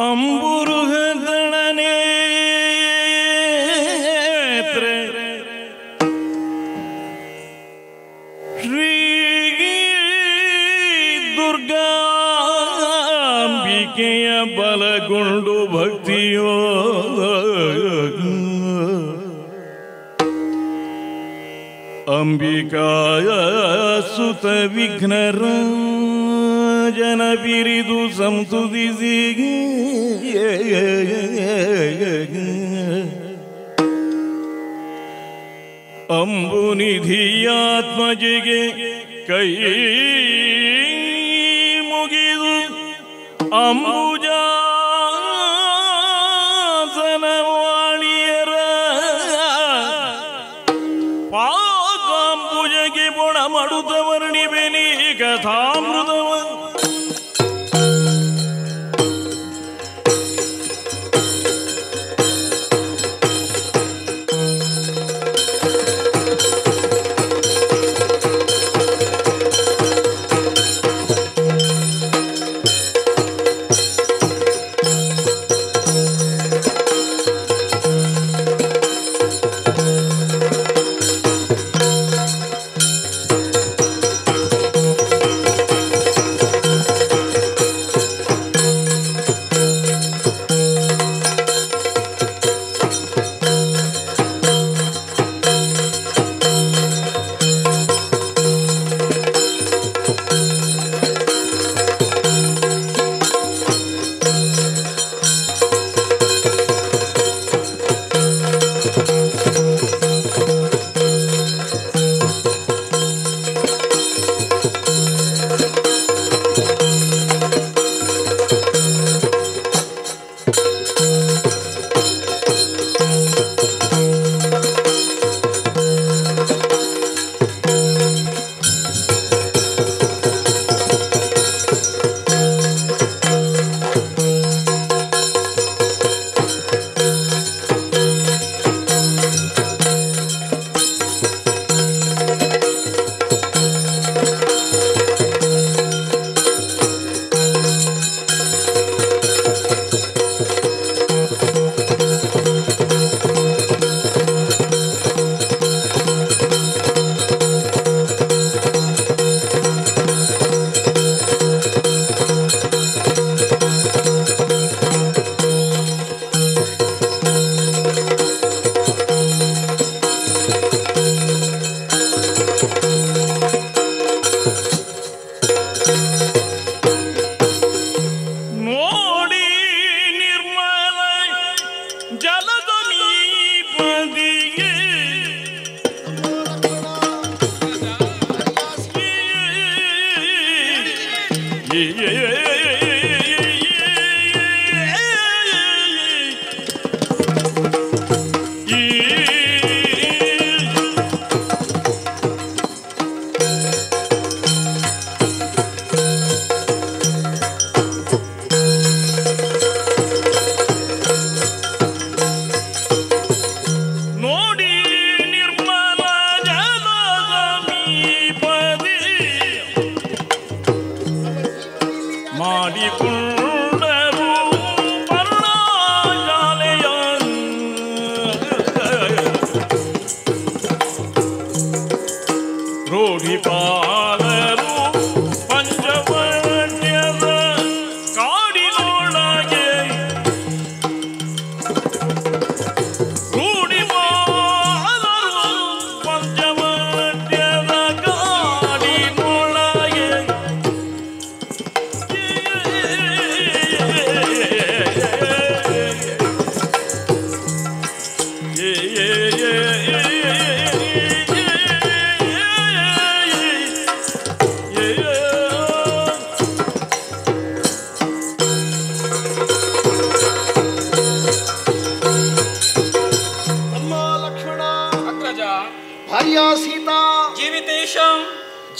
ಅಂಬುರುಹದಳನೇ ಶ್ರೀ ದುರ್ಗಾಂಬಿಕೆಯ ಬಲಗೊಂಡು ಭಕ್ತಿಯೋ ಅಂಬಿಕಾಯ ಸುತ ವಿಘ್ನರ ಜನ ಬಿರಿದು ಸಂತುದಿಸಿ ಅಂಬುನಿಧಿಯಾತ್ಮಜಿಗೆ ಕೈ ಮುಗಿದು ಅಂಬುಜಾಸನವಾಣಿಯರ ಪಾದಾಂಬುಜಗೆ ಬೊಣ ಮಡುತ್ತ ವರ್ಣಿಬೆನಿ ಕಥಾಮೃತವ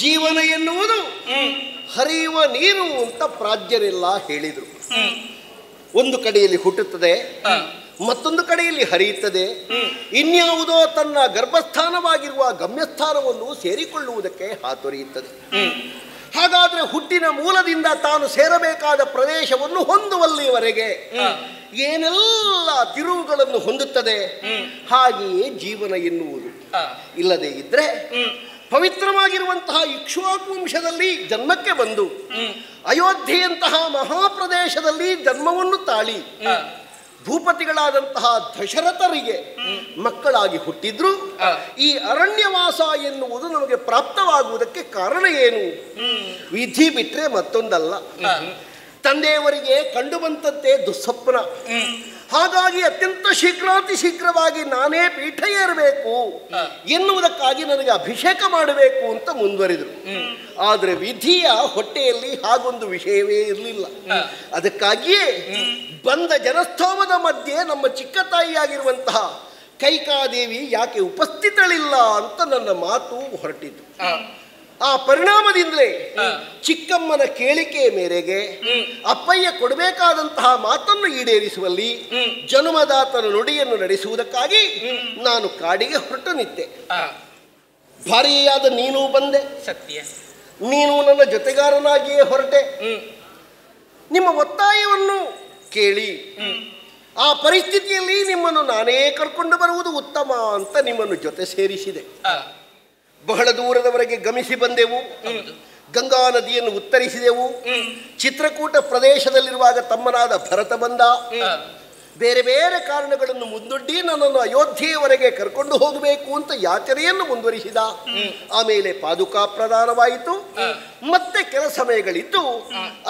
ಜೀವನ ಎನ್ನುವುದು ಹರಿಯುವ ನೀರು ಅಂತ ಪ್ರಾಜ್ಞರೆಲ್ಲ ಹೇಳಿದರು. ಒಂದು ಕಡೆಯಲ್ಲಿ ಹುಟ್ಟುತ್ತದೆ, ಮತ್ತೊಂದು ಕಡೆಯಲ್ಲಿ ಹರಿಯುತ್ತದೆ, ಇನ್ಯಾವುದೋ ತನ್ನ ಗರ್ಭಸ್ಥಾನವಾಗಿರುವ ಗಮ್ಯಸ್ಥಾನವನ್ನು ಸೇರಿಕೊಳ್ಳುವುದಕ್ಕೆ ಹಾತೊರೆಯುತ್ತದೆ. ಹಾಗಾದ್ರೆ ಹುಟ್ಟಿನ ಮೂಲದಿಂದ ತಾನು ಸೇರಬೇಕಾದ ಪ್ರದೇಶವನ್ನು ಹೊಂದುವಲ್ಲಿವರೆಗೆ ಏನೆಲ್ಲ ತಿರುವುಗಳನ್ನು ಹೊಂದುತ್ತದೆ. ಹಾಗೆಯೇ ಜೀವನ ಎನ್ನುವುದು. ಇಲ್ಲದೆ ಇದ್ರೆ ಪವಿತ್ರವಾಗಿರುವಂತಹ ಇಕ್ಷ್ವಾಕು ವಂಶದಲ್ಲಿ ಜನ್ಮಕ್ಕೆ ಬಂದು ಅಯೋಧ್ಯೆಯಂತಹ ಮಹಾಪ್ರದೇಶದಲ್ಲಿ ಜನ್ಮವನ್ನು ತಾಳಿ ಭೂಪತಿಗಳಾದಂತಹ ದಶರಥರಿಗೆ ಮಕ್ಕಳಾಗಿ ಹುಟ್ಟಿದ್ರು. ಈ ಅರಣ್ಯವಾಸ ಎನ್ನುವುದು ನಮಗೆ ಪ್ರಾಪ್ತವಾಗುವುದಕ್ಕೆ ಕಾರಣ ಏನು? ವಿಧಿ ಬಿಟ್ರೆ ಮತ್ತೊಂದಲ್ಲ. ತಂದೆಯವರಿಗೆ ಕಂಡು ಬಂತಂತೆ ದುಸ್ವಪ್ನ. ಹಾಗಾಗಿ ಅತ್ಯಂತ ಶೀಘ್ರಾತಿ ಶೀಘ್ರವಾಗಿ ನಾನೇ ಪೀಠ ಏರಬೇಕು ಎನ್ನುವುದಕ್ಕಾಗಿ ನನಗೆ ಅಭಿಷೇಕ ಮಾಡಬೇಕು ಅಂತ ಮುಂದುವರಿದರು. ಆದರೆ ವಿಧಿಯ ಹೊಟ್ಟೆಯಲ್ಲಿ ಹಾಗೊಂದು ವಿಷಯವೇ ಇರಲಿಲ್ಲ. ಅದಕ್ಕಾಗಿಯೇ ಬಂದ ಜನಸ್ಥೋಮದ ಮಧ್ಯೆ ನಮ್ಮ ಚಿಕ್ಕ ತಾಯಿಯಾಗಿರುವಂತಹ ಕೈಕಾದೇವಿ ಯಾಕೆ ಉಪಸ್ಥಿತಳಿಲ್ಲ ಅಂತ ನನ್ನ ಮಾತು ಹೊರಟಿತು. ಆ ಪರಿಣಾಮದಿಂದಲೇ ಚಿಕ್ಕಮ್ಮನ ಕೇಳಿಕೆಯ ಮೇರೆಗೆ ಅಪ್ಪಯ್ಯ ಕೊಡಬೇಕಾದಂತಹ ಮಾತನ್ನು ಈಡೇರಿಸುವಲ್ಲಿ ಜನುಮದಾತನ ನುಡಿಯನ್ನು ನಡೆಸುವುದಕ್ಕಾಗಿ ನಾನು ಕಾಡಿಗೆ ಹೊರಟು ನಿಂತೆ. ಭಾರಿಯಾದ ನೀನು ಬಂದೆ. ಸತ್ಯ. ನೀನು ನನ್ನ ಜೊತೆಗಾರನಾಗಿಯೇ ಹೊರಟೆ. ನಿಮ್ಮ ಒತ್ತಾಯವನ್ನು ಕೇಳಿ ಆ ಪರಿಸ್ಥಿತಿಯಲ್ಲಿ ನಿಮ್ಮನ್ನು ನಾನೇ ಕರ್ಕೊಂಡು ಬರುವುದು ಉತ್ತಮ ಅಂತ ನಿಮ್ಮನ್ನು ಜೊತೆ ಸೇರಿಸಿದೆ. ಬಹಳ ದೂರದವರೆಗೆ ಗಮಿಸಿ ಬಂದೆವು. ಗಂಗಾ ನದಿಯನ್ನು ಉತ್ತರಿಸಿದೆವು. ಚಿತ್ರಕೂಟ ಪ್ರದೇಶದಲ್ಲಿರುವಾಗ ತಮ್ಮನಾದ ಭರತ ಬಂದ. ಬೇರೆ ಬೇರೆ ಕಾರಣಗಳನ್ನು ಮುಂದೊಡ್ಡಿ ನನ್ನನ್ನು ಅಯೋಧ್ಯೆಯವರೆಗೆ ಕರ್ಕೊಂಡು ಹೋಗಬೇಕು ಅಂತ ಯಾಚನೆಯನ್ನು ಮುಂದುವರಿಸಿದ. ಆಮೇಲೆ ಪಾದುಕಾ ಪ್ರದಾನವಾಯಿತು. ಮತ್ತೆ ಕೆಲ ಸಮಯಗಳಿದ್ದು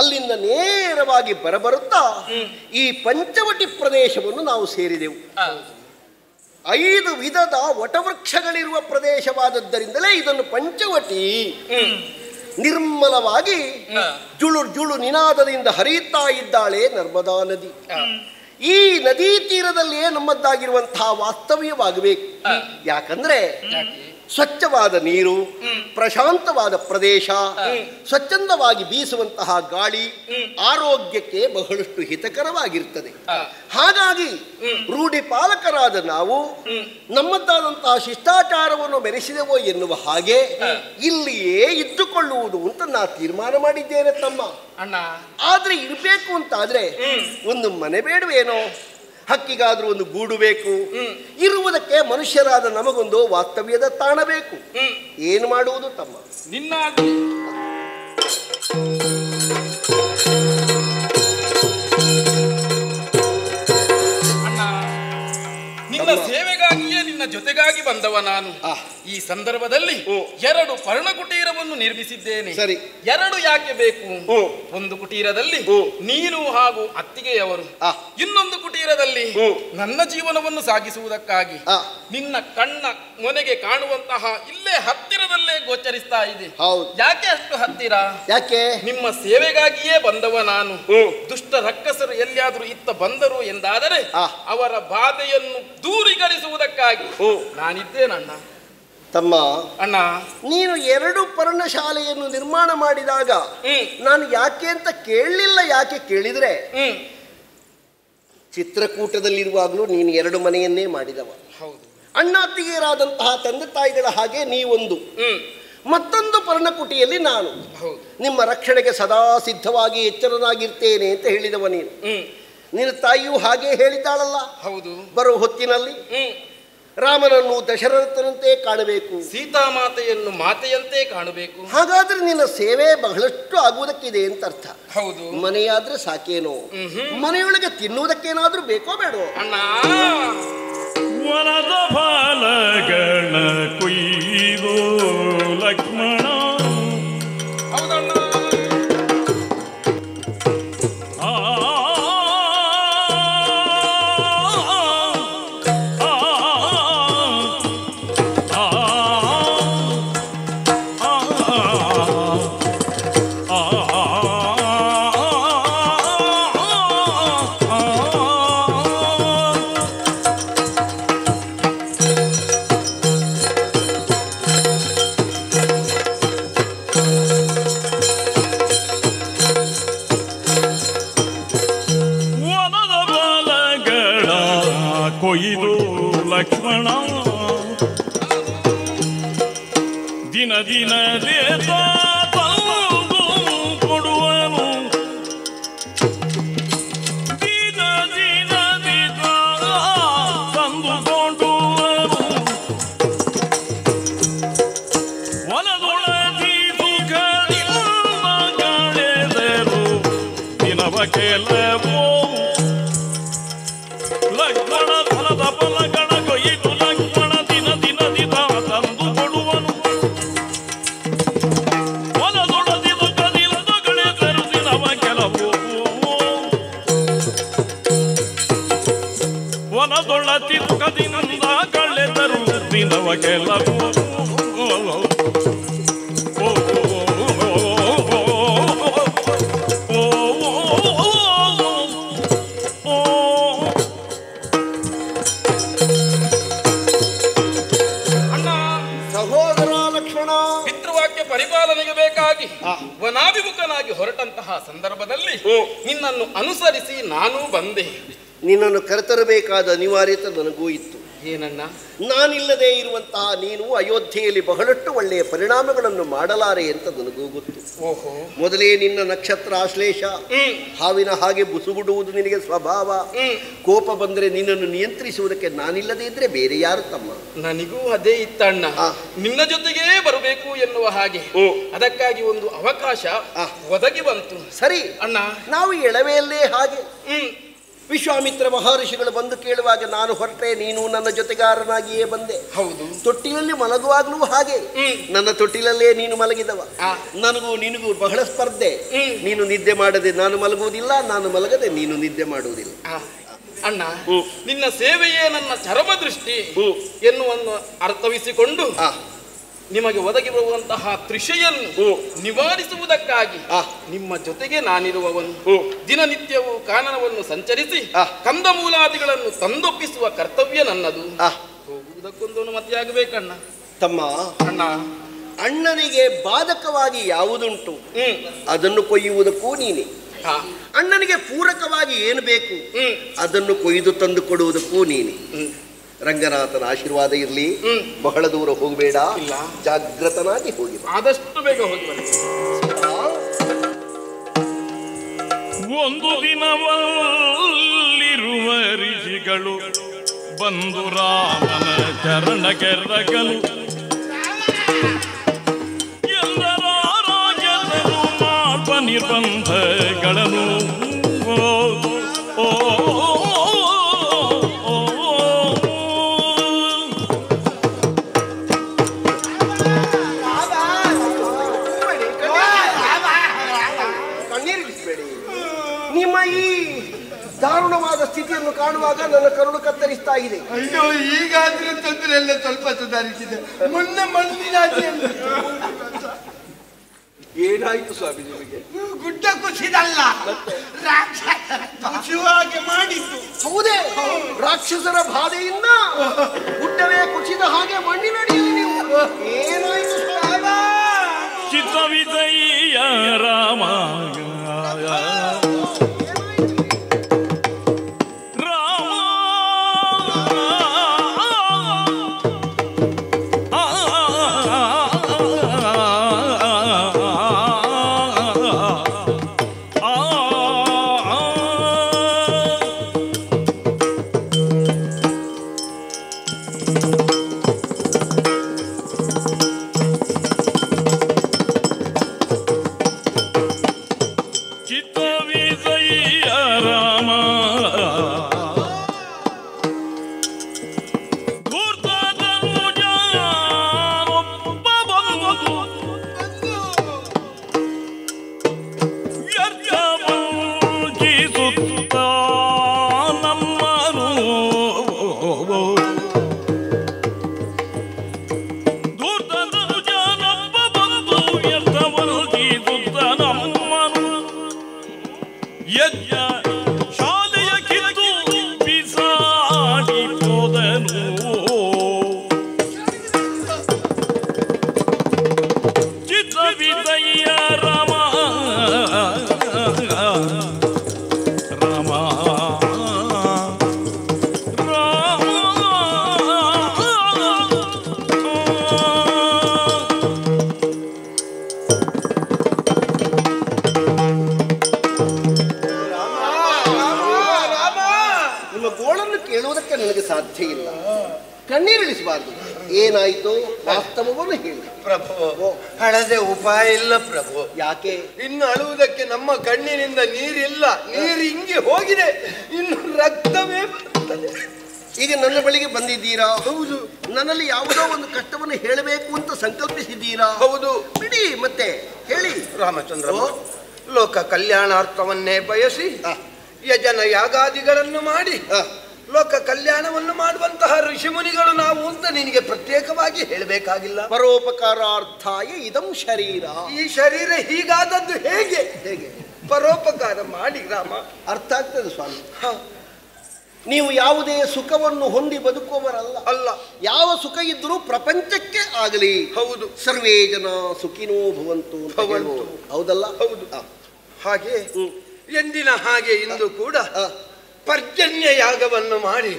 ಅಲ್ಲಿಂದ ನೇರವಾಗಿ ಬರಬರುತ್ತಾ ಈ ಪಂಚವಟಿ ಪ್ರದೇಶವನ್ನು ನಾವು ಸೇರಿದೆವು. 5 ವಿಧದ ವಟವೃಕ್ಷಗಳಿರುವ ಪ್ರದೇಶವಾದದ್ದರಿಂದಲೇ ಇದನ್ನು ಪಂಚವಟಿ. ನಿರ್ಮಲವಾಗಿ ಜುಳು ಜುಳು ನಿನಾದದಿಂದ ಹರಿಯುತ್ತಾ ಇದ್ದಾಳೆ ನರ್ಮದಾ ನದಿ. ಈ ನದಿ ತೀರದಲ್ಲಿಯೇ ನಮ್ಮದ್ದಾಗಿರುವಂತಹ ವಾಸ್ತವ್ಯವಾಗಬೇಕು. ಯಾಕಂದ್ರೆ ಸ್ವಚ್ಛವಾದ ನೀರು, ಪ್ರಶಾಂತವಾದ ಪ್ರದೇಶ, ಸ್ವಚ್ಛಂದವಾಗಿ ಬೀಸುವಂತಹ ಗಾಳಿ ಆರೋಗ್ಯಕ್ಕೆ ಬಹಳಷ್ಟು ಹಿತಕರವಾಗಿರ್ತದೆ. ಹಾಗಾಗಿ ರೂಢಿಪಾಲಕರಾದ ನಾವು ನಮ್ಮದ್ದಾದಂತಹ ಶಿಷ್ಟಾಚಾರವನ್ನು ಮೆರೆಸಿದೆವೋ ಎನ್ನುವ ಹಾಗೆ ಇಲ್ಲಿಯೇ ಇದ್ದುಕೊಳ್ಳುವುದು ಅಂತ ನಾ ತೀರ್ಮಾನ ಮಾಡಿದ್ದೇನೆ ತಮ್ಮ. ಆದ್ರೆ ಇರಬೇಕು ಅಂತಾದ್ರೆ ಒಂದು ಮನೆ ಬೇಡವೇನೋ? ಹಕ್ಕಿಗಾದ್ರೂ ಒಂದು ಗೂಡು ಬೇಕು. ಇರುವುದಕ್ಕೆ ಮನುಷ್ಯರಾದ ನಮಗೊಂದು ವಾಸ್ತವ್ಯದ ತಾಣ ಬೇಕು. ಏನು ಮಾಡುವುದು ತಮ್ಮ? ನಿನ್ನ ಸೇವೆಗಾಗಿಯೇ ನಿನ್ನ ಜೊತೆಗಾಗಿ ಬಂದವ ನಾನು. ಈ ಸಂದರ್ಭದಲ್ಲಿ 2 ಪರ್ಣಕುಟೀರವನ್ನು ನಿರ್ಮಿಸಿದ್ದೇನೆ. ಸರಿ. 2 ಯಾಕೆ ಬೇಕು? ಒಂದು ಕುಟೀರದಲ್ಲಿ ನೀನು ಹಾಗೂ ಅತ್ತಿಗೆಯವರು, ಇನ್ನೊಂದು ಕುಟೀರದಲ್ಲಿ ನನ್ನ ಜೀವನವನ್ನು ಸಾಗಿಸುವುದಕ್ಕಾಗಿ. ನಿನ್ನ ಕಣ್ಣ ಮೊನೆಗೆ ಕಾಣುವಂತಹ ಇಲ್ಲೇ ಹತ್ತಿರದಲ್ಲೇ ಗೋಚರಿಸ್ತಾ ಇದೆ. ಯಾಕೆ ಅಷ್ಟು ಹತ್ತಿರ? ಯಾಕೆ? ನಿಮ್ಮ ಸೇವೆಗಾಗಿಯೇ ಬಂದವ ನಾನು. ದುಷ್ಟ ರಕ್ಕಸರು ಎಲ್ಲಿಯಾದರೂ ಇತ್ತ ಬಂದರು ಎಂದಾದರೆ ಅವರ ಬಾಧೆಯನ್ನು ದೂರೀಕರಿಸುವುದಕ್ಕಾಗಿ ನಾನಿದ್ದೇನಣ್ಣ. ತಮ್ಮ, ಅಣ್ಣ, ನೀನು 2 ಪರ್ಣಶಾಲೆಯನ್ನು ನಿರ್ಮಾಣ ಮಾಡಿದಾಗ ನಾನು ಯಾಕೆ ಅಂತ ಕೇಳಲಿಲ್ಲ. ಯಾಕೆ ಕೇಳಿದ್ರೆ ಚಿತ್ರಕೂಟದಲ್ಲಿರುವಾಗಲೂ ನೀನು 2 ಮನೆಯನ್ನೇ ಮಾಡಿದವ. ಅಣ್ಣ ಅತ್ತಿಗೆಯರಾದಂತಹ ತಂದೆ ತಾಯಿಗಳ ಹಾಗೆ ನೀವೊಂದು, ಮತ್ತೊಂದು ಪರ್ಣಕುಟಿಯಲ್ಲಿ ನಾನು ನಿಮ್ಮ ರಕ್ಷಣೆಗೆ ಸದಾ ಸಿದ್ಧವಾಗಿ ಎಚ್ಚರನಾಗಿರ್ತೇನೆ ಅಂತ ಹೇಳಿದವ ನೀನು. ನಿನ್ನ ತಾಯಿಯೂ ಹಾಗೆ ಹೇಳಿದ್ದಾಳಲ್ಲ. ಹೌದು. ಬರೋ ಹೊತ್ತಿನಲ್ಲಿ ರಾಮನನ್ನು ದಶರಥನಂತೆ ಕಾಣಬೇಕು, ಸೀತಾಮಾತೆಯನ್ನು ಮಾತೆಯಂತೆ ಕಾಣಬೇಕು. ಹಾಗಾದ್ರೆ ನಿನ್ನ ಸೇವೆ ಬಹಳಷ್ಟು ಆಗುವುದಕ್ಕಿದೆ ಅಂತ ಅರ್ಥ. ಹೌದು. ಮನೆಯಾದ್ರೆ ಸಾಕೇನೋ, ಮನೆಯೊಳಗೆ ತಿನ್ನುವುದಕ್ಕೇನಾದ್ರೂ ಬೇಕೋ ಬೇಡೋ? ಅಣ್ಣ, ವನದ ಫಲಗಳ ಕೊಯ್ದು ಲಕ್ಷ್ಮಣ. ಹೌದಣ್ಣ. ಕೊಯ್ದು ಲಕ್ಷ್ಮಣ ದಿನ ದಿನ ತಂದು ಕೆಲವೋ ಲಕ್ಷ್ಮಣ ಫಲದ ಫಲಗಳ ಕೊಯ್ದು ಲಕ್ಷ್ಮಣ ದಿನ ದಿನ ದಿನ ತಂದು ಕೊಡುವನು ಹೊಲದೊಳದಿದು ಕದಿಲದೊಗಳೆ ಕರುದಿನವ ಕೆಲವು ಹೊಲದೊಳತಿದು ಕದಿನಿಂದ ಕಳ್ಳೆ ತರುದಿನವ ಕೆಲವು ಪರಿಪಾಲನೆಗೆ ಬೇಕಾಗಿ ವನಾಭಿಮುಖನಾಗಿ ಹೊರಟಂತಹ ಸಂದರ್ಭದಲ್ಲಿ ನಿನ್ನನ್ನು ಅನುಸರಿಸಿ ನಾನೂ ಬಂದೆ. ನಿನ್ನನ್ನು ಕರೆತರಬೇಕಾದ ಅನಿವಾರ್ಯತೆ ನನಗೂ ಇತ್ತು. ಏನಣ್ಣ? ನಾನಿಲ್ಲದೆ ಇರುವಂತಹ ನೀನು ಅಯೋಧ್ಯೆಯಲ್ಲಿ ಬಹಳಷ್ಟು ಒಳ್ಳೆಯ ಪರಿಣಾಮಗಳನ್ನು ಮಾಡಲಾರೆ ಅಂತ ನನಗೂ ಗೊತ್ತು. ಓಹೋ, ಮೊದಲೇ ನಿನ್ನ ನಕ್ಷತ್ರ ಆಶ್ಲೇಷ, ಹಾವಿನ ಹಾಗೆ ಬುಸುಗುಡುವುದು ನಿನಗೆ ಸ್ವಭಾವ. ಕೋಪ ಬಂದರೆ ನಿನ್ನನ್ನು ನಿಯಂತ್ರಿಸುವುದಕ್ಕೆ ನಾನಿಲ್ಲದೆ ಇದ್ರೆ ಬೇರೆ ಯಾರು ತಮ್ಮ? ನನಗೂ ಅದೇ ಇತ್ತಣ್ಣ, ನಿನ್ನ ಜೊತೆಗೇ ಬರಬೇಕು ಎನ್ನುವ ಹಾಗೆ. ಅದಕ್ಕಾಗಿ ಒಂದು ಅವಕಾಶ ಒದಗಿ ಬಂತು. ಸರಿ ಅಣ್ಣ, ನಾವು ಎಳವೆಯಲ್ಲೇ ಹಾಗೆ ವಿಶ್ವಾಮಿತ್ರ ಮಹರ್ಷಿಗಳು ಬಂದು ಕೇಳುವಾಗ ನಾನು ಹೊರಟೆ, ನೀನು ನನ್ನ ಜೊತೆಗಾರನಾಗಿಯೇ ಬಂದೆ. ಹೌದು. ತೊಟ್ಟಿಲಲ್ಲಿ ಮಲಗುವಾಗಲೂ ಹಾಗೆ ನನ್ನ ತೊಟ್ಟಿಲಲ್ಲೇ ನೀನು ಮಲಗಿದವ. ನನಗೂ ನಿನಗೂ ಬಹಳ ಸ್ಪರ್ಧೆ. ನೀನು ನಿದ್ದೆ ಮಾಡದೆ ನಾನು ಮಲಗುವುದಿಲ್ಲ, ನಾನು ಮಲಗದೆ ನೀನು ನಿದ್ದೆ ಮಾಡುವುದಿಲ್ಲ. ಅಣ್ಣ, ನಿನ್ನ ಸೇವೆಯೇ ನನ್ನ ಚರಮ ದೃಷ್ಟಿ ಎನ್ನುವನ್ನು ಅರ್ಥವಿಸಿಕೊಂಡು ನಿಮಗೆ ಒದಗಿ ಬರುವಂತಹ ತ್ರಿಷೆಯನ್ನು ನಿವಾರಿಸುವುದಕ್ಕಾಗಿ ನಿಮ್ಮ ಜೊತೆಗೆ ನಾನಿರುವವನು. ದಿನನಿತ್ಯವೂ ಕಾನನವನ್ನು ಸಂಚರಿಸಿ ಕಂದಮೂಲಾದಿಗಳನ್ನು ತಂದೊಪ್ಪಿಸುವ ಕರ್ತವ್ಯ ನನ್ನದು. ಹೋಗುವುದಕ್ಕೊಂದು ಮತಿಯಾಗಬೇಕಣ್ಣ. ತಮ್ಮ, ಅಣ್ಣ, ಅಣ್ಣನಿಗೆ ಬಾಧಕವಾಗಿ ಯಾವುದುಂಟು ಅದನ್ನು ಕೊಯ್ಯುವುದಕ್ಕೂ ನೀನೆ. ಅಣ್ಣನಿಗೆ ಪೂರಕವಾಗಿ ಏನು ಬೇಕು ಅದನ್ನು ಕೊಯ್ದು ತಂದು ಕೊಡುವುದಕ್ಕೂ ನೀನೆ. ರಂಗನಾಥನ ಆಶೀರ್ವಾದ ಇರಲಿ. ಬಹಳ ದೂರ ಹೋಗಬೇಡ, ಜಾಗೃತನಾಗಿ ಹೋಗಿ, ಆದಷ್ಟು ಬೇಗ ಹೋಗಿ ಬನ್ನಿ. ಒಂದು ದಿನವಲ್ಲಿರುವ ಋಷಿಗಳು ಬಂದು ರಾಮನ ಚರಣಕ್ಕೆ ರಗಲು ಎಲ್ಲರ ರಾಜನರು ಮಾರ್ಪ ನಿರ್ಬಂಧಗಳನ್ನು ನಿಮ್ಮ ಈ ದಾರುಣವಾದ ಸ್ಥಿತಿಯನ್ನು ಕಾಣುವಾಗ ನನ್ನ ಕರುಳು ಕತ್ತರಿಸ್ತಾ ಇದೆ. ಅಯ್ಯೋ, ಈಗಾದ್ರೂ ತೊಂದರೆ ಎಲ್ಲ ಸ್ವಲ್ಪ ಸುಧಾರಿಸಿದೆ. ಮೊನ್ನೆ ಮಣ್ಣಿನ ಏನಾಯ್ತು ಸ್ವಾಮಿ ನಿಮಗೆ? ಗುಡ್ಡ ಕುಸಿದಲ್ಲ, ಕುಸಿಯುವಾಗೆ ಮಾಡಿದ್ದು. ಹೌದೇ? ರಾಕ್ಷಸರ ಬಾಧೆಯಿಂದ ಗುಡ್ಡವೇ ಕುಸಿದ ಹಾಗೆ ಮಣ್ಣಿನಡಿಯಲ್ಲಿ ನೀವು ಏನಾಯ್ತು? ಚಿತ್ತವಿದಯ್ಯ ರಾಮ ಸಾಧ್ಯ ಇಲ್ಲ. ಕಣ್ಣೀರಿಳಿಸಬಾರದು. ಏನಾಯ್ತು ವಾಸ್ತವವನ್ನು ಹೇಳಿ ಪ್ರಭು. ಹಳದೆ ಉಪಾಯ ಇಲ್ಲ ಪ್ರಭು. ಯಾಕೆ? ಇನ್ನು ಅಳುವುದಕ್ಕೆ ನಮ್ಮ ಕಣ್ಣಿನಿಂದ ನೀರಿಲ್ಲ, ನೀರು ಹಿಂಗಿ ಹೋಗಿದೆ, ಇನ್ನು ರಕ್ತವೇ ಬರ್ತದೆ. ಈಗ ನನ್ನ ಬಳಿಗೆ ಬಂದಿದ್ದೀರಾ? ಹೌದು. ನನ್ನಲ್ಲಿ ಯಾವುದೋ ಒಂದು ಕಷ್ಟವನ್ನು ಹೇಳಬೇಕು ಅಂತ ಸಂಕಲ್ಪಿಸಿದ್ದೀರಾ? ಹೌದು. ಬಿಡಿ ಮತ್ತೆ ಹೇಳಿ. ರಾಮಚಂದ್ರ, ಲೋಕ ಕಲ್ಯಾಣಾರ್ಥವನ್ನೇ ಬಯಸಿ ಯಜನ ಯಾಗಾದಿಗಳನ್ನು ಮಾಡಿ ಲೋಕ ಕಲ್ಯಾಣವನ್ನು ಮಾಡುವಂತಹ ಋಷಿಮುನಿಗಳು ನಾವು ಅಂತ ನಿನಗೆ ಪ್ರತ್ಯೇಕವಾಗಿ ಹೇಳಬೇಕಾಗಿಲ್ಲ. ಪರೋಪಕಾರಾರ್ಥಾಯ ಇದಂ ಶರೀರ. ಈ ಶರೀರ ಹೀಗಾದದ್ದು ಹೇಗೆ? ಹೇಗೆ ಪರೋಪಕಾರ ಮಾಡಿ ರಾಮ. ಅರ್ಥ ಆಗ್ತದೆ ಸ್ವಾಮಿ. ನೀವು ಯಾವುದೇ ಸುಖವನ್ನು ಹೊಂದಿ ಬದುಕುವವರಲ್ಲ. ಅಲ್ಲ. ಯಾವ ಸುಖ ಇದ್ರೂ ಪ್ರಪಂಚಕ್ಕೆ ಆಗಲಿ. ಹೌದು. ಸರ್ವೇ ಜನ ಸುಖಿನೋ ಭವಂತು ಅಂತ ಹೇಳುವವರು. ಹೌದಲ್ಲ? ಹೌದು. ಹಾಗೆ ಎಂದಿನ ಹಾಗೆ ಇಂದು ಕೂಡ ಪರ್ಜನ್ಯ ಯಾಗವನ್ನು ಮಾಡಿ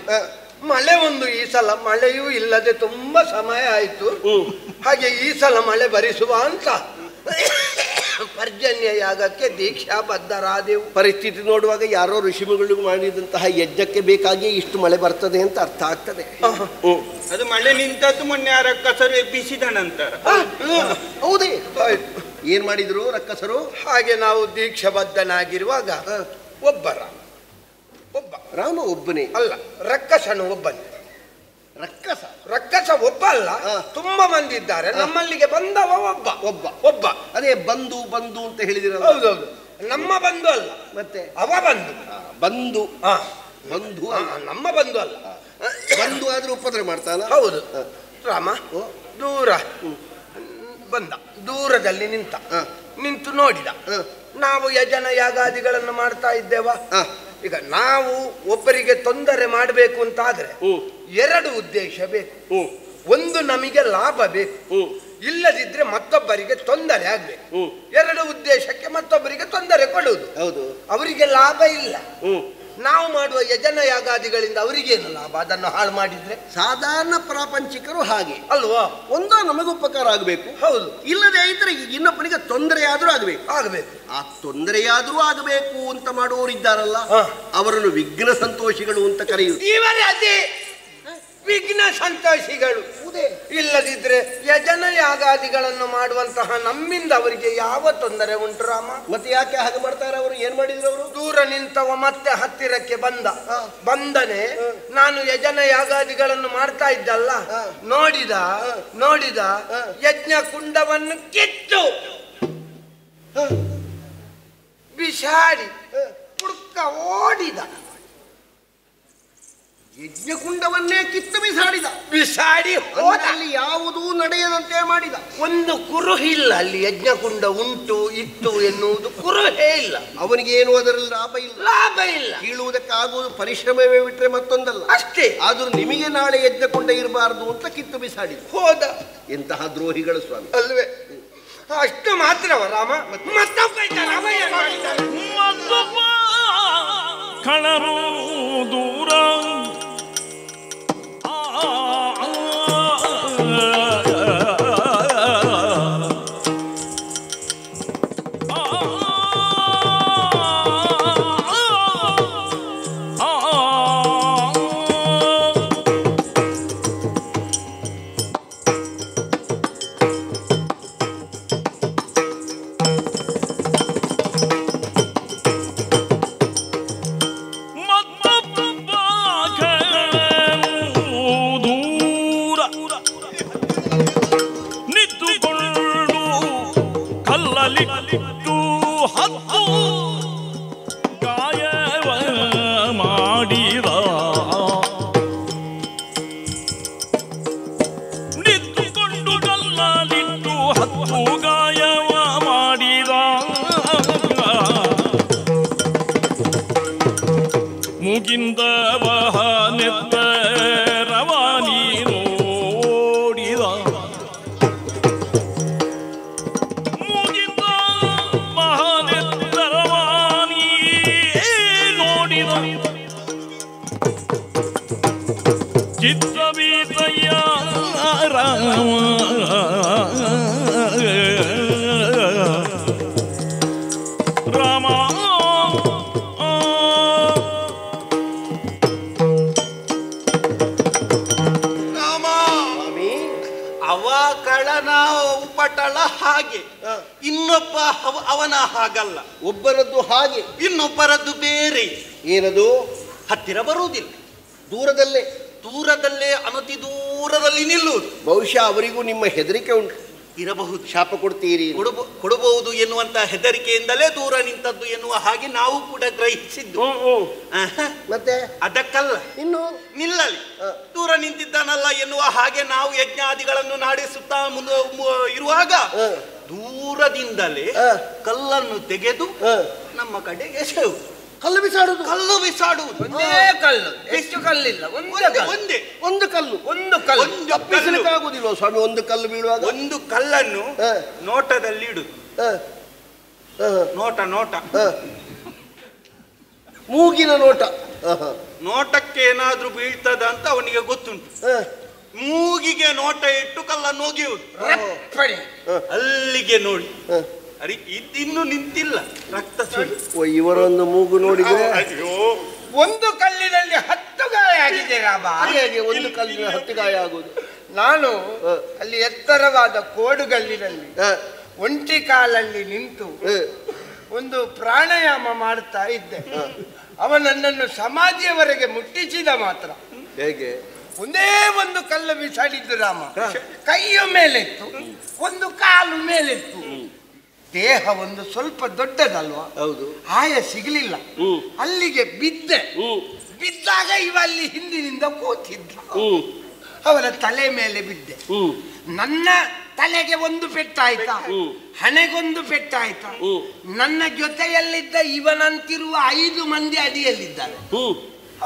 ಮಳೆ ಒಂದು ಈ ಸಲ ಮಳೆಯೂ ಇಲ್ಲದೆ ತುಂಬಾ ಸಮಯ ಆಯ್ತು. ಹಾಗೆ ಈ ಸಲ ಮಳೆ ಬರಿಸುವ ಅಂತ ಪರ್ಜನ್ಯ ಯಾಗಕ್ಕೆ ದೀಕ್ಷಾ ಬದ್ಧರಾದೆವು. ಪರಿಸ್ಥಿತಿ ನೋಡುವಾಗ ಯಾರೋ ಋಷಿಮುಗಳು ಮಾಡಿದಂತಹ ಯಜ್ಞಕ್ಕೆ ಬೇಕಾಗಿ ಇಷ್ಟು ಮಳೆ ಬರ್ತದೆ ಅಂತ ಅರ್ಥ ಆಗ್ತದೆ. ಅದು ಮಳೆ ನಿಂತದ್ದು ಮೊನ್ನೆ ಆ ರಕ್ಕಸರು ಎಬ್ಬಿಸಿದ ನಂತರ. ಹೌದೇ? ಏನ್ ಮಾಡಿದ್ರು ರಕ್ಕಸರು? ಹಾಗೆ ನಾವು ದೀಕ್ಷಾಬದ್ಧನಾಗಿರುವಾಗ ಒಬ್ಬ ರಾಮ ಒಬ್ಬನೇ ಅಲ್ಲ, ರಕ್ಕಸನು ಒಬ್ಬನೇ. ರಕ್ಕಸ ಒಬ್ಬ ಅಲ್ಲ, ತುಂಬಾ ಮಂದಿ ಇದ್ದಾರೆ. ನಮ್ಮಲ್ಲಿಗೆ ಬಂದವ ಒಬ್ಬ. ಅದೇ ಬಂಧು ಅಂತ ಹೇಳಿದಿರಲ್ಲ. ಹೌದೌದು. ನಮ್ಮ ಬಂಧು ಅಲ್ಲ, ಮತ್ತೆ ಅವ ಬಂಧು. ಬಂಧು ನಮ್ಮ ಬಂಧು ಅಲ್ಲ. ಬಂಧು ಆದ್ರೂ ಉಪದ್ರ ಮಾಡ್ತಾನ. ಹೌದು. ರಾಮ ದೂರ ಬಂದ, ದೂರದಲ್ಲಿ ನಿಂತು ನೋಡಿದ. ನಾವು ಯಜನ ಯಾಗಾದಿಗಳನ್ನು ಮಾಡ್ತಾ ಇದ್ದೇವ. ಈಗ ನಾವು ಒಬ್ಬರಿಗೆ ತೊಂದರೆ ಮಾಡಬೇಕು ಅಂತ ಆದ್ರೆ ಎರಡು ಉದ್ದೇಶ ಬೇಕು. ಒಂದು, ನಮಗೆ ಲಾಭ ಬೇಕು, ಇಲ್ಲದಿದ್ರೆ ಮತ್ತೊಬ್ಬರಿಗೆ ತೊಂದರೆ ಆಗ್ಬೇಕು. ಎರಡು ಉದ್ದೇಶಕ್ಕೆ ಮತ್ತೊಬ್ಬರಿಗೆ ತೊಂದರೆ ಕೊಡುವುದು. ಹೌದು. ಅವರಿಗೆ ಲಾಭ ಇಲ್ಲ. ನಾವು ಮಾಡುವ ಯಜನ ಯಾಗಾದಿಗಳಿಂದ ಅವರಿಗೇನು ಲಾಭ? ಅದನ್ನು ಹಾಳು ಮಾಡಿದ್ರೆ. ಸಾಧಾರಣ ಪ್ರಾಪಂಚಿಕರು ಹಾಗೆ ಅಲ್ವಾ? ಒಂದೋ ನಮಗೆ ಉಪಕಾರ ಆಗಬೇಕು. ಹೌದು. ಇಲ್ಲದೆ ಇದ್ರೆ ಇನ್ನೊಬ್ಬನಿಗೆ ತೊಂದರೆಯಾದ್ರೂ ಆಗಬೇಕು. ಆ ತೊಂದರೆಯಾದ್ರೂ ಆಗಬೇಕು ಅಂತ ಮಾಡುವವರಿದ್ದಾರಲ್ಲ, ಅವರನ್ನು ವಿಘ್ನ ಸಂತೋಷಿಗಳು ಅಂತ ಕರೆಯುವುದು. ಇವರೇ ಅದೇ ವಿಘ್ನ ಸಂತೋಷಿಗಳು. ಇಲ್ಲದಿದ್ರೆ ಯಜನ ಯಾಗಾದಿಗಳನ್ನು ಮಾಡುವಂತಹ ನಮ್ಮಿಂದ ಅವರಿಗೆ ಯಾವ ತೊಂದರೆ ಉಂಟು ರಾಮ? ಮತ್ತೆ ಯಾಕೆ ಹಾಗೆ ಮಾಡ್ತಾರೆ ಅವರು? ಏನ್ ಮಾಡಿದ್ರು ಅವರು? ದೂರ ನಿಂತವ ಮತ್ತೆ ಹತ್ತಿರಕ್ಕೆ ಬಂದನೆ. ನಾನು ಯಜನ ಯಾಗಾದಿಗಳನ್ನು ಮಾಡ್ತಾ ಇದ್ದಲ್ಲ, ನೋಡಿದ ಯಜ್ಞ ಕುಂಡವನ್ನು ಕಿತ್ತು ಬಿಸಾಡಿ ಪುಡ್ಕ ಓಡಿದ. ಯಜ್ಞಕುಂಡವನ್ನೇ ಕಿತ್ತು ಬಿಸಾಡಿ ಅಲ್ಲಿ ಯಾವುದೂ ನಡೆಯದಂತೆ ಮಾಡಿದ. ಒಂದು ಕುರುಹು ಇಲ್ಲ ಅಲ್ಲಿ. ಯಜ್ಞಕುಂಡ ಉಂಟು ಇತ್ತು ಎನ್ನುವುದು ಕುರುಹೇ ಇಲ್ಲ. ಅವನಿಗೇನು ಅದರಲ್ಲಿ ಲಾಭ ಇಲ್ಲ. ಕೀಳುವುದಕ್ಕಾಗುವುದು ಪರಿಶ್ರಮವೇ ಬಿಟ್ರೆ ಮತ್ತೊಂದಲ್ಲ ಅಷ್ಟೇ. ಆದ್ರೂ ನಿಮಗೆ ನಾಳೆ ಯಜ್ಞಕುಂಡ ಇರಬಾರದು ಅಂತ ಕಿತ್ತು ಬಿಸಾಡಿ ಹೋದ. ಎಂತಹ ದ್ರೋಹಿಗಳು ಸ್ವಾಮಿ ಅಲ್ವೇ? ಅಷ್ಟು ಮಾತ್ರವ ರಾಮ? ಕಳರು ದೂರ ಪಟಳ ಹಾಗೆ, ಇನ್ನೊಬ್ಬ ಅವನ ಹಾಗಲ್ಲ. ಒಬ್ಬರದ್ದು ಹಾಗೆ, ಇನ್ನೊಬ್ಬರದ್ದು ಬೇರೆ. ಏನದು? ಹತ್ತಿರ ಬರುವುದಿಲ್ಲ, ದೂರದಲ್ಲೇ ಅನತಿ ದೂರದಲ್ಲಿ ನಿಲ್ಲುವುದು. ಬಹುಶಃ ಅವರಿಗೂ ನಿಮ್ಮ ಹೆದರಿಕೆ ಉಂಟು, ಇರಬಹುದು. ಶಾಪ ಕೊಡ್ತೀರಿ, ಕೊಡಬಹುದು ಎನ್ನುವಂತ ಹೆದರಿಕೆಯಿಂದಲೇ ದೂರ ನಿಂತದ್ದು ಎನ್ನುವ ಹಾಗೆ ನಾವು ಕೂಡ ಗ್ರಹಿಸಿದ್ದು. ಮತ್ತೆ ಅದಕ್ಕಲ್ಲ, ಇನ್ನು ನಿಲ್ಲಲಿ, ದೂರ ನಿಂತಿದ್ದಾನಲ್ಲ ಎನ್ನುವ ಹಾಗೆ ನಾವು ಯಜ್ಞಾದಿಗಳನ್ನು ನಡೆಸುತ್ತಾ ಇರುವಾಗ ದೂರದಿಂದಲೇ ಕಲ್ಲನ್ನು ತೆಗೆದು ನಮ್ಮ ಕಡೆಗೆ ಎಸೆಯುವುದು. ಕಲ್ಲು ಬಿಸಾಡುವುದು. ಒಂದೇ ಕಲ್ಲು, ಎಷ್ಟು ಕಲ್ಲಿಲ್ಲ, ಒಂದು ಕಲ್ಲು ತಪ್ಪಿಸಲಿಕ್ಕಾಗುವುದಿಲ್ಲ ಸ್ವಾಮಿ. ಒಂದು ಕಲ್ಲು ಬೀಳುವಾಗ ಒಂದು ಕಲ್ಲನ್ನು ನೋಟದಲ್ಲಿ ಇಡುದು. ನೋಟ ಮೂಗಿನ ನೋಟ. ನೋಟಕ್ಕೆ ಏನಾದ್ರೂ ಬೀಳ್ತದ ಅಂತ ಅವನಿಗೆ ಗೊತ್ತುಂಟು. ಮೂಗಿಗೆ ನೋಟ ಇಟ್ಟು ಕಲ್ಲನ್ನು ಒಗೆಯುವುದು. ಅಲ್ಲಿಗೆ ನೋಡಿ, ಅರೆ ಇದಿನ್ನು ನಿಂತಿಲ್ಲ, ರಕ್ತ ಸುರಿ. ಇವರೊಂದು ಮೂಗು ನೋಡಿದ್ರೆ ಒಂದು ಕಲ್ಲಿನಲ್ಲಿ 10 ಗಾಯ ಆಗಿದೆ ರಾಮ. ಹಾಗೆ ಒಂದು ಕಲ್ಲಿನ 10 ಗಾಯ ಆಗುವುದು. ನಾನು ಅಲ್ಲಿ ಎತ್ತರವಾದ ಕೋಡುಗಲ್ಲಿನಲ್ಲಿ ಒಂಟಿ ಕಾಲಲ್ಲಿ ನಿಂತು ಒಂದು ಪ್ರಾಣಾಯಾಮ ಮಾಡ್ತಾ ಇದ್ದೆ. ಅವ ನನ್ನನ್ನು ಸಮಾಧಿಯವರೆಗೆ ಮುಟ್ಟಿಸಿದ ಮಾತ್ರ. ಹೇಗೆ? ಒಂದೇ ಒಂದು ಕಲ್ಲು ಬಿಸಾಡಿದ್ದು ರಾಮ. ಕೈಯ ಮೇಲೆತ್ತು, ಒಂದು ಕಾಲು ಮೇಲೆತ್ತು. ದೇಹ ಒಂದು ಸ್ವಲ್ಪ ದೊಡ್ಡದಲ್ವಾ, ಹೌದು, ಆಯ ಸಿಗಲಿಲ್ಲ. ಅಲ್ಲಿಗೆ ಬಿದ್ದಾಗ ಇವ ಅಲ್ಲಿ ಹಿಂದಿನಿಂದ ಕೂತಿದ್ದ. ಅವರ ತಲೆ ಮೇಲೆ ಬಿದ್ದೆ. ನನ್ನ ತಲೆಗೆ ಒಂದು ಪೆಟ್ಟಾಯ್ತಾ, ಹಣೆಗೊಂದು ಪೆಟ್ಟಾಯ್ತಾ. ನನ್ನ ಜೊತೆಯಲ್ಲಿದ್ದ ಇವನಂತಿರುವ 5 ಮಂದಿ ಅಡಿಯಲ್ಲಿದ್ದಾರೆ,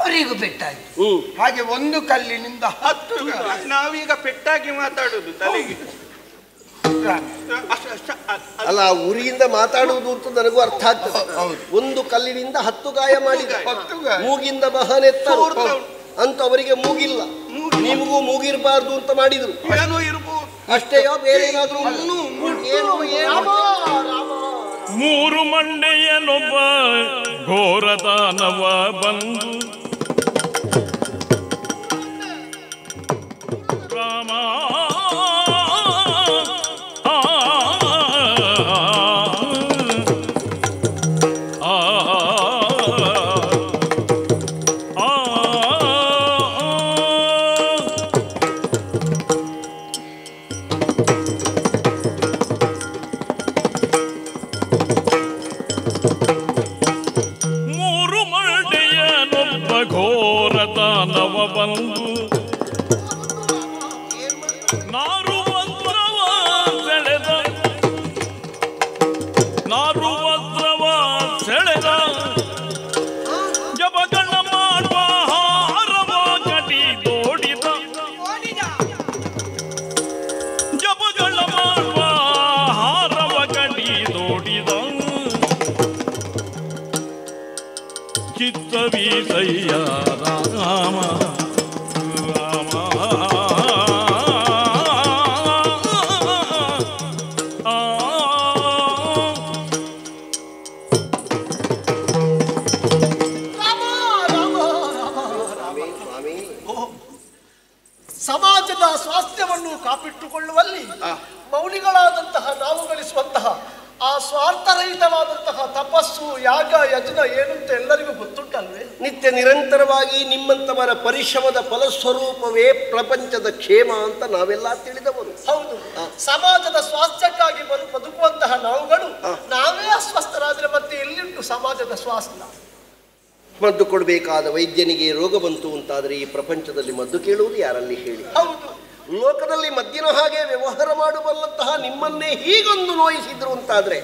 ಅವರಿಗೂ ಪೆಟ್ಟಾಯ್ತು. ಹಾಗೆ ಒಂದು ಕಲ್ಲಿನಿಂದ 10. ನಾವೀಗ ಪೆಟ್ಟಾಗಿ ಮಾತಾಡುದು ತಲೆಗೆ. ಅಲ್ಲ, ಉರಿಯಿಂದ ಮಾತಾಡುವುದು ಅಂತ ನನಗೂ ಅರ್ಥ ಆಗ್ತದೆ. ಒಂದು ಕಲ್ಲಿನಿಂದ 10 ಗಾಯ ಮಾಡಿದ, ಮೂಗಿಂದ ಬಹನೆತ್ತ ಅಂತ ಅವರಿಗೆ ಮೂಗಿಲ್ಲ, ನಿಮಗೂ ಮೂಗಿರಬಾರ್ದು ಅಂತ ಮಾಡಿದ್ರು. ಅಷ್ಟೇಯೋ ಬೇರೆ ಏನಾದ್ರು? ಮೂರು ಮಂಡೆಯನೊಬ್ಬ ಘೋರದಾನವ ಬಂದು ರಾಮ ಬಂದು ನಾರುವದ್ರವ ಸೆಳೆದ ಜಪಗಳ ಮಾಡುವ ಹಾರವ ಕಟಿ ದೋಡಿದ, ಜಪಗಳ ಮಾಡುವ ಹಾರವ ಕಟಿ ದೋಡಿದ. ಚಿತ್ತವೀಸಯ್ಯ ರಾಮ ರಾಮ ಸಮಾಜದ ಸ್ವಾಸ್ಥ್ಯವನ್ನು ಕಾಪಿಟ್ಟುಕೊಳ್ಳುವಲ್ಲಿ ಮೌನಿಗಳಾದಂತಹ ನಾವು ಗಳಿಸುವಂತಹ ಆ ಸ್ವಾರ್ಥರಹಿತವಾದಂತಹ ತಪಸ್ಸು, ಯಾಗ, ಯಜ್ಞ ಏನಂತ ಎಲ್ಲರಿಗೂ ಗೊತ್ತುಂಟಲ್ವೇ? ನಿತ್ಯ ನಿರಂತರವಾಗಿ ನಿಮ್ಮಂತವರ ಪರಿಶ್ರಮದ ಫಲಸ್ವರೂಪವೇ ಪ್ರಪಂಚದ ಕ್ಷೇಮ ಅಂತ ನಾವೆಲ್ಲ ತಿಳಿದವರು. ಹೌದು, ಸಮಾಜದ ಸ್ವಾಸ್ಥ್ಯಕ್ಕಾಗಿ ಬದುಕುವಂತಹ ನಾವುಗಳು ನಾವೇ ಅಸ್ವಸ್ಥರಾದ್ರೆ ಮತ್ತೆ ಎಲ್ಲಿಂಟು ಸಮಾಜದ ಸ್ವಾಸ್ಥ್ಯ? ಮದ್ದು ಕೊಡಬೇಕಾದ ವೈದ್ಯನಿಗೆ ರೋಗ ಬಂತು ಅಂತಾದರೆ ಈ ಪ್ರಪಂಚದಲ್ಲಿ ಮದ್ದು ಕೇಳುವುದು ಯಾರಲ್ಲಿ ಹೇಳಿ? ಹೌದು, ಲೋಕದಲ್ಲಿ ಮದ್ದಿನ ಹಾಗೆ ವ್ಯವಹಾರ ಮಾಡಬಲ್ಲಂತಹ ನಿಮ್ಮನ್ನೇ ಹೀಗೊಂದು ನೋಯಿಸಿದ್ರು ಅಂತಾದ್ರೆ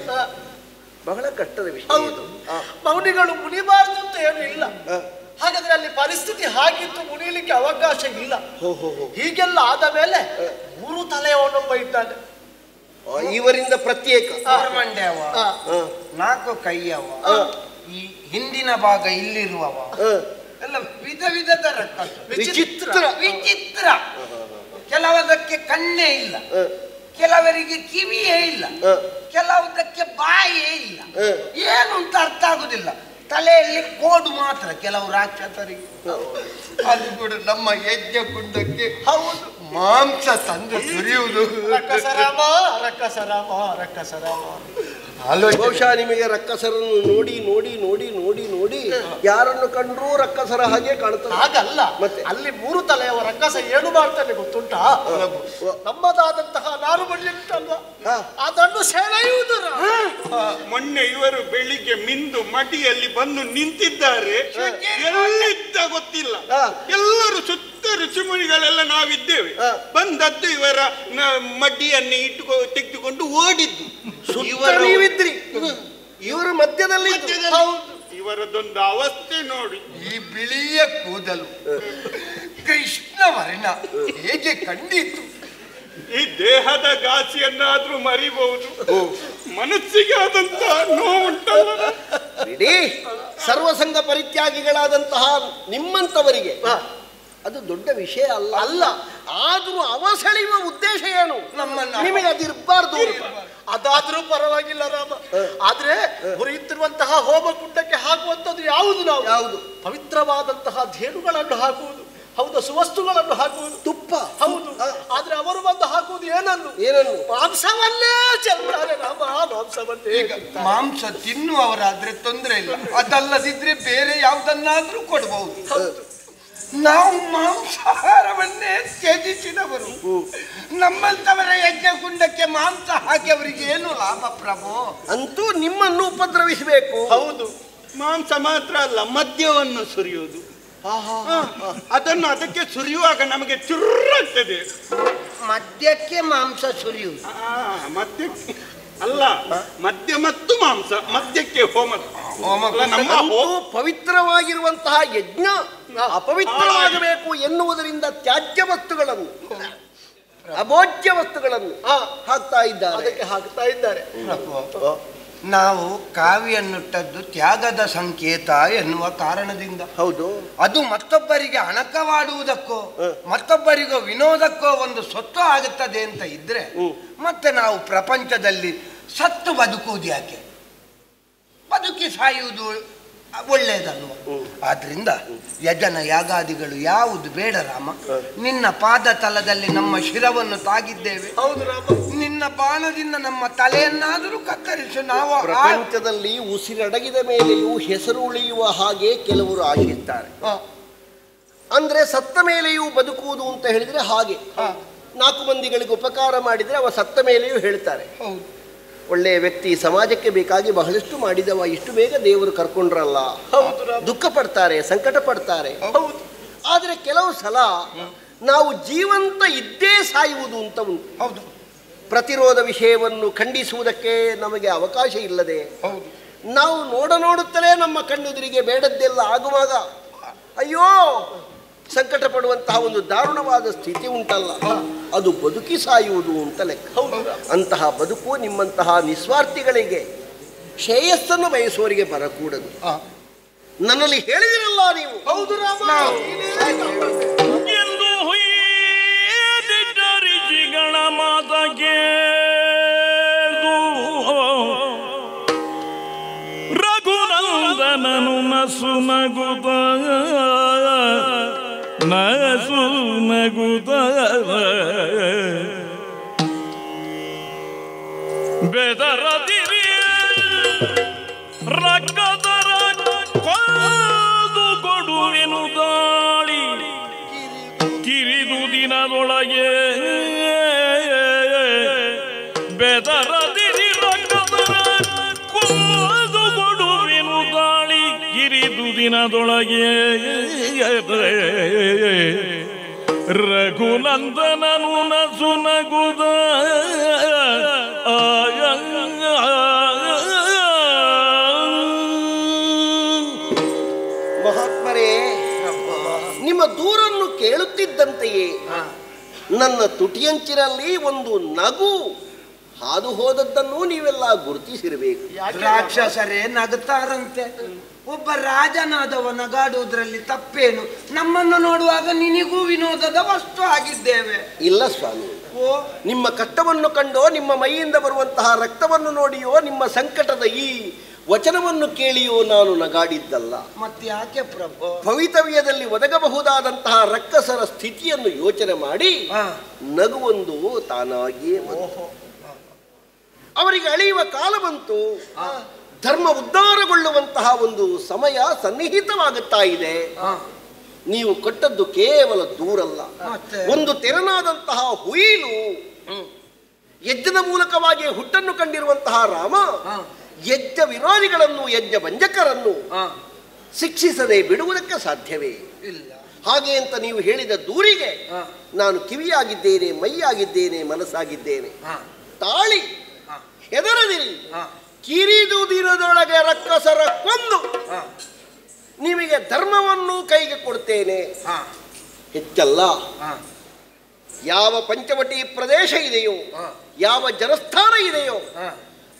ಬಹಳ ಕಷ್ಟದ ವಿಷಯ. ಹೌದು, ಮೌನಿಗಳು ಮುನಿಬಾರದು ಅಂತ ಏನು ಇಲ್ಲ. ಹಾಗಾದ್ರೆ ಅಲ್ಲಿ ಪರಿಸ್ಥಿತಿ ಹಾಗಿತ್ತು, ಮುನಿಯಲಿಕ್ಕೆ ಅವಕಾಶ ಇಲ್ಲ. ಹೀಗೆಲ್ಲ ಆದ ಮೇಲೆ 3 ತಲೆಯವನೊಬ್ಬ ಇದ್ದಾನೆ, ಇವರಿಂದ ಪ್ರತ್ಯೇಕ. ಮಂಡ್ಯವ, 4 ಕೈಯವ, ಈ ಹಿಂದಿನ ಭಾಗ ಇಲ್ಲಿರುವವ ಎಲ್ಲ ವಿಧ ವಿಧದ ವಿಚಿತ್ರ ವಿಚಿತ್ರ. ಕೆಲವದಕ್ಕೆ ಕಣ್ಣೇ ಇಲ್ಲ, ಕೆಲವರಿಗೆ ಕಿವಿಯೇ ಇಲ್ಲ, ಕೆಲವುದಕ್ಕೆ ಬಾಯೇ ಇಲ್ಲ. ಏನು ಅಂತ ಅರ್ಥ ಆಗುದಿಲ್ಲ. ತಲೆಯಲ್ಲಿ ಕೋಡು ಮಾತ್ರ ಕೆಲವು ರಾಕ್ಷಸರಿಗೆ. ಅದು ಕೂಡ ನಮ್ಮ ಯಜ್ಞ ಕುಂಡಕ್ಕೆ ಹೌದು ಮಾಂಸ ತಂದು ಸುರಿಯುವುದು. ರಕ್ಕಸರಾಮ ರಕ್ಕಸರಾಮ ರಕ್ಕಸರಾಮ. ಬಹುಶಃ ನಿಮಗೆ ರಕ್ಕಸರನ್ನು ನೋಡಿ ನೋಡಿ ನೋಡಿ ನೋಡಿ ನೋಡಿ ಯಾರನ್ನು ಕಂಡ್ರೂ ರಕ್ಕಸರ ಹಾಗೆ ಕಾಣ್ತದೆ. ಹಾಗಲ್ಲ, ಮತ್ತೆ ಅಲ್ಲಿ 3 ತಲೆಯವ ರಕ್ಕಸ ಏನು ಮಾಡ್ತಾನೆ ಗೊತ್ತುಂಟಾ? ನಮ್ಮದಾದಂತಹ ನಾರು ಬಳ್ಳಿ ಉಂಟಲ್ವಾ, ಅದನ್ನು ಸೆಳೆಯುವುದು. ಮೊನ್ನೆ ಇವರು ಬೆಳಿಗ್ಗೆ ಮಿಂದು ಮಡಿಯಲ್ಲಿ ಬಂದು ನಿಂತಿದ್ದಾರೆ, ಎಲ್ಲಿದ್ದ ಗೊತ್ತಿಲ್ಲ. ಎಲ್ಲರೂ ಸುತ್ತ ಋಷಿಮುನಿಗಳೆಲ್ಲ ನಾವಿದ್ದೇವೆ. ಬಂದದ್ದು ಇವರ ಮಡಿಯನ್ನು ತೆಗೆದುಕೊಂಡು ಓಡಿದ್ದು. ನೀವಿದ್ರಿ, ಇವರು ಮಧ್ಯದಲ್ಲಿ. ಇವರದೊಂದು ಅವಸ್ಥೆ ನೋಡಿ. ಈ ಬಿಳಿಯ ಕೂದಲು ಕೃಷ್ಣ ವರ್ಣ ಹೇಗೆ ಕಂಡಿತು? ಈ ದೇಹದ ಘಾಸಿಯನ್ನಾದ್ರೂ ಮರಿಬಹುದು, ಮನಸ್ಸಿಗೆ ಆದಂತಹ ನೋವುಂಟಲ್ಲ. ಬಿಡಿ, ಸರ್ವಸಂಗ ಪರಿತ್ಯಾಗಿಗಳಾದಂತಹ ನಿಮ್ಮಂತವರಿಗೆ ಅದು ದೊಡ್ಡ ವಿಷಯ ಅಲ್ಲ. ಆದ್ರೂ ಅವಸೆಳೆಯುವ ಉದ್ದೇಶ ಏನು? ನಿಮಗೆ ಅದಿರಬಾರ್ದು. ಅದಾದ್ರೂ ಪರವಾಗಿಲ್ಲ ರಾಮ. ಆದ್ರೆ ಉರಿಯುತ್ತಿರುವಂತಹ ಹೋಮಕುಂಡಕ್ಕೆ ಹಾಕುವಂಥದ್ದು ಯಾವುದು? ನಾವು ಯಾವುದು? ಪವಿತ್ರವಾದಂತಹ ಧೇನುಗಳನ್ನು ಹಾಕುವುದು. ಹೌದು, ಸುವಸ್ತುಗಳನ್ನು ಹಾಕುವುದು, ತುಪ್ಪ. ಹೌದು. ಆದ್ರೆ ಅವರು ಬಂದು ಹಾಕುವುದು ಏನನ್ನು? ಮಾಂಸವನ್ನೇ ಚೆಲ್ತಾರೆ ರಾಮ, ಮಾಂಸವನ್ನೇ. ಮಾಂಸ ತಿನ್ನುವವರಾದ್ರೆ ತೊಂದರೆ ಇಲ್ಲ, ಅದಲ್ಲದಿದ್ರೆ ಬೇರೆ ಯಾವುದನ್ನಾದ್ರೂ ಕೊಡಬಹುದು. ನಾವು ಮಾಂಸಾಹಾರವನ್ನೇ ತ್ಯಜಿಸಿದವರು. ನಮ್ಮಂತವರ ಯಜ್ಞಕುಂಡಕ್ಕೆ ಮಾಂಸ ಹಾಕಿ ಅವರಿಗೆ ಏನು ಲಾಭ ಪ್ರಭು? ಅಂತೂ ನಿಮ್ಮನ್ನು ಉಪದ್ರವಿಸಬೇಕು. ಹೌದು, ಮಾಂಸ ಮಾತ್ರ ಅಲ್ಲ, ಮದ್ಯವನ್ನು ಸುರಿಯುವುದು. ಅದನ್ನು ಅದಕ್ಕೆ ಸುರಿಯುವಾಗ ನಮಗೆ ಚುರ್ರಾಗ್ತದೆ. ಮದ್ಯಕ್ಕೆ ಮಾಂಸ ಸುರಿಯುವುದು? ಮದ್ಯಕ್ಕೆ ಅಲ್ಲ, ಮದ್ಯ ಮತ್ತು ಮಾಂಸ. ಮದ್ಯಕ್ಕೆ ಹೋಮ. ಪವಿತ್ರವಾಗಿರುವಂತಹ ಯಜ್ಞ ಅಪವಿತ್ರವಾಗಬೇಕು ಎನ್ನುವುದರಿಂದ ತ್ಯಾಜ್ಯ ವಸ್ತುಗಳನ್ನು, ಅಭೋಜ್ಯ ವಸ್ತುಗಳನ್ನು ಹಾಕ್ತಾ ಇದ್ದಾರೆ. ಅದಕ್ಕೆ ಹಾಕ್ತಾ ಇದ್ದಾರೆ. ನಾವು ಕಾವಿಯನ್ನುಟ್ಟದ್ದು ತ್ಯಾಗದ ಸಂಕೇತ ಎನ್ನುವ ಕಾರಣದಿಂದ. ಹೌದು, ಅದು ಮತ್ತೊಬ್ಬರಿಗೆ ಅಣಕವಾಡುವುದಕ್ಕೋ ಮತ್ತೊಬ್ಬರಿಗೋ ವಿನೋದಕ್ಕೋ ಒಂದು ಸ್ವತ್ತು ಆಗುತ್ತದೆ ಅಂತ ಇದ್ರೆ ಮತ್ತೆ ನಾವು ಪ್ರಪಂಚದಲ್ಲಿ ಸತ್ತು ಬದುಕುವುದು ಯಾಕೆ? ಬದುಕಿ ಸಾಯುವುದು ಒಳ್ಳೆಯದಲ್ವ? ಆದ್ರಿಂದ ಯಜನ ಯಾಗಾದಿಗಳು ಯಾವುದು ಬೇಡ ರಾಮ. ನಿನ್ನ ಪಾದ ತಲದಲ್ಲಿ ನಮ್ಮ ಶಿರವನ್ನು ತಾಗಿದ್ದೇವೆ. ಹೌದು ರಾಮ, ನಿನ್ನ ಬಾಣದಿಂದ ನಮ್ಮ ತಲೆಯನ್ನಾದರೂ ಕತ್ತರಿಸು. ನಾವು ಪ್ರಪಂಚದಲ್ಲಿ ಉಸಿರಡಗಿದ ಮೇಲೆಯೂ ಹೆಸರು ಉಳಿಯುವ ಹಾಗೆ ಕೆಲವರು ಆಶಿಸ್ತಾರೆ. ಅಂದ್ರೆ ಸತ್ತ ಮೇಲೆಯೂ ಬದುಕುವುದು ಅಂತ ಹೇಳಿದ್ರೆ ಹಾಗೆ 4 ಮಂದಿಗಳಿಗೆ ಉಪಕಾರ ಮಾಡಿದ್ರೆ ಅವ ಸತ್ತ ಮೇಲೆಯೂ ಹೇಳ್ತಾರೆ. ಒಳ್ಳೆಯ ವ್ಯಕ್ತಿ, ಸಮಾಜಕ್ಕೆ ಬೇಕಾಗಿ ಬಹಳಷ್ಟು ಮಾಡಿದವ, ಇಷ್ಟು ಬೇಗ ದೇವರು ಕರ್ಕೊಂಡ್ರಲ್ಲ. ದುಃಖ ಪಡ್ತಾರೆ, ಸಂಕಟ ಪಡ್ತಾರೆ. ಆದರೆ ಕೆಲವು ಸಲ ನಾವು ಜೀವಂತ ಇದ್ದೇ ಸಾಯುವುದು ಅಂತ ಉಂಟು. ಹೌದು, ಪ್ರತಿರೋಧ ವಿಷಯವನ್ನು ಖಂಡಿಸುವುದಕ್ಕೆ ನಮಗೆ ಅವಕಾಶ ಇಲ್ಲದೆ ನಾವು ನೋಡುತ್ತಲೇ ನಮ್ಮ ಕಣ್ಣೆದುರಿಗೆ ಬೇಡದ್ದೆಲ್ಲ ಆಗುವಾಗ ಅಯ್ಯೋ ಸಂಕಟ ಪಡುವಂತಹ ಒಂದು ದಾರುಣವಾದ ಸ್ಥಿತಿ ಉಂಟಲ್ಲ, ಅದು ಬದುಕಿ ಸಾಯುವುದು ಅಂತ ಲೆಕ್ಕ. ಅಂತಹ ಬದುಕು ನಿಮ್ಮಂತಹ ನಿಸ್ವಾರ್ಥಿಗಳಿಗೆ, ಶ್ರೇಯಸ್ಸನ್ನು ಬಯಸುವವರಿಗೆ ಬರಕೂಡದು. ನನ್ನಲ್ಲಿ ಹೇಳಿದಿರಲ್ಲ ನೀವು. ಹೌದು ರಾಮ, ಎಂದು ಹೊಯ್ದಿದ್ದ ಋಷಿಗಳ ಮಾತಗೆ ರಘುನಂದನನು ನಸು ನಗುತ್ತ ಬೆದರದಿರಿ ರಕ್ಕದರ ಕೊಂದು ಕೊಡುವೆನು ದಾಳಿ ಕಿರಿದು ದಿನದೊಳಗೆ. ಬೆದರದಿರಿ ರಕ್ಕದರ ಕೊಂದು ಕೊಡುವೆನು ದಾಳಿ ಕಿರಿದು ದಿನದೊಳಗೆ. ರಘುನಂದನನು ನಸು ನಗುದ ಮಹಾತ್ಮರೇ, ನಿಮ್ಮ ದೂರನ್ನು ಕೇಳುತ್ತಿದ್ದಂತೆಯೇ ನನ್ನ ತುಟಿಯಂಚಿನಲ್ಲಿ ಒಂದು ನಗು ಹಾದು ಹೋದದ್ದನ್ನು ನೀವೆಲ್ಲ ಗುರುತಿಸಿರಬೇಕು. ರಾಕ್ಷಸರೇ ನಗುತ್ತಾರಂತೆ. ಒಬ್ಬ ರಾಜನಾದವ ನಗಾಡುವುದರಲ್ಲಿ ತಪ್ಪೇನು? ನಮ್ಮನ್ನು ನೋಡುವಾಗ ನಿನಗೂ ವಿನೋದದ ವಸ್ತು ಆಗಿದ್ದೇವೆ. ಇಲ್ಲ ಸ್ವಾಮಿ, ನಿಮ್ಮ ಕಷ್ಟವನ್ನು ಕಂಡೋ, ನಿಮ್ಮ ಮೈಯಿಂದ ಬರುವಂತಹ ರಕ್ತವನ್ನು ನೋಡಿಯೋ, ನಿಮ್ಮ ಸಂಕಟದ ಈ ವಚನವನ್ನು ಕೇಳಿಯೋ ನಾನು ನಗಾಡಿದ್ದಲ್ಲ. ಮತ್ತೆ ಯಾಕೆ ಪ್ರಭು? ಭವಿತವ್ಯದಲ್ಲಿ ಒದಗಬಹುದಾದಂತಹ ರಕ್ಕಸರ ಸ್ಥಿತಿಯನ್ನು ಯೋಚನೆ ಮಾಡಿ ನಗುವೊಂದು ತಾನಾಗಿಯೇ ಬಂತು. ಅವರಿಗೆ ಅಳೆಯುವ ಕಾಲ ಬಂತು. ಧರ್ಮ ಉದ್ಧಾರಗೊಳ್ಳುವಂತಹ ಒಂದು ಸಮಯ ಸನ್ನಿಹಿತವಾಗುತ್ತಾ ಇದೆ. ನೀವು ಕೊಟ್ಟದ್ದು ಕೇವಲ ದೂರಲ್ಲ, ಒಂದು ತೆರನಾದಂತಹ ಹುಯಿಲು. ಯಜ್ಞದ ಮೂಲಕವಾಗಿ ಹುಟ್ಟನ್ನು ಕಂಡಿರುವಂತಹ ರಾಮ ಯಜ್ಞ ವಿರೋಧಿಗಳನ್ನು, ಯಜ್ಞ ಭಂಜಕರನ್ನು ಶಿಕ್ಷಿಸದೆ ಬಿಡುವುದಕ್ಕೆ ಸಾಧ್ಯವೇ ಇಲ್ಲ. ಹಾಗೆ ಅಂತ ನೀವು ಹೇಳಿದ ದೂರಿಗೆ ನಾನು ಕಿವಿಯಾಗಿದ್ದೇನೆ, ಮೈಯಾಗಿದ್ದೇನೆ, ಮನಸ್ಸಾಗಿದ್ದೇನೆ. ತಾಳಿ ಹೆದರದಿರಿ, ಕಿರಿದು ದಿನದೊಳಗೆ ರಕ್ಕಸರ ಕೊಂದು ನಿಮಗೆ ಧರ್ಮವನ್ನು ಕೈಗೆ ಕೊಡ್ತೇನೆ. ಹೆಚ್ಚಲ್ಲ, ಯಾವ ಪಂಚವಟಿ ಪ್ರದೇಶ ಇದೆಯೋ, ಯಾವ ಜನಸ್ಥಾನ ಇದೆಯೋ,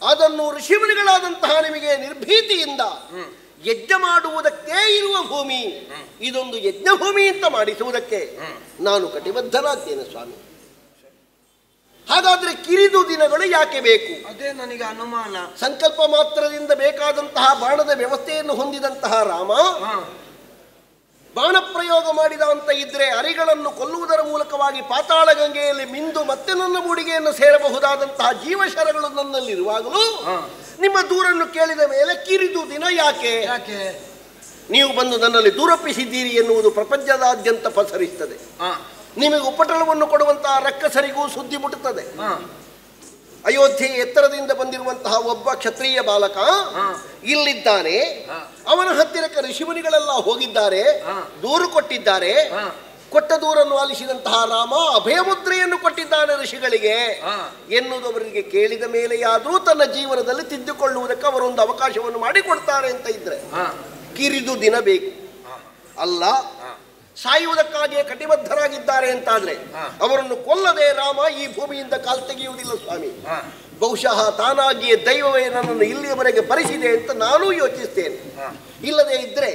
ಅದನ್ನು ಋಷಿಮುನಿಗಳಾದಂತಹ ನಿಮಗೆ ನಿರ್ಭೀತಿಯಿಂದ ಯಜ್ಞ ಮಾಡುವುದಕ್ಕೆ ಇರುವ ಭೂಮಿ, ಇದೊಂದು ಯಜ್ಞ ಭೂಮಿ ಅಂತ ಮಾಡಿಸುವುದಕ್ಕೆ ನಾನು ಕಟಿಬದ್ಧನಾಗ್ತೇನೆ ಸ್ವಾಮಿ. ಹಾಗಾದ್ರೆ ಕಿರಿದು ದಿನಗಳು ಯಾಕೆ ಬೇಕು? ಅದೇ ನನಗೆ ಅನುಮಾನ. ಸಂಕಲ್ಪ ಮಾತ್ರದಿಂದ ಬೇಕಾದಂತಹ ಬಾಣದ ವ್ಯವಸ್ಥೆಯನ್ನು ಹೊಂದಿದಂತಹ ರಾಮ ಬಾಣ ಪ್ರಯೋಗ ಮಾಡಿದ ಅಂತ ಇದ್ರೆ ಅರಿಗಳನ್ನು ಕೊಲ್ಲುವುದರ ಮೂಲಕವಾಗಿ ಪಾತಾಳ ಗಂಗೆಯಲ್ಲಿ ಮಿಂದು ಮತ್ತೆ ನನ್ನ ಮೂಡಿಗೆಯನ್ನು ಸೇರಬಹುದಾದಂತಹ ಜೀವಶರಗಳು ನನ್ನಲ್ಲಿರುವಾಗಲೂ ನಿಮ್ಮ ದೂರನ್ನು ಕೇಳಿದ ಮೇಲೆ ಕಿರಿದು ದಿನ ಯಾಕೆ? ನೀವು ಬಂದು ನನ್ನಲ್ಲಿ ದೂರಪ್ಪಿಸಿದ್ದೀರಿ ಎನ್ನುವುದು ಪ್ರಪಂಚದಾದ್ಯಂತ ಪಸರಿಸುತ್ತದೆ. ನಿಮಗೆ ಉಪಟಳವನ್ನು ಕೊಡುವಂತಹ ರಕ್ಕಸರಿಗೂ ಸುದ್ದಿ ಮುಟ್ಟುತ್ತದೆ. ಅಯೋಧ್ಯೆ ಎತ್ತರದಿಂದ ಬಂದಿರುವಂತಹ ಒಬ್ಬ ಕ್ಷತ್ರಿಯ ಬಾಲಕ ಇಲ್ಲಿದ್ದಾನೆ. ಅವನ ಹತ್ತಿರಕ್ಕೆ ಋಷಿಮುನಿಗಳೆಲ್ಲ ಹೋಗಿದ್ದಾರೆ, ದೂರು ಕೊಟ್ಟಿದ್ದಾರೆ. ಕೊಟ್ಟ ದೂರನ್ನು ಆಲಿಸಿದಂತಹ ರಾಮ ಅಭಯಮುದ್ರೆಯನ್ನು ಕೊಟ್ಟಿದ್ದಾನೆ ಋಷಿಗಳಿಗೆ ಎನ್ನುವುದು ಅವರಿಗೆ ಕೇಳಿದ ಮೇಲೆಯಾದರೂ ತನ್ನ ಜೀವನದಲ್ಲಿ ತಿದ್ದುಕೊಳ್ಳುವುದಕ್ಕೆ ಅವರೊಂದು ಅವಕಾಶವನ್ನು ಮಾಡಿಕೊಡ್ತಾರೆ ಅಂತ ಇದ್ರೆ ಕಿರಿದು ದಿನ ಬೇಕು. ಅಲ್ಲ, ಸಾಯುವುದಕ್ಕಾಗಿಯೇ ಕಟಿಬದ್ಧರಾಗಿದ್ದಾರೆ ಅಂತಾದ್ರೆ ಅವರನ್ನು ಕೊಲ್ಲದೆ ರಾಮ ಈ ಭೂಮಿಯಿಂದ ಕಾಲ್ ತೆಗೆಯುವುದಿಲ್ಲ ಸ್ವಾಮಿ. ಬಹುಶಃ ತಾನಾಗಿಯೇ ದೈವವೇ ನನ್ನನ್ನು ಇಲ್ಲಿಯವರೆಗೆ ಬರೆಸಿದೆ ಅಂತ ನಾನೂ ಯೋಚಿಸ್ತೇನೆ. ಇಲ್ಲದೆ ಇದ್ರೆ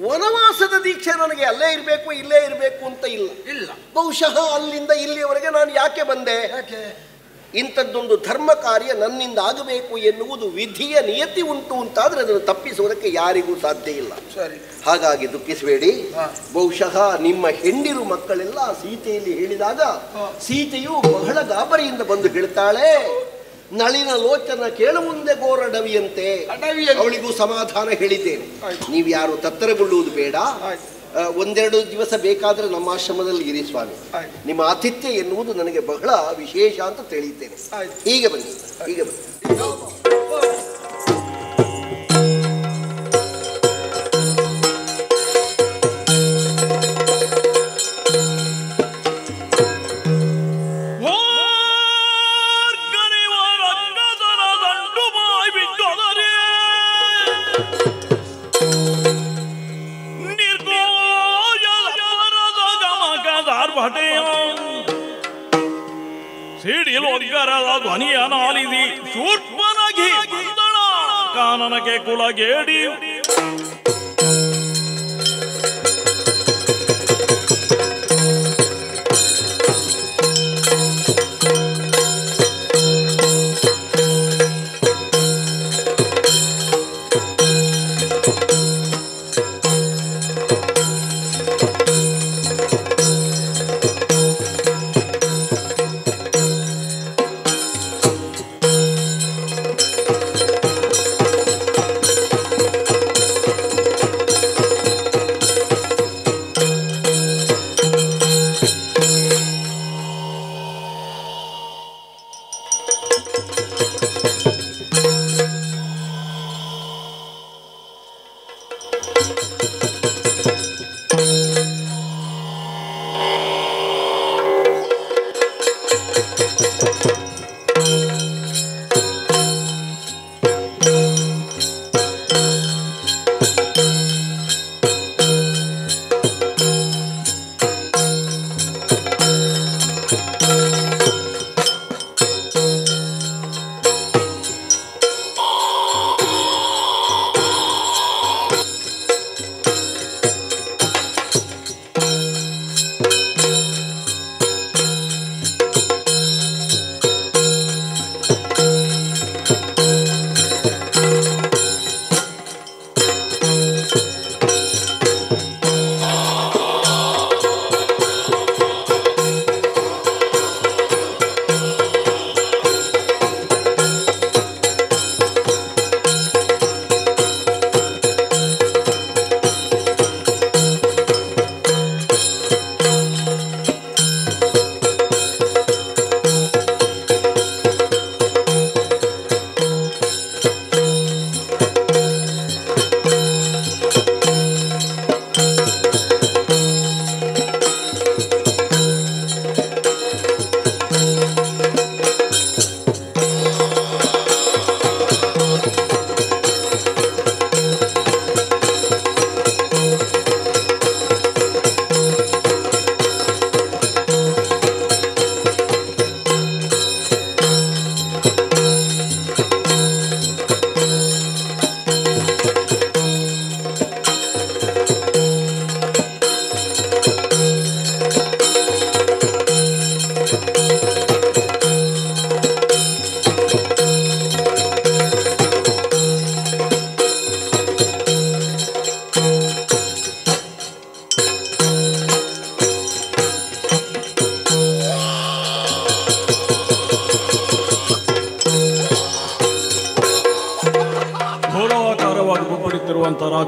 ವನವಾಸದ ದೀಕ್ಷೆ ನನಗೆ ಅಲ್ಲೇ ಇರಬೇಕು, ಇಲ್ಲೇ ಇರಬೇಕು ಅಂತ ಇಲ್ಲ. ಬಹುಶಃ ಅಲ್ಲಿಂದ ಇಲ್ಲಿಯವರೆಗೆ ನಾನು ಯಾಕೆ ಬಂದೆ? ಇಂಥದ್ದೊಂದು ಧರ್ಮ ಕಾರ್ಯ ನನ್ನಿಂದ ಆಗಬೇಕು ಎನ್ನುವುದು ವಿಧಿಯ ನಿಯತಿ ಉಂಟು ಅಂತಾದ್ರೆ ಅದನ್ನು ತಪ್ಪಿಸುವುದಕ್ಕೆ ಯಾರಿಗೂ ಸಾಧ್ಯ ಇಲ್ಲ. ಹಾಗಾಗಿ ದುಃಖಿಸಬೇಡಿ. ಬಹುಶಃ ನಿಮ್ಮ ಹೆಂಡಿರು ಮಕ್ಕಳೆಲ್ಲ ಸೀತೆಯಲ್ಲಿ ಹೇಳಿದಾಗ ಸೀತೆಯು ಬಹಳ ಗಾಬರಿಯಿಂದ ಬಂದು ಹೇಳ್ತಾಳೆ, ನಳಿನ ಲೋಚನ ಕೇಳು ಮುಂದೆ ಗೋರಡವಿಯಂತೆ. ಅವಳಿಗೂ ಸಮಾಧಾನ ಹೇಳಿದ್ದೇನೆ. ನೀವು ಯಾರು ತತ್ತರಗೊಳ್ಳುವುದು ಬೇಡ. ಒಂದೆರಡು ದಿವಸ ಬೇಕಾದ್ರೆ ನಮ್ಮ ಆಶ್ರಮದಲ್ಲಿ ಇರಿ ಸ್ವಾಮಿ. ನಿಮ್ಮ ಆತಿಥ್ಯ ಎನ್ನುವುದು ನನಗೆ ಬಹಳ ವಿಶೇಷ ಅಂತ ತಿಳಿಯುತ್ತೇನೆ. ಈಗ ಬನ್ನಿ, ಈಗ ಬನ್ನಿ. ಸಿಡಿಲೊಗ್ಗರದ ಧ್ವನಿಯನಾಲಿಸಿ ಶೂರ್ಪನಗಿ ಕಾನನಕ್ಕೆ ಕುಲಗೇಡಿ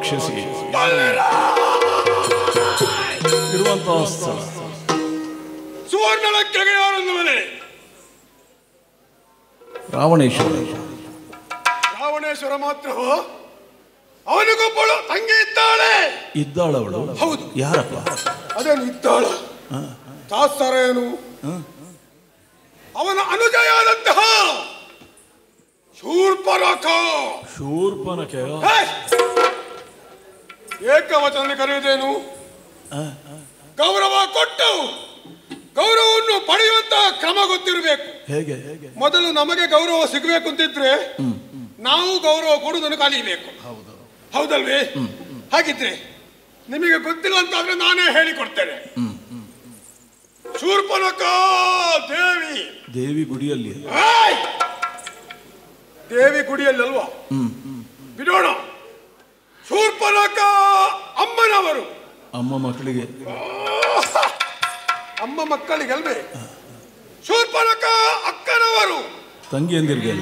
ರಾಕ್ಷಸಿ ಇರುವಂತಹ ಸ್ಥಳ. ಸುವರ್ಣಲಂಕೆಗೆ ಯಾರೊಂದು ಮನೆ? ರಾವಣೇಶ್ವರ. ರಾವಣೇಶ್ವರ ಮಾತ್ರವೋ? ಅವನಿಗೊಬ್ಬಳು ತಂಗಿ ಇದ್ದಾಳೆ. ಇದ್ದಾಳವಳು? ಹೌದು. ಯಾರಪ್ಪ? ಅದೇನು ಇದ್ದಾಳ? ಶಾಸ್ತ್ರ ಏನು? ಅವನ ಅನುಜಯಾದಂತಹ ಶೂರ್ಪನಖ. ಶೂರ್ಪನಖೆ ಏಕವಚನ ಕರೆಯುವುದೇನು? ಗೌರವ ಕೊಟ್ಟು ಗೌರವವನ್ನು ಪಡೆಯುವಂತಹ ಕ್ರಮ ಗೊತ್ತಿರಬೇಕು. ಹೇಗೆ? ಮೊದಲು ನಮಗೆ ಗೌರವ ಸಿಗಬೇಕು ಅಂತಿದ್ರೆ ನಾವು ಗೌರವ ಕೊಡುವುದನ್ನು ಕಲಿಯಬೇಕು. ಹೌದಲ್ವೇ? ಹಾಗಿದ್ರೆ ನಿಮಗೆ ಗೊತ್ತಿಲ್ಲ ಅಂತಾದ್ರೆ ನಾನೇ ಹೇಳಿಕೊಡ್ತೇನೆ. ಶೂರ್ಪನಖ ದೇವಿ ಗುಡಿಯಲ್ಲಿ. ದೇವಿ ಗುಡಿಯಲ್ಲಿ ಅಲ್ವಾ? ಬಿಡೋಣ. ಶೂರ್ಪನಖ ಅಮ್ಮನವರು. ಅಮ್ಮ ಮಕ್ಕಳಿಗೆ. ಅಮ್ಮ ಮಕ್ಕಳಿಗೆ ಅಲ್ವೇ? ಶೂರ್ಪನಖ ಅಕ್ಕನವರು. ತಂಗಿಯಂದಿರಿಗೆ.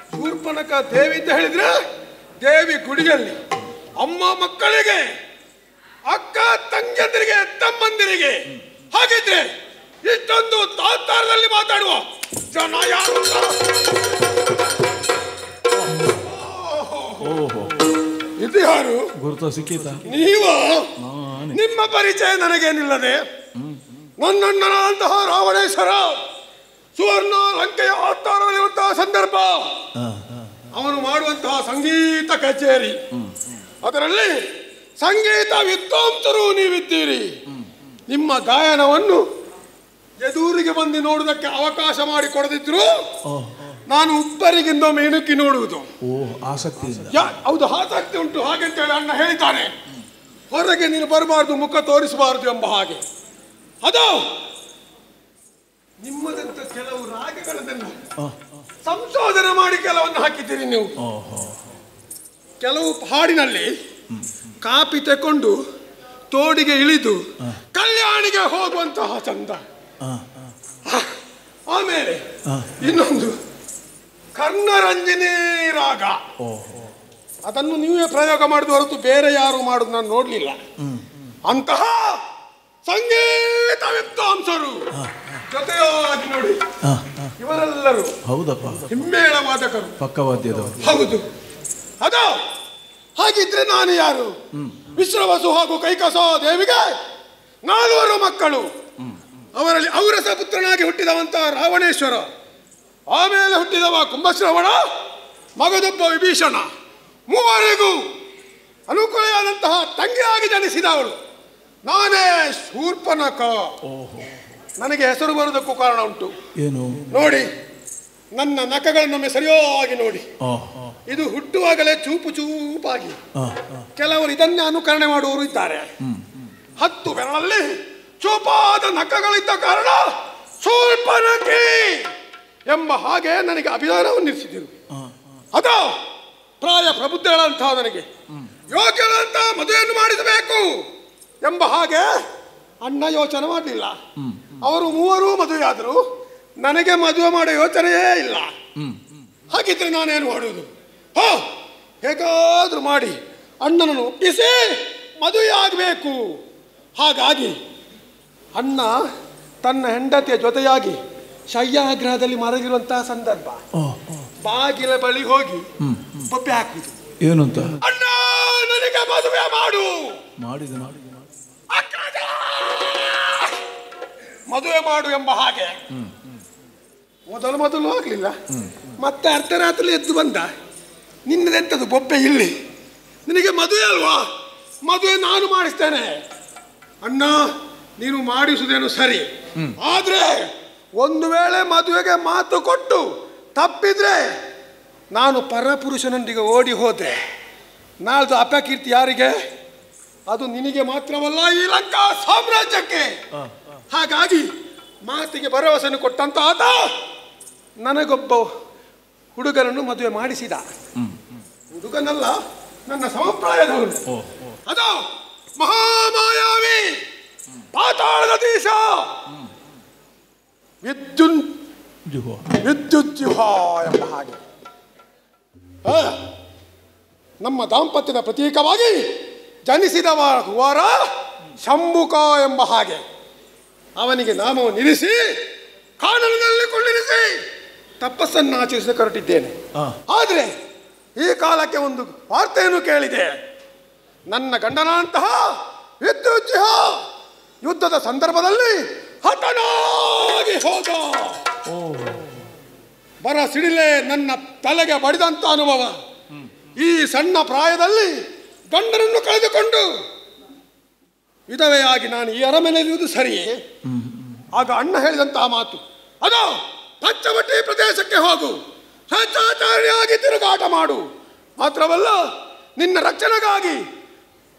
ಶೂರ್ಪನಖ ದೇವಿ ಅಂತ ಹೇಳಿದ್ರೆ ದೇವಿ ಗುಡಿಯಲ್ಲಿ, ಅಮ್ಮ ಮಕ್ಕಳಿಗೆ, ಅಕ್ಕ ತಂಗಿಯಂದಿರಿಗೆ, ತಮ್ಮಂದಿರಿಗೆ. ಹಾಗಿದ್ರೆ ಇಷ್ಟೊಂದು ತಾತ್ಸಾರದಲ್ಲಿ ಮಾತಾಡುವ ಜನ ಯಾರು? ಇದು ಯಾರು? ಗುರುತ ಸಿಕ್ಕಿತ? ನೀವು? ನಿಮ್ಮ ಪರಿಚಯ ನನಗೇನಿಲ್ಲದೆ ನನ್ನಣ್ಣನಾದಂತಹ ರಾವಣೇಶ್ವರ ಸುವರ್ಣ ಲಂಕೆಯ ಅವತಾರದಲ್ಲಿರುವಂತಹ ಸಂದರ್ಭ, ಅವನು ಮಾಡುವಂತಹ ಸಂಗೀತ ಕಚೇರಿ, ಅದರಲ್ಲಿ ಸಂಗೀತ ವಿದ್ವಾಂಸರು ನೀವಿದ್ದೀರಿ. ನಿಮ್ಮ ಗಾಯನವನ್ನು ಎದುರಿಗೆ ಬಂದು ನೋಡುವುದಕ್ಕೆ ಅವಕಾಶ ಮಾಡಿ ಕೊಡದಿದ್ರು ನಾನು ಒಬ್ಬರಿಗಿಂದೊಮ್ಮೆ ಇಣುಕಿ ನೋಡುವುದು. ಆಸಕ್ತಿ? ಹೌದು, ಆಸಕ್ತಿ ಉಂಟು. ಹಾಗೆಂತೇಳಿ ಅಣ್ಣ ಹೇಳಿದ್ದಾನೆ, ಹೊರಗೆ ನೀನು ಬರಬಾರ್ದು, ಮುಖ ತೋರಿಸಬಾರದು ಎಂಬ ಹಾಗೆ. ಅದು ನಿಮ್ಮದಂತ ಕೆಲವು ರಾಗಗಳನ್ನೆಲ್ಲ ಸಂಶೋಧನೆ ಮಾಡಿ ಕೆಲವನ್ನು ಹಾಕಿದ್ದೀರಿ ನೀವು. ಕೆಲವು ಹಾಡಿನಲ್ಲಿ ಕಾಪಿ ತಕೊಂಡು ತೋಡಿಗೆ ಇಳಿದು ಕಲ್ಯಾಣಿಗೆ ಹೋಗುವಂತಹ ಚಂದ. ಆಮೇಲೆ ಇನ್ನೊಂದು ಕರ್ಣರಂಜನಿ ರಾಗ, ಅದನ್ನು ನೀವೇ ಪ್ರಯೋಗ ಮಾಡಿದ ಹೊರತು ಬೇರೆ ಯಾರು ಮಾಡುದು ನಾನು ನೋಡ್ಲಿಲ್ಲ. ಅಂತಹ ಸಂಗೀತ ವಿದ್ವಾಂಸರು ಜೊತೆಯಾಗಿ ನೋಡಿ, ಇವರೆಲ್ಲರೂ ಹೌದಪ್ಪ ಹಿಮ್ಮೇಳ ವಾದಕರು, ಪಕ್ಕವಾದ್ಯದವರು. ಹೌದು. ಅದು ಹಾಗಿದ್ರೆ ನಾನು ಯಾರು? ವಿಶ್ರವಸು ಹಾಗೂ ಕೈಕಸ ದೇವಿಗೆ 4 ಮಕ್ಕಳು. ಅವರಲ್ಲಿ ಔರಸ ಪುತ್ರನಾಗಿ ಹುಟ್ಟಿದವಂತಹ ರಾವಣೇಶ್ವರ, ಆಮೇಲೆ ಹುಟ್ಟಿದವ ಕುಂಭಶ್ರವಣ, ಮಗದೊಬ್ಬ ವಿಭೀಷಣ. 3 ಅನುಕೂಲೆಯಾದಂತಹ ತಂಗಿಯಾಗಿ ಜನಿಸಿದವಳು ನಾನೇ ಶೂರ್ಪನಖ. ನನಗೆ ಹೆಸರು ಬರುವುದಕ್ಕೂ ಕಾರಣ ಉಂಟು. ಏನು? ನೋಡಿ, ನನ್ನ ನಖಗಳನ್ನೊಮ್ಮೆ ಸರಿಯಾಗಿ ನೋಡಿ. ಇದು ಹುಟ್ಟುವಾಗಲೇ ಚೂಪು ಚೂಪಾಗಿ, ಕೆಲವರು ಇದನ್ನೇ ಅನುಕರಣೆ ಮಾಡುವವರು ಇದ್ದಾರೆ. 10 ಬೆರಳಲ್ಲಿ ಚೂಪಾದ ನಖಗಳಿದ್ದ ಕಾರಣ ಶೂರ್ಪನಖಿ ಎಂಬ ಹಾಗೆ ನನಗೆ ಅಭಿಧಾನವನ್ನು ನಿಲ್ಲಿಸಿದರು. ಅದು ಪ್ರಾಯ ಪ್ರಬುದ್ಧಗಳಂತಹ ನನಗೆ ಯೋಗ್ಯಗಳಂತಹ ಮದುವೆಯನ್ನು ಮಾಡಿಸಬೇಕು ಎಂಬ ಹಾಗೆ ಅಣ್ಣ ಯೋಚನೆ ಮಾಡಲಿಲ್ಲ. ಅವರು 3 ಮದುವೆಯಾದರು, ನನಗೆ ಮದುವೆ ಮಾಡೋ ಯೋಚನೆಯೇ ಇಲ್ಲ. ಹಾಗಿದ್ರೆ ನಾನೇನು ಮಾಡುವುದು? ಹೇಗಾದ್ರೂ ಮಾಡಿ ಅಣ್ಣನನ್ನು ಒಪ್ಪಿಸಿ ಮದುವೆ ಆಗಬೇಕು. ಹಾಗಾಗಿ ಅಣ್ಣ ತನ್ನ ಹೆಂಡತಿಯ ಜೊತೆಯಾಗಿ ಶಯ್ಯಾಗ್ರಹದಲ್ಲಿ ಮಲಗಿರುವಂತಹ ಸಂದರ್ಭ, ಬಾಗಿಲ ಬಳಿ ಹೋಗಿ ಬೊಬ್ಬೆ ಹಾಕುವುದು. ಏನು ಅಂತ? ಅಣ್ಣ ನನಗೆ ಮದುವೆ ಮಾಡು. ಮದುವೆ ಮಾಡು ಎಂಬ ಹಾಗೆ. ಮೊದಲು ಆಗ್ಲಿಲ್ಲ, ಮತ್ತೆ ಅರ್ಧರಾತ್ರಿ ಎದ್ದು ಬಂದ, ನಿನ್ನದೆಂತದ್ದು ಬೊಬ್ಬೆ ಇಲ್ಲಿ, ನಿನಗೆ ಮದುವೆ ಅಲ್ವಾ, ಮದುವೆ ನಾನು ಮಾಡಿಸ್ತೇನೆ. ಅಣ್ಣ ನೀನು ಮಾಡಿಸುವುದೇನು ಸರಿ, ಆದ್ರೆ ಒಂದು ವೇಳೆ ಮದುವೆಗೆ ಮಾತು ಕೊಟ್ಟು ತಪ್ಪಿದ್ರೆ ನಾನು ಪರಪುರುಷನೊಂದಿಗೆ ಓಡಿ ಹೋದೆ, ನಾಳ್ದು ಅಪಕೀರ್ತಿ ಯಾರಿಗೆ? ಅದು ನಿನಗೆ ಮಾತ್ರವಲ್ಲ, ಈ ಲಂಕಾ ಸಾಮ್ರಾಜ್ಯಕ್ಕೆ. ಹಾಗಾಗಿ ಮಾತಿಗೆ ಭರವಸೆಯನ್ನು ಕೊಟ್ಟಂತ ಆತ ನನಗೊಬ್ಬ ಹುಡುಗನನ್ನು ಮದುವೆ ಮಾಡಿಸಿದ. ಹುಡುಗನಲ್ಲ, ನನ್ನ ಸಮಪ್ರಾಯದವನು. ಅದು ಮಹಾಮಾಯಾವಿ, ಪಾತಾಳದೀಶ, ವಿದ್ಯುಜ್ಜುಹ ಎಂಬ ಹಾಗೆ. ನಮ್ಮ ದಾಂಪತ್ಯದ ಪ್ರತೀಕವಾಗಿ ಜನಿಸಿದವ ಕುವರ ಶಂಭುಕ ಎಂಬ ಹಾಗೆ ಅವನಿಗೆ ನಾಮವನ್ನು ಇರಿಸಿ ಕಾನೂನಿನಲ್ಲಿ ಕೊಳ್ಳಿರಿಸಿ ತಪಸ್ಸನ್ನು ಆಚರಿಸಿ ಹೊರಟಿದ್ದೇನೆ. ಆದರೆ ಈ ಕಾಲಕ್ಕೆ ಒಂದು ವಾರ್ತೆಯನ್ನು ಕೇಳಿದೆ. ನನ್ನ ಗಂಡನಂತಹ ವಿದ್ಯುಜ್ಜಿಹ ಯುದ್ಧದ ಸಂದರ್ಭದಲ್ಲಿ ಹತನಾಗಿ ಹೋದ. ಬರ ಸಿಡಿಲೆ ನನ್ನ ತಲೆಗೆ ಬಡಿದಂತ ಅನುಭವ. ಈ ಸಣ್ಣ ಪ್ರಾಯದಲ್ಲಿ ಗಂಡನನ್ನು ಕಳೆದುಕೊಂಡು ವಿಧವೆಯಾಗಿ ನಾನು ಈ ಅರಮನೆಯಲ್ಲಿರುವುದು ಸರಿಯೇ? ಆಗ ಅಣ್ಣ ಹೇಳಿದಂತಹ ಮಾತು, ಅದು ಪಂಚವಟಿ ಪ್ರದೇಶಕ್ಕೆ ಹೋಗು, ಸ್ವೇಚ್ಛಾಚಾರಿಯಾಗಿ ತಿರುಗಾಟ ಮಾಡು, ಮಾತ್ರವಲ್ಲ ನಿನ್ನ ರಕ್ಷಣೆಗಾಗಿ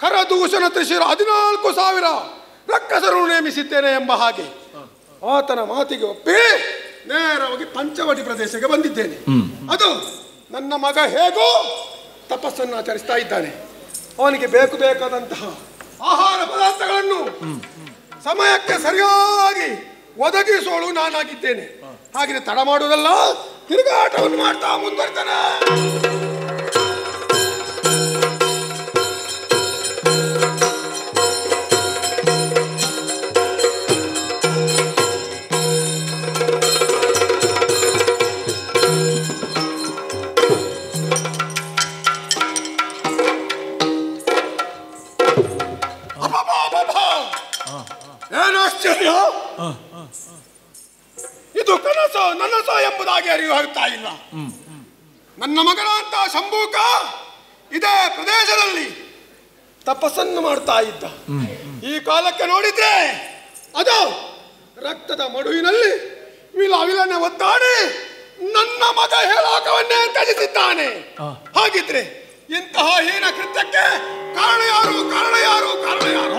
ಕರದೂಷಣ ತ್ರಿಶಿರ 14,000 ರಕ್ಕಸರು ನೇಮಿಸಿದ್ದೇನೆ ಎಂಬ ಹಾಗೆ ಆತನ ಮಾತಿಗೆ ಒಪ್ಪಿ ನೇರವಾಗಿ ಪಂಚವಟಿ ಪ್ರದೇಶಕ್ಕೆ ಬಂದಿದ್ದೇನೆ. ಅದು ನನ್ನ ಮಗ ಹೇಗೋ ತಪಸ್ಸನ್ನು ಆಚರಿಸ್ತಾ ಇದ್ದಾನೆ. ಅವನಿಗೆ ಬೇಕಾದಂತಹ ಆಹಾರ ಪದಾರ್ಥಗಳನ್ನು ಸಮಯಕ್ಕೆ ಸರಿಯಾಗಿ ಒದಗಿಸೋಳು ನಾನಾಗಿದ್ದೇನೆ. ಹಾಗೆ ತಡ ಮಾಡುವುದಲ್ಲ, ತಿರುಗಾಟವನ್ನು ಮಾಡ್ತಾ ಮುಂದುವರಿತಾನೆ. ಏನಾಶ್ಚರ್ಯ! ಇದು ಕನಸು ನನಸು ಎಂಬುದಾಗಿ ಅರಿವು ಆಗ್ತಾ ಇಲ್ಲ. ನನ್ನ ಮಗನಂತ ಶಂಭೂಕ ಇದೇ ಪ್ರದೇಶದಲ್ಲಿ ತಪಸ್ಸನ್ನು ಮಾಡ್ತಾ ಇದ್ದ. ಈ ಕಾಲಕ್ಕೆ ನೋಡಿದ್ರೆ ಅದು ರಕ್ತದ ಮಡುವಿನಲ್ಲಿ ವಿಲನೆ ಒದ್ದಾಡಿ ನನ್ನ ಮಗ ಹೇಳೋಕವನ್ನೇ ತ್ಯಜಿಸಿದ್ದಾನೆ. ಹಾಗಿದ್ರೆ ಇಂತಹ ಹೀನ ಕೃತ್ಯಕ್ಕೆ ಕಾರಣ ಯಾರು? ಕಾರಣ ಯಾರು? ಕಾರಣ ಯಾರು?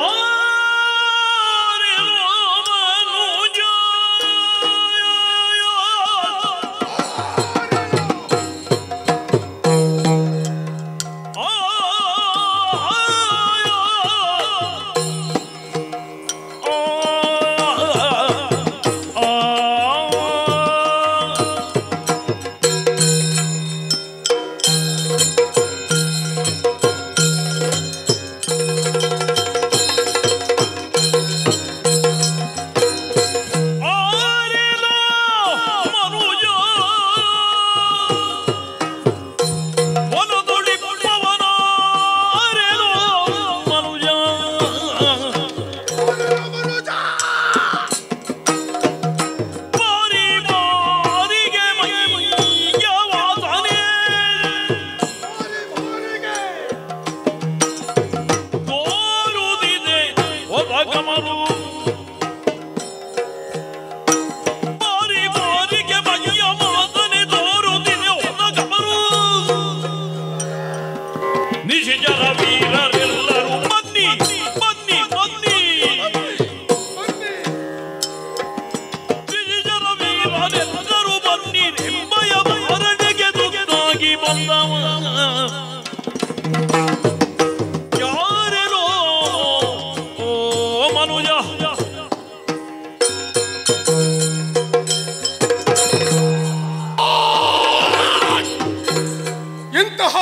ಇಂತಹ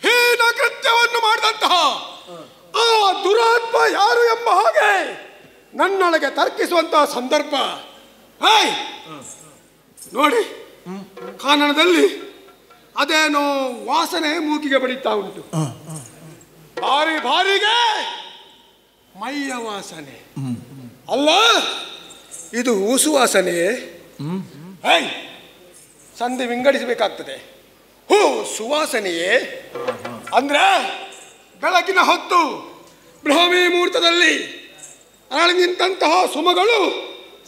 ಹೀನ ಕೃತ್ಯವನ್ನು ಮಾಡಿದಂತಹ ಆ ದುರಾತ್ಮ ಯಾರು ಎಂಬ ಹಾಗೆ ನನ್ನೊಳಗೆ ತರ್ಕಿಸುವಂತಹ ಸಂದರ್ಭ. ನೋಡಿ, ಕಾನನದಲ್ಲಿ ಅದೇನೋ ವಾಸನೆ ಮೂಗಿಗೆ ಬಡಿತಾ ಉಂಟು. ಭಾರಿ ಭಾರಿಗೆ ಮೈಯ ವಾಸನೆ ಅಲ್ಲ, ಇದು ಸುವಾಸನೆಯೇ? ಸಂಧಿ ವಿಂಗಡಿಸಬೇಕಾಗ್ತದೆ. ಹೂ ಸುವಾಸನೆಯೇ ಅಂದ್ರೆ ಬೆಳಗಿನ ಹೊತ್ತು ಬ್ರಾಹ್ಮಿ ಮುಹೂರ್ತದಲ್ಲಿ ಅರಳಿ ನಿಂತಹ ಸುಮಗಳು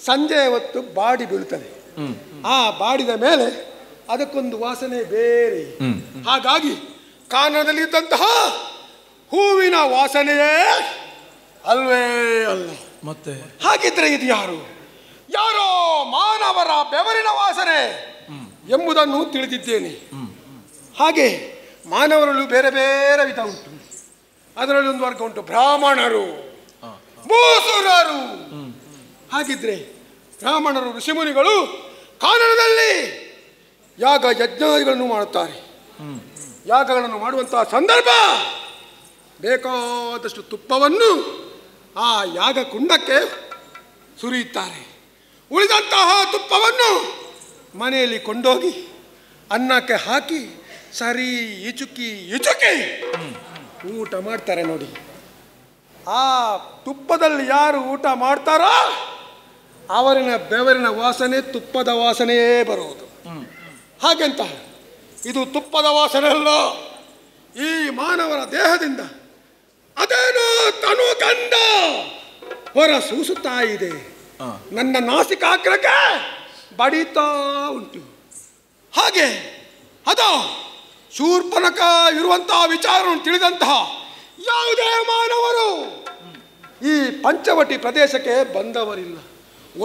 ಸಂಜೆಯ ಹೊತ್ತು ಬಾಡಿ ಬೀಳುತ್ತದೆ. ಆ ಬಾಡಿದ ಮೇಲೆ ಅದಕ್ಕೊಂದು ವಾಸನೆ ಬೇರೆ. ಹಾಗಾಗಿ ಕಾನನದಲ್ಲಿ ಇದ್ದಂತಹ ಹೂವಿನ ವಾಸನೆಯೇ ಅಲ್ವೇ ಅಲ್ಲ. ಮತ್ತೆ ಹಾಗಿದ್ರೆ ಇದು ಯಾರು? ಯಾರೋ ಮಾನವರ ಬೆವರಿನ ವಾಸನೆ ಎಂಬುದನ್ನು ತಿಳಿದಿದ್ದೇನೆ. ಹಾಗೆ ಮಾನವರಲ್ಲೂ ಬೇರೆ ಬೇರೆ ವಿಧ ಉಂಟು. ಅದರಲ್ಲಿ ಒಂದು ವರ್ಗ ಉಂಟು ಬ್ರಾಹ್ಮಣರು, ಭೂಸುರರು. ಹಾಗಿದ್ರೆ ಬ್ರಾಹ್ಮಣರು ಋಷಿಮುನಿಗಳು ಕಾನನದಲ್ಲಿ ಯಾಗ ಯಜ್ಞಾದಿಗಳನ್ನು ಮಾಡುತ್ತಾರೆ. ಯಾಗಗಳನ್ನು ಮಾಡುವಂತಹ ಸಂದರ್ಭ ಬೇಕಾದಷ್ಟು ತುಪ್ಪವನ್ನು ಆ ಯಾಗ ಕುಂಡಕ್ಕೆ ಸುರಿಯುತ್ತಾರೆ. ಉಳಿದಂತಹ ತುಪ್ಪವನ್ನು ಮನೆಯಲ್ಲಿ ಕೊಂಡೋಗಿ ಅನ್ನಕ್ಕೆ ಹಾಕಿ ಸರಿ ಇಚುಕಿ ಊಟ ಮಾಡ್ತಾರೆ. ನೋಡಿ, ಆ ತುಪ್ಪದಲ್ಲಿ ಯಾರು ಊಟ ಮಾಡ್ತಾರೋ ಅವರಿನ ಬೆವರಿನ ವಾಸನೆ ತುಪ್ಪದ ವಾಸನೆಯೇ ಬರುವುದು. ಹಾಗೆಂತ ಇದು ತುಪ್ಪದ ವಾಸನೆ ಅಲ್ಲ, ಈ ಮಾನವರ ದೇಹದಿಂದ ಅದೇನೋ ತನು ಗಂಧ ಹೊರ ಸೂಸುತ್ತಾ ಇದೆ. ನನ್ನ ನಾಸಿಕಾಗ್ರಕ್ಕೆ ಬಡಿತಾ ಉಂಟು. ಹಾಗೆ ಅದು ಶೂರ್ಪನಖ ಇರುವಂತಹ ವಿಚಾರವನ್ನು ತಿಳಿದಂತಹ ಯಾವುದೇ ಮಾನವರು ಈ ಪಂಚವಟಿ ಪ್ರದೇಶಕ್ಕೆ ಬಂದವರಿಲ್ಲ.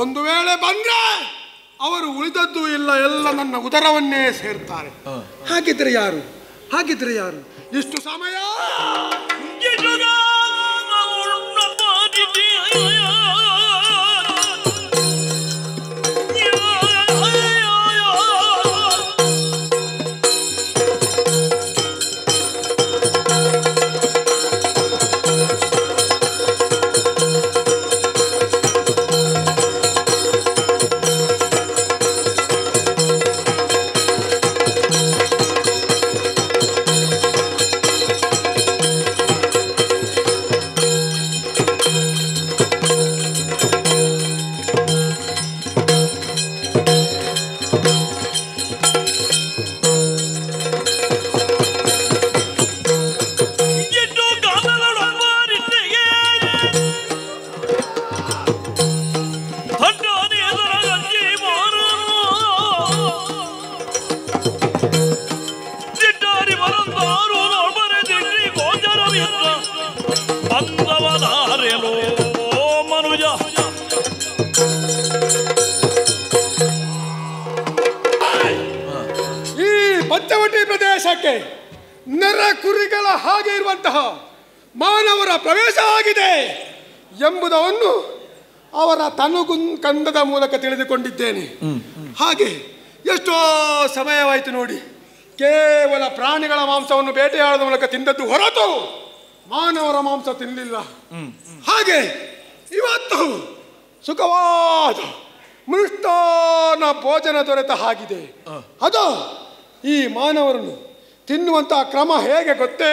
ಒಂದು ವೇಳೆ ಬಂದ್ರೆ ಅವರು ಉಳಿದದ್ದು ಇಲ್ಲ, ಎಲ್ಲ ನನ್ನ ಉದರವನ್ನೇ ಸೇರ್ತಾರೆ. ಹಾಗಿದ್ರೆ ಯಾರು ಇಷ್ಟು ಸಮಯ ಪಂಚವಟಿ ಪ್ರದೇಶಕ್ಕೆ ನರ ಕುರಿಗಳ ಹಾಗೆ ಇರುವಂತಹ ಮಾನವರ ಪ್ರವೇಶ ಆಗಿದೆ ಎಂಬುದನ್ನು ಅವರ ಕಂದದ ಮೂಲಕ ತಿಳಿದುಕೊಂಡಿದ್ದೇನೆ. ಹಾಗೆ ಎಷ್ಟೋ ಸಮಯವಾಯಿತು ನೋಡಿ, ಕೇವಲ ಪ್ರಾಣಿಗಳ ಮಾಂಸವನ್ನು ಬೇಟೆಯಾಡುವ ಮೂಲಕ ತಿಂದದ್ದು ಹೊರತು ಮಾನವರ ಮಾಂಸ ತಿನ್ನಲಿಲ್ಲ. ಹಾಗೆ ಇವತ್ತು ಸುಖವಾದ ಮೃಷ್ಟಾನ ಭೋಜನ ದೊರೆತ ಹಾಗಿದೆ. ಅದು ಈ ಮಾನವರನ್ನು ತಿನ್ನುವಂತಹ ಕ್ರಮ ಹೇಗೆ ಗೊತ್ತೇ?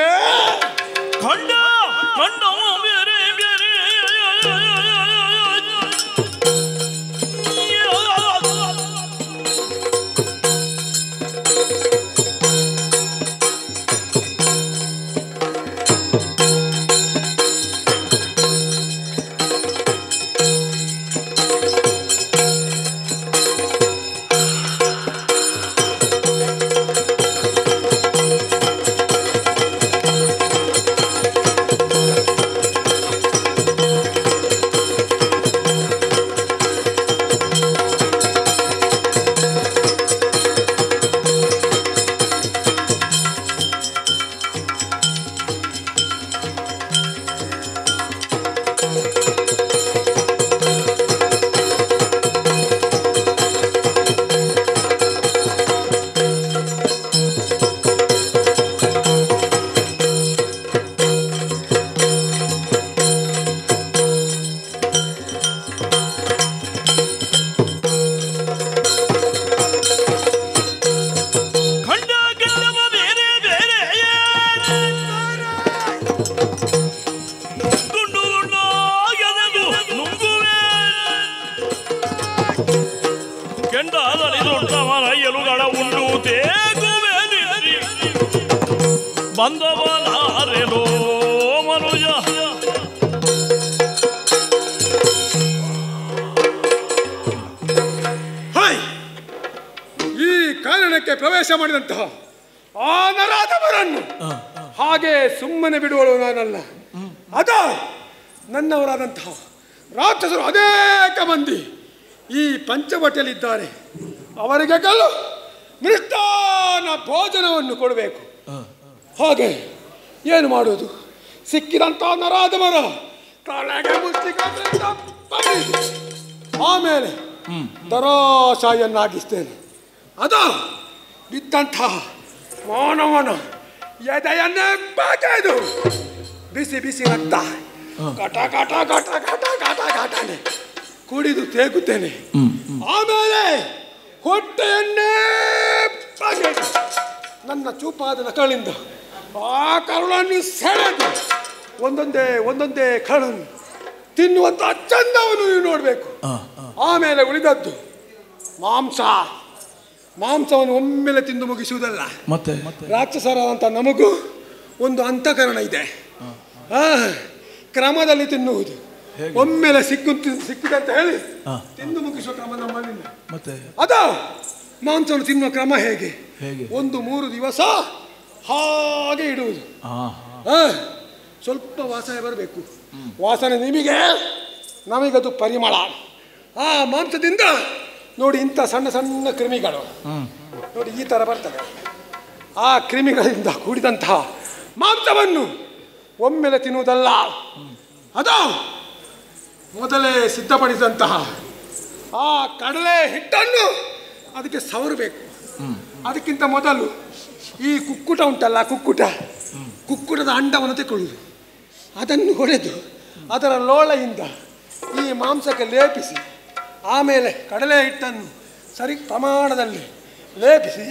ಬಂದವನಾರೆನೋ ಮನುಜ ಈ ಕಾರಣಕ್ಕೆ ಪ್ರವೇಶ ಮಾಡಿದಂತಹ ಆ ನರಾಧಮರನ್ನು ಹಾಗೆ ಸುಮ್ಮನೆ ಬಿಡುವಳು ನಾನಲ್ಲ. ಅದ ನನ್ನವರಾದಂತಹ ರಾಕ್ಷಸರು ಅನೇಕ ಮಂದಿ ಈ ಪಂಚವಟಿಯಲ್ಲಿದ್ದಾರೆ. ಅವರಿಗೆ ಮೃಷ್ಟಾನ ಭೋಜನವನ್ನು ಕೊಡಬೇಕು. ಹಾಗೆ ಏನು ಮಾಡೋದು? ಸಿಕ್ಕಿದಂಥ ನರಾಧಮರ ತಲೆಗೆ ಆಮೇಲೆ ದರಾಶಾಯಿಯನ್ನಾಗಿಸ್ತೇನೆ. ಅದ ಬಿದ್ದಂಥ ಮಾನವನ ಎದೆಯನ್ನೇ ಬಾಚೋದು. ಬಿಸಿ ಬಿಸಿ ರಕ್ತ ಕಟ ಕಟ ಕಟ ಕಟ ಕಟ ಕಟನೆ ಕುಡಿದು ತೇಗುತ್ತೇನೆ. ಆಮೇಲೆ ಹೊಟ್ಟೆಯನ್ನೇ ಬಾಚೋದು. ನನ್ನ ಚೂಪಾದ ನಕಳಿಂದ ಆ ಕರುಳನ್ನು ಸೆಳೆದು ಒಂದೊಂದೇ ಕರುಳನ್ನು ತಿನ್ನುವಂತ ಚಂದವನ್ನು ನೀವು ನೋಡಬೇಕು. ಆಮೇಲೆ ಉಳಿದದ್ದು ಮಾಂಸವನ್ನು ಒಮ್ಮೆಲೆ ತಿಂದು ಮುಗಿಸುವುದಲ್ಲ. ಮತ್ತೆ ರಾಕ್ಷಸರಾದಂಥ ನಮಗೂ ಒಂದು ಅಂತಃಕರಣ ಇದೆ. ಕ್ರಮದಲ್ಲಿ ತಿನ್ನುವುದು. ಒಮ್ಮೆಲೆ ಸಿಕ್ಕಿದೆ ಅಂತ ಹೇಳಿ ತಿಂದು ಮುಗಿಸುವ ಕ್ರಮ ನಮ್ಮಲ್ಲಿಲ್ಲ. ಅದ ಮಾಂಸವನ್ನು ತಿನ್ನುವ ಕ್ರಮ ಹೇಗೆ? 1-3 ದಿವಸ ಹಾಗೆ ಇಡುವುದು. ಸ್ವಲ್ಪ ವಾಸನೆ ಬರಬೇಕು. ವಾಸನೆ ನಮಗದು ಪರಿಮಳ. ಆ ಮಾಂಸದಿಂದ ನೋಡಿ ಇಂಥ ಸಣ್ಣ ಸಣ್ಣ ಕ್ರಿಮಿಗಳು ನೋಡಿ ಈ ಥರ ಬರ್ತವೆ. ಆ ಕ್ರಿಮಿಗಳಿಂದ ಕೂಡಿದಂತಹ ಮಾಂಸವನ್ನು ಒಮ್ಮೆಲೆ ತಿನ್ನುವುದಲ್ಲ. ಅದು ಮೊದಲೇ ಸಿದ್ಧಪಡಿಸಿದಂತಹ ಆ ಕಡಲೆ ಹಿಟ್ಟನ್ನು ಅದಕ್ಕೆ ಸವರಬೇಕು. ಅದಕ್ಕಿಂತ ಮೊದಲು ಈ ಕುಕ್ಕುಟ ಉಂಟಲ್ಲ, ಕುಕ್ಕುಟದ ಅಂಡವನ್ನು ತೆಗೊಳ್ಳುವುದು. ಅದನ್ನು ಹೊಡೆದು ಅದರ ಲೋಳೆಯಿಂದ ಈ ಮಾಂಸಕ್ಕೆ ಲೇಪಿಸಿ, ಆಮೇಲೆ ಕಡಲೆ ಹಿಟ್ಟನ್ನು ಸರಿ ಪ್ರಮಾಣದಲ್ಲಿ ಲೇಪಿಸಿ,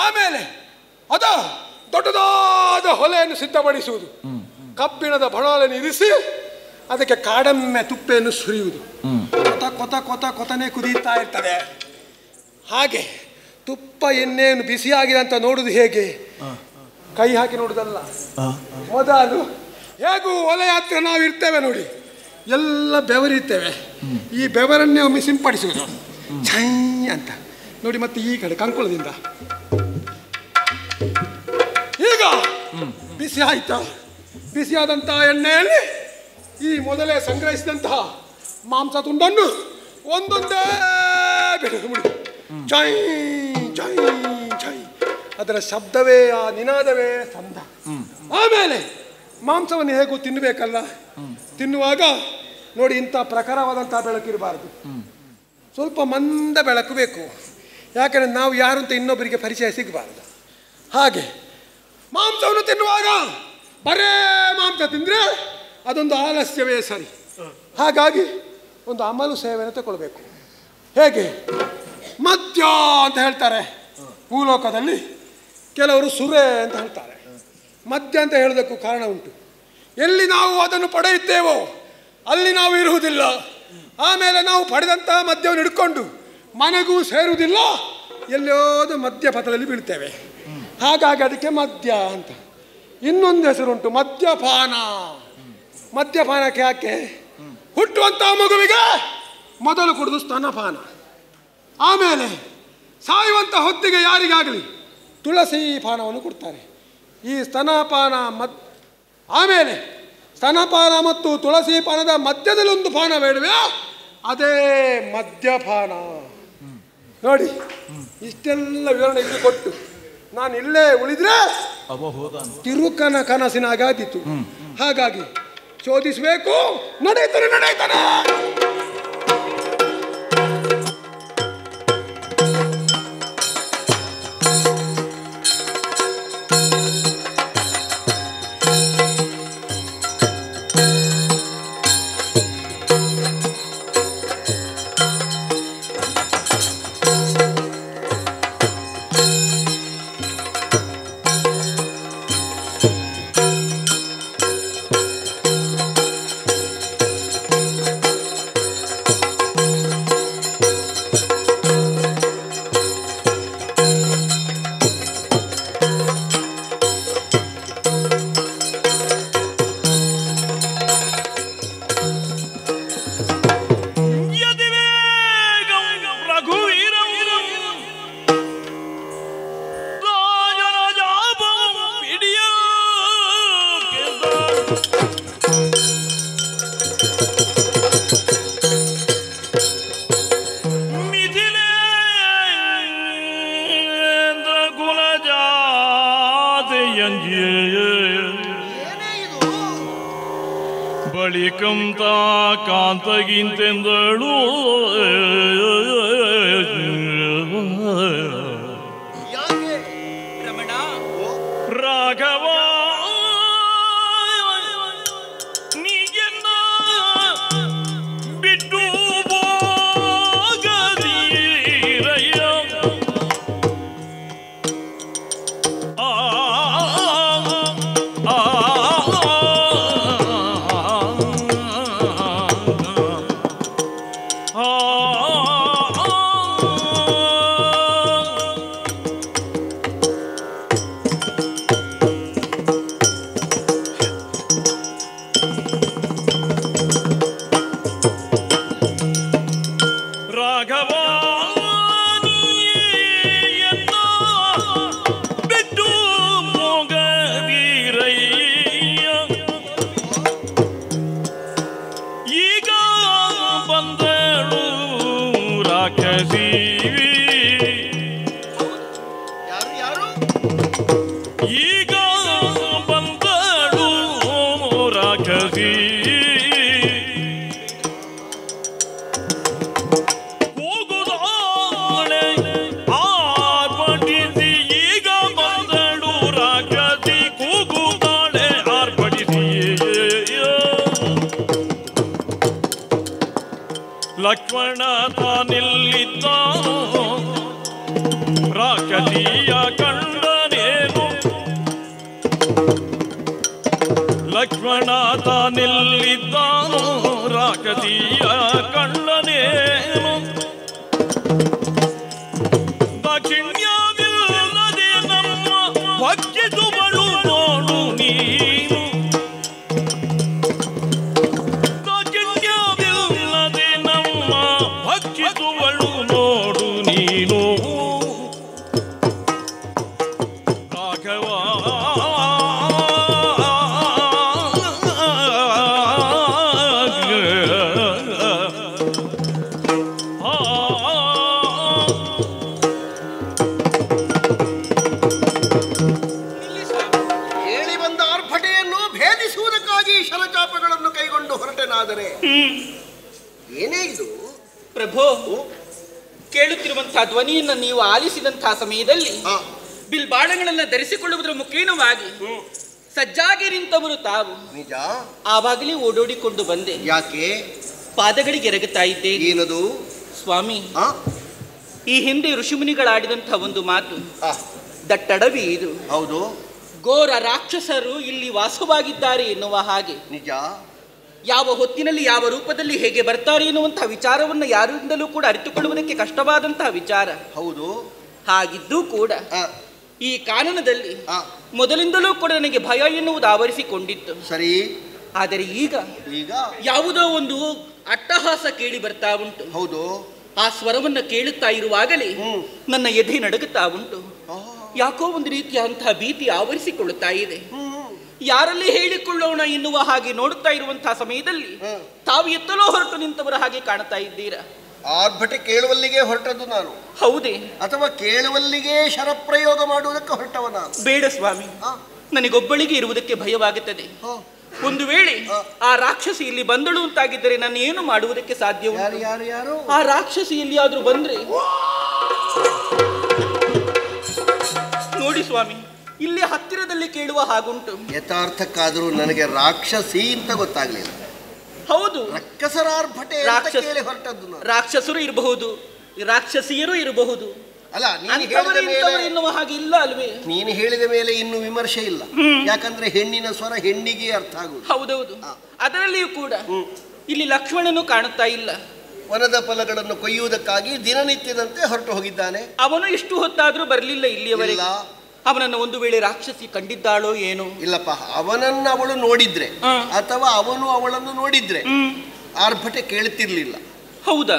ಆಮೇಲೆ ಅದು ದೊಡ್ಡದಾದ ಹೊಲೆಯನ್ನು ಸಿದ್ಧಪಡಿಸುವುದು. ಕಬ್ಬಿಣದ ಬಣಾಲೆಯನ್ನು ಇರಿಸಿ ಅದಕ್ಕೆ ಕಾಡೆಮ್ಮೆ ತುಪ್ಪೆಯನ್ನು ಸುರಿಯುವುದು. ಕೊತನೆ ಕುದೀತಾ ಇರ್ತದೆ. ಹಾಗೆ ತುಪ್ಪ ಎಣ್ಣೆಯನ್ನು ಬಿಸಿಯಾಗಿದೆ ಅಂತ ನೋಡುವುದು ಹೇಗೆ? ಕೈ ಹಾಕಿ ನೋಡುವುದಲ್ಲ. ಮೊದಲು ಹೇಗೂ ಒಲೆ ಹತ್ರ ನಾವು ಇರ್ತೇವೆ ನೋಡಿ, ಎಲ್ಲ ಬೆವರಿರ್ತೇವೆ. ಈ ಬೆವರನ್ನೇ ಒಮ್ಮೆ ಸಿಂಪಡಿಸುವುದು ಛೈ ಅಂತ ನೋಡಿ. ಮತ್ತೆ ಈ ಕಡೆ ಕಂಕುಳದಿಂದ ಈಗ ಬಿಸಿ ಆಯ್ತಾ? ಬಿಸಿಯಾದಂತಹ ಎಣ್ಣೆಯಲ್ಲಿ ಈ ಮೊದಲೇ ಸಂಗ್ರಹಿಸಿದಂತಹ ಮಾಂಸ ತುಂಡನ್ನು ಒಂದೊಂದೇ ಬೆಳೆದು ಮುಡಿ ಚೈ ಚೈ ಚೈ. ಅದರ ಶಬ್ದವೇ, ಆ ನಿನಾದವೇ ಚಂದ. ಆಮೇಲೆ ಮಾಂಸವನ್ನು ಹೇಗೂ ತಿನ್ನಬೇಕಲ್ಲ. ತಿನ್ನುವಾಗ ನೋಡಿ ಇಂಥ ಪ್ರಖರವಾದಂತಹ ಬೆಳಕಿರಬಾರದು. ಸ್ವಲ್ಪ ಮಂದ ಬೆಳಕು ಬೇಕು. ಯಾಕಂದರೆ ನಾವು ಯಾರು ಅಂತ ಇನ್ನೊಬ್ಬರಿಗೆ ಪರಿಚಯ ಸಿಗಬಾರದು. ಹಾಗೆ ಮಾಂಸವನ್ನು ತಿನ್ನುವಾಗ ಬರೇ ಮಾಂಸ ತಿಂದರೆ ಅದೊಂದು ಆಲಸ್ಯವೇ ಸರಿ. ಹಾಗಾಗಿ ಒಂದು ಅಮಲು ಸೇವೆಯನ್ನು ತಗೊಳ್ಬೇಕು. ಹೇಗೆ? ಮದ್ಯ ಅಂತ ಹೇಳ್ತಾರೆ ಭೂಲೋಕದಲ್ಲಿ, ಕೆಲವರು ಸುರೆ ಅಂತ ಹೇಳ್ತಾರೆ. ಮದ್ಯ ಅಂತ ಹೇಳೋದಕ್ಕೂ ಕಾರಣ ಉಂಟು. ಎಲ್ಲಿ ನಾವು ಅದನ್ನು ಪಡೆಯುತ್ತೇವೋ ಅಲ್ಲಿ ನಾವು ಇರುವುದಿಲ್ಲ. ಆಮೇಲೆ ನಾವು ಪಡೆದಂತಹ ಮದ್ಯವನ್ನು ಹಿಡ್ಕೊಂಡು ಮನೆಗೂ ಸೇರುವುದಿಲ್ಲ, ಎಲ್ಲೋದು ಮದ್ಯಪಥದಲ್ಲಿ ಬೀಳ್ತೇವೆ. ಹಾಗಾಗಿ ಅದಕ್ಕೆ ಮದ್ಯ ಅಂತ. ಇನ್ನೊಂದು ಹೆಸರುಂಟು ಮದ್ಯಪಾನ. ಮದ್ಯಪಾನಕ್ಕೆ ಯಾಕೆ? ಹುಟ್ಟುವಂತಹ ಮಗುವಿಗೆ ಮೊದಲು ಕುಡಿದು ಸ್ತನಪಾನ, ಆಮೇಲೆ ಸಾಯುವಂಥ ಹೊತ್ತಿಗೆ ಯಾರಿಗಾಗಲಿ ತುಳಸಿ ಪಾನವನ್ನು ಕೊಡ್ತಾರೆ. ಈ ಸ್ತನಪಾನ ಆಮೇಲೆ ಸ್ತನಪಾನ ಮತ್ತು ತುಳಸಿ ಪಾನದ ಮಧ್ಯದಲ್ಲಿ ಒಂದು ಪಾನ ಬೇಡವೇ, ಅದೇ ಮದ್ಯಪಾನ. ನೋಡಿ ಇಷ್ಟೆಲ್ಲ ವಿವರಣೆ ಇಲ್ಲಿ ಕೊಟ್ಟು ನಾನು ಇಲ್ಲೇ ಉಳಿದ್ರೆ ತಿರುಕನ ಕನಸಿನ ಆಗಾದಿತ್ತು. ಹಾಗಾಗಿ ಶೋಧಿಸಬೇಕು. ನಡೆಯುತ್ತಾನೆ. ಬಳಿಕಂತ ಕಾಂತಗಿಂತೆಂದಳು ರಾಘವ ಲಕ್ಷ್ಮಣ ತಾನಿಲ್ಲಿದ್ದಾನೋ ರಾಕ್ಷಸಿಯ ಕಂಡನೇನು ಲಕ್ಷ್ಮಣ ತಾನಿಲ್ಲಿದ್ದಾನೋ ರಾಕ್ಷಸಿಯ ಕಂಡನೇನು ದಾಕ್ಷಿಣ್ಯವಿಲ್ಲದೆ ನಮ್ಮ ಭಕ್ಷಿಸುವಳು ನೋಡು ನೀನು ಭಕ್ಷಿಸುವಳು ನೋಡು ನೀನು ರಾಘವ ಹೇಳಿ ಬಂದ ಆರ್ಭಟೆಯನ್ನು ಭೇದಿಸುವುದಕ್ಕಾಗಿ ಶರಚಾಪಗಳನ್ನು ಕೈಗೊಂಡು ಹೊರಟನಾದರೆ ಏನೇ ಇದು ಪ್ರಭು? ಕೇಳುತ್ತಿರುವಂತಹ ಧ್ವನಿಯನ್ನು ನೀವು ಆಲಿಸಿದಂತಹ ಸಮಯದಲ್ಲಿ ಬಿಲ್ಬಾಣಗಳನ್ನ ಧರಿಸಿಕೊಳ್ಳುವುದರ ಮುಖೇನವಾಗಿ ಸಜ್ಜಾಗಿ ನಿಂತವರು ತಾವು ನಿಜ. ಆವಾಗಲೇ ಓಡೋಡಿಕೊಂಡು ಬಂದೆ. ಯಾಕೆ? ಪಾದಗಳಿಗೆ ಎರಗುತ್ತಾ ಇದ್ದೇನೆ. ಏನದು ಸ್ವಾಮಿ? ಈ ಹಿಂದೆ ಋಷಿಮುನಿಗಳಾಡಿದಂತಹ ಒಂದು ಮಾತು, ದಟ್ಟಡವಿ ಇದು. ಹೌದು. ಘೋರ ರಾಕ್ಷಸರು ಇಲ್ಲಿ ವಾಸವಾಗಿದ್ದಾರೆ ಎನ್ನುವ ಹಾಗೆ. ನಿಜ. ಯಾವ ಹೊತ್ತಿನಲ್ಲಿ ಯಾವ ರೂಪದಲ್ಲಿ ಹೇಗೆ ಬರ್ತಾರೆ ಎನ್ನುವಂತಹ ವಿಚಾರವನ್ನು ಯಾರಿಂದಲೂ ಕೂಡ ಅರಿತುಕೊಳ್ಳುವುದಕ್ಕೆ ಕಷ್ಟವಾದಂತಹ ವಿಚಾರ. ಹೌದು. ಹಾಗಿದ್ದೂ ಕೂಡ ಈ ಕಾನನದಲ್ಲಿ ಮೊದಲಿಂದಲೂ ಕೂಡ ನನಗೆ ಭಯ ಎನ್ನುವುದು ಆವರಿಸಿಕೊಂಡಿತ್ತು. ಸರಿ. ಆದರೆ ಈಗ ಯಾವುದೋ ಒಂದು ಅಟ್ಟಹಾಸ ಕೇಳಿ ಬರ್ತಾ ಉಂಟು. ಹೌದು. ಆ ಸ್ವರವನ್ನ ಕೇಳುತ್ತಾ ಇರುವಾಗಲೇ ನನ್ನ ಎದೆ ನಡುಗುತ್ತಾ ಉಂಟು. ಯಾಕೋ ಒಂದು ರೀತಿಯಂತಹ ಭೀತಿ ಆವರಿಸಿಕೊಳ್ಳುತ್ತಾ ಇದೆ. ಯಾರಲ್ಲಿ ಹೇಳಿಕೊಳ್ಳೋಣ ಎನ್ನುವ ಹಾಗೆ ನೋಡುತ್ತಾ ಇರುವಂತಹ ಸಮಯದಲ್ಲಿ ತಾವು ಎತ್ತಲೋ ಹೊರಟು ನಿಂತವರ ಹಾಗೆ ಕಾಣುತ್ತಾ ಇದ್ದೀರಾ. ಆರ್ಭಟೆ ಕೇಳುವಲ್ಲಿಗೆ ಹೊರಟದ್ದು ನಾನು. ಹೌದೇ? ಅಥವಾ ಕೇಳುವಲ್ಲಿಗೆ ಶರಪ್ರಯೋಗ ಮಾಡುವುದಕ್ಕೆ ಹೊರಟವ ನಾನು? ಬೇಡ ಸ್ವಾಮಿ, ನನಗೊಬ್ಬಳಿಗೆ ಇರುವುದಕ್ಕೆ ಭಯವಾಗುತ್ತದೆ. ಒಂದು ವೇಳೆ ಆ ರಾಕ್ಷಸಿ ಇಲ್ಲಿ ಬಂದಳು ಅಂತಾಗಿದ್ದರೆ ನಾನು ಏನು ಮಾಡುವುದಕ್ಕೆ ಸಾಧ್ಯ? ಯಾರು ಆ ರಾಕ್ಷಸಿ ಎಲ್ಲಿಯಾದ್ರೂ ಬಂದ್ರೆ ನೋಡಿ ಸ್ವಾಮಿ, ಇಲ್ಲಿ ಹತ್ತಿರದಲ್ಲಿ ಕೇಳುವ ಹಾಗುಂಟು. ಯಥಾರ್ಥಕ್ಕಾದರೂ ನನಗೆ ರಾಕ್ಷಸಿ ಅಂತ ಗೊತ್ತಾಗ್ಲಿಲ್ಲ. ಹೌದು, ರಕ್ಕಸರ ಆರ್ಭಟೆ ಕೇಳಿ ಹೊರಟದ್ದು ನಾನು. ರಾಕ್ಷಸರು ಇರಬಹುದು, ರಾಕ್ಷಸಿಯರು ಇರಬಹುದು. ಅಲ್ಲ, ಎನ್ನುವ ಹಾಗೆ ಇಲ್ಲ ಅಲ್ವೇ? ನೀನು ಹೇಳಿದ ಮೇಲೆ ಇನ್ನು ವಿಮರ್ಶೆ ಇಲ್ಲ. ಯಾಕಂದ್ರೆ ಹೆಣ್ಣಿನ ಸ್ವರ ಹೆಣ್ಣಿಗೆ ಅರ್ಥ ಆಗುವುದು. ಹೌದೌದು. ಅದರಲ್ಲಿಯೂ ಕೂಡ ಇಲ್ಲಿ ಲಕ್ಷ್ಮಣನು ಕಾಣುತ್ತಾ ಇಲ್ಲ. ವನದ ಫಲಗಳನ್ನು ಕೊಯ್ಯುವುದಕ್ಕಾಗಿ ದಿನನಿತ್ಯದಂತೆ ಹೊರಟು ಹೋಗಿದ್ದಾನೆ. ಅವನು ಇಷ್ಟು ಹೊತ್ತಾದ್ರೂ ಬರಲಿಲ್ಲ ಇಲ್ಲಿಯವರೆಗೆ. ಅವನನ್ನು ಒಂದು ವೇಳೆ ರಾಕ್ಷಸಿ ಕಂಡಿದ್ದಾಳೋ ಏನೋ? ಇಲ್ಲಪ್ಪ, ಅವನನ್ನು ಅವಳು ನೋಡಿದ್ರೆ ಅಥವಾ ಅವನು ಅವಳನ್ನು ನೋಡಿದ್ರೆ ಆರ್ಭಟೆ ಕೇಳುತ್ತಿರ್ಲಿಲ್ಲ. ಹೌದಾ?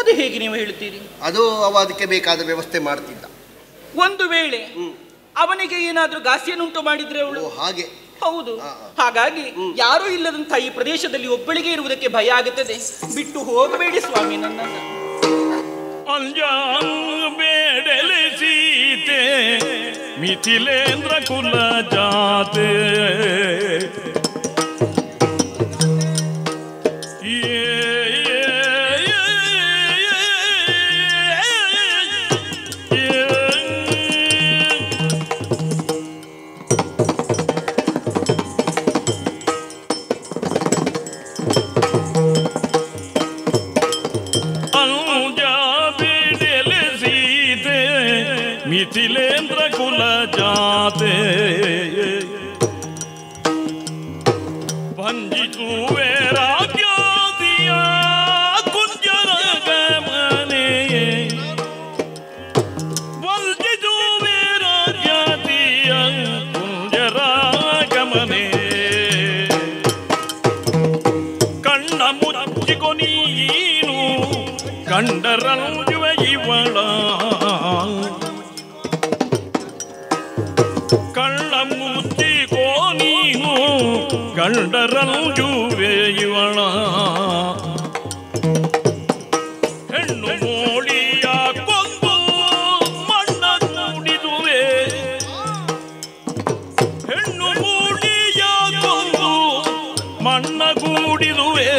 ಅದು ಹೇಗೆ ನೀವು ಹೇಳ್ತೀರಿ? ಅದು ಅದಕ್ಕೆ ಬೇಕಾದ ವ್ಯವಸ್ಥೆ ಮಾಡ್ತಿದ್ದ. ಒಂದು ವೇಳೆ ಅವನಿಗೆ ಏನಾದ್ರೂ ಘಾಸಿಯನ್ನುಂಟು ಮಾಡಿದ್ರೆ ಅವಳು? ಹಾಗೆ. ಹೌದು. ಹಾಗಾಗಿ ಯಾರೂ ಇಲ್ಲದಂತಹ ಈ ಪ್ರದೇಶದಲ್ಲಿ ಒಬ್ಬಳಿಗೆ ಇರುವುದಕ್ಕೆ ಭಯ ಆಗುತ್ತದೆ. ಬಿಟ್ಟು ಹೋಗಬೇಡಿ ಸ್ವಾಮಿ ನನ್ನನ್ನು. ಬೇಡಲೆ ಸೀತೆ ಮಿಥಿಲೇಂದ್ರ ಕುಲ ಜಾತೆ ಮಿಥಿಲೇಂದ್ರ ಕುಲ ಜಾತೆ ಭಂಜಿಸುವೆ ರಾಜ್ಯಾದಿಯ ಕುಂಜರ ಗಮನೆ ವಂಜಿಸುವೆ ರಾಜ್ಯಾದಿಯ ಕುಂಜರ ಗಮನೆ ಕಂಡರಂಜುವೆ ಇವಳ ಕಳ್ಳ ಮುಚ್ಚಿಕೋ ನೀನು ಕಂಡರಂಜುವೆ ಇವಳ ಹೆಣ್ಣು ಮೋಳಿಯ ಕೊಂದು ಮಣ್ಣ ಕೂಡಿದುವೆ ಹೆಣ್ಣು ಮೂಳಿಯ ಕೊಂದು ಮಣ್ಣ ಕೂಡಿದುವೆ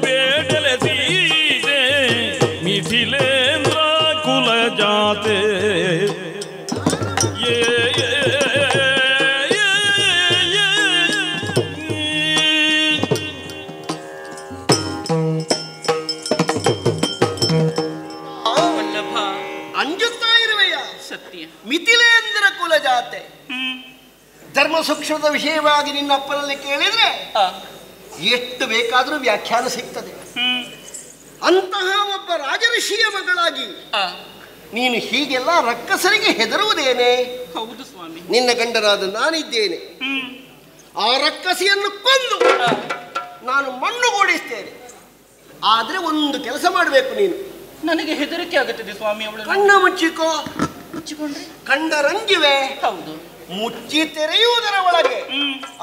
ಬೇಡಲೆ ಸೀದೆ ಮಿಥಿಲೇಂದ್ರ ಕುಲ ಜಾತೆ ಅಂಜುತ್ತಾ ಇರುವೆಯ ಸತ್ಯ ಮಿಥಿಲೇಂದ್ರ ಕುಲ ಜಾತೆ ಧರ್ಮ ಸೂಕ್ಷ್ಮದ ವಿಷಯವಾಗಿ ನಿನ್ನ ಅಪ್ಪನಲ್ಲಿ ಕೇಳಿದ್ರೆ ಎಷ್ಟು ಬೇಕಾದರೂ ವ್ಯಾಖ್ಯಾನ ಸಿಗ್ತದೆ. ಅಂತಹ ಒಬ್ಬ ರಾಜಋಷಿಯ ಮಗಳಾಗಿ ನೀನು ಹೀಗೆಲ್ಲ ರಕ್ಕಸರಿಗೆ ಹೆದರುವುದೇನೆ? ಹೌದು ಸ್ವಾಮಿ. ನಿನ್ನ ಗಂಡನಾದ ನಾನಿದ್ದೇನೆ. ಆ ರಕ್ಕಸಿಯನ್ನು ಕೊಂದು ನಾನು ಮಣ್ಣುಗೂಡಿಸ್ತೇನೆ. ಆದ್ರೆ ಒಂದು ಕೆಲಸ ಮಾಡಬೇಕು ನೀನು. ನನಗೆ ಹೆದರಿಕೆ ಆಗುತ್ತದೆ ಸ್ವಾಮಿ. ಅವಳು ಕಣ್ಣ ಮುಚ್ಚಿಕೋ. ಮುಚ್ಚಿಕೊಂಡ್ರೆ ಕಂಡರಂಗಿವೆ. ಹೌದು. ಮುಚ್ಚಿ ತೆರೆಯುವುದರ ಒಳಗೆ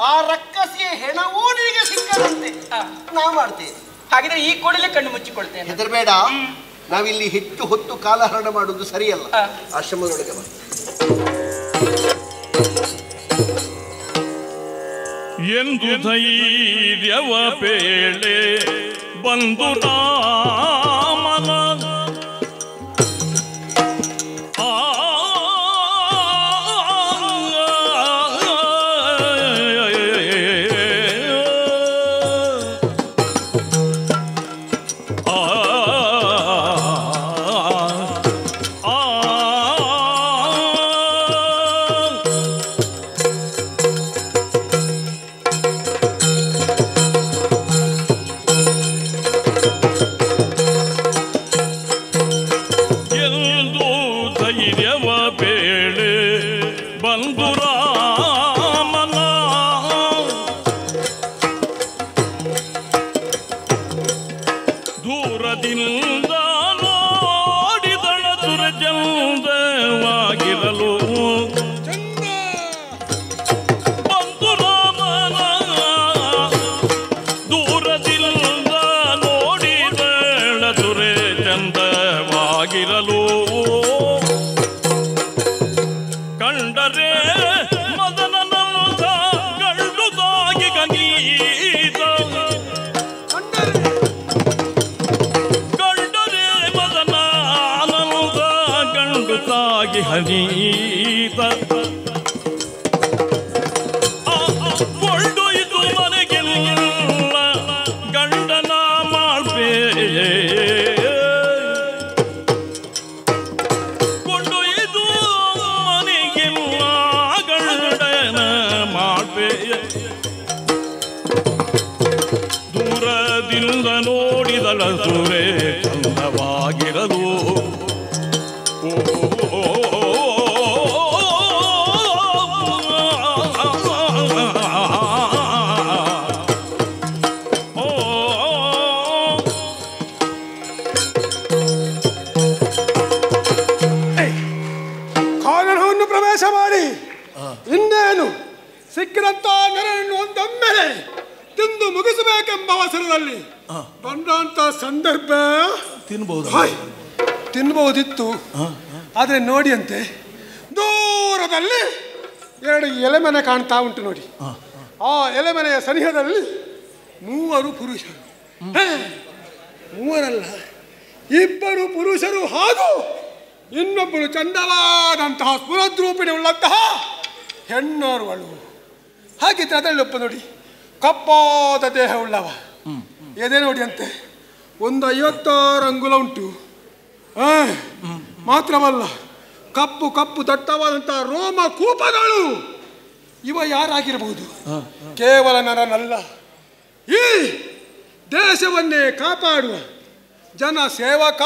ಆ ರಕ್ಕಸಿಯ ಹೆಣವೂ ನಿನಗೆ ಸಿಕ್ಕದಂತೆ ನಾ ಮಾಡ್ತೇನೆ. ಹಾಗಿದ್ರೆ ಈ ಕೂಡಲೇ ಕಣ್ಣು ಮುಚ್ಚಿಕೊಳ್ತೇನೆ. ಹೆದರಬೇಡ. ನಾವಿಲ್ಲಿ ಹೆಚ್ಚು ಹೊತ್ತು ಕಾಲಹರಣ ಮಾಡುವುದು ಸರಿಯಲ್ಲ. ಆಶ್ರಮದೊಳಗೆ ಬಾ. ಎಂದು ಧೈರ್ಯವ ಬೇಳೆ ಬಂದು ರಾಮನ ಕೊಂಡೊಯ್ದು ಮನೆಗೆಲ್ಲ ಗಂಡನ ಮಾಡ್ಬೇ ಕೊಂಡೊಯ್ದು ಮನೆಗೆಲ್ಲ ಗಂಡನ ಮಾಡ್ಬೇ ದೂರದಿಂದ ನೋಡಿದಳ ಸುರೇ ಚಂದವಾಗಿರಲು ಕಾನನವನ್ನು ಪ್ರವೇಶ ಮಾಡಿ ಇನ್ನೇನು ಸಿಕ್ಕಿದಂತ ನೆರವನ್ನು ಒಂದೊಮ್ಮೆಲೆ ತಿಂದು ಮುಗಿಸಬೇಕೆಂಬ ಅವಸರದಲ್ಲಿ ಬಂದಂತ ಸಂದರ್ಭ ತಿನ್ಬಹುದಿತ್ತು. ಆದರೆ ನೋಡಿ ಅಂತೆ ದೂರದಲ್ಲಿ ಎರಡು ಎಲೆಮನೆ ಕಾಣ್ತಾ ಉಂಟು ನೋಡಿ. ಆ ಎಲೆಮನೆಯ ಸನಿಹದಲ್ಲಿ 3 ಪುರುಷರು, 3 2 ಪುರುಷರು ಹಾಗೂ ಇನ್ನೊಬ್ಬರು ಚಂದವಾದಂತಹ ಸ್ಫುರದ್ರೂಪಿಣಿ ಉಳ್ಳಂತಹ ಹೆಣ್ಣೋರ್ವಳು. ಹಾಗಿದ್ರೆ ಅದರಲ್ಲೊಬ್ಬ ನೋಡಿ ಕಪ್ಪಾದ ದೇಹ ಉಳ್ಳವ, ಎದೆ ನೋಡಿ ಅಂತೆ 56 ಅಂಗುಲ ಉಂಟು. ಮಾತ್ರವಲ್ಲ ಕಪ್ಪು ಕಪ್ಪು ದಟ್ಟವಾದಂತಹ ರೋಮ ಕೂಪಗಳು. ಇವ ಯಾರಾಗಿರಬಹುದು? ಕೇವಲ ನರನಲ್ಲ, ಈ ದೇಶವನ್ನೇ ಕಾಪಾಡುವ ಜನ ಸೇವಕ,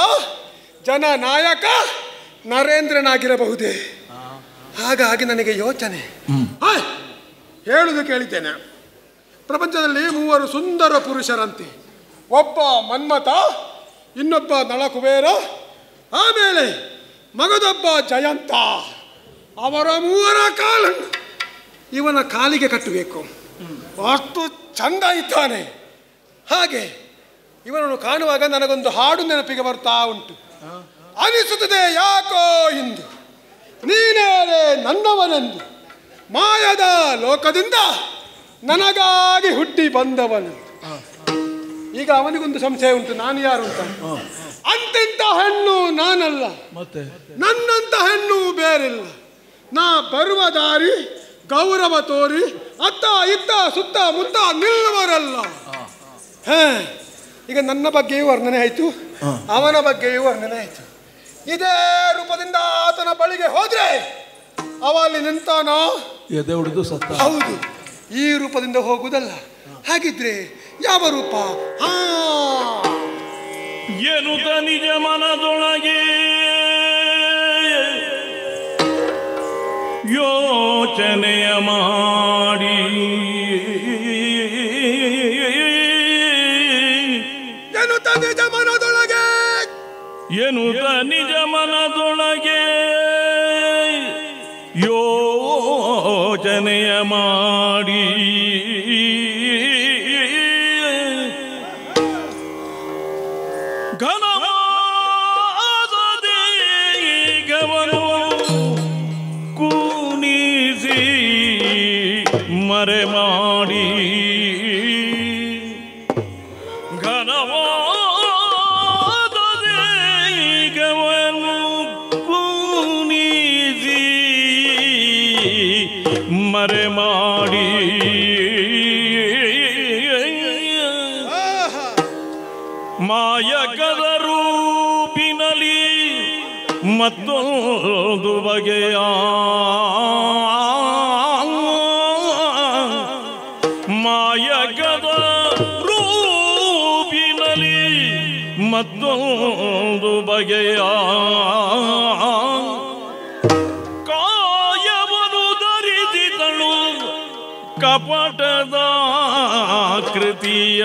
ಜನ ನಾಯಕ ನರೇಂದ್ರನಾಗಿರಬಹುದೇ. ಹಾಗಾಗಿ ನನಗೆ ಯೋಚನೆ, ಹೇಳುವುದು ಕೇಳಿದ್ದೇನೆ. ಪ್ರಪಂಚದಲ್ಲಿ 3 ಸುಂದರ ಪುರುಷರಂತೆ. ಒಬ್ಬ ಮನ್ಮಥ, ಇನ್ನೊಬ್ಬ ನಳಕುಬೇರ, ಆಮೇಲೆ ಮಗದೊಬ್ಬ ಜಯಂತ. ಅವರ 3 ಕಾಲನ್ನು ಇವನ ಕಾಲಿಗೆ ಕಟ್ಟಬೇಕು. ಅಷ್ಟು ಚಂದ ಇದ್ದಾನೆ. ಹಾಗೆ ಇವನನ್ನು ಕಾಣುವಾಗ ನನಗೊಂದು ಹಾಡು ನೆನಪಿಗೆ ಬರ್ತಾ ಉಂಟು. ಅನಿಸುತ್ತದೆ ಯಾಕೋ ಇಂದು ನೀನೇ ನನ್ನವನೆಂದು, ಮಾಯದ ಲೋಕದಿಂದ ನನಗಾಗಿ ಹುಟ್ಟಿ ಬಂದವನು. ಈಗ ಅವನಿಗೊಂದು ಸಂಶಯ ಉಂಟು, ನಾನು ಯಾರು ಅಂತ. ಅಂತಿಂತ ಹೆಣ್ಣು ನಾನಲ್ಲ, ಮತ್ತೆ ನನ್ನಂತ ಹೆಣ್ಣು ಬೇರಿಲ್ಲ. ನಾ ಬರುವ ದಾರಿ ಗೌರವ ತೋರಿ ಅತ್ತ ಇತ್ತ ಸುತ್ತ ಮುತ್ತ ನಿಲ್ಲುವರಲ್ಲ. ಈಗ ನನ್ನ ಬಗ್ಗೆಯೂ ವರ್ಣನೆ ಆಯಿತು, ಅವನ ಬಗ್ಗೆಯೂ ವರ್ಣನೆ ಆಯಿತು. ಇದೇ ರೂಪದಿಂದ ಆತನ ಬಳಿಗೆ ಹೋದ್ರೆ ಅವ ಅಲ್ಲಿ ನಿಂತಾನೋ ಎದೆ ಹೊಡೆದು ಸತ್ತ. ಹೌದು, ಈ ರೂಪದಿಂದ ಹೋಗುವುದಲ್ಲ. ಹಾಗಿದ್ರೆ ಯಾವ ರೂಪ? ಎನ್ನುತ್ತ ನಿಜ ಮನದೊಳಗೆ ಯೋಚನೆಯ ಮಾಡಿ ಎನ್ನುತ್ತ ನಿಜ ಮನದೊಳಗೆ ಯೋಚನೆಯ ಮಾಡಿ ಕೂನಿಸಿ ಮರೆ ಮಾಡಿ ಮರೆ ಮಾಡಿ ಮಾಯಕದ ರೂಪಿನಲ್ಲಿ ಮತ್ತೊಂದು ಬಗೆಯ ಮಾಯಕದ ರೂಪಿನಲ್ಲಿ ಮತ್ತೊಂದು ಬಗೆಯ ಕಪಟದ ಕೃತಿಯ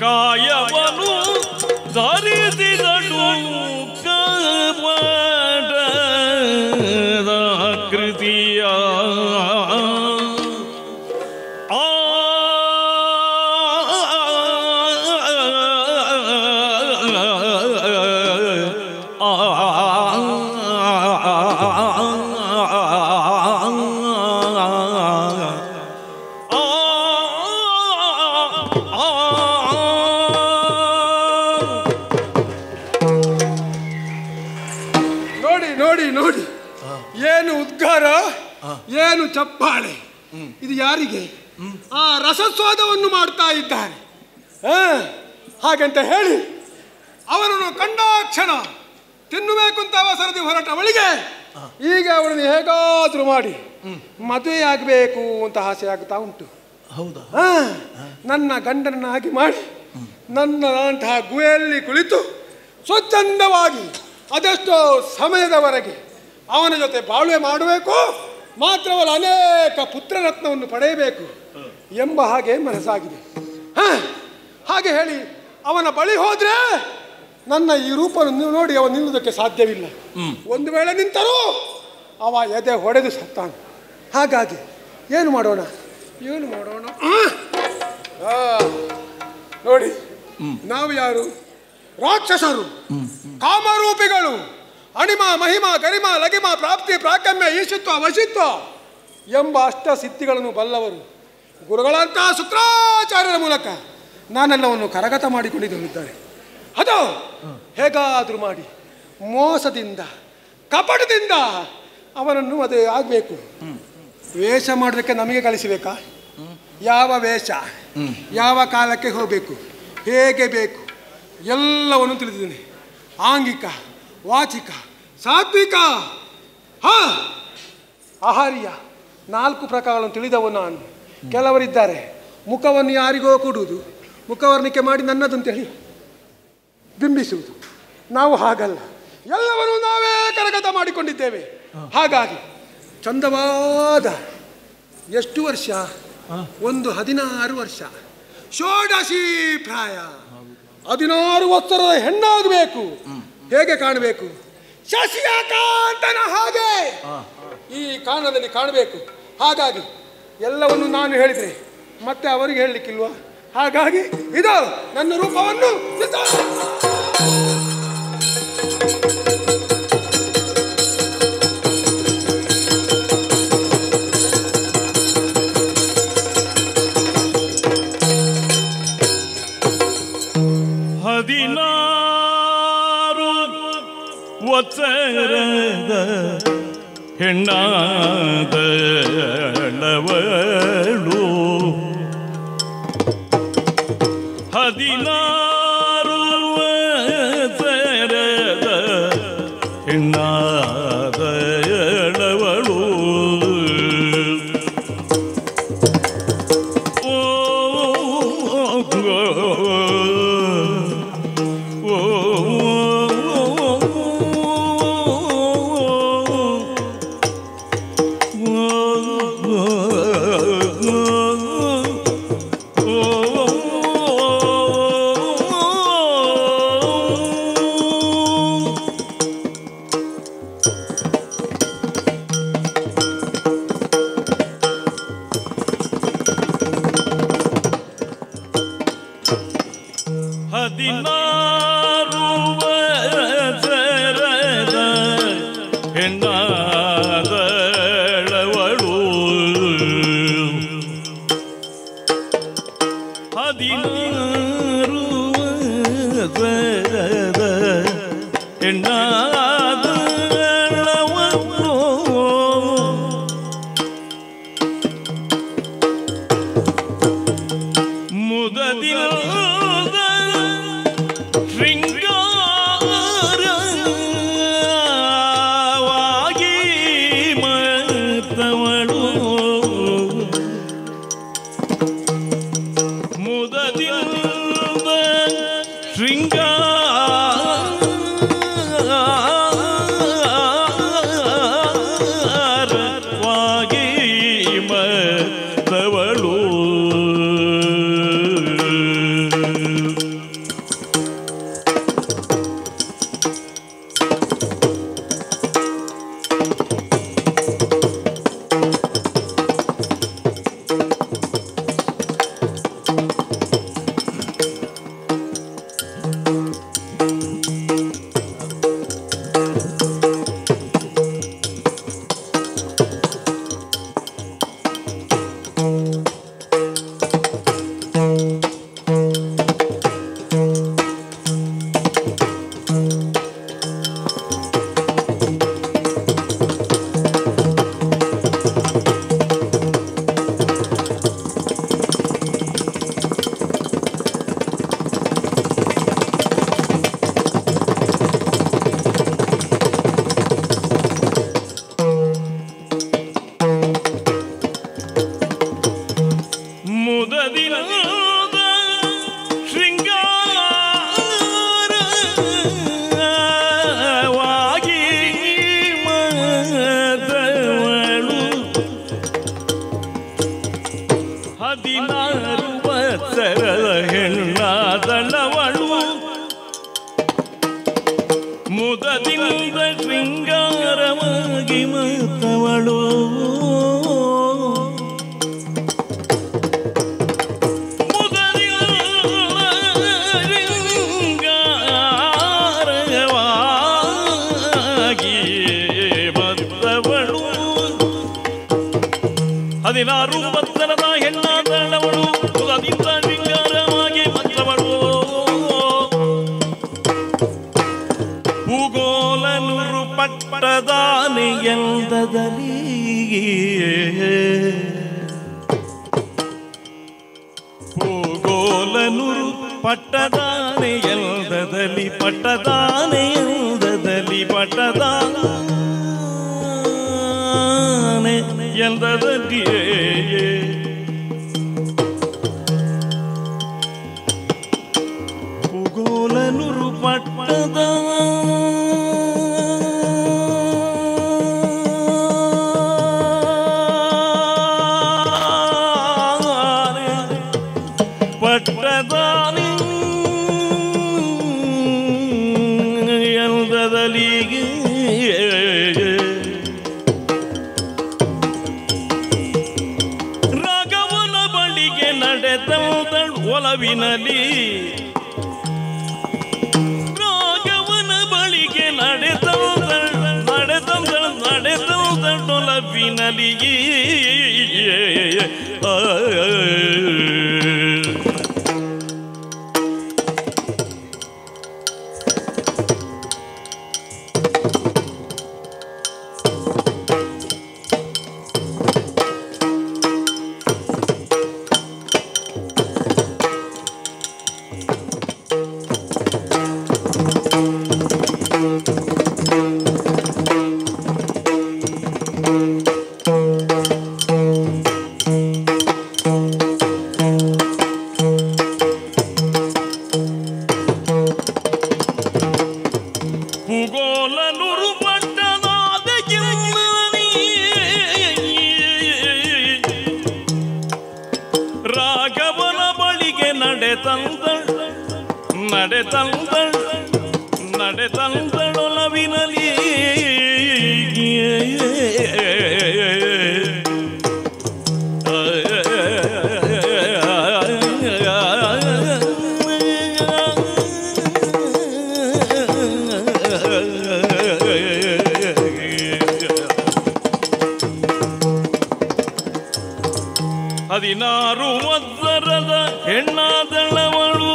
ಕಾಯವನ್ನು ಧರಿಸಿದಳು ಕಪಟದ ಕೃತಿಯ ನೋಡಿ, ಏನು ಉದ್ಗಾರ, ಏನು ಚಪ್ಪಾಳೆ. ಇದು ಯಾರಿಗೆ? ಆ ರಸಸ್ವಾದವನ್ನು ಮಾಡ್ತಾ ಇದ್ದಾರೆ. ಹಾಗಂತ ಹೇಳಿ ಅವನನ್ನು ಕಂಡಾಕ್ಷಣ ತಿನ್ನಬೇಕು ಅಂತ ಅವಸರದಿ ಹೊರಟವಳಿಗೆ ಈಗ ಅವಳನ್ನು ಹೇಗಾದ್ರೂ ಮಾಡಿ ಮದುವೆ ಆಗಬೇಕು ಅಂತ ಆಸೆ ಆಗ್ತಾ ಉಂಟು. ಹೌದಾ? ನನ್ನ ಗಂಡನನ್ನಾಗಿ ಮಾಡಿ ನನ್ನಂತಹ ಗುಹೆಯಲ್ಲಿ ಕುಳಿತು ಸ್ವಚ್ಛಂದವಾಗಿ ಅದೆಷ್ಟೋ ಸಮಯದವರೆಗೆ ಅವನ ಜೊತೆ ಬಾಳ್ವೆ ಮಾಡಬೇಕು, ಮಾತ್ರವಲ್ಲ ಅನೇಕ ಪುತ್ರರತ್ನವನ್ನು ಪಡೆಯಬೇಕು ಎಂಬ ಹಾಗೆ ಮನಸ್ಸಾಗಿದೆ. ಹಾಗೆ ಹೇಳಿ ಅವನ ಬಳಿ ಹೋದ್ರೆ ನನ್ನ ಈ ರೂಪವನ್ನು ನೋಡಿ ಅವನು ನಿಲ್ಲುವುದಕ್ಕೆ ಸಾಧ್ಯವಿಲ್ಲ. ಒಂದು ವೇಳೆ ನಿಂತರೂ ಅವ ಎದೆ ಹೊಡೆದು ಸತ್ತಾನೆ. ಹಾಗಾಗಿ ಏನು ಮಾಡೋಣ? ನೋಡಿ, ನಾವು ಯಾರು? ರಾಕ್ಷಸರು, ಕಾಮರೂಪಿಗಳು, ಅಣಿಮ ಮಹಿಮ ಗರಿಮ ಲಗಿಮ ಪ್ರಾಪ್ತಿ ಪ್ರಾಕಮ್ಯ ಈಶಿತ್ವ ವಶಿತ್ವ ಎಂಬ ಅಷ್ಟ ಸಿದ್ಧಿಗಳನ್ನು ಬಲ್ಲವರು. ಗುರುಗಳಂತಹ ಶುಕ್ರಾಚಾರ್ಯರ ಮೂಲಕ ನಾನೆಲ್ಲವನ್ನು ಕರಗತ ಮಾಡಿಕೊಂಡಿದ್ದಾರೆ. ಅದು ಹೇಗಾದರೂ ಮಾಡಿ ಮೋಸದಿಂದ ಕಪಟದಿಂದ ಅವನನ್ನು ಮದುವೆ ಆಗಬೇಕು. ವೇಷ ಮಾಡೋದಕ್ಕೆ ನಮಗೆ ಕಳಿಸಬೇಕಾ? ಯಾವ ವೇಷ, ಯಾವ ಕಾಲಕ್ಕೆ ಹೋಗಬೇಕು, ಹೇಗೆ ಬೇಕು ಎಲ್ಲವನ್ನು ತಿಳಿದಿದ್ದೇನೆ. ಆಂಗಿಕ, ವಾಚಿಕ, ಸಾತ್ವಿಕ, ಆಹಾರ್ಯ 4 ಪ್ರಕಾರಗಳನ್ನು ತಿಳಿದವು ನಾನು. ಕೆಲವರಿದ್ದಾರೆ ಮುಖವನ್ನು ಯಾರಿಗೋ ಕೊಡುವುದು, ಮುಖವರ್ಣಿಕೆ ಮಾಡಿ ನನ್ನದಂತೇಳಿ ಬಿಂಬಿಸುವುದು. ನಾವು ಹಾಗಲ್ಲ, ಎಲ್ಲವನ್ನೂ ನಾವೇ ಕರಗತ ಮಾಡಿಕೊಂಡಿದ್ದೇವೆ. ಹಾಗಾಗಿ ಚಂದವಾದ ಎಷ್ಟು ವರ್ಷ? ಒಂದು 16 ವರ್ಷ. ಷೋಡಶಿ ಪ್ರಾಯ. 16 ವರ್ಷದ ಹೆಣ್ಣಾಗಬೇಕು. ಹೇಗೆ ಕಾಣಬೇಕು? ಶಶಿಕಾಂತನ ಹಾಗೆ ಈ ಕಾರಣದಲ್ಲಿ ಕಾಣಬೇಕು. ಹಾಗಾಗಿ ಎಲ್ಲವನ್ನು ನಾನು ಹೇಳಿದ್ರೆ ಮತ್ತೆ ಅವರಿಗೆ ಹೇಳಲಿಕ್ಕಿಲ್ವಾ? ಹಾಗಾಗಿ ಇದು ನನ್ನ ರೂಪವನ್ನು ವತ್ಸರದ ಹೆಣ್ಣಾದಳವಳು 16 ವತ್ಸರದ ಹೆಣ್ಣಾದಳವಳು ಮುದದಿಂದ ಶೃಂಗಾರವಾಗಿ ಮತ್ತವಳು ಹದಿನಾರು ವತ್ಸರದ ಹೆಣ್ಣಾದಳವಳು ಮುದದಿಂದ ಶೃಂಗಾರವಾಗಿ ಮತ್ತವಳು ಭೂಗೋಲನೂರು ಪಟ್ಟದಾನೆಯಂದದಲ್ಲಿ ಭೂಗೋಲನೂರು ಪಟ್ಟದಾನೆಯಂದದಲ್ಲಿ ಪಟ್ಟದಾನೆಯಂದದಲ್ಲಿ ಎಂದದಲ್ಲಿಯೇ ಭೂಗೋಲನೂರು ಪಟ್ಟದ ರಾಗವನದೊಲವಿನಲಿ ರಾಘವನ ಬಳಿಗೆ ನಡೆದೊಲವಿನಲಿ ನಡೆತಂದಳೊಲವಿನಲಿ ಹದಿನಾರು ವತ್ಸರದ ಹೆಣ್ಣಾದಳವಳು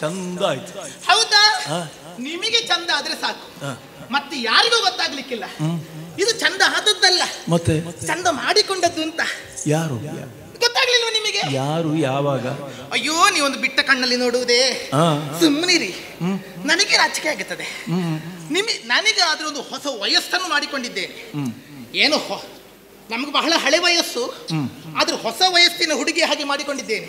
ಚಂದ ಆಯ್ತು. ಹೌದಾ? ನಿಮಗೆ ಚಂದ ಆದ್ರೆ ಸಾಕು, ಮತ್ತೆ ಯಾರಿಗೂ ಗೊತ್ತಾಗ್ಲಿಕ್ಕಿಲ್ಲ ಇದು ಚಂದ ಆದದ್ದಲ್ಲ, ಮತ್ತೆ ಚಂದ ಮಾಡಿಕೊಂಡದ್ದು ಅಂತ. ಯಾರು ಗೊತ್ತಾಗ್ಲಿಲ್ವ ನಿಮಗೆ? ಯಾರು ಯಾವಾಗ? ಅಯ್ಯೋ, ನೀವೊಂದು ಬಿಟ್ಟ ಕಣ್ಣಲ್ಲಿ ನೋಡುವುದೇ, ಸುಮ್ಮನಿರಿ. ನನಗೆ ನಾಚಿಕೆ ಆಗುತ್ತದೆ. ನನಗೆ ಆದ್ರೆ ಒಂದು ಹೊಸ ವಯಸ್ಸನ್ನು ಮಾಡಿಕೊಂಡಿದ್ದೇನೆ. ಏನು ನಮ್ಗೆ ಬಹಳ ಹಳೆ ವಯಸ್ಸು, ಆದ್ರೆ ಹೊಸ ವಯಸ್ಸಿನ ಹುಡುಗಿ ಹಾಗೆ ಮಾಡಿಕೊಂಡಿದ್ದೇನೆ.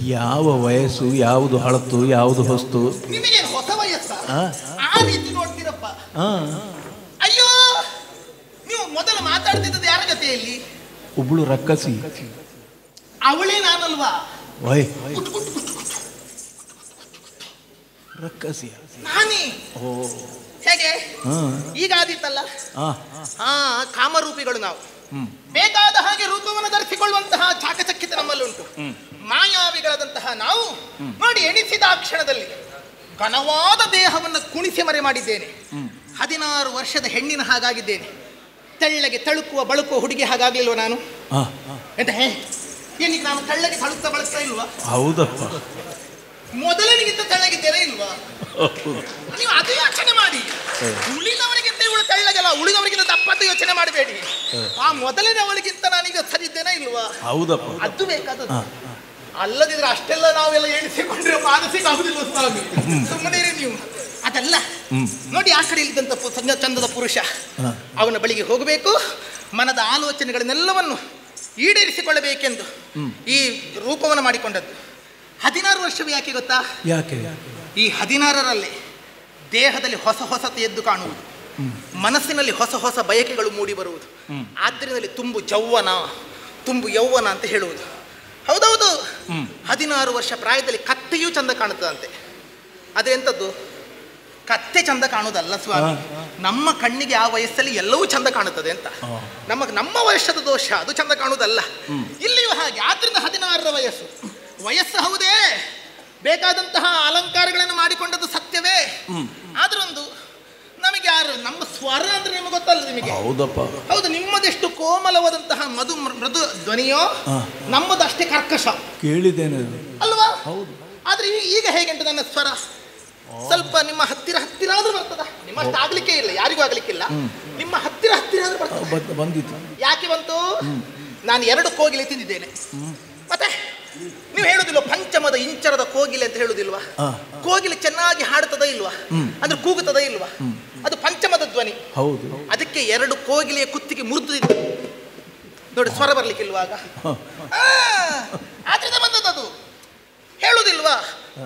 ಯಾವ ವಯಸ್ಸು, ಯಾವುದು ಹಳತು, ಯಾವುದು ಹೊಸ್ತು? ನಿಮಗೆ ಹೊಸ ವಯಸ್ಸ ಆ ರೀತಿ ನೋಡ್ತೀರಪ್ಪ. ಅಯ್ಯೋ, ನೀವು ಮೊದಲು ಮಾತಾಡ್ತಿದ್ದದ್ದು ಯಾರ ಜೊತೆಯಲ್ಲಿ? ಒಬ್ಳು ರಕ್ಕಸಿ. ಅವಳೇ ನಾನಲ್ವಾ? ರಕ್ಕಸಿ ನಾನೇ. ಹೇಗೆ ಈಗ ಆದಿತ್ತಲ್ಲ? ಕಾಮರೂಪಿಗಳು ನಾವು. ಬೇಕಾದ ಹಾಗೆ ರೂಪವನ್ನು ಧರಿಸಿಕೊಳ್ಳುವಂತಹ ಚಾಕಚಕ್ಯತೆ ನಮ್ಮಲ್ಲುಂಟು. ಮಾಯಾವಿಗಳಾದಂತಹ ನಾವು ನೋಡಿ, ಎಣಿಸಿದ ಆ ಕ್ಷಣದಲ್ಲಿ ಘನವಾದ ದೇಹವನ್ನು ಕುಣಿಸಿ ಮರೆ ಮಾಡಿದ್ದೇನೆ. 16 ವರ್ಷದ ಹೆಣ್ಣಿನ ಹಾಗಾಗಿದ್ದೇನೆ. ತೆಳ್ಳಗೆ ತಳುಕುವ ಬಳುಕುವ ಹುಡುಗಿ ಹಾಗಾಗ್ಲಿಲ್ವ ನಾನು? ಎಂತ ಏನೀಗ ನಾನು ತೆಳ್ಳಗೆ ತಳುಕ್ತಾ ಬಳಸ್ತಾ ಇಲ್ವಾ? ಹೌದಪ್ಪ, ಮೊದಲನಿಗಿಂತ ತೆಳ್ಳಗಿದ್ದೇನೆ ಇಲ್ವಾ? ನೀವು ಅದು ಯೋಚನೆ ಮಾಡಿ. ಉಳಿದವರಿಗಿಂತ ಇವಳು ತೆಳ್ಳಗಲ್ಲ, ಉಳಿದವರಿಗಿಂತ ದಪ್ಪಂತ ಯೋಚನೆ ಮಾಡಬೇಡಿ. ಆ ಮೊದಲನೇವಳಿಗಿಂತ ನಾನೀಗ ಸರಿದ್ದೇನೆ ಇಲ್ವಾ? ಹೌದಪ್ಪ, ಅದು ಬೇಕಾದದ್ದು. ಅಲ್ಲದಿದ್ರೆ ಅಷ್ಟೆಲ್ಲ ನಾವೆಲ್ಲ ಎಣಿಸಿಕೊಂಡ್ರೆ ಮಾನಸಿಕ ಆಗುದಿಲ್ಲ ಸ್ವಾಮಿ. ಸುಮ್ಮನೆ ನೀವು ಅದಲ್ಲ ನೋಡಿ. ಆ ಕಡೆ ಇಲ್ಲಿದ್ದಂತ ಚಂದದ ಪುರುಷ, ಅವನ ಬಳಿಗೆ ಹೋಗಬೇಕು, ಮನದ ಆಲೋಚನೆಗಳನ್ನೆಲ್ಲವನ್ನು ಈಡೇರಿಸಿಕೊಳ್ಳಬೇಕೆಂದು ಈ ರೂಪವನ್ನು ಮಾಡಿಕೊಂಡದ್ದು. 16 ವರ್ಷವೇ ಯಾಕೆ ಗೊತ್ತಾ? ಯಾಕೆ? ಈ 16ರಲ್ಲಿ ದೇಹದಲ್ಲಿ ಹೊಸ ಹೊಸತು ಎದ್ದು ಕಾಣುವುದು, ಮನಸ್ಸಿನಲ್ಲಿ ಹೊಸ ಹೊಸ ಬಯಕೆಗಳು ಮೂಡಿ ಬರುವುದು. ಆದ್ದರಿಂದಲೇ ತುಂಬು ಯೌವನ ಅಂತ ಹೇಳುವುದು. ಹೌದೌದು, 16 ವರ್ಷ ಪ್ರಾಯದಲ್ಲಿ ಕತ್ತೆಯೂ ಚಂದ ಕಾಣುತ್ತದಂತೆ. ಅದೆಂಥದ್ದು? ಕತ್ತೆ ಚಂದ ಕಾಣುವುದಲ್ಲ ಸ್ವಾಮಿ, ನಮ್ಮ ಕಣ್ಣಿಗೆ ಆ ವಯಸ್ಸಲ್ಲಿ ಎಲ್ಲವೂ ಚಂದ ಕಾಣುತ್ತದೆ ಅಂತ. ನಮ್ಮ ವಯಸ್ಸದ ದೋಷ, ಅದು ಚಂದ ಕಾಣುವುದಲ್ಲ. ಇಲ್ಲಿಯೂ ಹಾಗೆ. ಆದ್ರಿಂದ 16ರ ವಯಸ್ಸು ಹೌದೇ, ಬೇಕಾದಂತಹ ಅಲಂಕಾರಗಳನ್ನು ಮಾಡಿಕೊಂಡದ್ದು ಸತ್ಯವೇ. ಆದ್ರೊಂದು ನಮಗೆ ಯಾರು, ನಮ್ಮ ಸ್ವರ ಅಂದ್ರೆ ನಿಮಗೆ ಗೊತ್ತಲ್ಲ ನಿಮಗೆ? ಹೌದಪ್ಪ, ಹೌದು. ನಿಮ್ಮದೆಷ್ಟು ಕೋಮಲವಾದಂತಹ ಮೃದು ಧ್ವನಿಯೋ, ನಮ್ಮದಷ್ಟೇ ಕರ್ಕಶ. ಕೇಳಿದ್ದೇನೆ ಅಲ್ವಾ? ಹೌದು. ಆದ್ರೆ ಈಗ ಹೇಗೆಂಟ ನನ್ನ ಸ್ವರ ಸ್ವಲ್ಪ ನಿಮ್ಮ ಹತ್ತಿರ ಆದ್ರೂ ಬರ್ತದ. ನಿಮ್ಮಷ್ಟು ಆಗ್ಲಿಕ್ಕೆ ಇಲ್ಲ, ಯಾರಿಗೂ ಆಗ್ಲಿಕ್ಕಿಲ್ಲ. ನಿಮ್ಮ ಹತ್ತಿರ ಆದ್ರೂ ಬಂದಿತ್ತು. ಯಾಕೆ ಬಂತು? ನಾನು 2 ಕೋಗಿಲೆ ತಿಂದಿದ್ದೇನೆ. ಮತ್ತೆ ನೀವು ಹೇಳುದಿಲ್ವ ಪಂಚಮದ ಇಂಚರದ ಕೋಗಿಲೆ ಅಂತ ಹೇಳುದಿಲ್ವಾ? ಕೋಗಿಲೆ ಚೆನ್ನಾಗಿ ಹಾಡುತ್ತದ ಇಲ್ವಾ? ಅಂದ್ರೆ ಕೂಗುತ್ತದ ಇಲ್ವಾ? ಅದು ಪಂಚಮದ ಧ್ವನಿ. ಹೌದು. ಅದಕ್ಕೆ 2 ಕೋಗಿಲೆಯ ಕುತ್ತಿಗೆ ಮುರಿದಿದ್ದು ನೋಡಿ, ಸ್ವರ ಬರ್ಲಿಕ್ಕಿಲ್ವಾಗ? ಆದ್ರಿಂದ ಬಂದದ್ದು. ಹೇಳುದಿಲ್ವಾ,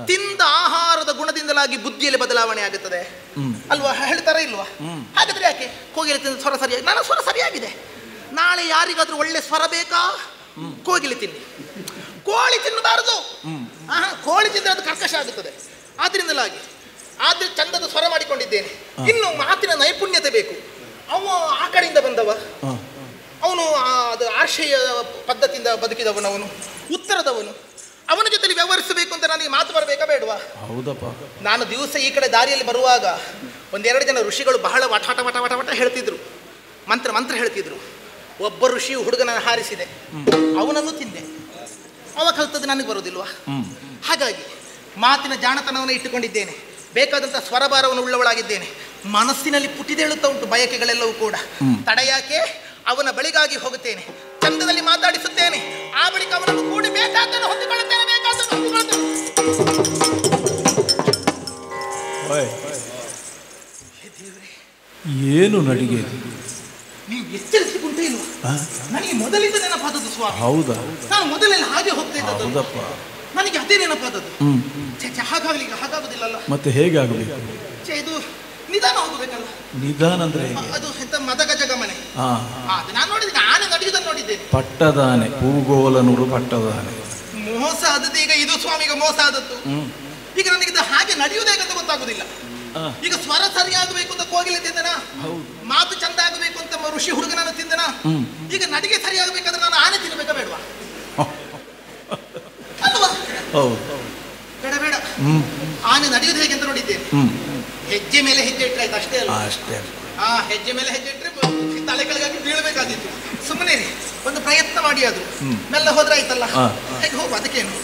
ತಿಂದ ಆಹಾರದ ಗುಣದಿಂದಲಾಗಿ ಬುದ್ಧಿಯಲ್ಲಿ ಬದಲಾವಣೆ ಆಗುತ್ತದೆ ಅಲ್ವಾ? ಹೇಳ್ತಾರ ಇಲ್ವಾ? ಹಾಗಾದ್ರೆ ಯಾಕೆ ಕೋಗಿಲೆ ತಿಂದ ಸ್ವರ ಸರಿಯಾಗಿ? ನನ್ನ ಸ್ವರ ಸರಿಯಾಗಿದೆ. ನಾಳೆ ಯಾರಿಗಾದ್ರೂ ಒಳ್ಳೆ ಸ್ವರ ಬೇಕಾ? ಕೋಗಿಲೆ ತಿನ್ನಿ. ಕೋಳಿ ತಿನ್ನಬಾರದು. ಕೋಳಿ ತಿಂದರೆ ಅದು ಕರ್ಕಶ ಆಗುತ್ತದೆ. ಆದ್ರಿಂದಲಾಗಿ ಚಂದದ ಸ್ವರ ಮಾಡಿಕೊಂಡಿದ್ದೇನೆ. ಇನ್ನು ಮಾತಿನ ನೈಪುಣ್ಯತೆ ಬೇಕು. ಅವ ಆ ಕಡೆಯಿಂದ ಬಂದವ, ಅವನು ಅದು ಆರ್ಷೆಯ ಪದ್ಧತಿಯಿಂದ ಬದುಕಿದವನು, ಅವನು ಉತ್ತರದವನು. ಅವನ ಜೊತೆಲಿ ವ್ಯವಹರಿಸಬೇಕು ಅಂತ ನನಗೆ ಮಾತು ಬರಬೇಕಾ ಬೇಡವಾ? ಹೌದಪ್ಪ. ನಾನು ದಿವಸ ಈ ಕಡೆ ದಾರಿಯಲ್ಲಿ ಬರುವಾಗ ಒಂದೆರಡು ಜನ ಋಷಿಗಳು ಬಹಳ ವಟ ವಟ ವಟ ವಟ ಹೇಳ್ತಿದ್ರು, ಮಂತ್ರ ಹೇಳ್ತಿದ್ರು. ಒಬ್ಬ ಋಷಿಯು ಹುಡುಗನನ್ನು ಹಾರಿಸಿದೆ, ಅವನನ್ನು ತಿಂದೆ. ಅವ ಕಲ್ತದ್ದು ನನಗೆ ಬರೋದಿಲ್ವಾ? ಹಾಗಾಗಿ ಮಾತಿನ ಜಾಣತನವನ್ನು ಇಟ್ಟುಕೊಂಡಿದ್ದೇನೆ, ಬೇಕಾದಂಥ ಸ್ವರಭಾರವನ್ನು ಉಳ್ಳವಳಾಗಿದ್ದೇನೆ. ಮನಸ್ಸಿನಲ್ಲಿ ಪುಟಿದೇಳುತ್ತಾ ಉಂಟು ಬಯಕೆಗಳೆಲ್ಲವೂ ಕೂಡ. ತಡೆಯಾಕೆ ಅವನ ಬಳಿಗಾಗಿ ಹೋಗುತ್ತೇನೆ, ಚಂದದಲ್ಲಿ ಮಾತಾಡಿಸುತ್ತೇನೆ. ಆ ಬಳಿಕ ಅವನನ್ನು ಕೂಡಿ ಬೇಕಾದನ್ನು ಹೊಂದಿಕೊಳ್ಳುತ್ತೇನೆ, ಬೇಕಾದನ್ನು ಹೊಂದಿಕೊಳ್ಳುತ್ತೇನೆ. ಏನು ನಡಿಗೆ? ನೀವು ಎಚ್ಚರಿಸಿಕೊಂಡೇ ಇಲ್ವಾ? ನನಗೆ ಮೊದಲಿಂದ ನೆನಪಾದದ್ದು ಸ್ವಾಮಿ. ಹೌದಾ? ನಾನು ಮೊದಲೆಲ್ಲ ಹಾಗೆ ಹೋಗ್ತಾ ಇದ್ದದ್ದು. ಹೌದಪ್ಪ. ನನಗೆ ಅದೇ ನೆನಪಾದದ್ದು. ಹಾಗಾಗಲಿಲ್ಲ. ಮತ್ತೆ ಹೇಗೆ ಆಗಬೇಕು? ಇದು ನಿಧಾನ ಹೋಗಬೇಕಲ್ಲ. ನಿಧಾನ ಅಂದ್ರೆ ಅದು ಎಂತ ಮದಗಜ ಗಮನೆ. ಅದು ನಾನು ನೋಡಿದ್ದೀನಿ, ಆನೆ ನಡೆಯುವುದನ್ನು ನೋಡಿದ್ದೇನೆ. ಪಟ್ಟದಾನೆ, ಪೂಗೋಲನೂರು ಪಟ್ಟದಾನೆ. ಮೋಸ ಆದದ್ದು ಈಗ ಇದು ಸ್ವಾಮಿಗೆ ಮೋಸ ಆದದ್ದು. ಈಗ ನನಗೆ ಇದು ಹಾಗೆ ನಡೆಯುವುದೇ ಅಂತ ಗೊತ್ತಾಗುದಿಲ್ಲ. ಈಗ ಸ್ವರ ಸರಿಯಾಗಬೇಕು ಅಂತ ಕೋಗಿಲೆ ತಿಂದನ, ಮಾತು ಚಂದ ಆಗಬೇಕು ಅಂತ ಋಷಿ ಹುಡುಗನನ್ನು ತಿಂದನ. ಈಗ ನಡಿಗೆ ಸರಿಯಾಗಬೇಕಾದ್ರೆ ನಾನು ಆನೆ ತಿನ್ನಬೇಕಾ ಬೇಡವಾ? ಅಲ್ವಾ? ಬೇಡ. ಆನೆ ನಡೆಯುವುದು ಹೇಗೆ ಅಂತ ನೋಡಿದ್ದೇನೆ. ಹೆಜ್ಜೆ ಮೇಲೆ ಹೆಜ್ಜೆ ಇಟ್ಟರೆ ಆಯ್ತು, ಅಷ್ಟೇ ಅಲ್ಲ? ಅಷ್ಟೇ. ಹೆಜ್ಜೆ ಮೇಲೆ ಹೆಜ್ಜೆ ಇಟ್ಟರೆ ತಲೆ ಕೆಳಗಾಗಿ ಬೀಳಬೇಕಾದಿತ್ತು. ಸುಮ್ಮನೆ ಒಂದು ಪ್ರಯತ್ನ ಮಾಡಿ ಅದು ಮೆಲ್ಲ ಹೋದ್ರೆ ಆಯ್ತಲ್ಲ. ಹೇಗೆ ಹೋಗು, ಅದಕ್ಕೇನು.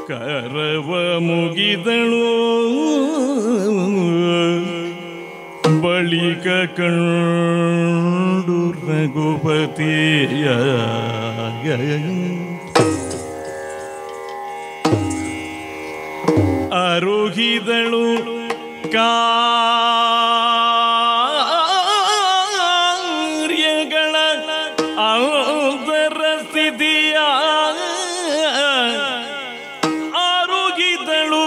ಕರವ ಮುಗಿದಳು ಬಳಿಕ ಕಂಡು ರಘುಪತಿಯ ಅರುಹಿದಳು ಕಾರ್ಯಗಳ ಅಂತರ ಸ್ಥಿತಿಯ ಅರುಗಿದಳು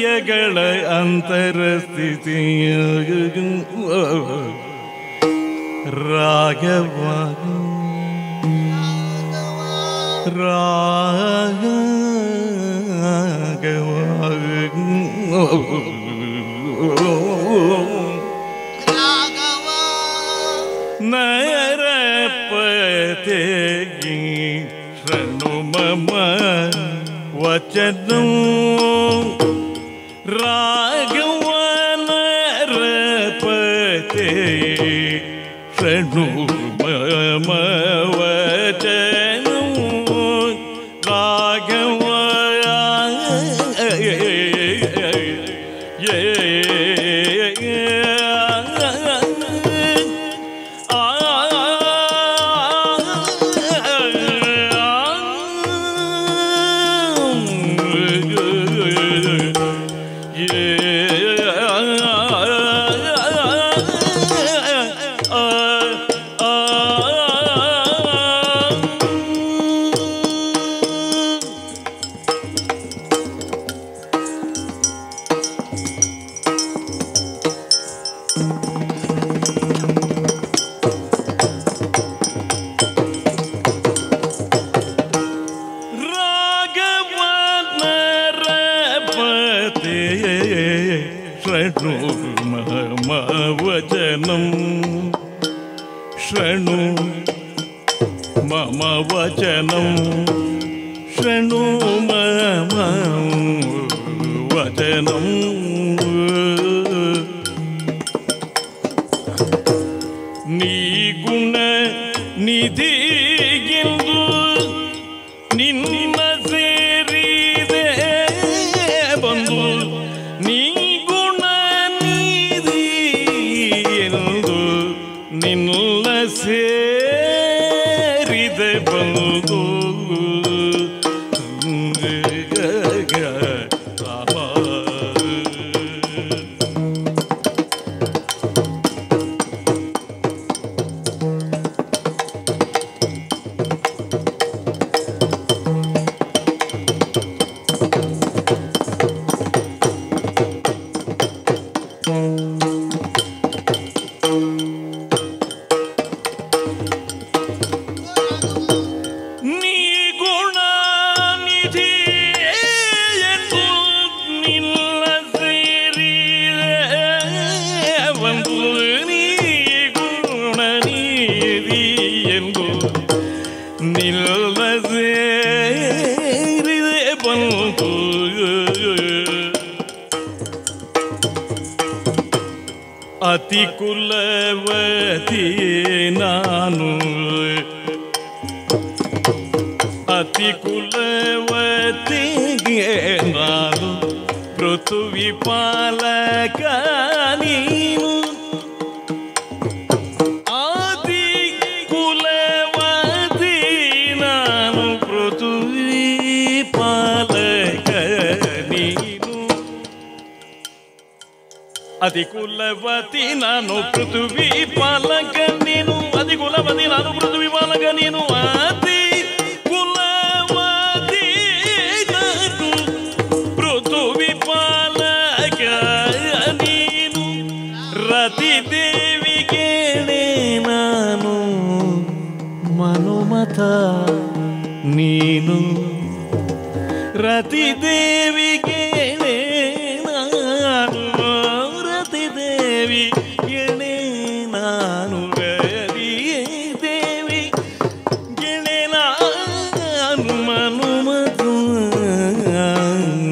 ಕಾರ್ಯಗಳ ಅಂತರ ಸ್ಥಿತಿಯ ರಾಘವ ನರಪತೆ ಶೃಣು ಮಮ ವಚನಂ ರಾಘವ ನರಪತೆ ಶೃಣು ಮಮ ವಚನಂ ರಾಘವ ಶೃಣು ಮಮ ವಚನಂ ಶೃಣು ಮಮ ವಚನಂ ಎಲ್ಲ ಸೇರಿದೆ ಬಂತು ಅತಿ ಕುಲವತಿ ನಾನು ಅತಿ ಕುಲವತಿಗೆ ನಾನು ಪೃಥ್ವಿ ಪಾಲಕ ನೀನು ಆದಿ ಕುಲವತಿ ನಾನು ಪೃಥ್ವಿ ಪಾಲಕ ನೀನು ಅತಿ ಕುಲವತಿ ನಾನು ಪೃಥ್ವಿ ಪಾಲಕ ನೀನು ಅತಿ ಕುಲವತಿ ನಾನು ಪೃಥ್ವಿ ಪಾಲಕ ನೀನು ಅತಿ ಕುಲವತಿ ನಾನು ಪೃಥ್ವಿ ಪಾಲಕ ನೀನು ರತಿ ದೇವಿಗೆ ನಾನು ಮನುಮತ ನೀನು ರತಿ ದೇವಿಗೆ ನಾನು ರತಿ ದೇವಿ ಗೆಣೆ ನಾನು ರತಿ ದೇವಿ ಗೆಣೆ ನಾನು ಮನುಮತ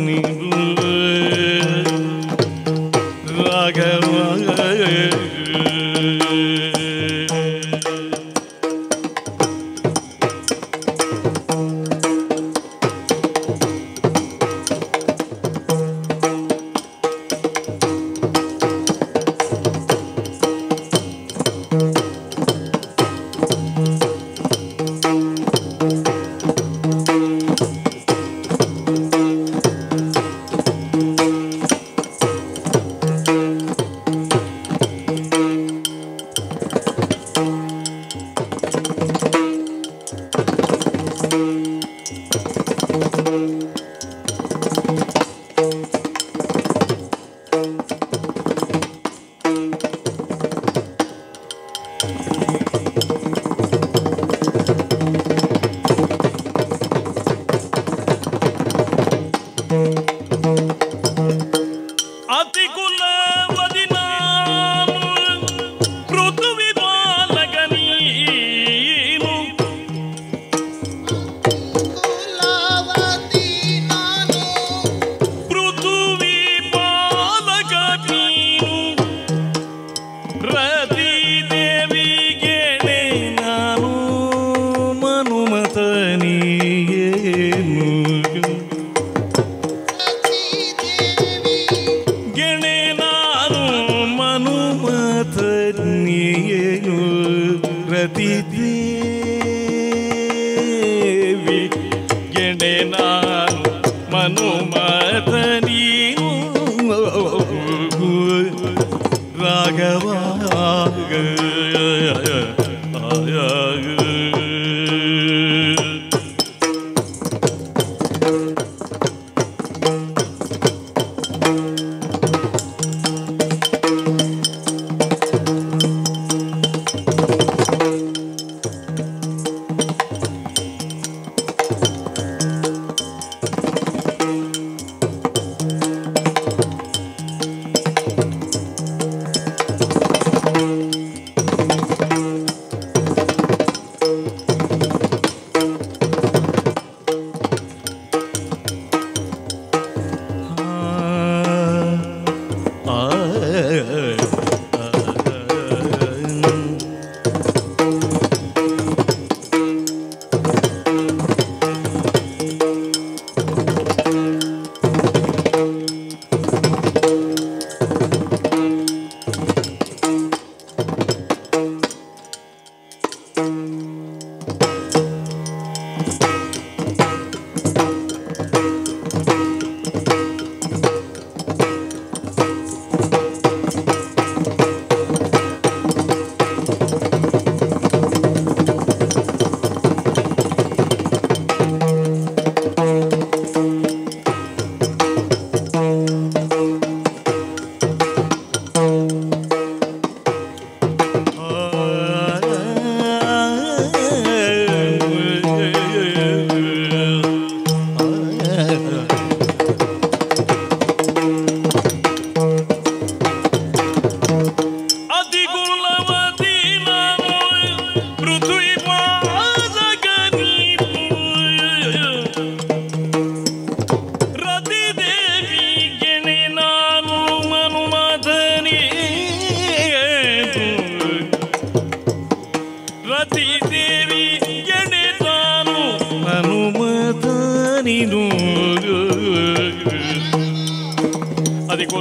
ನೀನು ರಾಘವ ಅತಿ ಕುಲವತಿ ನಾನು ಪೃಥ್ವಿ ಪಾಲಕ ನೀನು ಪೃಥ್ವಿ ಪಾಲಕ ನೀನು ರತಿ ದೇವಿಗೆ ನಾನು ಮನುಮತ ನೀನು ಗೆಣೆ ನಾನು ಮನುಮತ ನೀನು ರತಿ ದೇವಿ ಗೆಣೆ ನಾನು ಮನುಮತ ನೀನು ರಾಘವ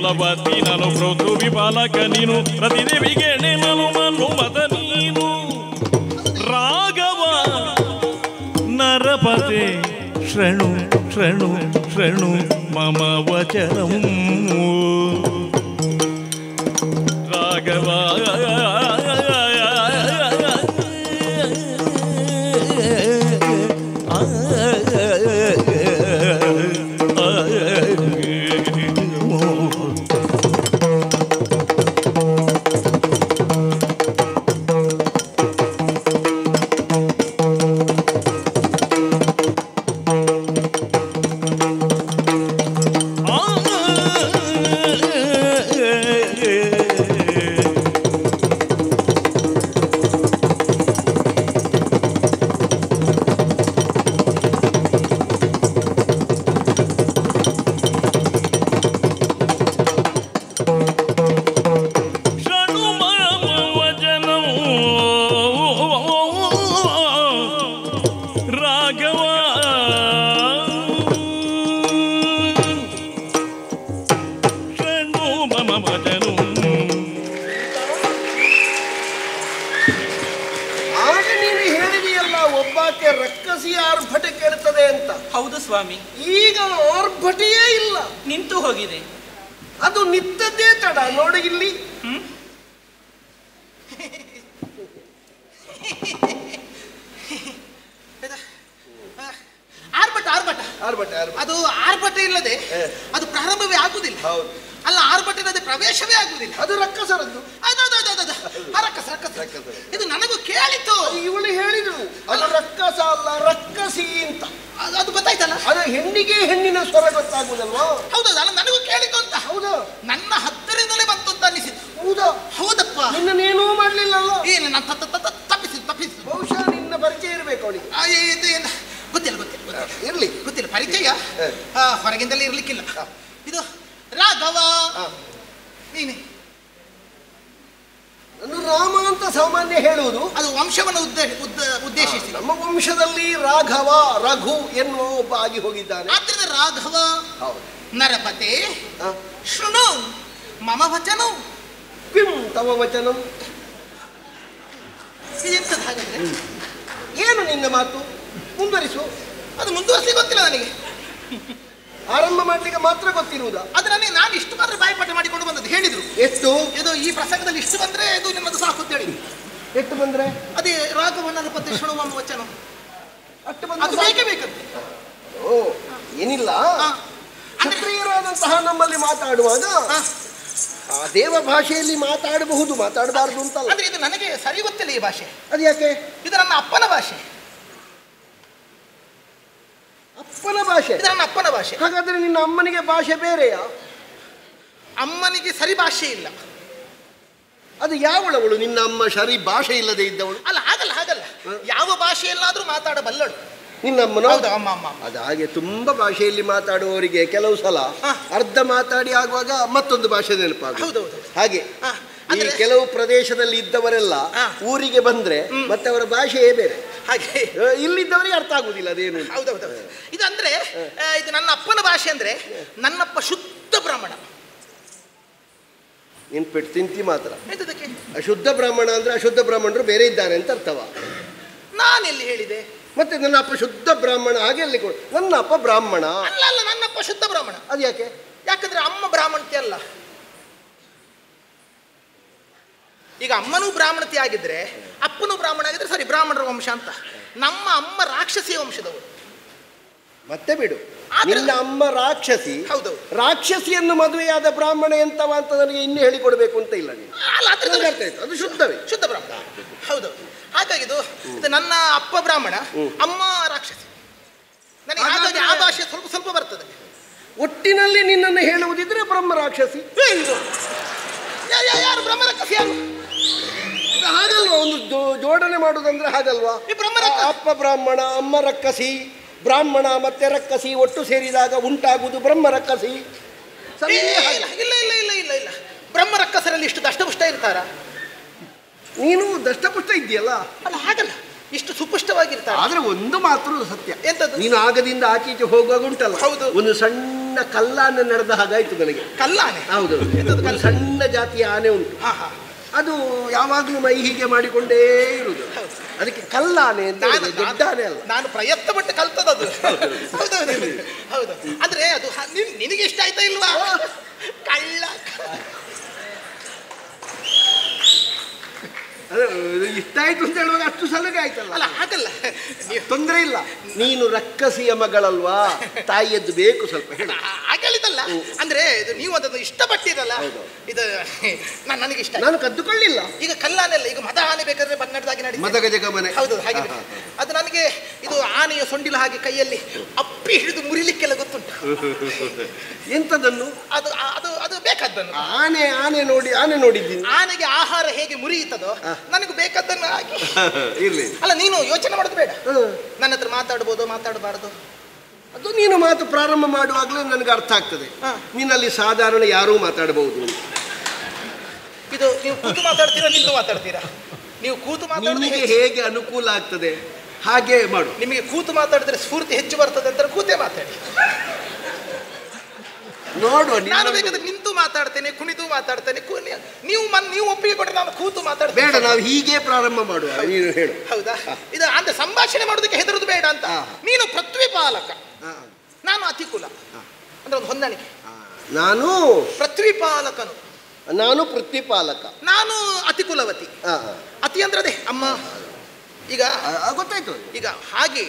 ಕುಲವತಿ ನಾನು ಪೃಥ್ವಿ ಪಾಲಕ ನೀನು ರತಿದೇವಿಗೆ ನಾನು ಮನುಮತ ನೀನು ರಾಘವ ನರಪತೆ ಶೃಣು ಶೃಣು ಶೃಣು ಮಮ ವಚನಂ ರಾಘವ ರಕ್ಕಸಿ ಆರ್ಭಟ ಕೇಳ್ತದೆ ಅಂತ. ಹೌದು ಸ್ವಾಮಿ. ಈಗ ಆರ್ಭಟೆಯೇ ಇಲ್ಲ, ನಿಂತು ಹೋಗಿದೆ. ಅದು ನಿಂತದ್ದೇ ತಡ. ನೋಡಿ ಇಲ್ಲಿ ಆರ್ಭಟ ಆರ್ಭಟ ಆರ್ಭಟ ಅದು ಆರ್ಭಟ ಇಲ್ಲದೆ ಅದು ಪ್ರಾರಂಭವೇ ಆಗುದಿಲ್ಲ. ಹೌದು, ಅಲ್ಲ ಆರ್ಭಟ ಇಲ್ಲದೆ ಪ್ರವೇಶವೇ ಆಗುದಿಲ್ಲ. ಅದು ರಕ್ಕಸರದ್ದು. ಇದು ನನಗೂ ಕೇಳಿತು. ಇವಳು ಹೇಳಿದ್ರು ಅದು ರಕ್ಕಸ ಅಲ್ಲ ರಕ್ಕಸಿ ಅಂತ. ಅದು ಗೊತ್ತಾಯ್ತಲ್ಲ. ಅದು ಹೆಣ್ಣಿಗೆ ಹೆಣ್ಣಿನ ಸ್ವರ ಗೊತ್ತಾಗುದಲ್ವಾ? ಹೌದೌದು, ಅಲ್ಲ ನನಗೂ ಕೇಳಿತು ಅಂತ. ಹೌದಾ? ನನ್ನ ಹತ್ತಿರದಲ್ಲೇ ಬಂತು ಅಂತ ಅನಿಸಿತು. ಹೌದಾ? ಹೌದಪ್ಪ. ನಿನ್ನನೇನೂ ಮಾಡ್ಲಿಲ್ಲಲ್ಲ? ಏನು ತಪ್ಪಿಸಿತು. ಬಹುಶಃ ನಿನ್ನ ಪರಿಚಯ ಇರಬೇಕು ಅವಳಿಗೆ. ಗೊತ್ತಿಲ್ಲ ಇರ್ಲಿ, ಗೊತ್ತಿಲ್ಲ ಪರಿಚಯ. ಹೊರಗಿಂದಲೇ ಇರ್ಲಿಕ್ಕಿಲ್ಲ. ಇದು ರಾಘವ ನೀನೆ. ರಾಮ ಅಂತ ಸಾಮಾನ್ಯ ಹೇಳುವುದು ಅದು ವಂಶವನ್ನು ಉದ್ದೇಶಿಸಿ. ನಮ್ಮ ವಂಶದಲ್ಲಿ ರಾಘವ ರಘು ಎನ್ನುವ ಒಬ್ಬ ಆಗಿ ಹೋಗಿದ್ದಾನೆ. ಆದ್ರಿಂದ ರಾಘವ ನರಪತೆ ಶೃಣು ಮಮ ವಚನಂ ಕಿಂ ತವ ವಚನಂ. ಎಂತದ್ದು ಹಾಗಾದ್ರೆ? ಏನು ನಿನ್ನ ಮಾತು? ಮುಂದುವರಿಸು. ಅದು ಮುಂದುವರಿಸಿ ಗೊತ್ತಿಲ್ಲ ನನಗೆ. ಆರಂಭ ಮಾಡ್ಲಿಕ್ಕೆ ಮಾತ್ರ ಗೊತ್ತಿರುವುದಾ? ಅದು ನನಗೆ ನಾನು ಇಷ್ಟು ಮಾತ್ರ ಬಾಯಿಪಾಠ ಮಾಡಿಕೊಂಡು ಬಂದದ್ದು. ಹೇಳಿದ್ರು ಎಷ್ಟು ಇದು ಈ ಪ್ರಸಂಗದಲ್ಲಿ ಇಷ್ಟು ಬಂದ್ರೆ ಇದು ನಿಮ್ಮದು ಸಾಕು ಅಂತ ಹೇಳಿ. ಎಷ್ಟು ಬಂದ್ರೆ? ಅದೇ ರಾಘವ ನರಪತೆ ಶೃಣು ಮಮ ವಚನಂ ಅಷ್ಟು ಅದು ಬೇಕೇ ಬೇಕಂತೆ. ಓ ಏನಿಲ್ಲ, ಕ್ಷತ್ರಿಯರಾದಂತಹ ನಮ್ಮಲ್ಲಿ ಮಾತಾಡುವಾಗ ಆ ದೇವ ಭಾಷೆಯಲ್ಲಿ ಮಾತಾಡಬಹುದು, ಮಾತಾಡಬಾರದು ಅಂತಲ್ಲ. ಅಂದ್ರೆ ಇದು ನನಗೆ ಸರಿ ಗೊತ್ತಿಲ್ಲ ಈ ಭಾಷೆ. ಅದು ಯಾಕೆ? ಇದು ನನ್ನ ಅಪ್ಪನ ಭಾಷೆ. ಅಪ್ಪನ ಭಾಷೆ? ಇದು ನನ್ನ ಅಪ್ಪನ ಭಾಷೆ. ಹಾಗಾದ್ರೆ ನಿನ್ನ ಅಮ್ಮನಿಗೆ ಭಾಷೆ ಬೇರೆಯಾ? ಅಮ್ಮನಿಗೆ ಸರಿ ಭಾಷೆ ಇಲ್ಲ. ಅದು ಯಾವಳವಳು ನಿನ್ನ ಅಮ್ಮ? ಸರಿ ಭಾಷೆ ಇಲ್ಲದೆ ಇದ್ದವಳು ಅಲ್ಲ. ಹಾಗಲ್ಲ ಯಾವ ಭಾಷೆಯಲ್ಲಾದ್ರೂ ಮಾತಾಡಬಲ್ಲಳು ನಿನ್ನ ಅಮ್ಮನ. ಅಮ್ಮ. ಅದು ಹಾಗೆ ತುಂಬಾ ಭಾಷೆಯಲ್ಲಿ ಮಾತಾಡುವವರಿಗೆ ಕೆಲವು ಸಲ ಅರ್ಧ ಮಾತಾಡಿ ಆಗುವಾಗ ಮತ್ತೊಂದು ಭಾಷೆ ನೆನಪಾಗ. ಹಾಗೆ ಈ ಕೆಲವು ಪ್ರದೇಶದಲ್ಲಿ ಇದ್ದವರೆಲ್ಲ ಊರಿಗೆ ಬಂದ್ರೆ ಮತ್ತೆ ಅವರ ಭಾಷೆಯೇ ಬೇರೆ. ಹಾಗೆ ಇಲ್ಲಿದ್ದವರಿಗೆ ಅರ್ಥ ಆಗುದಿಲ್ಲ ಅದೇನು. ಹೌದೌದು. ಇದು ಅಂದ್ರೆ ಇದು ನನ್ನ ಅಪ್ಪನ ಭಾಷೆ. ಅಂದ್ರೆ ನನ್ನಪ್ಪ ಶುದ್ಧ ಬ್ರಾಹ್ಮಣ. ನೀನ್ ಪೆಟ್ಟು ತಿಂತಿ ಮಾತ್ರ. ಎಂತದಕ್ಕೆ? ಅಶುದ್ಧ ಬ್ರಾಹ್ಮಣ ಅಂದ್ರೆ ಅಶುದ್ಧ ಬ್ರಾಹ್ಮಣರು ಬೇರೆ ಇದ್ದಾರೆ ಅಂತ ಅರ್ಥವ? ನಾನೆಲ್ಲಿ ಹೇಳಿದೆ? ಮತ್ತೆ ನನ್ನ ಅಪ್ಪ ಶುದ್ಧ ಬ್ರಾಹ್ಮಣ ಹಾಗೆ ಅಲ್ಲಿ ಕೊಡು. ನನ್ನ ಅಪ್ಪ ಬ್ರಾಹ್ಮಣ ಅಲ್ಲ. ನನ್ನಪ್ಪ ಶುದ್ಧ ಬ್ರಾಹ್ಮಣ. ಅದು ಯಾಕೆ? ಯಾಕಂದ್ರೆ ಅಮ್ಮ ಬ್ರಾಹ್ಮಣತೆ ಅಲ್ಲ. ಈಗ ಅಮ್ಮನೂ ಬ್ರಾಹ್ಮಣತೆ ಆಗಿದ್ರೆ ಅಪ್ಪನೂ ಬ್ರಾಹ್ಮಣ ಆಗಿದ್ರೆ ಸರಿ, ಬ್ರಾಹ್ಮಣರ ವಂಶ ಅಂತ. ನಮ್ಮ ಅಮ್ಮ ರಾಕ್ಷಸಿಯ ವಂಶದವರು. ಮತ್ತೆ ಬಿಡು, ನಿನ್ನ ಅಮ್ಮ ರಾಕ್ಷಸಿ. ಹೌದು. ರಾಕ್ಷಸಿಯನ್ನು ಮದುವೆಯಾದ ಬ್ರಾಹ್ಮಣ ಎಂತವ ಅಂತ ನನಗೆ ಇನ್ನೂ ಹೇಳಿಕೊಡ್ಬೇಕು ಅಂತ ಇಲ್ಲ. ಅದು ಶುದ್ಧವೇ, ಶುದ್ಧ ಬ್ರಾಹ್ಮಣ. ಹೌದು. ಹಾಗಾಗಿ ಇದು ನನ್ನ ಅಪ್ಪ ಬ್ರಾಹ್ಮಣ, ಅಮ್ಮ ರಾಕ್ಷಸಿ. ನನಗೆ ಹಾಗಾಗಿ ಆ ಭಾಷೆ ಸ್ವಲ್ಪ ಸ್ವಲ್ಪ ಬರ್ತದೆ. ಒಟ್ಟಿನಲ್ಲಿ ನಿನ್ನನ್ನು ಹೇಳುವುದಿದ್ರೆ ಬ್ರಹ್ಮ ರಾಕ್ಷಸಿ. ಯಾರು ಬ್ರಹ್ಮ ರಾಕ್ಷಸಿ? ಯಾರು? ಹಾಗಲ್ವಾ ಒಂದು ಜೋಡಣೆ ಮಾಡುವುದಂದ್ರೆ? ಹಾಗಲ್ವಾ? ಅಪ್ಪ ಬ್ರಾಹ್ಮಣ, ಅಮ್ಮ ರಕ್ಕಸಿ, ಬ್ರಾಹ್ಮಣ ಮತ್ತೆ ರಕ್ಕಸಿ ಒಟ್ಟು ಸೇರಿದಾಗ ಉಂಟಾಗುವುದು ಬ್ರಹ್ಮ ರಕ್ಕಸಿ. ಇಲ್ಲ. ಬ್ರಹ್ಮ ರಕ್ಕಸರಲ್ಲಿ ಇಷ್ಟು ದಷ್ಟಪುಷ್ಟ ಇರ್ತಾರ? ನೀನು ದಷ್ಟಪುಷ್ಟ ಇದೆಯಲ್ಲ. ಅಲ್ಲ ಹಾಗಲ್ಲ, ಇಷ್ಟು ಸುಪುಷ್ಟವಾಗಿರ್ತಾರೆ. ಆದ್ರೆ ಒಂದು ಮಾತ್ರ ಸತ್ಯ. ಎಂತದ್ದು? ನೀನು ಆಗದಿಂದ ಆಚೀಚೆ ಹೋಗುವಾಗ ಉಂಟಲ್ಲ, ಹೌದು, ಒಂದು ಸಣ್ಣ ಸಣ್ಣ ಕಲ್ಲಾನೆ ನಡೆದ ಹಾಗಾಯ್ತು ನನಗೆ. ಕಲ್ಲಾನೆ? ಹೌದು, ಒಂದು ಸಣ್ಣ ಜಾತಿಯ ಆನೆ ಉಂಟು. ಅದು ಯಾವಾಗಲೂ ಮೈ ಹೀಗೆ ಮಾಡಿಕೊಂಡೇ ಇರುವುದು. ಅದಕ್ಕೆ ಕಲ್ಲಾನೆ ಅಂತ ದೊಡ್ಡ ಆನೆ ಅಲ್ಲ. ನಾನು ಪ್ರಯತ್ನ ಪಟ್ಟು ಕಲ್ತದದು. ಹೌದೌದು ಹೌದು. ಆದ್ರೆ ಅದು ನಿನಗೆ ಇಷ್ಟ ಆಯ್ತಾ ಇಲ್ವಾ? ಕಳ್ಳ ಅದು ಇಷ್ಟ ಆಯ್ತು ಅಂತ ಹೇಳುವಾಗ ಅಷ್ಟು ಸಲಗೆ ಆಯ್ತಲ್ಲ. ಅಲ್ಲ ಹಾಗಲ್ಲ, ತೊಂದರೆ ಇಲ್ಲ. ನೀನು ರಕ್ಕಸಿಯ ಮಗಳಲ್ವಾ, ತಾಯಿಯದ್ದು ಬೇಕು ಸ್ವಲ್ಪ ಹೇಳ. ಹಾಗಲಿದಲ್ಲ ಅಂದ್ರೆ ಇದು ನೀವು ಅದನ್ನು ಇಷ್ಟಪಟ್ಟಿರಲ್ಲ. ಇದು ನನಗೆ ಇಷ್ಟ. ನಾನು ಕದ್ದುಕೊಳ್ಳಿಲ್ಲ. ಈಗ ಕಲ್ಲಾನೆಲ್ಲ ಈಗ ಮದ ಆನೆ ಬೇಕಾದ್ರೆ ಬನ್ನಡದಾಗಿ ನಡಿ ಮದಗಜಗ ಮನೆ. ಹೌದು ಹಾಗೆ. ಅದು ನನಗೆ ಇದು ಆನೆಯ ಸೊಂಡಿಲ ಹಾಗೆ ಕೈಯಲ್ಲಿ ಅಪ್ಪಿ ಹಿಡಿದು ಮುರಿಲಿಕ್ಕೆಲ್ಲ ಗೊತ್ತುಂಟು. ಎಂತದನ್ನು? ಅದು ಅದು ಅದು ಬೇಕಾದ್ದನ್ನು. ಆನೆ ಆನೆ ನೋಡಿ ಆನೆ ನೋಡಿದ್ದೀನಿ. ಆನೆಗೆ ಆಹಾರ ಹೇಗೆ ಮುರಿಯುತ್ತದೋ ನನಗೆ ಬೇಕಾದ್ದನ್ನು ಹಾಗೆ ಇರ್ಲಿ. ಅಲ್ಲ ನೀನು ಯೋಚನೆ ಮಾಡೋದು ಬೇಡ. ನನ್ನ ಹತ್ರ ಮಾತಾಡ್ಬೋದು ಮಾತಾಡಬಾರ್ದು ಅದು ನೀನು ಮಾತು ಪ್ರಾರಂಭ ಮಾಡುವಾಗಲೇ ನನಗೆ ಅರ್ಥ ಆಗ್ತದೆ. ನೀನಲ್ಲಿ ಸಾಧಾರಣ ಯಾರೂ ಮಾತಾಡಬಹುದು. ಇದು ನೀವು ಕೂತು ಮಾತಾಡ್ತೀರಾ ನಿಂತು ಮಾತಾಡ್ತೀರಾ? ನೀವು ಕೂತು ನಿಮಗೆ ಹೇಗೆ ಅನುಕೂಲ ಆಗ್ತದೆ ಹಾಗೆ ಮಾಡು. ನಿಮಗೆ ಕೂತು ಮಾತಾಡಿದ್ರೆ ಸ್ಫೂರ್ತಿ ಹೆಚ್ಚು ಬರ್ತದೆ ಅಂತ ಕೂತೇ ಮಾತಾಡಿ. ನೋಡುವ, ನಾನು ಬೇಕಾದ್ರೆ ನಿಂತು ಮಾತಾಡ್ತೇನೆ, ಕುಣಿದು ಮಾತಾಡ್ತೇನೆ. ನೀವು ಒಪ್ಪಿಗೆ ಕೊಟ್ಟರೆ ನಾನು ಕೂತು ಮಾತಾಡ್ತೇನೆ. ಬೇಡ, ನಾವು ಹೀಗೆ ಪ್ರಾರಂಭ ಮಾಡುವ. ನೀನು ಹೇಳು. ಹೌದಾ? ಇದು ಅಂದ್ರೆ ಸಂಭಾಷಣೆ ಮಾಡೋದಕ್ಕೆ ಹೆದರುದು ಬೇಡ ಅಂತ. ನೀನು ಪೃಥ್ವಿಪಾಲಕ, ನಾನು ಅತಿಕುಲ ಅಂದ್ರೆ ಒಂದು ಹೊಂದಾಣಿಕೆ. ನಾನು ಪೃಥ್ವಿಪಾಲಕನು, ನಾನು ಪೃಥ್ವಿಪಾಲಕ, ನಾನು ಅತಿಕುಲವತಿ. ಅತಿ ಅಂದ್ರೆ ಅದೇ ಅಮ್ಮ. ಈಗ ಗೊತ್ತಾಯ್ತು. ಈಗ ಹಾಗೆ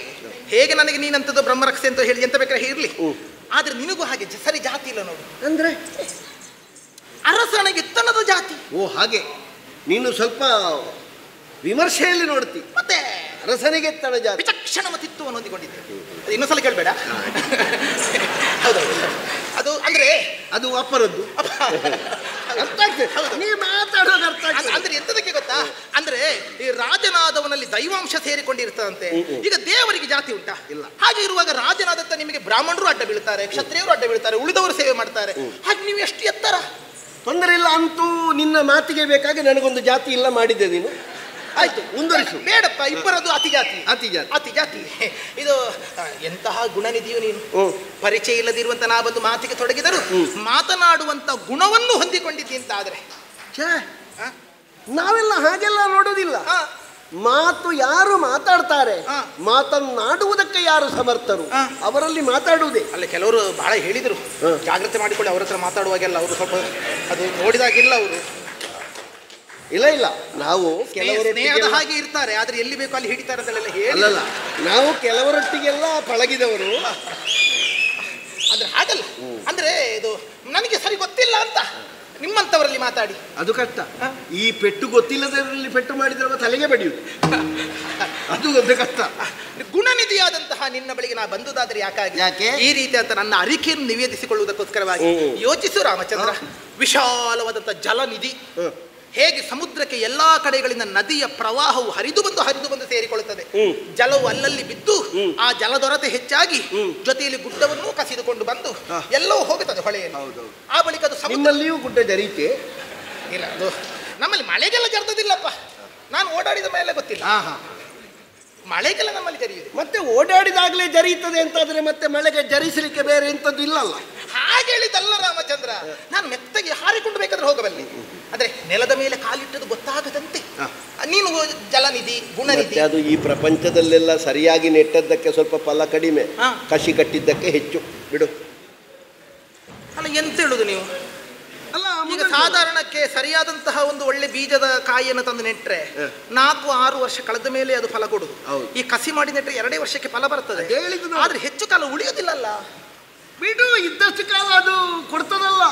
ಹೇಗೆ ನನಗೆ ನೀನಂತದ್ದು ಬ್ರಹ್ಮರಕ್ಷೆ ಅಂತ ಹೇಳಿ ಎಂತ ಬೇಕಾದ್ರೆ ಇರ್ಲಿ, ಆದ್ರೆ ನಿನಗೂ ಹಾಗೆ ಸರಿ ಜಾತಿ ಇಲ್ಲ ನೋಡು. ಅಂದ್ರೆ ಅರಸನಿಗೆ ತನ್ನದ ಜಾತಿ. ಓ ಹಾಗೆ, ನೀನು ಸ್ವಲ್ಪ ವಿಮರ್ಶೆಯಲ್ಲಿ ನೋಡ್ತಿ. ಮತ್ತೆ ಅರಸನಿಗೆ ತನ್ನ ಜಾತಿ ವಿಚಕ್ಷಣ ಮತಿತ್ವವನ್ನು ಹೊಂದಿಕೊಂಡಿದ್ದೆ. ಅದು ಇನ್ನೊಂದ್ಸಲ ಕೇಳಬೇಡ. ಹೌದೌದು, ಅದು ಅಂದ್ರೆ ಅದು ಅಪರದ್ದು. ಅರ್ಥ ಆಗ್ತದೆ, ನೀವು ಮಾತಾಡೋದು ಅರ್ಥ ಆಗ್ತದೆ. ಅಂದ್ರೆ ಎಂತದಕ್ಕೆ ಗೊತ್ತಾ? ಅಂದ್ರೆ ಈ ರಾಜನಾದವನಲ್ಲಿ ದೈವಾಂಶ ಸೇರಿಕೊಂಡಿರ್ತದಂತೆ. ಈಗ ದೇವರಿಗೆ ಜಾತಿ ಉಂಟಾ? ಇಲ್ಲ. ಹಾಗೆ ಇರುವಾಗ ರಾಜನಾದತ್ತ ನಿಮಗೆ ಬ್ರಾಹ್ಮಣರು ಅಡ್ಡ ಬೀಳ್ತಾರೆ, ಕ್ಷತ್ರಿಯರು ಅಡ್ಡ ಬೀಳ್ತಾರೆ, ಉಳಿದವರು ಸೇವೆ ಮಾಡ್ತಾರೆ. ಹಾಗೆ ನೀವು ಎಷ್ಟು ಎತ್ತರ? ತೊಂದರೆ ಇಲ್ಲ. ಅಂತೂ ನಿನ್ನ ಮಾತಿಗೆ ಬೇಕಾಗಿ ನನಗೊಂದು ಜಾತಿ ಇಲ್ಲ ಮಾಡಿದ್ದೆ ನೀನು. ಆಯ್ತು, ಮುಂದುವರಿಸು. ಬೇಡಪ್ಪ, ಇಬ್ಬರದು ಅತಿ ಜಾತಿ. ಅತಿ ಜಾತಿ, ಅತಿ ಜಾತಿ. ಇದು ಎಂತಹ ಗುಣನಿಧಿಯು ನೀನು. ಪರಿಚಯ ಇಲ್ಲದಿರುವಂತ ನಾ ಬಂದು ಮಾತಿಗೆ ತೊಡಗಿದರು ಮಾತನಾಡುವಂತ ಗುಣವನ್ನು ಹೊಂದಿಕೊಂಡಿದ್ದಿ ಅಂತ ಆದ್ರೆ ನಾವೆಲ್ಲ ಹಾಗೆಲ್ಲ ನೋಡುವುದಿಲ್ಲ. ಮಾತು ಯಾರು ಮಾತಾಡ್ತಾರೆ, ಮಾತನ್ನಾಡುವುದಕ್ಕೆ ಯಾರು ಸಮರ್ಥರು ಅವರಲ್ಲಿ ಮಾತಾಡುವುದೇ. ಅಲ್ಲ, ಕೆಲವರು ಬಹಳ ಹೇಳಿದರು, ಜಾಗ್ರತೆ ಮಾಡಿಕೊಳ್ಳಿ ಅವ್ರ ಹತ್ರ ಮಾತಾಡುವಾಗೆಲ್ಲ. ಅವರು ಸ್ವಲ್ಪ ಅದು ನೋಡಿದಾಗಿಲ್ಲ ಅವರು. ಇಲ್ಲ ಇಲ್ಲ, ನಾವು ಕೆಲವರು ಹಾಗೆ ಇರ್ತಾರೆ, ಆದ್ರೆ ಎಲ್ಲಿ ಬೇಕು ಅಲ್ಲಿ ಹಿಡಿತಾರೆ ಅಂತೆಲ್ಲ ಹೇಳಿ. ಅಲ್ಲಲ್ಲ, ನಾವು ಕೆಲವರೊಟ್ಟಿಗೆಲ್ಲ ಪಳಗಿದವರು. ಅಂದ್ರೆ ಹಾಗಲ್ಲ, ಅಂದ್ರೆ ಇದು ನನಗೆ ಸರಿ ಗೊತ್ತಿಲ್ಲ ಅಂತ ನಿಮ್ಮಂತವರಲ್ಲಿ ಮಾತಾಡಿ ಅದು ಕಷ್ಟ. ಈ ಪೆಟ್ಟು ಗೊತ್ತಿಲ್ಲದವರಲ್ಲಿ ಪೆಟ್ಟು ಮಾಡಿದ್ರೆ ತಲೆಗೆ ಬಡಿಯುವುದು, ಅದು ಒಂದು ಕಷ್ಟ. ಗುಣನಿಧಿಯಾದಂತಹ ನಿನ್ನ ಬಳಿಗೆ ನಾ ಬಂದುದಾದ್ರೆ ಯಾಕೆ ಈ ರೀತಿ ಅಂತ ನನ್ನ ಅರಿಕೆಯನ್ನು ನಿವೇದಿಸಿಕೊಳ್ಳುವುದಕ್ಕೋಸ್ಕರವಾಗಿ ಯೋಚಿಸು ರಾಮಚಂದ್ರ. ವಿಶಾಲವಾದಂತಹ ಜಲನಿಧಿ ಹೇಗೆ ಸಮುದ್ರಕ್ಕೆ ಎಲ್ಲಾ ಕಡೆಗಳಿಂದ ನದಿಯ ಪ್ರವಾಹವು ಹರಿದು ಬಂದು ಸೇರಿಕೊಳ್ಳುತ್ತದೆ. ಜಲವು ಅಲ್ಲಲ್ಲಿ ಬಿದ್ದು ಆ ಜಲದೊರತೆ ಹೆಚ್ಚಾಗಿ ಜೊತೆಯಲ್ಲಿ ಗುಡ್ಡವನ್ನು ಕಸಿದುಕೊಂಡು ಬಂದು ಎಲ್ಲವೂ ಹೋಗುತ್ತದೆ ಹೊಳೆಯಲ್ಲಿ. ಆ ಬಳಿಕ ಅದು ನಿಮ್ಮಲ್ಲಿಯೂ ಗುಡ್ಡ ಜರೀತೆ ಇಲ್ಲ, ಅದು ನಮ್ಮಲ್ಲಿ ಮಳೆಗೆಲ್ಲ ಜರ್ತದಿಲ್ಲಪ್ಪ. ನಾನು ಓಡಾಡಿದ ಮೇಲೆ ಗೊತ್ತಿಲ್ಲ. ಮಳೆಗೆಲ್ಲ ನಮ್ಮಲ್ಲಿ ಜರಿಯುವುದು. ಮತ್ತೆ ಓಡಾಡಿದಾಗಲೇ ಜರಿಯುತ್ತದೆ ಅಂತಾದ್ರೆ ಮತ್ತೆ ಮಳೆಗೆ ಜರಿಸಲಿಕ್ಕೆ ಬೇರೆ ಎಂತದ್ದು ಇಲ್ಲಲ್ಲ. ಹಾಗೆ ಹೇಳಿದಲ್ಲ ರಾಮಚಂದ್ರ, ನಾನು ಮೆತ್ತಗೆ ಹಾರಿಕೊಂಡು ಬೇಕಾದ್ರೆ ಹೋಗಬಲ್ಲೆ. ಅಂದ್ರೆ ನೆಲದ ಮೇಲೆ ಕಾಲಿಟ್ಟದು ಗೊತ್ತಾಗದಂತೆ ನೀನು ಜಲನಿಧಿ ಗುಣನಿಧಿ. ಅದು ಈ ಪ್ರಪಂಚದಲ್ಲೆಲ್ಲ ಸರಿಯಾಗಿ ನೆಟ್ಟದ್ದಕ್ಕೆ ಸ್ವಲ್ಪ ಫಲ ಕಡಿಮೆ, ಕಸಿ ಕಟ್ಟಿದ್ದಕ್ಕೆ ಹೆಚ್ಚು. ಬಿಡು. ಅಲ್ಲ ಎಂತ ಹೇಳುದು ನೀವು? ಅಲ್ಲ, ಈಗ ಸಾಧಾರಣಕ್ಕೆ ಸರಿಯಾದಂತಹ ಒಂದು ಒಳ್ಳೆ ಬೀಜದ ಕಾಯಿಯನ್ನು ತಂದು ನೆಟ್ರೆ 4-6 ವರ್ಷ ಕಳೆದ ಮೇಲೆ ಅದು ಫಲ ಕೊಡುದು. ಈ ಕಸಿ ಮಾಡಿ ನೆಟ್ರೆ 2 ವರ್ಷಕ್ಕೆ ಫಲ ಬರ್ತದೆ. ಆದ್ರೆ ಹೆಚ್ಚು ಕಾಲ ಉಳಿಯುವುದಿಲ್ಲಲ್ಲ. ಬಿಡು, ಇದ್ದಷ್ಟು ಕಾಲ ಅದು ಕೊಡ್ತದಲ್ಲ.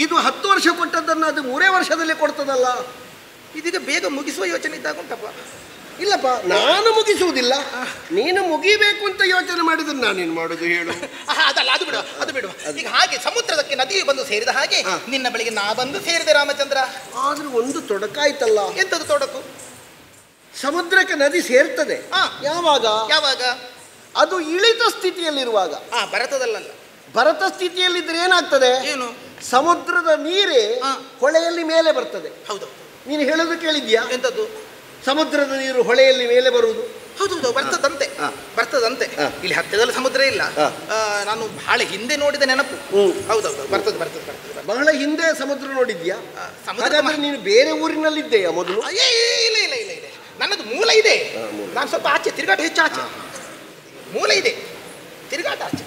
ಇದು 10 ವರ್ಷ ಕೊಟ್ಟದ್ದನ್ನು ಅದು 3 ವರ್ಷದಲ್ಲಿ ಕೊಡ್ತದಲ್ಲ. ಇದೀಗ ಬೇಗ ಮುಗಿಸುವ ಯೋಚನೆ ಇದ್ದಾಗ ಉಂಟಪ್ಪ. ಇಲ್ಲಪ್ಪ, ನಾನು ಮುಗಿಸುವುದಿಲ್ಲ, ನೀನು ಮುಗಿಬೇಕು ಅಂತ ಯೋಚನೆ ಮಾಡಿದ್ರೆ ನಾನೇನು ಮಾಡುದು ಹೇಳು? ಅದಲ್ಲ, ಅದು ಬಿಡುವ. ಈಗ ಹಾಗೆ ಸಮುದ್ರದಕ್ಕೆ ನದಿಯು ಬಂದು ಸೇರಿದ ಹಾಗೆ ನಿನ್ನ ಬಳಿಗೆ ನಾ ಬಂದು ಸೇರಿದೆ ರಾಮಚಂದ್ರ. ಆದ್ರೂ ಒಂದು ತೊಡಕಾಯ್ತಲ್ಲ. ಎಂತದು ತೊಡಕು? ಸಮುದ್ರಕ್ಕೆ ನದಿ ಸೇರ್ತದೆ ಯಾವಾಗ? ಅದು ಇಳಿತ ಸ್ಥಿತಿಯಲ್ಲಿರುವಾಗ. ಭರತದಲ್ಲ, ಭರತ ಸ್ಥಿತಿಯಲ್ಲಿದ್ರೆ ಏನಾಗ್ತದೆ? ಏನು? ಸಮುದ್ರದ ನೀರೇ ಹೊಳೆಯಲ್ಲಿ ಮೇಲೆ ಬರ್ತದೆ. ಹೌದು, ನೀನು ಹೇಳೋದು ಕೇಳಿದ್ಯಾ? ಎಂತದ್ದು? ಸಮುದ್ರದ ನೀರು ಹೊಳೆಯಲ್ಲಿ ಮೇಲೆ ಬರುವುದು ಹೌದು ಬರ್ತದಂತೆ ಬರ್ತದಂತೆ. ಇಲ್ಲಿ ಹತ್ತಿರದಲ್ಲಿ ಸಮುದ್ರ ಇಲ್ಲ. ನಾನು ಬಹಳ ಹಿಂದೆ ನೋಡಿದ ನೆನಪು. ಹೌದೌದು ಬರ್ತದೆ ಬರ್ತದೆ ಬರ್ತದೆ. ಬಹಳ ಹಿಂದೆ ಸಮುದ್ರ ನೋಡಿದ್ಯಾ? ಹಾಗಾದ್ರೆ ನೀನು ಬೇರೆ ಊರಿನಲ್ಲಿದ್ದೆಯಾ ಮೊದಲು? ಇಲ್ಲ ಇಲ್ಲ ಇಲ್ಲ ಇಲ್ಲ, ನನ್ನದು ಮೂಲ ಇದೆ. ನಾನು ಸ್ವಲ್ಪ ಆಚೆ ತಿರುಗಾಟ ಹೆಚ್ಚು ಆಚೆ ಮೂಲ ಇದೆ, ತಿರುಗಾಟ ಆಚೆ.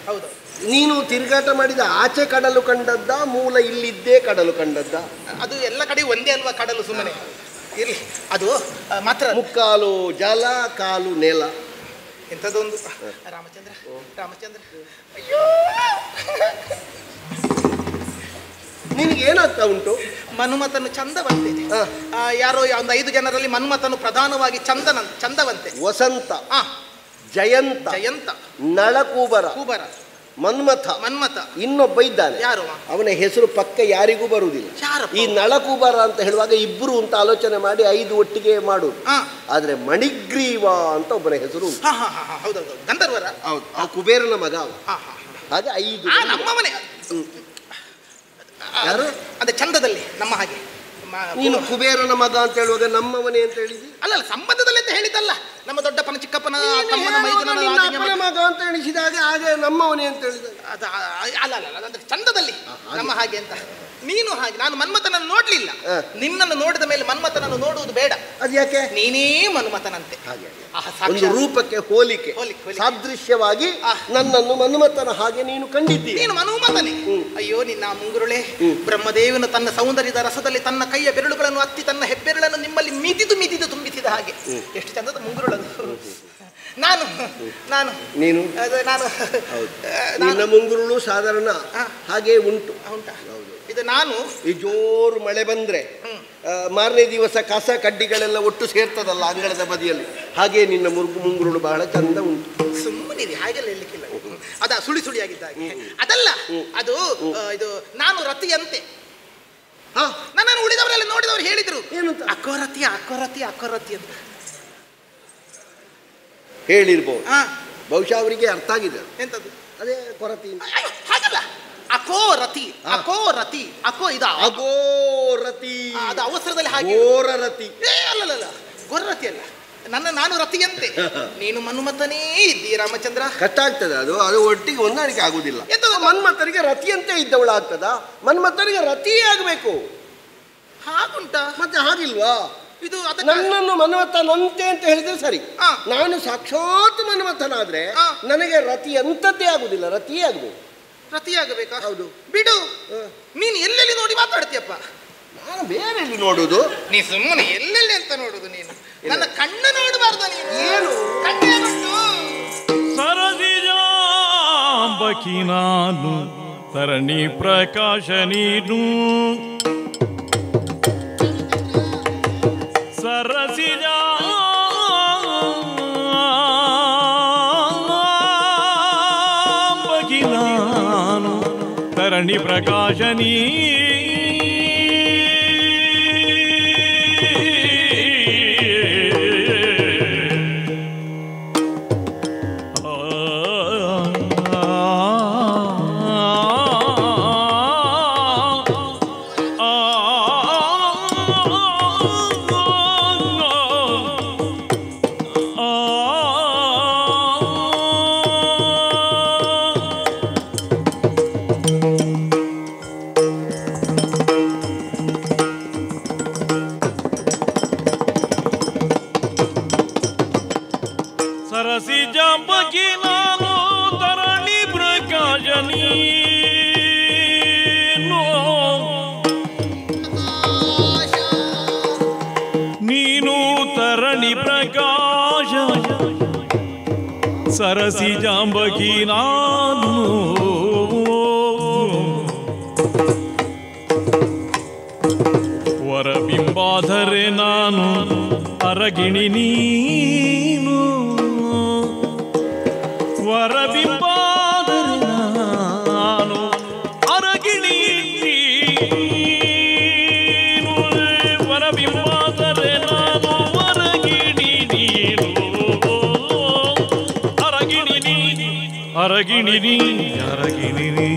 ಹೌದು. ನೀನು ತಿರುಗಾಟ ಮಾಡಿದ ಆಚೆ ಕಡಲು ಕಂಡದ್ದ, ಮೂಲ ಇಲ್ಲಿದ್ದೇ ಕಡಲು ಕಂಡದ್ದ? ಅದು ಎಲ್ಲ ಕಡೆ ಒಂದೇ ಅಲ್ವಾ ಕಡಲು, ಸುಮ್ಮನೆ ಇರ್ಲಿ. ಅದು ಮಾತ್ರ ಮುಕ್ಕಾಲು ಜಲ ಕಾಲು ನೆಲ. ಎಂಥದ್ದೊಂದು ರಾಮಚಂದ್ರ ರಾಮಚಂದ್ರ. ಅಯ್ಯೋ ನಿನಗೆ ಏನಾಗ್ತಾ ಉಂಟು? ಮನ್ಮಥನು ಚಂದವಂತೆ. ಯಾರೋ ಒಂದು 5 ಜನರಲ್ಲಿ ಮನ್ಮಥನು ಪ್ರಧಾನವಾಗಿ ಚಂದವಂತೆ. ವಸಂತ, ಜಯಂತ, ಜಯಂತ, ನಳಕೂಬರ, ಕೂಬರ, ಮನ್ಮಥ, ಮನ್ಮಥ. ಇನ್ನೊಬ್ಬ ಇದ್ದಾನೆ. ಯಾರು? ಅವನ ಹೆಸರು ಪಕ್ಕ ಯಾರಿಗೂ ಬರುವುದಿಲ್ಲ. ಈ ನಳಕೂಬರ ಅಂತ ಹೇಳುವಾಗ ಇಬ್ಬರು ಅಂತ ಆಲೋಚನೆ ಮಾಡಿ 5 ಒಟ್ಟಿಗೆ ಮಾಡುದು. ಆದ್ರೆ ಮಣಿಗ್ರೀವ ಅಂತ ಒಬ್ಬನ ಹೆಸರು. ಹೌದೌದು, ಗಂಧರ್ವರ. ಹೌದು, ಆ ಕುಬೇರನ ಮಗ. ಹಾಗೆ 5 ನಮ್ಮವನೇ. ಯಾರು? ಅದೇ ಚಂದದಲ್ಲಿ ನಮ್ಮ ಹಾಗೆ. ನೀನು ಕುಬೇರನ ಮಗ ಅಂತ ಹೇಳುವಾಗ ನಮ್ಮವನೇ ಅಂತ ಹೇಳಿದಿ? ಅಲ್ಲ ಸಂಬಂಧದಲ್ಲಿ ಅಂತ ಹೇಳಿದ್ದಲ್ಲ. ನಮ್ಮ ದೊಡ್ಡಪ್ಪನ ಚಿಕ್ಕಪ್ಪನ ತಮ್ಮನ ಮಗ ಅಂತ ಎಣಿಸಿದಾಗ ಹಾಗೆ ನಮ್ಮವನೇ ಅಂತ ಹೇಳಿದ. ಅಲ್ಲ ಅಲ್ಲ ಅಂದ್ರೆ ಚಂದದಲ್ಲಿ ನಮ್ಮ ಹಾಗೆ ಅಂತ. ನೀನು ಹಾಗೆ. ನಾನು ಮನ್ಮಥನನ್ನು ನೋಡ್ಲಿಲ್ಲ, ನಿನ್ನನ್ನು ನೋಡಿದ ಮೇಲೆ ಮನ್ಮಥನನ್ನು ನೋಡುವುದು ಬೇಡ. ಅದು ಯಾಕೆ? ನೀನೇ ಮನ್ಮಥನಂತೆ. ಒಂದು ರೂಪಕ್ಕೆ ಹೋಲಿಕೆ ಸಾದೃಶ್ಯವಾಗಿ ನನ್ನನ್ನು ಮನ್ಮಥನ ಹಾಗೆ ನೀನು ಕಂಡಿದ್ದೀಯ. ನೀನು ಮನ್ಮಥನೇ. ಅಯ್ಯೋ ನಿನ್ನ ಮುಂಗುರುಳೆ. ಬ್ರಹ್ಮದೇವನು ತನ್ನ ಸೌಂದರ್ಯದ ರಸದಲ್ಲಿ ತನ್ನ ಕೈಯ ಬೆರಳುಗಳನ್ನು ಹತ್ತಿ ತನ್ನ ಹೆಬ್ಬೆರಳನ್ನು ನಿಮ್ಮಲ್ಲಿ ಮಿದಿದು ತುಂಬಿಸಿದ ಹಾಗೆ. ಎಷ್ಟು ಚಂದದ ಮುಂಗುರುಳದು. ನಾನು ನಾನು ನೀನು ನಾನು ನಿನ್ನ ಮುಂಗುರುಳು ಸಾಧಾರಣ ಹಾಗೆ ಉಂಟು. ಇದು ನಾನು ಈ ಜೋರು ಮಳೆ ಬಂದ್ರೆ ಮಾರನೇ ದಿವಸ ಕಸ ಕಡ್ಡಿಗಳೆಲ್ಲ ಒಟ್ಟು ಸೇರ್ತದಲ್ಲ ಅಂಗಳದ ಬದಿಯಲ್ಲಿ, ಹಾಗೆ ನಿನ್ನ ಮುಂಗುರುಳು ಬಹಳ ಚಂದ ಉಂಟು. ಸುಮ್ಮನಿದೆ, ಹಾಗೆಲ್ಲ ಹೇಳಲಿಕ್ಕಿಲ್ಲ. ಅದ ಸುಳಿ ಸುಳಿಯಾಗಿದ್ದಾಗೆ ಅದಲ್ಲ. ಅದು ಇದು ನಾನು ರತಿಯಂತೆ. ನನ್ನನ್ನು ಉಳಿದವರೆಲ್ಲ ನೋಡಿದವರು ಹೇಳಿದ್ರು ಏನಂತ, ಅಕ್ಕೋರತಿ ಅಕ್ಕೋರತಿ ಅಕ್ಕೋರತಿ ಅಂತ ಹೇಳಿರ್ಬೋದು. ಬಹುಶಃ ಅವರಿಗೆ ಅರ್ಥ ಆಗಿದೆ. ಎಂತದ್ದು? ಅದೇ ಕೊರತಿ. ಹಾಗಲ್ಲ, ಅಕೋರತಿ ಅಕೋರತಿ ಅಕೋ ಇದು ಅಗೋರತಿ. ಅದು ಅವಸರದಲ್ಲಿ ಹಾಗೆ ಗೋರರತಿ. ಅಲ್ಲಲ್ಲ, ಗೊರ್ರತಿ ಅಲ್ಲ. ನಾನು ರತಿಯಂತೆ, ನೀನು ಮನ್ಮಥನೇ ಇದ್ದೀ ರಾಮಚಂದ್ರ. ಕಷ್ಟ ಆಗ್ತದೆ ಅದು, ಅದು ಒಟ್ಟಿಗೆ ಹೊಂದಾಣಿಕೆ ಆಗುದಿಲ್ಲ. ಮನ್ಮಥನಿಗೆ ರತಿಯಂತೆ ಇದ್ದವಳಾಗ್ತದ? ಮನ್ಮಥನಿಗೆ ರತಿಯೇ ಆಗಬೇಕು. ಹಾಗುಂಟಾ? ಮತ್ತೆ ಹಾಗಿಲ್ವಾ? ಇದು ನನ್ನನ್ನು ಮನ್ಮಥನಂತೆ ಅಂತ ಹೇಳಿದ್ರೆ ಸರಿ. ನಾನು ಸಾಕ್ಷಾತ್ ಮನ್ಮಥನಾದ್ರೆ ನನಗೆ ರತಿ ಅಂತದ್ದೇ ಆಗುದಿಲ್ಲ, ರತಿಯೇ ಆಗಬೇಕು. ರತಿಯಾಗಬೇಕಾ? ಹೌದು. ಬಿಡು, ನೀನು ಎಲ್ಲೆಲ್ಲಿ ನೋಡಿ ಮಾತಾಡ್ತೀಯಪ್ಪ. ನಾನು ಬೇರೆ ಎಲ್ಲಿ ನೋಡುದು? ನೀ ಸುಮ್ಮನೆ ಎಲ್ಲೆಲ್ಲಿ ಅಂತ ನೋಡುದು ನೀನು. ನನ್ನ ಕಣ್ಣು ನೋಡಬಾರ್ದು ನೀನು. ಏನು ಕಣ್ಣೇನುಂಟು? ಸರಸಿಜಾಂಬಕಿ ನಾನು ತರಣಿ ಪ್ರಕಾಶ ನೀನು. ಸರಸಿಜಾಂಬಕಿ ನಾನು ತರಣಿ ಪ್ರಕಾಶ ನೀ. ಸರಸಿಜಾಂಬಕಿ ನಾನು ತರಣಿ ಪ್ರಕಾಶ ನೀನು ತರಣಿ ಪ್ರಕಾಶ. ಸರಸಿಜಾಂಬಕಿ ನಾನು ವರಬಿಂಬಾಧರೆ ನಾನು ಅರಗಿಣಿ ನೀನು. ವರಬಿಂಬಾಧರೆ ನಾನು ಅರಗಿಣಿ ನೀನು. ವರಬಿಂಬಾಧರೆ ನಾನು ಅರಗಿಣಿ ನೀನು. ಅರಗಿಣಿ ನೀ ಅರಗಿಣಿ ನೀ ಅರಗಿಣಿ ನೀ.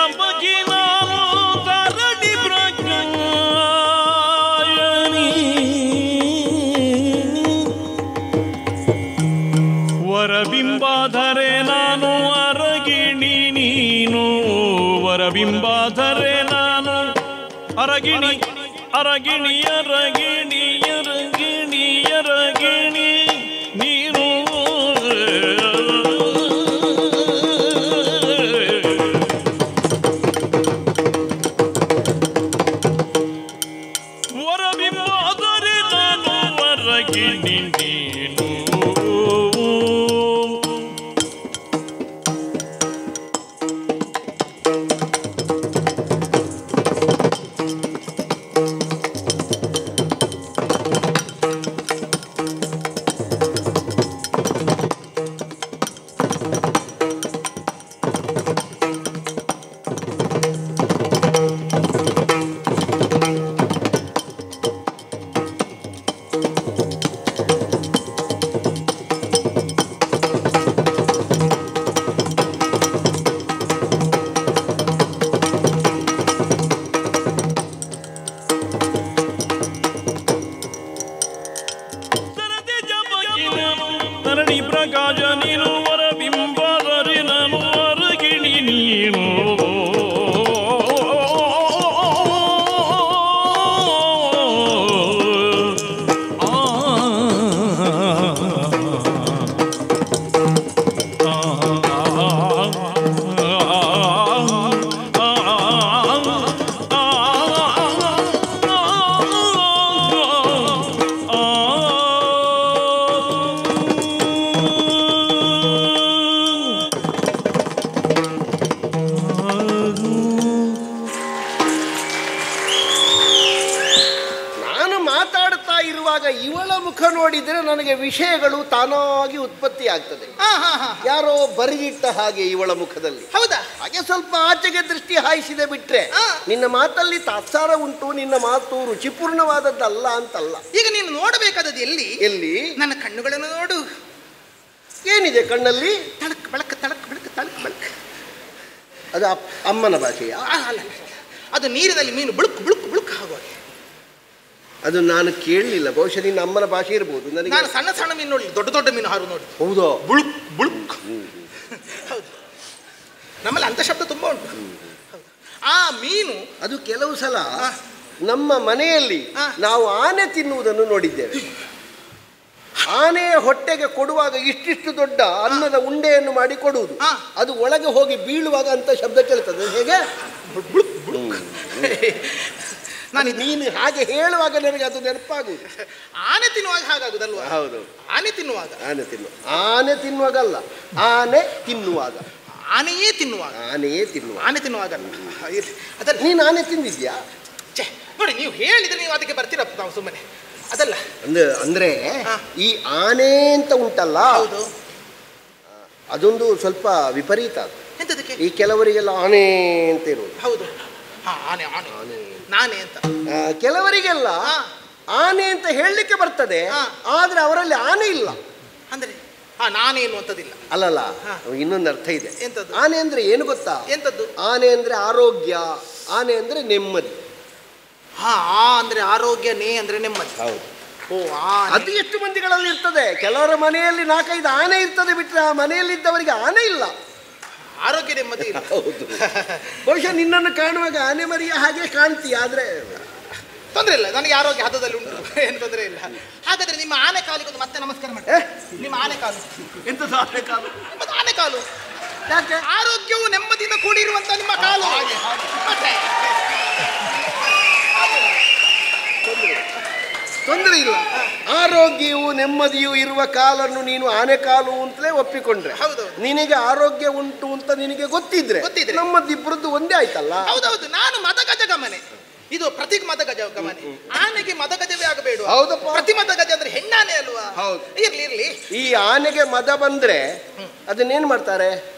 ಜಪಕಿ ನಾನು ತರಡಿ ಪ್ರಜ್ಞಾಯನಿ ವರಬಿಂಬಾಧರೆ ನಾನು ಅರಗಿಣಿ ನೀನು ವರಬಿಂಬಾಧರೆ ನಾನು ಅರಗಿಣಿ ಅರಗಿಣಿ ಅರಗಿಣಿ ಅರಗಿಣಿ ಅರಗಿಣಿ ನೀನು ವರಬಿಂಬಾಧರೆ ನಾನು ಅರಗಿಣಿ ನೀನು ತರಣಿ ಪ್ರಕಾಶ ನೀನು ವರಬಿಂಬಾಧರೆ ನಾನು ಅರಗಿಣಿ ನೀನು ಇವಳ ಮುಖ ನೋಡಿದರೆ ನನಗೆ ವಿಷಯಗಳು ತಾನಾಗಿ ಉತ್ಪತ್ತಿ ಆಗ್ತದೆ. ಯಾರೋ ಬರಿದಿಟ್ಟ ಹಾಗೆ ಇವಳ ಮುಖದಲ್ಲಿ. ಹೌದಾ? ಹಾಗೆ ಸ್ವಲ್ಪ ಆಚೆಗೆ ದೃಷ್ಟಿ ಹಾಯಿಸಿದೆ ಬಿಟ್ರೆ ನಿನ್ನ ಮಾತಲ್ಲಿ ತಾತ್ಸಾರ ಉಂಟು, ನಿನ್ನ ಮಾತು ರುಚಿಪೂರ್ಣವಾದದ್ದಲ್ಲ ಅಂತಲ್ಲ. ಈಗ ನೀನು ನೋಡಬೇಕಾದದ್ದು ಎಲ್ಲಿ? ಎಲ್ಲಿ? ನನ್ನ ಕಣ್ಣುಗಳನ್ನು ನೋಡು. ಏನಿದೆ ಕಣ್ಣಲ್ಲಿ? ತಳಕ್ ಬೆಳಕ್ ತಳಕ್ ಬೆಳಕ್ ತಳಕ್ ಬೆಳಕ್. ಅದು ಅಮ್ಮನ ಭಾಷೆಯ? ಅಲ್ಲ, ಅದು ನೀರಿನಲ್ಲಿ ಮೀನು ಬುಳುಕ್ ಬುಳುಕ್ ಬುಳುಕ್ ಆಗುವ. ಅದು ನಾನು ಕೇಳಲಿಲ್ಲ. ಬಹುಶಃ ನಿನ್ನ ಅಮ್ಮನ ಭಾಷೆ ಇರ್ಬೋದು. ನನಗೆ ನಾನು ಸಣ್ಣ ಸಣ್ಣ ಮೀನು ನೋಡಿ, ದೊಡ್ಡ ದೊಡ್ಡ ಮೀನು ಹಾರು ನೋಡಿ. ಹೌದಾ? ಬುಳುಕ್ ಬುಳುಕ್. ಹೌದು, ನಮ್ಮಲ್ಲಿ ಅಂತ ಶಬ್ದ ತುಂಬ ಉಂಟು. ಆ ಮೀನು ಅದು ಕೆಲವು ಸಲ ನಮ್ಮ ಮನೆಯಲ್ಲಿ ನಾವು ಆನೆ ತಿನ್ನುವುದನ್ನು ನೋಡಿದ್ದೇವೆ. ಆನೆಯ ಹೊಟ್ಟೆಗೆ ಕೊಡುವಾಗ ಇಷ್ಟಿಷ್ಟು ದೊಡ್ಡ ಅನ್ನದ ಉಂಡೆಯನ್ನು ಮಾಡಿ ಕೊಡುವುದು. ಅದು ಒಳಗೆ ಹೋಗಿ ಬೀಳುವಾಗ ಅಂತ ಶಬ್ದ ಕೇಳ್ತದೆ. ಹೇಗೆ? ನೀನು ಹಾಗೆ ಹೇಳುವಾಗ ನನಗೆ ಅದು ನೆನಪಾಗುವುದು. ಆನೆ ತಿನ್ನುವಾಗ ಹಾಗಾಗುದಲ್ವಾ? ಹೌದು, ಆನೆ ತಿನ್ನುವಾಗ. ಆನೆ ತಿನ್ನುವಾಗಲ್ಲ, ಆನೆ ತಿನ್ನುವಾಗ. ಆನೆಯೇ ತಿನ್ನುವಾಗ. ಆನೆಯೇ ತಿನ್ನುವ. ಆನೆ ತಿನ್ನುವಾಗ ಅದಲ್ಲ. ನೀನು ಆನೆ ತಿಂದಿದ್ಯಾ? ನೋಡಿ, ನೀವು ಹೇಳಿದ್ರೆ ನೀವು ಅದಕ್ಕೆ ಬರ್ತೀರಪ್ಪ, ನಾವು ಸುಮ್ಮನೆ ಅದಲ್ಲ. ಅಂದ್ರೆ ಈ ಆನೆ ಅಂತ ಉಂಟಲ್ಲ, ಅದೊಂದು ಸ್ವಲ್ಪ ವಿಪರೀತ. ಎಂತದಕ್ಕೆ? ಈ ಕೆಲವರಿಗೆಲ್ಲ ಆನೆ ಅಂತ ಇರುವುದು. ಹೌದು, ಆನೆ ಆನೆ ಆನೆ ನಾನೇ ಅಂತ. ಕೆಲವರಿಗೆಲ್ಲ ಆನೆ ಅಂತ ಹೇಳಲಿಕ್ಕೆ ಬರ್ತದೆ, ಆದ್ರೆ ಅವರಲ್ಲಿ ಆನೆ ಇಲ್ಲ. ಅಂದ್ರೆ ನಾನೇನು ಅಂತದಿಲ್ಲ. ಅಲ್ಲಲ್ಲ, ಇನ್ನೊಂದು ಅರ್ಥ ಇದೆ. ಎಂತದ್ದು? ಆನೆ ಅಂದ್ರೆ ಏನು ಗೊತ್ತಾ? ಎಂತದ್ದು? ಆನೆ ಅಂದ್ರೆ ಆರೋಗ್ಯ, ಆನೆ ಅಂದ್ರೆ ನೆಮ್ಮದಿ. ಅಂದ್ರೆ ಆರೋಗ್ಯ, ನೇ ಅಂದ್ರೆ ನೆಮ್ಮದಿ. ಹೌದು. ಓ, ಅದು ಎಷ್ಟು ಮಂದಿಗಳಲ್ಲಿ ಇರ್ತದೆ. ಕೆಲವರ ಮನೆಯಲ್ಲಿ 4-5 ಆನೆ ಇರ್ತದೆ ಬಿಟ್ಟರೆ ಆ ಮನೆಯಲ್ಲಿದ್ದವರಿಗೆ ಆನೆ ಇಲ್ಲ. ಆರೋಗ್ಯ ನೆಮ್ಮದಿ ಇಲ್ಲ. ಹೌದು. ಬಹುಶಃ ನಿನ್ನನ್ನು ಕಾಣುವಾಗ ಆನೆ ಮರಿಯ ಹಾಗೆ ಕಾಣ್ತೀಯ, ಆದ್ರೆ ತೊಂದರೆ ಇಲ್ಲ, ನನಗೆ ಆರೋಗ್ಯ ಹದದಲ್ಲಿ ಉಂಟು, ಏನು ತೊಂದರೆ ಇಲ್ಲ. ಹಾಗಾದ್ರೆ ನಿಮ್ಮ ಆನೆ ಕಾಲಿಗೆ ಮತ್ತೆ ನಮಸ್ಕಾರ ಮಾಡಿ. ನಿಮ್ಮ ಆನೆ ಕಾಲು ಎಂತದ್ದು? ಆನೆ ಕಾಲು? ಆನೆ ಕಾಲು ಯಾಕೆ? ಆರೋಗ್ಯವು ನೆಮ್ಮದಿಯಿಂದ ಕೂಡಿರುವಂತ ನಿಮ್ಮ ಕಾಲು. ತೊಂದರೆ ಇಲ್ಲ. ಆರೋಗ್ಯವು ನೆಮ್ಮದಿಯೂ ಇರುವ ಕಾಲನ್ನು ನೀನು ಆನೆ ಕಾಲು ಅಂತಲೇ ಒಪ್ಪಿಕೊಂಡ್ರೆ, ನಿನಗೆ ಆರೋಗ್ಯ ಉಂಟು ಅಂತ ನಿನಗೆ ಗೊತ್ತಿದ್ರೆ ನಮ್ಮದಿಬ್ಬರದ್ದು ಒಂದೇ ಆಯ್ತಲ್ಲ. ಹೌದೌದು, ನಾನು ಮದಗಜ ಗಮನೆ, ಇದು ಪ್ರತಿ ಮದಗಜ ಗಮನೆ. ಆನೆಗೆ ಮದಗಜವೇ ಆಗಬೇಡ. ಹೌದಪ್ಪ, ಪ್ರತಿ ಮದಗಜ ಅಂದ್ರೆ ಹೆಣ್ಣಾನೆ ಅಲ್ವಾ? ಹೌದು. ಇರ್ಲಿ ಇರ್ಲಿ. ಈ ಆನೆಗೆ ಮದ ಬಂದ್ರೆ ಅದನ್ನೇನ್ ಮಾಡ್ತಾರೆ?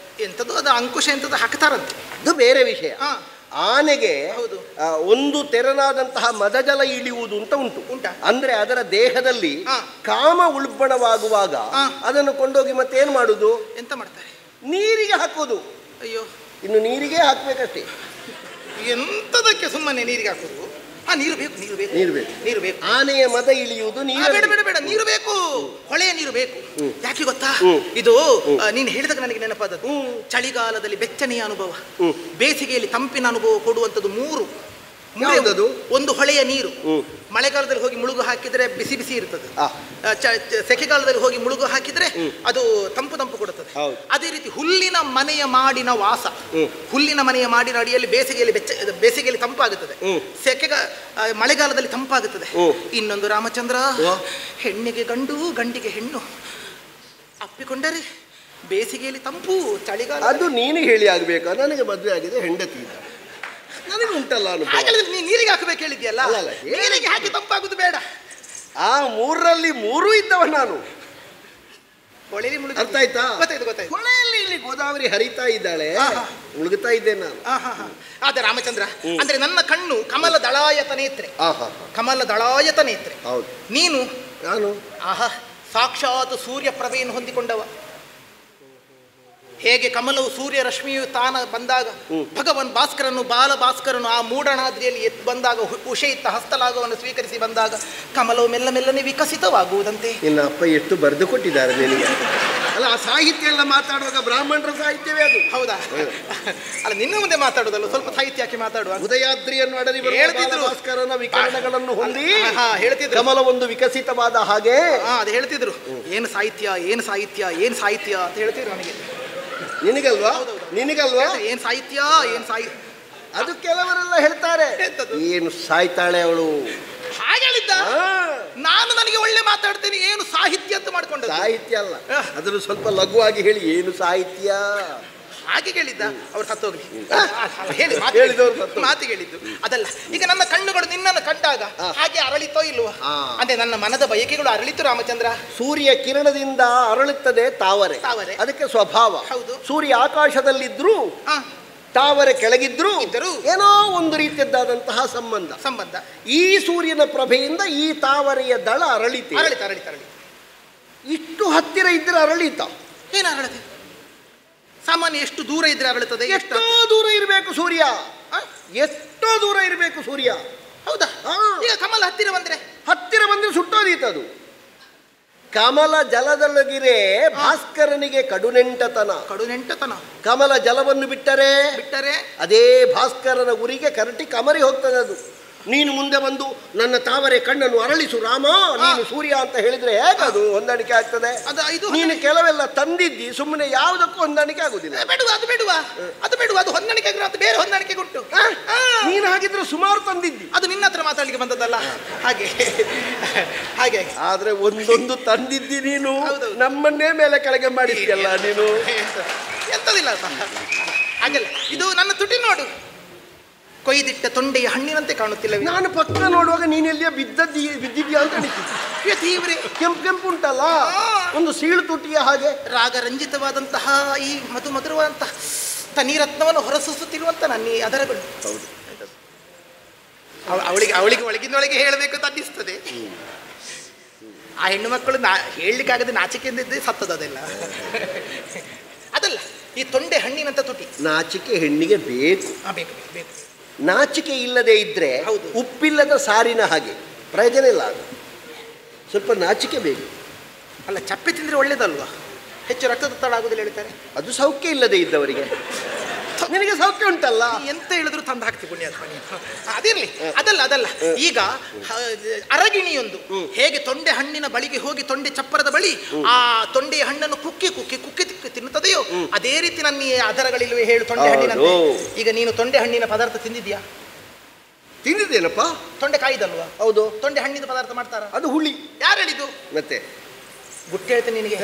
ಎಂತದ್ದು ಅದು ಅಂಕುಶ ಎಂತದ್ದು ಹಾಕ್ತಾರಂತೆ, ಅದು ಬೇರೆ ವಿಷಯ. ಆನೆಗೆ ಒಂದು ತೆರನಾದಂತಹ ಮದಜಲ ಇಳಿಯುವುದು ಅಂತ ಉಂಟು. ಅಂದ್ರೆ ಅದರ ದೇಹದಲ್ಲಿ ಕಾಮ ಉಲ್ಬಣವಾಗುವಾಗ ಅದನ್ನು ಕೊಂಡೋಗಿ ಮತ್ತೆ ಏನ್ ಮಾಡುದು? ಎಂತ ಮಾಡ್ತಾರೆ? ನೀರಿಗೆ ಹಾಕೋದು. ಅಯ್ಯೋ, ಇನ್ನು ನೀರಿಗೆ ಹಾಕ್ಬೇಕಷ್ಟೇ. ಎಂತದಕ್ಕೆ ಸುಮ್ಮನೆ ನೀರಿಗೆ ಹಾಕುದು? ನೀರು ಬೇಕು, ನೀರು ಬೇಕು, ನೀರು ಬೇಕು, ನೀರು ಬೇಕು. ಆನೆಯ ಮದ ಇಳಿಯುವುದು ನೀರು. ಬೇಡ ಬೇಡ ಬೇಡ, ನೀರು ಬೇಕು, ಹೊಳೆಯ ನೀರು ಬೇಕು. ಯಾಕೆ ಗೊತ್ತಾ? ಇದು ನೀನು ಹೇಳಿದಾಗ ನನಗೆ ನೆನಪಾದದ್ದು. ಚಳಿಗಾಲದಲ್ಲಿ ಬೆಚ್ಚನೆಯ ಅನುಭವ, ಬೇಸಿಗೆಯಲ್ಲಿ ತಂಪಿನ ಅನುಭವ ಕೊಡುವಂಥದ್ದು ಮೂರು. ಒಂದು ಹೊಳೆಯ ನೀರು, ಮಳೆಗಾಲದಲ್ಲಿ ಹೋಗಿ ಮುಳುಗು ಹಾಕಿದ್ರೆ ಬಿಸಿ ಬಿಸಿ ಇರ್ತದೆ, ಸೆಕೆಗಾಲದಲ್ಲಿ ಹೋಗಿ ಮುಳುಗು ಹಾಕಿದ್ರೆ ಅದು ತಂಪು ತಂಪು ಕೊಡುತ್ತದೆ. ಅದೇ ರೀತಿ ಹುಲ್ಲಿನ ಮನೆಯ ಮಾಡಿನ ವಾಸ, ಹುಲ್ಲಿನ ಮನೆಯ ಮಾಡಿನ ಅಡಿಯಲ್ಲಿ ಬೇಸಿಗೆಯಲ್ಲಿ ತಂಪಾಗುತ್ತದೆ, ಮಳೆಗಾಲದಲ್ಲಿ ತಂಪಾಗುತ್ತದೆ. ಇನ್ನೊಂದು ರಾಮಚಂದ್ರ, ಹೆಣ್ಣಿಗೆ ಗಂಡು, ಗಂಡಿಗೆ ಹೆಣ್ಣು ಅಪ್ಪಿಕೊಂಡರೆ ಬೇಸಿಗೆಯಲ್ಲಿ ತಂಪು, ಚಳಿಗಾಲ. ಅದು ನೀನು ಹೇಳಿ ಆಗ್ಬೇಕಾ? ನನಗೆ ಮದುವೆ ಆಗಿದೆ, ಹೆಂಡತಿ ಇದ್ದ, ನನಗೆ ಉಂಟಲ್ಲ. ನೀ ನೀರಿಗೆ ಹಾಕಬೇಕು ಹೇಳಿದ್ಯಲ್ಲ, ನೀರಿಗೆ ಹಾಕಿ ತಂಪಾಗುದು ಬೇಡ. ಆ ಮೂರರಲ್ಲಿ ಮೂರು ಇದ್ದವ ನಾನು. ಹೊಳೆಯಲ್ಲಿ ಮುಳುಗಿ, ಅರ್ಥ ಆಯ್ತಾ? ಗೊತ್ತಾಯ್ತು ಗೊತ್ತಾಯ್ತು. ಹೊಳೆಯಲ್ಲಿ ಇಲ್ಲಿ ಗೋದಾವರಿ ಹರಿತಾ ಇದ್ದಾಳೆ, ಮುಳುಗುತ್ತಾ ಇದ್ದೇನೆ ನಾನು. ಅದೇ ರಾಮಚಂದ್ರ, ಅಂದ್ರೆ ನನ್ನ ಕಣ್ಣು ಕಮಲ ದಳಾಯತ ನೇತ್ರೆ, ಕಮಲ ದಳಾಯತ ನೇತ್ರೆ. ಹೌದು, ನೀನು ನಾನು ಸಾಕ್ಷಾತ್ ಸೂರ್ಯ ಪ್ರಭೆಯನ್ನು ಹೊಂದಿಕೊಂಡವ. ಹೇಗೆ ಕಮಲವು ಸೂರ್ಯ ರಶ್ಮಿಯು ತಾನ ಬಂದಾಗ ಭಗವಾನ್ ಭಾಸ್ಕರನು, ಬಾಲ ಭಾಸ್ಕರನು ಆ ಮೂಡಣಾದ್ರಿಯಲ್ಲಿ ಎದ್ದು ಬಂದಾಗ, ಉಷಯಿತ ಹಸ್ತಲಾಗವನ್ನು ಸ್ವೀಕರಿಸಿ ಬಂದಾಗ ಕಮಲವು ಮೆಲ್ಲ ಮೆಲ್ಲನೆ ವಿಕಸಿತವಾಗುವುದಂತೆ. ನಿನ್ನ ಅಪ್ಪ ಎಷ್ಟು ಬರೆದು ಕೊಟ್ಟಿದ್ದಾರೆ ನಿನಗೆ. ಅಲ್ಲ, ಆ ಸಾಹಿತ್ಯ ಎಲ್ಲ ಮಾತಾಡುವಾಗ ಬ್ರಾಹ್ಮಣರ ಸಾಹಿತ್ಯವೇ ಅದು. ಹೌದಾ? ಅಲ್ಲ, ನಿನ್ನ ಮುಂದೆ ಮಾತಾಡುದಲ್ಲ, ಸ್ವಲ್ಪ ಸಾಹಿತ್ಯ ಹಾಕಿ ಮಾತಾಡುವ. ಉದಯಾದ್ರಿಯನ್ನು ಅಡರಿ ಹೇಳ್ತಿದ್ರು, ಭಾಸ್ಕರನ ವಿಕರಣಗಳನ್ನು ಹೊಂದಿ ಹೇಳ್ತಿದ್ರು, ಕಮಲ ಒಂದು ವಿಕಸಿತವಾದ ಹಾಗೆ. ಅದು ಹೇಳ್ತಿದ್ರು, ಏನು ಸಾಹಿತ್ಯ, ಏನು ಸಾಹಿತ್ಯ, ಏನು ಸಾಹಿತ್ಯ ಅಂತ ಹೇಳ್ತಿದ್ರು ನನಗೆ. ನಿನಗಲ್ವಾ? ನಿನಗಲ್ವಾ? ಏನ್ ಸಾಹಿತ್ಯ, ಏನ್ ಸಾಹಿತ್ಯ ಅದು ಕೆಲವರೆಲ್ಲ ಹೇಳ್ತಾರೆ, ಏನು ಸಾಯ್ತಾಳೆ ಅವಳು ಹಾಗೆ ಹೇಳಿದ್ದ. ನಾನು ನನಗೆ ಒಳ್ಳೆ ಮಾತಾಡ್ತೇನೆ, ಏನು ಸಾಹಿತ್ಯ ಅಂತ ಮಾಡ್ಕೊಂಡ. ಸಾಹಿತ್ಯ ಅಲ್ಲ, ಅದನ್ನು ಸ್ವಲ್ಪ ಲಘುವಾಗಿ ಹೇಳಿ, ಏನು ಸಾಹಿತ್ಯ ಹಾಗೆ ಹೇಳಿದ್ದ. ಅವ್ರು ಸತ್ತೋಗ್ಲಿ, ಮಾತಿಗೆ ಹೇಳಿದ್ದು ಅದಲ್ಲ. ಈಗ ನನ್ನ ಕಣ್ಣುಗಳು ನಿನ್ನನ್ನು ಕಂಡಾಗ ಹಾಗೆ ಅರಳಿತೋ ಇಲ್ವಾ? ಅಂದ್ರೆ ನನ್ನ ಮನದ ಬಯಕೆಗಳು ಅರಳಿತು ರಾಮಚಂದ್ರ. ಸೂರ್ಯ ಕಿರಣದಿಂದ ಅರಳುತ್ತದೆ ತಾವರೆ, ಅದಕ್ಕೆ ಸ್ವಭಾವ. ಸೂರ್ಯ ಆಕಾಶದಲ್ಲಿದ್ರು, ತಾವರೆ ಕೆಳಗಿದ್ರು ಏನೋ ಒಂದು ರೀತಿಯದ್ದಾದಂತಹ ಸಂಬಂಧ. ಈ ಸೂರ್ಯನ ಪ್ರಭೆಯಿಂದ ಈ ತಾವರೆಯ ದಳ ಅರಳಿತು. ಇಷ್ಟು ಹತ್ತಿರ ಇದ್ರೆ ಅರಳಿತ. ಏನು ಅರಳತೆ? ಸಾಮಾನ್ಯ ಎಷ್ಟು ದೂರ ಇದ್ರೆ ಅರಳುತ್ತದೆ? ಎಷ್ಟೋ ದೂರ ಇರಬೇಕು ಸೂರ್ಯ, ಎಷ್ಟೋ ದೂರ ಇರಬೇಕು ಸೂರ್ಯ. ಹೌದಾ? ಈಗ ಕಮಲ ಹತ್ತಿರ ಬಂದ್ರೆ ಸುಟ್ಟೋದೀತದು. ಕಮಲ ಜಲದೊಳಗಿರೆ ಭಾಸ್ಕರನಿಗೆ ಕಡುನೆಂಟತನ. ಕಮಲ ಜಲವನ್ನು ಬಿಟ್ಟರೆ ಅದೇ ಭಾಸ್ಕರನ ಗುರಿಗೆ ಕರಟಿ ಕಮರಿ ಹೋಗ್ತದೆ ಅದು. ನೀನು ಮುಂದೆ ಬಂದು ನನ್ನ ತಾವರೆ ಕಣ್ಣನ್ನು ಅರಳಿಸು ರಾಮ, ನೀನು ಸೂರ್ಯ ಅಂತ ಹೇಳಿದ್ರೆ ಹೇಗದು ಹೊಂದಾಣಿಕೆ ಆಗ್ತದೆ? ನೀನು ಕೆಲವೆಲ್ಲ ತಂದಿದ್ದಿ, ಸುಮ್ಮನೆ ಯಾವುದಕ್ಕೂ ಹೊಂದಾಣಿಕೆ ಆಗುದಿಲ್ಲ. ಅದು ಹೊಂದಾಣಿಕೆ ಬೇರೆ ಹೊಂದಾಣಿಕೆ ಉಂಟು. ನೀನು ಹಾಗಿದ್ರೆ ಸುಮಾರು ತಂದಿದ್ದಿ, ಅದು ನಿನ್ನ ಹತ್ರ ಮಾತಾಡ್ಲಿಕ್ಕೆ ಬಂದದ್ದಲ್ಲ. ಹಾಗೆ ಆದ್ರೆ ಒಂದೊಂದು ತಂದಿದ್ದಿ ನೀನು, ನಮ್ಮನ್ನೇ ಮೇಲೆ ಕೆಳಗೆ ಮಾಡಿದ್ಯಲ್ಲ ನೀನು. ಎಂತದಿಲ್ಲ ಹಾಗಲ್ಲ. ಇದು ನನ್ನ ತುಟಿ ನೋಡು, ಕೊಯ್ದಿಟ್ಟ ತೊಂಡೆಯ ಹಣ್ಣಿನಂತೆ ಕಾಣುತ್ತಿಲ್ಲ. ನಾನು ಪಕ್ಕ ನೋಡುವಾಗ ನೀನೆಲ್ಲಿಯ ಬಿದ್ದಿದ್ಯಾ ಅಂತ ಅನಿಸಿತು. ಕೆಂಪು ಉಂಟಲ್ಲ, ಒಂದು ಸೀಳು ತುಟಿಯ ಹಾಗೆ ರಾಗರಂಜಿತವಾದಂತಹ ಈ ಮಧುರವಾದಂತಹ ತನಿರತ್ನವನ್ನು ಹೊರಸೂಸುತ್ತಿರುವಂತ ನನ್ನ ಅದರಗಳು. ಹೌದು, ಅವಳಿಗೆ ಒಳಗಿನೊಳಗೆ ಹೇಳಬೇಕು ಅಂತ ಅನ್ನಿಸ್ತದೆ. ಆ ಹೆಣ್ಣು ಮಕ್ಕಳು ಹೇಳಲಿಕ್ಕಾಗದೆ ನಾಚಿಕೆಯಿಂದಿದ್ದೇ ಸತ್ತದೆಲ್ಲ. ಅದಲ್ಲ, ಈ ತೊಂಡೆ ಹಣ್ಣಿನಂತ ತುಟಿ. ನಾಚಿಕೆ ಹೆಣ್ಣಿಗೆ ಬೇಕು. ಬೇಕು. ನಾಚಿಕೆ ಇಲ್ಲದೆ ಇದ್ರೆ ಉಪ್ಪಿಲ್ಲದ ಸಾರಿನ ಹಾಗೆ ಪ್ರಯೋಜನ ಇಲ್ಲ. ಅದು ಸ್ವಲ್ಪ ನಾಚಿಕೆ ಬೇಕು. ಅಲ್ಲ, ಚಪ್ಪೆ ತಿಂದ್ರೆ ಒಳ್ಳೇದಲ್ವಾ? ಹೆಚ್ಚು ರಕ್ತದೊತ್ತಡ ಆಗುದಿಲ್ಲ ಹೇಳ್ತಾರೆ. ಅದು ಸೌಖ್ಯ ಇಲ್ಲದೆ ಇದ್ದವರಿಗೆ. ನಿನಗೆ ಸೌಖ್ಯ ಉಂಟಲ್ಲ, ಎಂತ ಹೇಳಿದ್ರು ತಂದು ಹಾಕ್ತೀವಿ ಪುಣ್ಯಾತ್ಮ ನೀನು. ಅದಿರ್ಲಿ, ಅದಲ್ಲ. ಈಗ ಅರಗಿಣಿಯೊಂದು ಹೇಗೆ ತೊಂಡೆ ಹಣ್ಣಿನ ಬಳಿಗೆ ಹೋಗಿ ತೊಂಡೆ ಚಪ್ಪರದ ಬಳಿ ಆ ತೊಂಡೆಯ ಹಣ್ಣನ್ನು ಕುಕ್ಕಿ ತಿನ್ನುತ್ತದೆಯೋ, ಅದೇ ರೀತಿ ನನ್ನ ಅದರಗಳಿಲ್ವೇ ಹೇಳು ತೊಂಡೆ ಹಣ್ಣಿನಂತೆ. ಈಗ ನೀನು ತೊಂಡೆ ಹಣ್ಣಿನ ಪದಾರ್ಥ ತಿಂದಿದ್ಯಾ? ತಿಂದಿದ್ದೇನಪ್ಪ. ತೊಂಡೆ ಕಾಯ್ದಲ್ವಾ? ಹೌದು. ತೊಂಡೆ ಹಣ್ಣಿನ ಪದಾರ್ಥ ಮಾಡ್ತಾರ? ಅದು ಹುಳಿ. ಯಾರು ಹೇಳಿದ್ದು? ಮತ್ತೆ ಗುಟ್ಟಿ ಹೇಳ್ತೇನೆ ನಿನಗೆ,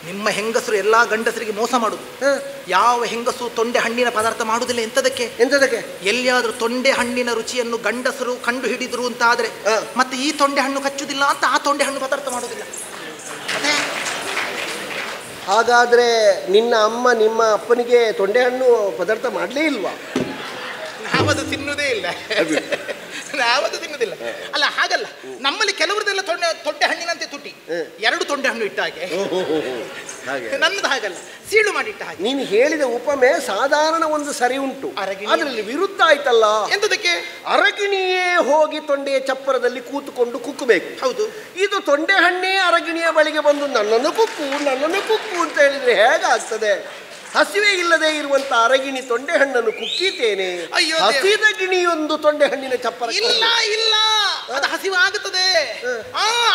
ನಿಮ್ಮ ಹೆಂಗಸರು ಎಲ್ಲಾ ಗಂಡಸರಿಗೆ ಮೋಸ ಮಾಡುದು. ಯಾವ ಹೆಂಗಸು ತೊಂಡೆ ಹಣ್ಣಿನ ಪದಾರ್ಥ ಮಾಡುವುದಿಲ್ಲ. ಎಂತದಕ್ಕೆ? ಎಲ್ಲಿಯಾದ್ರೂ ತೊಂಡೆ ಹಣ್ಣಿನ ರುಚಿಯನ್ನು ಗಂಡಸರು ಕಂಡು ಹಿಡಿದ್ರು ಅಂತ ಆದ್ರೆ ಮತ್ತೆ ಈ ತೊಂಡೆ ಹಣ್ಣು ಕಚ್ಚುದಿಲ್ಲ ಅಂತ ಆ ತೊಂಡೆ ಹಣ್ಣು ಪದಾರ್ಥ ಮಾಡುವುದಿಲ್ಲ. ಹಾಗಾದ್ರೆ ನಿನ್ನ ಅಮ್ಮ ನಿಮ್ಮ ಅಪ್ಪನಿಗೆ ತೊಂಡೆ ಹಣ್ಣು ಪದಾರ್ಥ ಮಾಡಲೇ ಇಲ್ವಾ? ನಾವದು ತಿನ್ನುವುದೇ ಇಲ್ಲ. ಯಾವತ್ತೂ ತಿನ್ನುವುದಿಲ್ಲ. ಅಲ್ಲ ಹಾಗಲ್ಲ, ನಮ್ಮಲ್ಲಿ ಕೆಲವರದೆಲ್ಲ ತೊಂಡೆ ಹಣ್ಣಿನಂತೆ ತುಟಿ, 2 ತೊಂಡೆ ಹಣ್ಣು ಇಟ್ಟ ಹಾಗೆ. ನನ್ನದು ಹಾಗಲ್ಲ, ಸೀಳು ಮಾಡಿ ಇಟ್ಟ ಹಾಗೆ. ನೀನು ಹೇಳಿದ ಉಪಮೆ ಸಾಧಾರಣ ಒಂದು ಸರಿ ಉಂಟು, ಅದರಲ್ಲಿ ವಿರುದ್ಧ ಆಯ್ತಲ್ಲ. ಎಂತದಕ್ಕೆ? ಅರಗಿಣಿಯೇ ಹೋಗಿ ತೊಂಡೆಯ ಚಪ್ಪರದಲ್ಲಿ ಕೂತುಕೊಂಡು ಕುಕ್ಕಬೇಕು. ಹೌದು, ಇದು ತೊಂಡೆ ಹಣ್ಣೇ ಅರಗಿಣಿಯ ಬಳಿಗೆ ಬಂದು ನನ್ನನ್ನು ಕುಕ್ಕು ಅಂತ ಹೇಳಿದ್ರೆ ಹೇಗಾಗ್ತದೆ? ಹಸಿವೆ ಇಲ್ಲದೆ ಇರುವಂತ ಅರಗಿಣಿ ತೊಂಡೆ ಹಣ್ಣನ್ನು ಕುಕ್ಕೀತೇನೆ. ಹಸಿದ ಗಿಣಿಯೊಂದು ತೊಂಡೆ ಹಣ್ಣಿನ ಚಪ್ಪರ ಇಲ್ಲ ಇಲ್ಲ, ಅದು ಹಸಿವು ಆಗುತ್ತದೆ.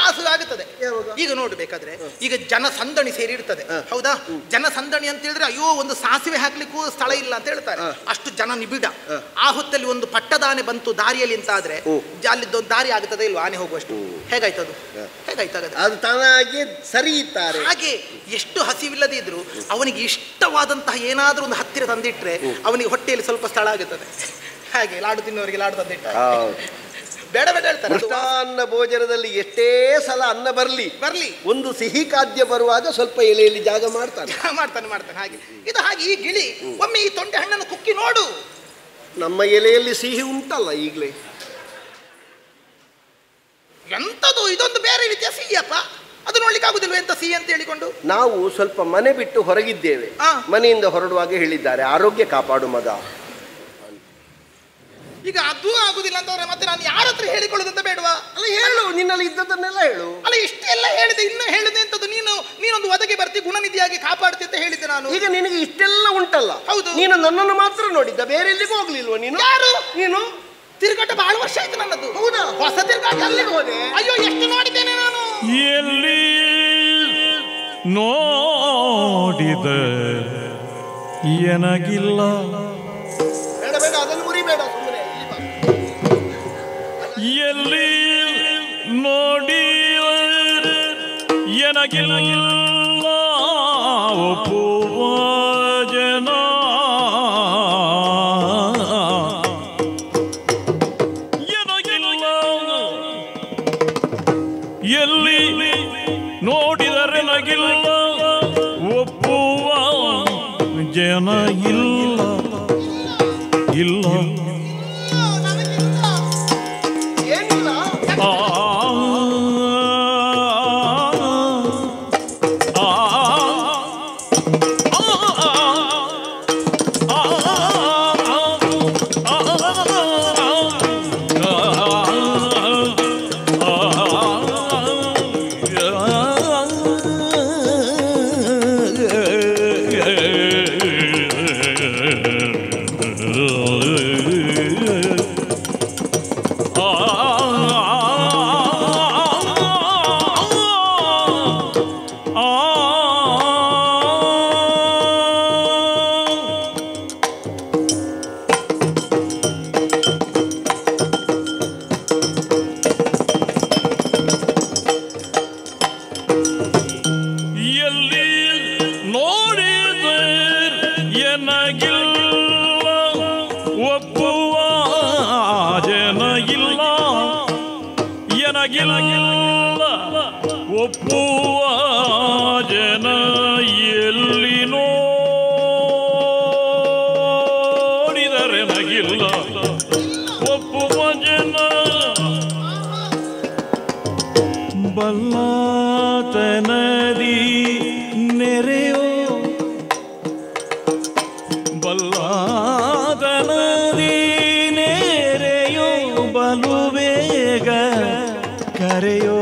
ಹಸಿವು ಆಗುತ್ತದೆ. ಈಗ ನೋಡ್ಬೇಕಾದ್ರೆ ಈಗ ಜನಸಂದಣಿ ಸೇರಿರ್ತದೆ, ಹೌದಾ? ಜನಸಂದಣಿ ಅಂತ ಹೇಳಿದ್ರೆ ಅಯ್ಯೋ ಒಂದು ಸಾಸಿವೆ ಹಾಕ್ಲಿಕ್ಕೂ ಸ್ಥಳ ಇಲ್ಲ ಅಂತ ಹೇಳ್ತಾರೆ, ಅಷ್ಟು ಜನ ನಿಬಿಡ. ಆ ಹೊತ್ತಲ್ಲಿ ಒಂದು ಪಟ್ಟದಾನೆ ಬಂತು ದಾರಿಯಲ್ಲಿ ಅಂತ ಆದ್ರೆ ಅಲ್ಲಿದ್ದೊಂದು ದಾರಿ ಆಗುತ್ತದೆ ಇಲ್ವಾ? ಆನೆ ಹೋಗುವಷ್ಟು. ಹೇಗಾಯ್ತದು? ಹೇಗಾಯ್ತಾಗದು? ಅದು ತಾನಾಗಿ ಸರಿ ಇತ್ತಾರೆ. ಹಾಗೆ ಎಷ್ಟು ಹಸಿವಿಲ್ಲದೆ ಇದ್ರು ಅವನಿಗೆ ಇಷ್ಟವಾದಂತಹ ಏನಾದ್ರೂ ಒಂದು ಹತ್ತಿರ ತಂದಿಟ್ರೆ ಅವನಿಗೆ ಹೊಟ್ಟೆಯಲ್ಲಿ ಸ್ವಲ್ಪ ಸ್ಥಳ ಆಗುತ್ತದೆ. ಹಾಗೆ ಲಾಡು ತಿನ್ನೋರಿಗೆ ಲಾಡು ತಂದಿಟ್ಟ ಬೇಡ ಬೇಡ ಹೇಳ್ತಾರೆ. ಮೃಷ್ಟಾನ್ನ ಭೋಜನದಲ್ಲಿ ಎಷ್ಟೇ ಸಲ ಅನ್ನ ಬರ್ಲಿ ಒಂದು ಸಿಹಿ ಖಾದ್ಯ ಬರುವಾಗ ಸ್ವಲ್ಪ ಎಲೆಯಲ್ಲಿ ಜಾಗ ಮಾಡ್ತಾನೆ. ಹಾಗೆ ಇದು ಹಾಗೆ ಈ ಗಿಳಿ ಒಮ್ಮೆ ಈ ತೊಂಡೆ ಹಣ್ಣನ್ನು ಕುಕ್ಕಿ ನೋಡು. ನಮ್ಮ ಎಲೆಯಲ್ಲಿ ಸಿಹಿ ಉಂಟಲ್ಲ ಈಗಲೇ. ಎಂತದು ಇದೊಂದು ಬೇರೆ ರೀತಿಯ ಸಿಹಿಯಪ್ಪ, ಅದು ನೋಡ್ಲಿಕ್ಕೆ ಆಗುದಿಲ್ವ ಎಂತ ಸಿಹಿ ಅಂತ ಹೇಳಿಕೊಂಡು. ನಾವು ಸ್ವಲ್ಪ ಮನೆ ಬಿಟ್ಟು ಹೊರಗಿದ್ದೇವೆ. ಮನೆಯಿಂದ ಹೊರಡುವಾಗ ಹೇಳಿದ್ದಾರೆ ಆರೋಗ್ಯ ಕಾಪಾಡು ಮಗ. ಈಗ ಅದು ಆಗುದಿಲ್ಲ ಅಂತಂದ್ರೆ ಮತ್ತೆ ನಾನು ಯಾರ ಹತ್ರ ಹೇಳಿಕೊಳ್ಳೋದಂತ ಬೇಡವಾ? ಅಲ್ಲ ಹೇಳು, ನಿನ್ನಲ್ಲಿ ಇದ್ದದನ್ನೆಲ್ಲ ಹೇಳು. ಅಲ್ಲ ಇಷ್ಟೆಲ್ಲ ಹೇಳಿದೆ, ಇನ್ನು ಹೇಳಿದೆ ಅಂತದ್ದು ನೀನೊಂದು ಒದಗಿ ಬರ್ತಿ ಗುಣನಿಧಿಯಾಗಿ ಕಾಪಾಡ್ತಿ ಅಂತ ಹೇಳಿದ್ದೆ ನಾನು. ಈಗ ನಿನಗೆ ಇಷ್ಟೆಲ್ಲ ಉಂಟಲ್ಲ. ಹೌದು, ನೀನು ನನ್ನನ್ನು ಮಾತ್ರ ನೋಡಿದ್ದ, ಬೇರೆ ಎಲ್ಲಿಗೂ ಹೋಗ್ಲಿಲ್ವ ನೀನು? ಯಾರು ನೀನು? ತಿರುಗಾಟ ಬಹಳ ವರ್ಷ ಆಯ್ತು ನನ್ನದು. ಹೌದಾ? ಹೊಸ ತಿರುಗಾಟ ಅಲ್ಲಿಗೆ ಹೋದೆ. ಅಯ್ಯೋ ಎಷ್ಟು ನೋಡಿದ್ದೇನೆ ನಾನು. ಎಲ್ಲಿ ನೋಡಿದ ಎನಗಿಲ್ಲ. ಬೇಡ ಬೇಡ, ಅದನ್ನು ಮುರಿಬೇಡ, ಸುಮ್ಮನೆ ಎಲ್ಲಿ ನೋಡಿದ ಎನಗಿಲ್ಲ ಒಪ್ಪುವ ಜನ. ಎಲ್ಲಿ ನೋಡಿದರೆ ನಗಿಲ್ಲ ಒಪ್ಪುವ ಜನ ಇಲ್ಲ ಇಲ್ಲ. ಏನಿಲ್ಲ. ಒಪ್ಪುವ ಜನ ಎಲ್ಲಿ ನೋಡಿದರೆ ನಗಿಲ್ಲ ಒಪ್ಪುವ ಜನ. ಬಲ್ಲಾತನದಿ ನೆರೆಯೋ ಬಲ್ಲಾತನದಿ ನೆರೆಯೋ ಬಲು ಬೇಗ ಕರೆಯೋ.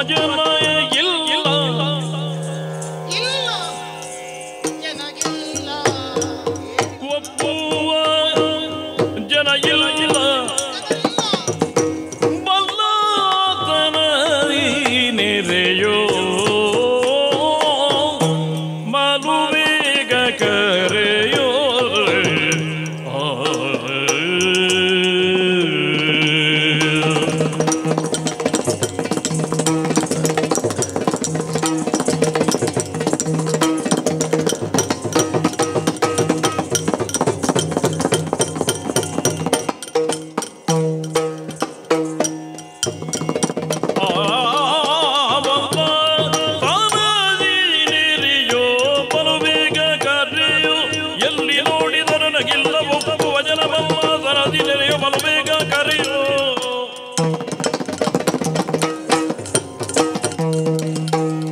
ಭಜನ ಇಲ್ಲ ಇಲ್ಲ ಜನಗಿಲ್ಲ ಒಪ್ಪುವ ಜನ ಇಲ್ಲ ಬಲ್ಲಾತನ ನೆರೆಯೋ ಮಲುವೇಗ ಕರೆಯೋ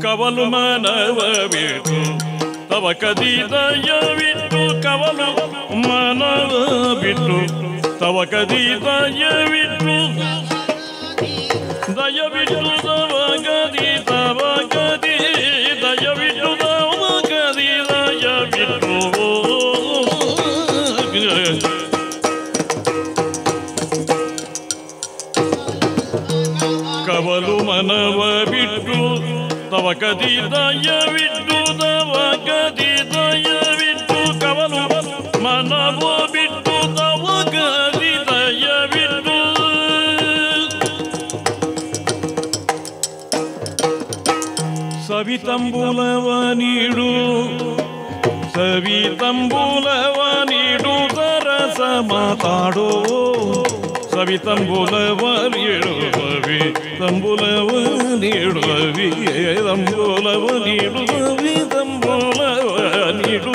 ಕವಲು ಮನವ ಬಿಟ್ಟು ತವ ಕದಿ ದಯವಿಟ್ಟು ಕವಲು ಮನವ ಬಿಟ್ಟು ತವ ಕದಿ ದಯವಿಟ್ಟು ದಯವಿಟ್ಟು ತವ ಕದಿ ದಯವಿಟ್ಟು ತವ ಕದಿ ದಯವಿಟ್ಟು ಕವಲು ಮನವ ಬಿಟ್ಟು ತವ ಕದಿ ದಯವಿಟ್ಟು ತವ ಕದಿ ದಯವಿಟ್ಟು ಕವಲು ಮನವ ಬಿಟ್ಟು ತವ ಕದಿ ದಯವಿಟ್ಟು ಸವಿತಂಬುಲವ ನೀಡು ಸವಿತಂಬುಲವ ನೀಡು ಸರಸ ಮಾತಾಡೋ ಸವಿತಂಬುಲವ ನೀಡು ಸವಿತಂಬುಲವ ನೀಡು ಸವಿತಂಬುಲವ ನೀಡು ಸವಿತಂಬುಲವ ನೀಡು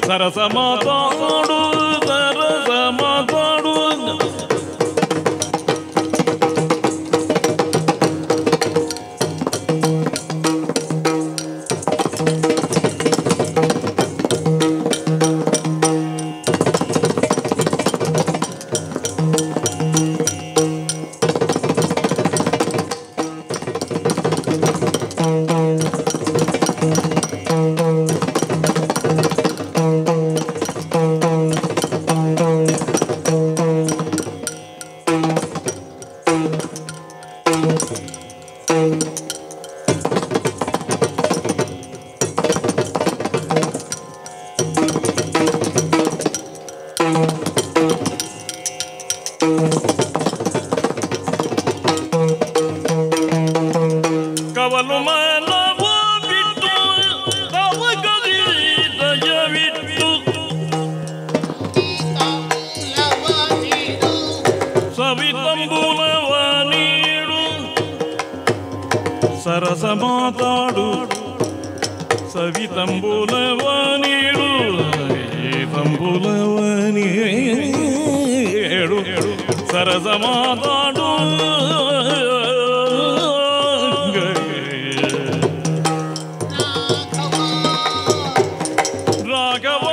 ಸರಸ ಮಾತಾಡು ಸರಸ ಮಾತಾಡು ಕವಲು ಮನವ ಬಿಟ್ಟು ತವ ಕದಿ ದಯವಿಟ್ಟು ಸವಿತಂಬುಲವ ನೀಡು ಸರಸ ಮಾತಾಡು ಸವಿತಂಬುಲವ ನೀಡು ತಂಬುಲವ ನೀಡು ಸರಸ ಮಾತಾಡು ರಾಘವ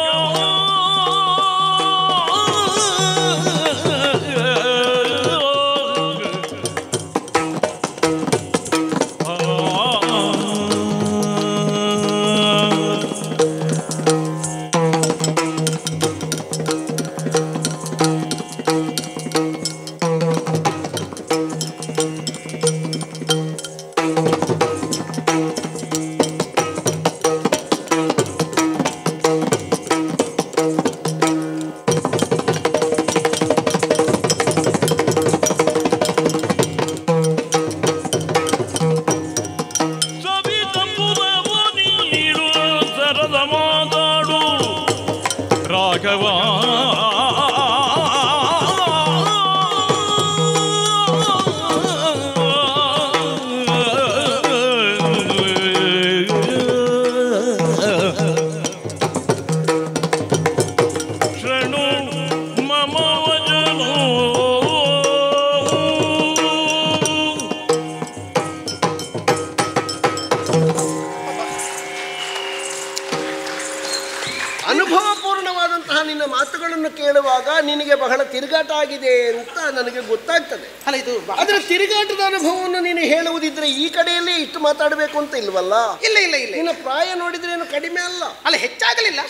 ಮಾತುಗಳನ್ನು ಕೇಳುವಾಗ ನಿನಗೆ ಬಹಳ ತಿರುಗಾಟ ಆಗಿದೆ ಅಂತ ನನಗೆ ಗೊತ್ತಾಗ್ತದೆ. ಅಲ್ಲ ಇದು ಆದ್ರೆ ತಿರುಗಾಟದ ಅನುಭವವನ್ನು ನೀನು ಹೇಳುವುದಿದ್ರೆ ಈ ಕಡೆಯಲ್ಲಿ ಇಷ್ಟು ಮಾತಾಡಬೇಕು ಅಂತ ಇಲ್ವಲ್ಲ? ಇಲ್ಲ ಇಲ್ಲ ಇಲ್ಲ ನಿನ್ನ ಪ್ರಾಯ ನೋಡಿದ್ರೆ ಏನು ಕಡಿಮೆ ಅಲ್ಲ. ಅಲ್ಲ ಹೆಚ್ಚಾಗಲಿಲ್ಲ.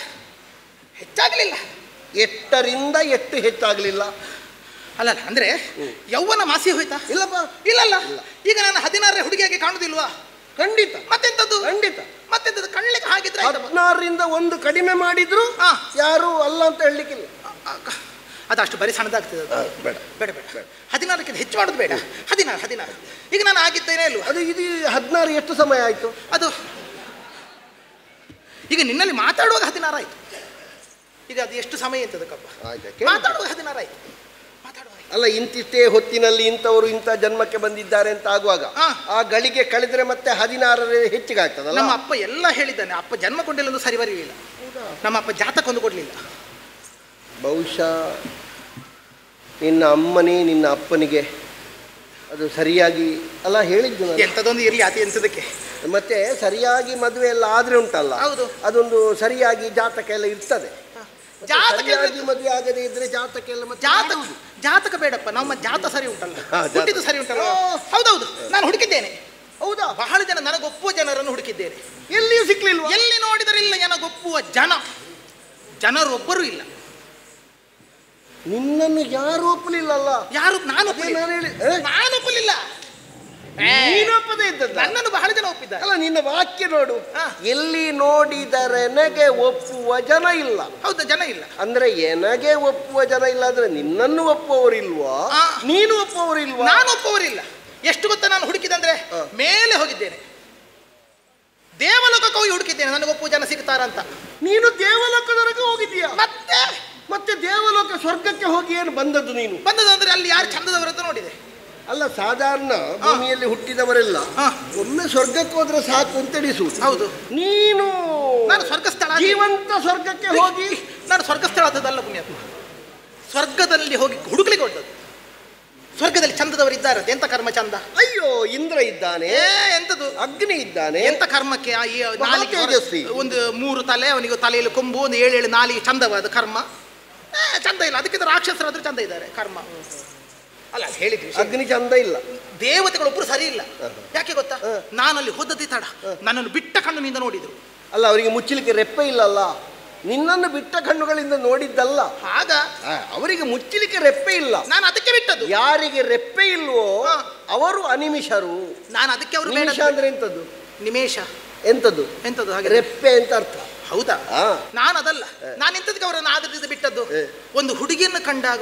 ಎಷ್ಟರಿಂದ ಎಷ್ಟು ಹೆಚ್ಚಾಗಲಿಲ್ಲ. ಅಲ್ಲ ಅಂದ್ರೆ ಯೌವನ ಮಾಸಿ ಹೋಯ್ತಾ? ಇಲ್ಲಪ್ಪ. ಇಲ್ಲಲ್ಲ. ಈಗ ನಾನು 16ರ ಹುಡುಗಿಯಾಗಿ ಕಾಣುದಿಲ್ವಾ? ಖಂಡಿತ. ಮತ್ತೆಂತದ್ದು? ಖಂಡಿತ. ಮತ್ತೆಂತದ್ದು? ಕಣ್ಣಿಗೆ ಹಾಗಿದ್ರೆ 16ರಿಂದ 1 ಕಡಿಮೆ ಮಾಡಿದ್ರು ಯಾರು ಅಲ್ಲ ಅಂತ ಹೇಳಲಿಕ್ಕಿಲ್ಲ. ಅದಷ್ಟು ಬರೀ ಸಣ್ಣದಾಗ್ತದೆ. ಬೇಡ ಬೇಡ ಬೇಡ 16ಕ್ಕಿಂತ ಹೆಚ್ಚು ಮಾಡೋದು ಬೇಡ. 16 ಈಗ ನಾನು ಆಗಿದ್ದೇನೆ ಅಲ್ವಾ? ಅದು ಇದು 16 ಎಷ್ಟು ಸಮಯ ಆಯ್ತು? ಅದು ಈಗ ನಿನ್ನಲ್ಲಿ ಮಾತಾಡುವಾಗ 16 ಆಯ್ತು. ಈಗ ಅದು ಎಷ್ಟು ಸಮಯ ಅಂತದಕ್ಕಪ್ಪ? ಮಾತಾಡುವಾಗ 16 ಆಯ್ತು. ಅಲ್ಲ, ಇಂತಿಷ್ಟೇ ಹೊತ್ತಿನಲ್ಲಿ ಇಂಥವರು ಇಂಥ ಜನ್ಮಕ್ಕೆ ಬಂದಿದ್ದಾರೆ ಅಂತ ಆಗುವಾಗ ಆ ಗಳಿಗೆ ಕಳೆದ್ರೆ ಮತ್ತೆ 16 ಹೆಚ್ಚಿಗೆ ಆಗ್ತದಲ್ಲ. ನಮ್ಮ ಅಪ್ಪ ಎಲ್ಲ ಹೇಳಿದ್ದಾನೆ. ಅಪ್ಪ ಜನ್ಮ ಕೊಂಡಿಲ್ಲ ಒಂದು ಸರಿ ಬರೀಲಿಲ್ಲ. ನಮ್ಮ ಅಪ್ಪ ಜಾತಕ್ಕೊಂದು ಕೊಡ್ಲಿಲ್ಲ. ಬಹುಶಃ ನಿನ್ನ ಅಮ್ಮನೇ ನಿನ್ನ ಅಪ್ಪನಿಗೆ ಅದು ಸರಿಯಾಗಿ ಅಲ್ಲ ಹೇಳಿದ್ದು. ಎಂಥದೊಂದು ಇರಲಿ ಅತಿ ಎಂಥದಕ್ಕೆ. ಮತ್ತೆ ಸರಿಯಾಗಿ ಮದುವೆ ಎಲ್ಲ ಆದ್ರೆ ಉಂಟಲ್ಲ, ಹೌದು, ಅದೊಂದು ಸರಿಯಾಗಿ ಜಾತಕ ಎಲ್ಲ ಇರ್ತದೆ. ಸರಿಯಾಗಿ ಮದುವೆ ಆಗದೆ ಇದ್ರೆ ಜಾತಕ ಎಲ್ಲ ಜಾತಕ ಬೇಡಪ್ಪ. ನಮ್ಮ ಜಾತ ಸರಿ ಉಂಟಲ್ಲ, ಹುಟ್ಟಿದ್ದು ಸರಿ ಉಂಟಲ್ಲ. ಹೌದೌದು, ನಾನು ಹುಡುಕಿದ್ದೇನೆ. ಹೌದಾ? ಬಹಳ ಜನ ನನಗೊಪ್ಪುವ ಜನರನ್ನು ಹುಡುಕಿದ್ದೇನೆ. ಎಲ್ಲಿಯೂ ಸಿಕ್ಲಿಲ್ವ? ಎಲ್ಲಿ ನೋಡಿದರೆ ಇಲ್ಲ ನನಗೊಪ್ಪುವ ಜನರು ಒಬ್ಬರು ಇಲ್ಲ. ನಿನ್ನನ್ನು ಯಾರು ಒಪ್ಪಲಿಲ್ಲಲ್ಲ? ಯಾರು? ನಾನು ಒಪ್ಪಲಿಲ್ಲ. ನೀನೊಪ್ಪದೇ ಇದ್ದದ್ದು. ನನ್ನನ್ನು ಬಹಳ ಜನ ಒಪ್ಪಿದ್ದಾರೆ. ಅಲ್ಲ, ನಿನ್ನ ವಾಕ್ಯ ನೋಡು. ಎಲ್ಲಿ ನೋಡಿದರೆ ನನಗೆ ಒಪ್ಪುವ ಜನ ಇಲ್ಲ. ಹೌದಾ? ಜನ ಇಲ್ಲ ಅಂದ್ರೆ ನನಗೆ ಒಪ್ಪುವ ಜನ ಇಲ್ಲ ಅಂದ್ರೆ ನಿನ್ನನ್ನು ಒಪ್ಪುವವರಿಲ್ವಾ? ನೀನು ಒಪ್ಪುವವರಿಲ್ವಾ? ನಾನು ಒಪ್ಪುವವರಿಲ್ಲ. ಎಷ್ಟು ಗೊತ್ತಾ ನಾನು ಹುಡುಕಿದಂದ್ರೆ ಮೇಲೆ ಹೋಗಿದ್ದೇನೆ, ದೇವಲೋಕಕ್ಕೆ ಹೋಗಿ ಹುಡುಕಿದ್ದೇನೆ ನನಗೆ ಒಪ್ಪುವ ಜನ ಸಿಗ್ತಾರಂತ. ನೀನು ದೇವಲೋಕದವರೆಗೆ ಹೋಗಿದ್ದೀಯಾ? ಮತ್ತೆ ದೇವಲೋಕ ಸ್ವರ್ಗಕ್ಕೆ ಹೋಗಿ ಏನು ಬಂದದ್ದು? ನೀನು ಬಂದದ್ದು ಅಂದ್ರೆ ಅಲ್ಲಿ ಯಾರು ಚಂದದವರಂತ ನೋಡಿದೆ. ಅಲ್ಲ, ಸಾಧಾರಣ ಭೂಮಿಯಲ್ಲಿ ಹುಟ್ಟಿದವರೆಲ್ಲ ಒಮ್ಮೆ ಸ್ವರ್ಗಕ್ಕೆ ಹೋದ್ರೆ ಸಾಕು ಅಂತ ಎಣಿಸುವುದು. ಹೌದು. ನಾನು ಸ್ವರ್ಗಸ್ಥಳ, ಜೀವಂತ ಸ್ವರ್ಗಕ್ಕೆ ಹೋಗಿ ನಾನು ಸ್ವರ್ಗಸ್ಥಳ ಆದದಲ್ಲ ಪುಣ್ಯಾತ್ಮ. ಸ್ವರ್ಗದಲ್ಲಿ ಹೋಗಿ ಹುಡುಕ್ಲಿಕ್ಕೆ ಹೊರಟದ್ದು. ಸ್ವರ್ಗದಲ್ಲಿ ಚಂದದವರು ಇದ್ದಾರೆ. ಎಂತ ಕರ್ಮ ಚಂದ? ಅಯ್ಯೋ, ಇಂದ್ರ ಇದ್ದಾನೆ, ಎಂತದು ಅಗ್ನಿ ಇದ್ದಾನೆ. ಎಂತ ಕರ್ಮಕ್ಕೆ? ಒಂದು 3 ತಲೆ, ಅವನಿಗೆ ತಲೆಯಲ್ಲಿ ಕೊಂಬು, ಒಂದು 7 ನಾಲಿಗೆ, ಚಂದವಾದ ಕರ್ಮ. ಚಂದ ಇಲ್ಲ. ಅದಕ್ಕಿಂತ ರಾಕ್ಷಸರಾದ್ರೂ ಚಂದ ಇದ್ದಾರೆ ಕರ್ಮ. ಅಲ್ಲ ಹೇಳಿದ್ರಿ, ಅಗ್ನಿ ಚಂದ ಇಲ್ಲ. ದೇವತೆಗಳೊಬ್ಬರು ಸರಿ ಇಲ್ಲ. ಯಾಕೆ ಗೊತ್ತಾ? ನಾನಲ್ಲಿ ಹೋದದ್ದೇ ತಡ. ನನ್ನನ್ನು ಬಿಟ್ಟ ಕಣ್ಣಿನಿಂದ ನೋಡಿದ್ರು. ಅಲ್ಲ, ಅವರಿಗೆ ಮುಚ್ಚಲಿಕ್ಕೆ ರೆಪ್ಪೆ ಇಲ್ಲಲ್ಲ. ನಿನ್ನನ್ನು ಬಿಟ್ಟ ಕಣ್ಣುಗಳಿಂದ ನೋಡಿದ್ದಲ್ಲ. ಆಗ ಅವರಿಗೆ ಮುಚ್ಚಲಿಕ್ಕೆ ರೆಪ್ಪೆ ಇಲ್ಲ. ನಾನು ಅದಕ್ಕೆ ಬಿಟ್ಟದ್ದು. ಯಾರಿಗೆ ರೆಪ್ಪೆ ಇಲ್ವೋ ಅವರು ಅನಿಮಿಷರು. ನಾನು ಅದಕ್ಕೆ ಅವರು ನಿಮಿಷ ಅಂದ್ರೆ ಎಂತದ್ದು? ನಿಮೇಶ ಎಂತದ್ದು? ಹಾಗೆ ರೆಪ್ಪೆ ಅಂತ ಅರ್ಥ. ಹೌದಾ? ನಾನು ಅದಲ್ಲ. ನಾನು ಎಂತದಕ್ಕೆ ಅವರನ್ನು ಆದರಿಸಿ ಬಿಟ್ಟದ್ದು. ಒಂದು ಹುಡುಗಿಯನ್ನು ಕಂಡಾಗ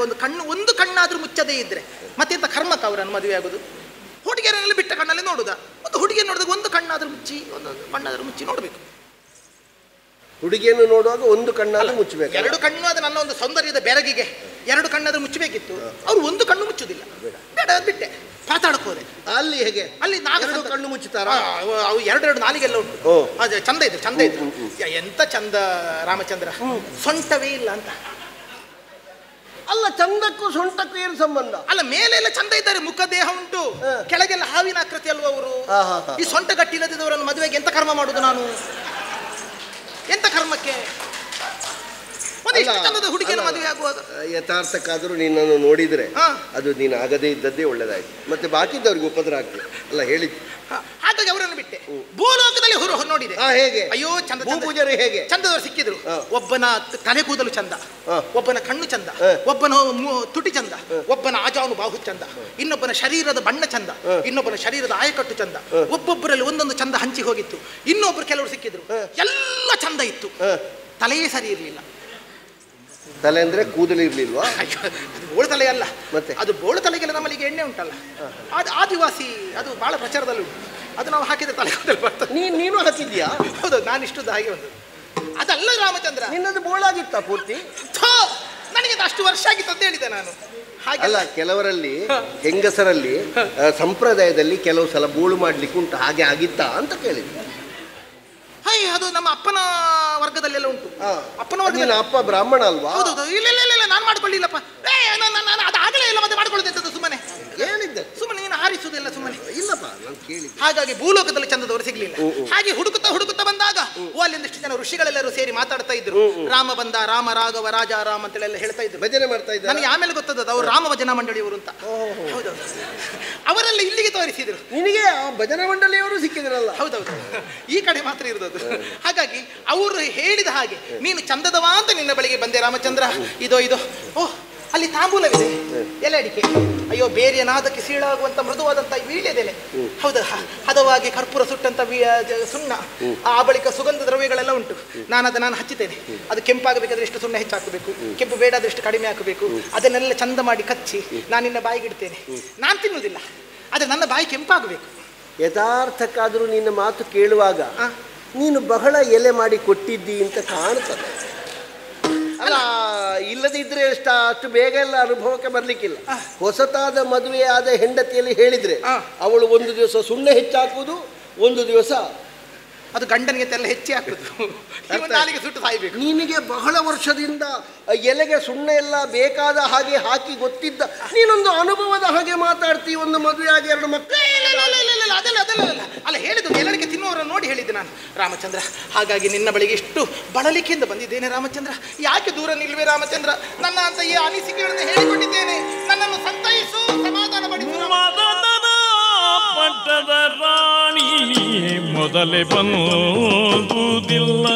ಒಂದು ಕಣ್ಣಾದ್ರೂ ಮುಚ್ಚದೇ ಇದ್ರೆ ಮತ್ತೆಂತ ಕರ್ಮಕ್ಕೆ ಅವರನ್ನು ಮದುವೆ ಆಗುದು? ಹುಡುಗಿಯರನ್ನೆಲ್ಲ ಬಿಟ್ಟ ಕಣ್ಣಲ್ಲಿ ನೋಡುದಾ? ಒಂದು ಹುಡುಗಿಯನ್ನು ನೋಡಿದಾಗ ಒಂದು ಕಣ್ಣಾದ್ರೂ ಮುಚ್ಚಿ ನೋಡಬೇಕು. ಹುಡುಗಿಯನ್ನು ನೋಡುವಾಗ ಒಂದು ಕಣ್ಣಾದ್ರೂ ಮುಚ್ಚಬೇಕು. 2 ಕಣ್ಣು ಅದು ನನ್ನ ಒಂದು ಸೌಂದರ್ಯದ ಬೆರಗಿಗೆ 2 ಕಣ್ಣಾದ್ರೂ ಮುಚ್ಚಬೇಕಿತ್ತು. ಅವ್ರು ಒಂದು ಕಣ್ಣು ಮುಚ್ಚುದಿಲ್ಲ. ಬೇಡ, ಬಿಟ್ಟೆ. ಪಾತಾಡಕ್ಕೆ ಹೋದೆ. ಅಲ್ಲಿ ಹೇಗೆ? ಅಲ್ಲಿ 4 ಕಣ್ಣು ಮುಚ್ಚುತ್ತಾರ. ಅವು 2 ನಾಲಿಗೆಲ್ಲ ಉಂಟು. ಅದೇ ಚಂದ ಇದ್ರು. ಎಂತ ಚಂದ ರಾಮಚಂದ್ರ. ಸೊಂಟವೇ ಇಲ್ಲ ಅಂತ. ಅಲ್ಲ, ಚಂದಕ್ಕೂ ಸೊಂಟಕ್ಕೂ ಏನು ಸಂಬಂಧ? ಅಲ್ಲ, ಮೇಲೆಲ್ಲ ಚಂದ ಇದ್ದಾರೆ, ಮುಖ ದೇಹ ಉಂಟು, ಕೆಳಗೆಲ್ಲ ಹಾವಿನ ಆಕೃತಿ ಅಲ್ವ ಅವರು. ಈ ಸೊಂಟ ಗಟ್ಟಿಲ್ಲದಿದ್ದವರನ್ನು ಮದುವೆಗೆ ಎಂತ ಕರ್ಮ ಮಾಡುದು ನಾನು? ಎಂತ ಕರ್ಮಕ್ಕೆ? ಚಂದದ ಹುಡುಗಿಯನ್ನು ಮದುವೆ ಆಗುವಾಗ ಯಥಾರ್ಥಕ್ಕಾದರೂ ನಿನ್ನನ್ನು ನೋಡಿದ್ರೆ ಅದು ನೀನು ಆಗದೇ ಇದ್ದದ್ದೇ ಒಳ್ಳೇದಾಯ್ತು. ಮತ್ತೆ ಬಾಕಿದ್ದವ್ರಿಗೆ ಉಪದ್ರ ಆಗ್ತದೆ ಅಲ್ಲ ಹೇಳಿದ್ದು. ಹಾಗಾಗಿ ಅವರನ್ನು ಬಿಟ್ಟೆ. ಭೂಲೋಕದಲ್ಲಿ ನೋಡಿದೆ. ಹೇಗೆ? ಅಯ್ಯೋ, ಚಂದ ಭೂಪೂಜಾರಿ ಹೇಗೆ ಚಂದದವರು ಸಿಕ್ಕಿದ್ರು. ಒಬ್ಬನ ತಲೆ ಕೂದಲು ಚಂದ, ಒಬ್ಬನ ಕಣ್ಣು ಚಂದ, ಒಬ್ಬನ ತುಟಿ ಚಂದ, ಒಬ್ಬನ ಆಜಾನು ಬಾಹು ಚಂದ, ಇನ್ನೊಬ್ಬನ ಶರೀರದ ಬಣ್ಣ ಚಂದ, ಇನ್ನೊಬ್ಬನ ಶರೀರದ ಆಯಕಟ್ಟು ಚಂದ. ಒಬ್ಬೊಬ್ಬರಲ್ಲಿ ಒಂದೊಂದು ಚಂದ ಹಂಚಿ ಹೋಗಿತ್ತು. ಇನ್ನೊಬ್ಬರು ಕೆಲವರು ಸಿಕ್ಕಿದ್ರು. ಎಲ್ಲ ಚಂದ ಇತ್ತು, ತಲೆಯೇ ಸರಿ ಇರಲಿಲ್ಲ. ತಲೆ ಅಂದ್ರೆ ಕೂದಲು ಇರ್ಲಿಲ್ವಾ? ಅದು ಬೋಳು ತಲೆ ಅಲ್ಲ. ಮತ್ತೆ ಅದು ಬೋಳು ತಲೆಗೆಲ್ಲ ನಮ್ಮಲ್ಲಿಗೆ ಎಣ್ಣೆ ಉಂಟಲ್ಲ, ಅದು ಆದಿವಾಸಿ, ಅದು ಬಹಳ ಪ್ರಚಾರದಲ್ಲಿ ಉಂಟು. ಅದು ನಾವು ಹಾಕಿದ್ರೆ ತಲೆ ಕೂದಲು ಬರ್ತದೆ. ನೀನು ಹಾಕಿದ್ಯಾ? ಹೌದು, ನಾನು ಇಷ್ಟದ್ದು ಹಾಗೆ ಒಂದು. ಅದಲ್ಲ ರಾಮಚಂದ್ರ, ನಿನ್ನದು ಬೋಳಾಗಿತ್ತ ಪೂರ್ತಿ? ನನಗೆ ಅಷ್ಟು ವರ್ಷ ಆಗಿತ್ತು ಅಂತ ಹೇಳಿದೆ ನಾನು. ಅಲ್ಲ, ಕೆಲವರಲ್ಲಿ ಹೆಂಗಸರಲ್ಲಿ ಸಂಪ್ರದಾಯದಲ್ಲಿ ಕೆಲವು ಸಲ ಬೋಳು ಮಾಡ್ಲಿಕ್ಕೆ ಉಂಟು. ಹಾಗೆ ಆಗಿತ್ತಾ ಅಂತ ಕೇಳಿದ್ದೆ. ಅದು ನಮ್ಮ ಅಪ್ಪನ ವರ್ಗದಲ್ಲೆಲ್ಲ ಉಂಟು. ಅಪ್ಪನ ವರ್ಗ. ಅಪ್ಪ ಬ್ರಾಹ್ಮಣ ಅಲ್ವಾ? ಹೌದು. ಇಲ್ಲ, ನಾನು ಮಾಡ್ಕೊಳ್ಳಿಲ್ಲಪ್ಪ. ನಾನು ಅದು ಆಗಲೇ ಇಲ್ಲ. ಮತ್ತೆ ಮಾಡ್ಕೊಳ್ಳೋದು ಸುಮ್ಮನೆ ಹೇಳಿದ್ದೆ. ಸುಮ್ಮನೆ ನೀನು ಹಾರಿಸುವುದಿಲ್ಲ ಸುಮ್ಮನೆ. ಇಲ್ಲಪ್ಪ, ನಾನು ಕೇಳಿದ್ದೆ. ಹಾಗಾಗಿ ಭೂಲೋಕದಲ್ಲಿ ಚಂದದವರು ಸಿಗ್ಲಿಲ್ಲ. ಹಾಗೆ ಹುಡುಕುತ್ತಾ ಬಂದಾಗ ಓ ಅಲ್ಲಿಂದಿಷ್ಟು ಜನ ಋಷಿಗಳೆಲ್ಲರೂ ಸೇರಿ ಮಾತಾಡ್ತಾ ಇದ್ರು. ರಾಮ ಬಂದ, ರಾಮ ರಾಘವ ರಾಜ ರಾಮ ಅಂತೇಳೆಲ್ಲ ಹೇಳ್ತಾ ಇದ್ರು, ಭಜನೆ ಮಾಡ್ತಾ ಇದ್ದಾರೆ. ನನಗೆ ಆಮೇಲೆ ಗೊತ್ತದ ಅವರು ರಾಮ ಭಜನಾ ಮಂಡಳಿಯವರು ಅಂತ. ಹೌದೌದು, ಅವರೆಲ್ಲ ಇಲ್ಲಿಗೆ ತೋರಿಸಿದ್ರು. ನಿನಗೆ ಆ ಭಜನಾ ಮಂಡಳಿಯವರು ಸಿಕ್ಕಿದ್ರಲ್ಲ? ಹೌದೌದು, ಈ ಕಡೆ ಮಾತ್ರ ಇರೋದು. ಹಾಗಾಗಿ ಅವರು ಹೇಳಿದ ಹಾಗೆ ನೀನು ಚಂದದವಾ ಅಂತ ನಿನ್ನ ಬಳಿಗೆ ಬಂದೆ ರಾಮಚಂದ್ರ. ಇದೋ ಓಹ್ ಅಲ್ಲಿ ತಾಂಬೂಲವಿದೆ, ಎಲೆ ಅಡಿಕೆ, ಅಯ್ಯೋ ಬೇರೆ ನಾದಕ್ಕೆ ಸೀಳಾಗುವಂತ ಮೃದುವಾದಂತ ವೀಳ್ಯದೆಲೆ, ಹೌದಾ, ಹದವಾಗಿ ಕರ್ಪೂರ ಸುಟ್ಟಂತ ಸುಣ್ಣ, ಆ ಬಳಿಕ ಸುಗಂಧ ದ್ರವ್ಯಗಳೆಲ್ಲ ಉಂಟು. ನಾನು ಹಚ್ಚುತ್ತೇನೆ. ಅದು ಕೆಂಪಾಗಬೇಕಾದ್ರೆ ಎಷ್ಟು ಸುಣ್ಣ ಹೆಚ್ಚು ಹಾಕಬೇಕು, ಕೆಂಪು ಬೇಡ ಆದ್ರೆ ಎಷ್ಟು ಕಡಿಮೆ ಹಾಕಬೇಕು, ಅದನ್ನೆಲ್ಲ ಚಂದ ಮಾಡಿ ಕಚ್ಚಿ ನಾನು ನಿನ್ನ ಬಾಯಿಗೆ ಇಡ್ತೇನೆ. ನಾನು ತಿನ್ನುವುದಿಲ್ಲ, ಆದರೆ ನನ್ನ ಬಾಯಿ ಕೆಂಪಾಗಬೇಕು. ಯಥಾರ್ಥಕ್ಕಾದರೂ ನಿನ್ನ ಮಾತು ಕೇಳುವಾಗ ನೀನು ಬಹಳ ಎಲೆ ಮಾಡಿ ಕೊಟ್ಟಿದ್ದಿ ಅಂತ ಕಾಣ್ತದೆ. ಅಲ್ಲ, ಇಲ್ಲದಿದ್ರೆ ಅಷ್ಟು ಬೇಗ ಎಲ್ಲ ಅನುಭವಕ್ಕೆ ಬರ್ಲಿಕ್ಕಿಲ್ಲ. ಹೊಸತಾದ ಮದುವೆಯಾದ ಹೆಂಡತಿಯಲ್ಲಿ ಹೇಳಿದ್ರೆ ಅವಳು ಒಂದು ದಿವಸ ಸುಣ್ಣ ಹೆಚ್ಚಾಕುವುದು, ಒಂದು ದಿವಸ ಅದು ಗಂಡನಿಗೆ ತೆಲ್ಲ ಹೆಚ್ಚಿ ಹಾಕುದು, ನಾಲಿಗೆ ಸುಟ್ಟು ಸಾಯ್ಬೇಕು. ನಿನಗೆ ಬಹಳ ವರ್ಷದಿಂದ ಎಲೆಗೆ ಸುಣ್ಣ ಎಲ್ಲ ಬೇಕಾದ ಹಾಗೆ ಹಾಕಿ ಗೊತ್ತಿದ್ದ ನೀನೊಂದು ಅನುಭವದ ಹಾಗೆ ಮಾತಾಡ್ತೀವಿ. ಒಂದು ಮದುವೆಯಾಗಿ 2 ಮಕ್ಕಳು ಅದೆಲ್ಲ ಅಲ್ಲ ಹೇಳಿದ್ದು, ಎಲ್ಲರಿಗೆ ತಿನ್ನುವವರನ್ನು ನೋಡಿ ಹೇಳಿದ್ದೆ ನಾನು ರಾಮಚಂದ್ರ. ಹಾಗಾಗಿ ನಿನ್ನ ಬಳಿಗೆ ಇಷ್ಟು ಬಳಲಿಕೆಯಿಂದ ಬಂದಿದ್ದೇನೆ ರಾಮಚಂದ್ರ. ಯಾಕೆ ದೂರ ನಿಲ್ವೆ ರಾಮಚಂದ್ರ? ನನ್ನ ಅಂತ ಈ ಅನಿಸಿಕೆಗಳನ್ನು ಹೇಳಿಕೊಂಡಿದ್ದೇನೆ. ನನ್ನನ್ನು ಸಂತೈಸು, ಸಮಾಧಾನ ಪಡಿಸು. ಪಟ್ಟದ ರಾಣಿ ಮೊದಲೇ ಬಂದುದಿಲ್ಲ,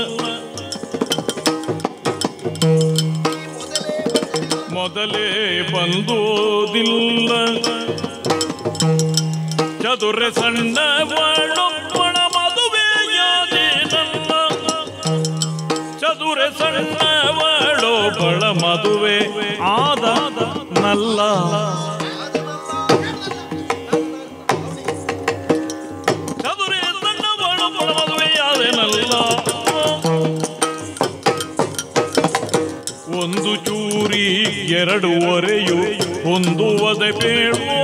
ಮೊದಲೇ ಬಂದುದಿಲ್ಲ. ಚದುರೆ ಸಣ್ಣವಳೊಬ್ಬಳ ಮದುವೆಯಾದೇನಲ್ಲ, ಚದುರೆ ಸಣ್ಣವಳೊಬ್ಬಳ ಮದುವೆ ಆದ ನಲ್ಲ. ಒಂದು ಚೂರಿ 2 ಒರೆಯು ಹೊಂದುವದೆ ಬೇಡೋ,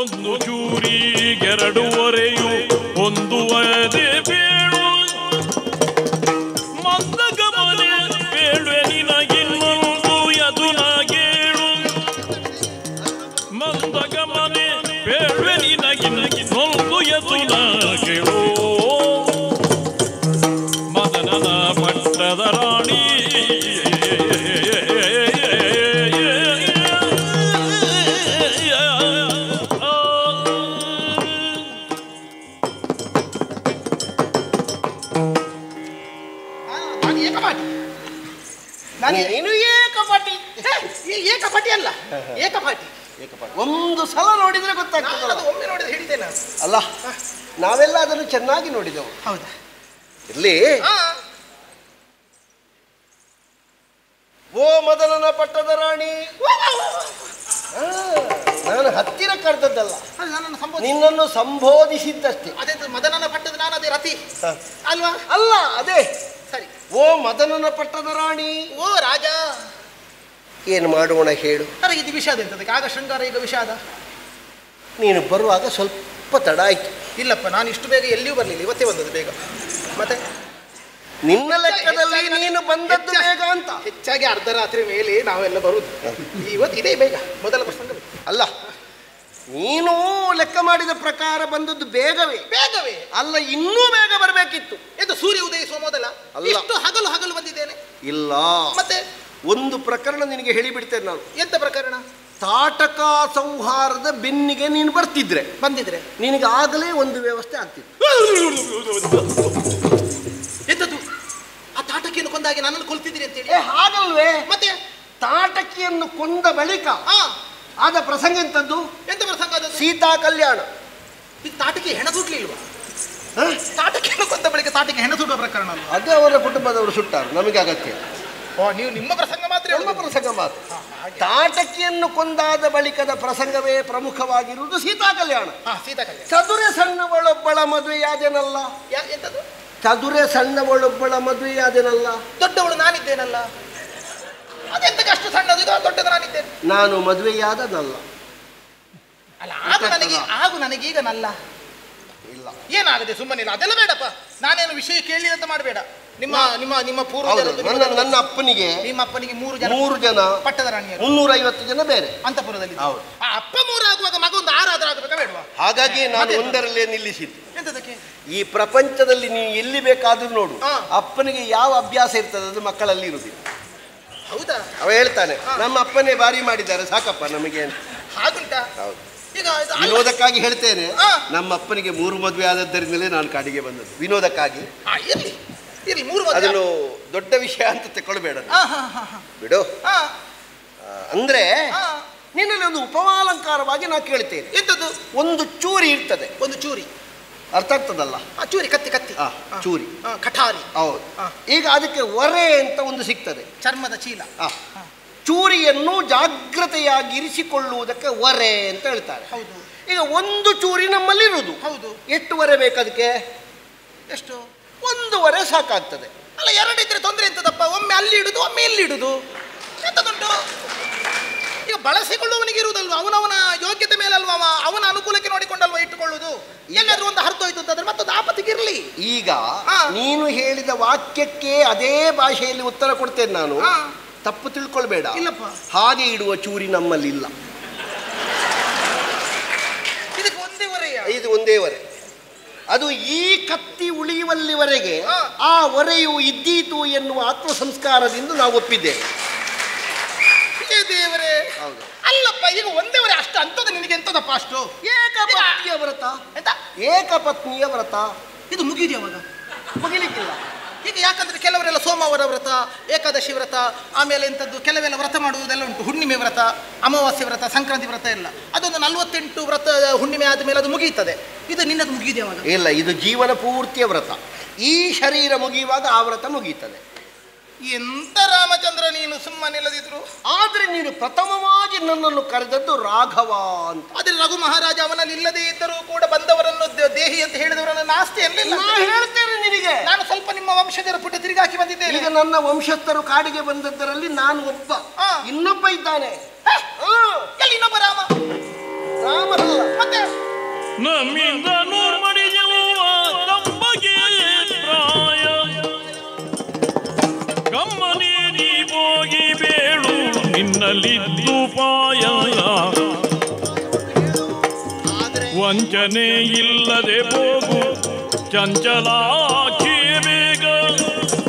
ಒಂದು ಚೂರಿ 2 ಒರೆಯು ಹೊಂದುವದೆ ಬೇಡೋ. ಮಂದಗಮನೆ ಬೇಡ್ವೆ ನಿನಗಿನ್ನೊಂದು ಯದುನಾಗೇಳು, ಮಂದಗಮನೆ ಬೇಡ್ವೆ ನಿನಗಿನ್ನೊಂದು ಯದುನಾಗೇಳು. ಮದನನ ಪಟ್ಟದ ರಾಣಿ ಏಕಪಾಟಿ ಅಲ್ಲ, ಏಕಪಾಟಿ. ಒಂದು ಸಲ ನೋಡಿದ್ರೆ ಗೊತ್ತಾಗ್ತದೆ. ಒಮ್ಮೆ ನೋಡಿದ್ರೆ ಹೇಳಿದ್ದೇನೆ ಅಲ್ಲ, ನಾವೆಲ್ಲ ಅದನ್ನು ಚೆನ್ನಾಗಿ ನೋಡಿದೆವು. ಹೌದಾ? ಇಲ್ಲಿ ಓ ಮದನನ ಪಟ್ಟದ ರಾಣಿ, ನಾನು ಹತ್ತಿರ ಕರೆದದ್ದಲ್ಲ, ನಿನ್ನನ್ನು ಸಂಬೋಧಿಸಿದ್ದಷ್ಟೇ. ಅದೇ ಮದನನ ಪಟ್ಟದ, ನಾನು ಅದೇ ರತಿ ಅಲ್ವಾ? ಅಲ್ಲ, ಅದೇ ಸರಿ. ಓ ಮದನನ ಪಟ್ಟದ ರಾಣಿ, ಓ ರಾಜ, ಏನು ಮಾಡೋಣ ಹೇಳು? ಅರೆ ಇದು ವಿಷಾದ ಎಂತದಕ್ಕೆ? ಆಗ ಶೃಂಗಾರ, ಈಗ ವಿಷಾದ. ನೀನು ಬರುವಾಗ ಸ್ವಲ್ಪ ತಡ ಆಯ್ತು. ಇಲ್ಲಪ್ಪ, ನಾನು ಇಷ್ಟು ಬೇಗ ಎಲ್ಲಿಯೂ ಬರಲಿಲ್ಲ, ಇವತ್ತೇ ಬಂದದ್ದು ಬೇಗ. ಮತ್ತೆ ನಿನ್ನ ಲೆಕ್ಕದಲ್ಲಿ ನೀನು ಬಂದದ್ದು ಬೇಗ ಅಂತ. ಹೆಚ್ಚಾಗಿ ಅರ್ಧರಾತ್ರಿ ಮೇಲೆ ನಾವೆಲ್ಲ ಬರುದು. ಇವತ್ತು ಇದೇ ಬೇಗ, ಮೊದಲ ಪ್ರಸಂಗ. ಅಲ್ಲ, ನೀನು ಲೆಕ್ಕ ಮಾಡಿದ ಪ್ರಕಾರ ಬಂದದ್ದು ಬೇಗವೇ. ಬೇಗವೇ ಅಲ್ಲ, ಇನ್ನೂ ಬೇಗ ಬರಬೇಕಿತ್ತು. ಎಂದು ಸೂರ್ಯ ಉದಯಿಸುವ ಮೊದಲ ಇಷ್ಟು ಹಗಲು ಬಂದಿದ್ದೇನೆ. ಇಲ್ಲ, ಮತ್ತೆ ಒಂದು ಪ್ರಕರಣ ನಿನಗೆ ಹೇಳಿಬಿಡ್ತೇನೆ ನಾನು. ಎಂತ ಪ್ರಕರಣ? ತಾಟಕ ಸಂಹಾರದ ಬೆನ್ನಿಗೆ ನೀನು ಬಂದಿದ್ರೆ ನಿನಗೆ ಆಗಲೇ ಒಂದು ವ್ಯವಸ್ಥೆ ಆಗ್ತಿತ್ತು. ಎಂತದ್ದು? ಆ ತಾಟಕಿಯನ್ನು ಕೊಂದಾಗೆ ನನ್ನನ್ನು ಕೊಲ್ತಿದ್ದೀರಿ ಅಂತೇಳಿ? ಹಾಗಲ್ವೇ? ಮತ್ತೆ ತಾಟಕಿಯನ್ನು ಕೊಂದ ಬಳಿಕ ಆದ ಪ್ರಸಂಗ ಎಂತದ್ದು? ಎಂತ ಪ್ರಸಂಗ ಅದು? ಸೀತಾ ಕಲ್ಯಾಣ. ಇದು ತಾಟಕಿ ಹೆಣ ಸುಟ್ಲಿಲ್ವಾ? ತಾಟಕಿಯನ್ನು ಕೊಂದ ಬಳಿಕ ತಾಟಕಿ ಹೆಣ ಸುಡುವ ಪ್ರಕರಣ ಅಲ್ಲ ಅದು? ಅವರ ಕುಟುಂಬದವರು ಸುಟ್ಟಾರು, ನಮಗೆ ಅಗತ್ಯ. ನೀವು ನಿಮ್ಮ ಪ್ರಸಂಗ ಮಾತ್ರ? ನಮ್ಮ ಪ್ರಸಂಗ ಮಾತ್ರ. ತಾಟಕಿಯನ್ನು ಕೊಂದಾದ ಬಳಿಕದ ಪ್ರಸಂಗವೇ ಪ್ರಮುಖವಾಗಿರುವುದು ಸೀತಾ ಕಲ್ಯಾಣ. ಸೀತಾ ಕಲ್ಯಾಣ. ಚದುರೆ ಸಣ್ಣವಳೊಬ್ಬಳ ಮದುವೆಯಾದೆನಲ್ಲ. ಎಂತದ್ದು? ಚದುರೆ ಸಣ್ಣವಳೊಬ್ಬಳ ಮದುವೆಯಾದೆನಲ್ಲ. ದೊಡ್ಡವಳು ನಾನಿದ್ದೇನಲ್ಲ. ಅದೆಂತಕ್ಕೆ ಅಷ್ಟು ಸಣ್ಣದು? ದೊಡ್ಡದು ನಾನಿದ್ದೇನೆ. ನಾನು ಮದುವೆಯಾದನಲ್ಲ. ಅಲ್ಲ, ಆಗು ನನಗೀಗ ನಲ್ಲ. ಇಲ್ಲ, ಏನಾಗದೆ ಸುಮ್ಮನಿಲ್ಲ, ಅದೆಲ್ಲ ಬೇಡಪ್ಪ. ನಾನೇನು ವಿಷಯ ಕೇಳಿ ಅಂತ ಮಾಡಬೇಡ. ನಿಮ್ಮ ಪೂರ್ವ ನನ್ನ ಅಪ್ಪನಿಗೆ, ನಿಮ್ಮ ಅಪ್ಪನಿಗೆ 3 ಜನ ಪಟ್ಟದ ರಾಣಿಯರು, 350 ಜನ ಬೇರೆ ಅಂತಪುರದಲ್ಲಿ. ಆ ಅಪ್ಪ 3 ಆಗುವಾಗ ಮಗ ಒಂದು 6 ಆದ್ರೂ ಆಗಬೇಕಾ ಬೇಡವಾ? ಹಾಗಾಗಿ ನಾನು ಒಂದರಲ್ಲೇ ನಿಲ್ಲಿಸಿದ್ದೆ. ಎಂತದಕ್ಕೆ? ಈ ಪ್ರಪಂಚದಲ್ಲಿ ನೀವು ಎಲ್ಲಿ ಬೇಕಾದ್ರೂ ನೋಡು, ಅಪ್ಪನಿಗೆ ಯಾವ ಅಭ್ಯಾಸ ಇರ್ತದೆ ಅದು ಮಕ್ಕಳಲ್ಲಿ ಇರುವುದಿಲ್ಲ. ಹೌದಾ? ಅವ ಹೇಳ್ತಾನೆ, ನಮ್ಮ ಅಪ್ಪನೇ ಬಾರಿ ಮಾಡಿದ್ದಾರೆ ಸಾಕಪ್ಪ ನಮಗೆ ಅಂತ. ಹಾಗುಂಟಾ? ಹೌದು. ಈಗ ವಿನೋದಕ್ಕಾಗಿ ಹೇಳ್ತೇನೆ, ನಮ್ಮ ಅಪ್ಪನಿಗೆ 3 ಮದುವೆ ಆದದ್ದರಿಂದಲೇ ನಾನು ಕಾಡಿಗೆ ಬಂದದ್ದು. ವಿನೋದಕ್ಕಾಗಿ. ಇರ್ಲಿ ಇರ್ಲಿ, 3 ಮದುವೆ ಅದನ್ನು ದೊಡ್ಡ ವಿಷಯ ಅಂತ ತಗೊಳ್ಬೇಡ ಬಿಡು. ಅಂದ್ರೆ ನಿನ್ನಲ್ಲಿ ಒಂದು ಉಪಮಾಲಂಕಾರವಾಗಿ ನಾ ಕೇಳ್ತೇನೆ. ಎಂತದ್ದು? ಒಂದು ಚೂರಿ ಇರ್ತದೆ. ಒಂದು ಚೂರಿ ಅರ್ಥ ಆಗ್ತದಲ್ಲ? ಚೂರಿ, ಕತ್ತಿ ಕತ್ತಿ, ಚೂರಿ, ಕಠಾರಿ. ಹೌದು. ಈಗ ಅದಕ್ಕೆ ಒರೆ ಅಂತ ಒಂದು ಸಿಗ್ತದೆ, ಚರ್ಮದ ಚೀಲ. ಚೂರಿಯನ್ನು ಜಾಗ್ರತೆಯಾಗಿ ಇರಿಸಿಕೊಳ್ಳುವುದಕ್ಕೆ ಒರೆ ಅಂತ ಹೇಳ್ತಾರೆ. ಹೌದು. ಈಗ ಒಂದು ಚೂರಿ ನಮ್ಮಲ್ಲಿ ಇರುವುದು. ಹೌದು. ಎಷ್ಟು ಒರೆ ಬೇಕದಕ್ಕೆ? ಎಷ್ಟು? 1 ಒರೆ ಸಾಕಾಗ್ತದೆ. ಅಲ್ಲ, 2 ಇದ್ರೆ ತೊಂದರೆ ಎಂತದಪ್ಪ? ಒಮ್ಮೆ ಅಲ್ಲಿ ಇಡುದು, ಒಮ್ಮೆ ಇಲ್ಲಿ ಇಡುದು, ಎಂತದುಂಟು? ಈಗ ಬಳಸಿಕೊಳ್ಳುವವನಿಗೆ ಇರುವುದಲ್ವಾ, ಅವನವನ ಯೋಗ್ಯತೆ ಮೇಲೆ ಅಲ್ವಾ, ಅವನ ಅನುಕೂಲಕ್ಕೆ ನೋಡಿಕೊಂಡಲ್ವಾ ಇಟ್ಟುಕೊಳ್ಳುವುದು. ಎಲ್ಲಾದ್ರೂ ಒಂದು ಹರಿದೋಯ್ತು ಅಂತಂದ್ರೆ ಮತ್ತೊಂದು ಆಪತ್ತಿಗಿರ್ಲಿ. ಈಗ ನೀನು ಹೇಳಿದ ವಾಕ್ಯಕ್ಕೆ ಅದೇ ಭಾಷೆಯಲ್ಲಿ ಉತ್ತರ ಕೊಡ್ತೇನೆ ನಾನು, ತಪ್ಪು ತಿಳ್ಕೊಳ್ಬೇಡ. ಇಲ್ಲಪ್ಪ, ಹಾಗೆ ಇಡುವ ಚೂರಿ ನಮ್ಮಲ್ಲಿಲ್ಲ. ಇದಕ್ಕೆ ಒಂದೇ ಒರೆಯ? ಇದು ಒಂದೇ ಒರೆ. ಅದು ಈ ಕತ್ತಿ ಉಳಿಯುವಲ್ಲಿವರೆಗೆ ಆ ಒರೆಯು ಇದ್ದೀತು ಎನ್ನುವ ಆತ್ಮ ಸಂಸ್ಕಾರದಿಂದ ನಾವು ಒಪ್ಪಿದ್ದೇವೆ. ದೇವರೇ, ಅಲ್ಲಪ್ಪ, ಈಗ ಒಂದೇ ಒರೆ ಅಷ್ಟು ಅಂತದ ನಿನಗೆ ಎಂತದಪ್ಪ ಅಷ್ಟು? ಏಕಪತ್ನಿಯ ವ್ರತ. ಏಕಪತ್ನಿಯ ವ್ರತ ಇದು ಮುಗಿದು ಯಾವಾಗ? ಮುಗಿಲಿಕ್ಕಿಲ್ಲ. ಈಗ ಯಾಕಂದ್ರೆ ಕೆಲವರೆಲ್ಲ ಸೋಮವಾರ ವ್ರತ, ಏಕಾದಶಿ ವ್ರತ, ಆಮೇಲೆ ಎಂಥದ್ದು ಕೆಲವೆಲ್ಲ ವ್ರತ ಮಾಡುವುದೆಲ್ಲ ಉಂಟು. ಹುಣ್ಣಿಮೆ ವ್ರತ, ಅಮಾವಾಸ್ಯೆ ವ್ರತ, ಸಂಕ್ರಾಂತಿ ವ್ರತ ಎಲ್ಲ. ಅದೊಂದು 48 ವ್ರತ ಹುಣ್ಣಿಮೆ ಆದಮೇಲೆ ಅದು ಮುಗಿಯುತ್ತದೆ. ಇದು ನಿನ್ನದು ಮುಗಿದು ಯಾವಾಗ? ಇಲ್ಲ, ಇದು ಜೀವನ ಪೂರ್ತಿಯ ವ್ರತ. ಈ ಶರೀರ ಮುಗಿಯುವಾಗ ಆ ವ್ರತ ಮುಗಿಯುತ್ತದೆ. ಎಂತ ರಾಮಚಂದ್ರ ನೀನು ಸುಮ್ಮನಿಲ್ಲದಿದ್ರು. ಆದ್ರೆ ನೀನು ಪ್ರಥಮವಾಗಿ ನನ್ನನ್ನು ಕರೆದದ್ದು ರಾಘವ ಅಂತ. ಆದ್ರೆ ರಘು ಮಹಾರಾಜ ಅವನಲ್ಲಿ ಇಲ್ಲದೇ ಇದ್ದರೂ ಕೂಡ ಬಂದವರನ್ನು ದೇಹಿ ಅಂತ ಹೇಳಿದವರನ್ನು ನಾಸ್ತಿ ಎಲ್ಲಿಲ್ಲ. ಹೇಳ್ತೇನೆ ನಿನಗೆ, ನಾನು ಸ್ವಲ್ಪ ನಿಮ್ಮ ವಂಶಜರ ಪುಟ ತಿರುಗಾಕಿ ಬಂದಿದ್ದೇನೆ. ಈಗ ನನ್ನ ವಂಶಸ್ಥರು ಕಾಡಿಗೆ ಬಂದದ್ದರಲ್ಲಿ ನಾನು ಒಬ್ಬ, ಇನ್ನೊಬ್ಬ ಇದ್ದಾನೆ. ಎಲ್ಲಿ ಇನ್ನೊಬ್ಬ? ರಾಮ. ರಾಮನಲ್ಲ ಮತ್ತೆ ನಮ್ಮಿಂದನು ಮಡಿಯುವ ತಮ್ಮಗೆ ಪ್ರಾಯ ಕಮ್ಮನೆ ನೀ ಹೋಗಿ ಬೇಳು ನಿನ್ನಲ್ಲಿದ್ದು ಪಾಯ ವಂಚನೆ ಇಲ್ಲದೆ ಹೋಗು ಚಂಚಲಾಖಿ ಬೇಗ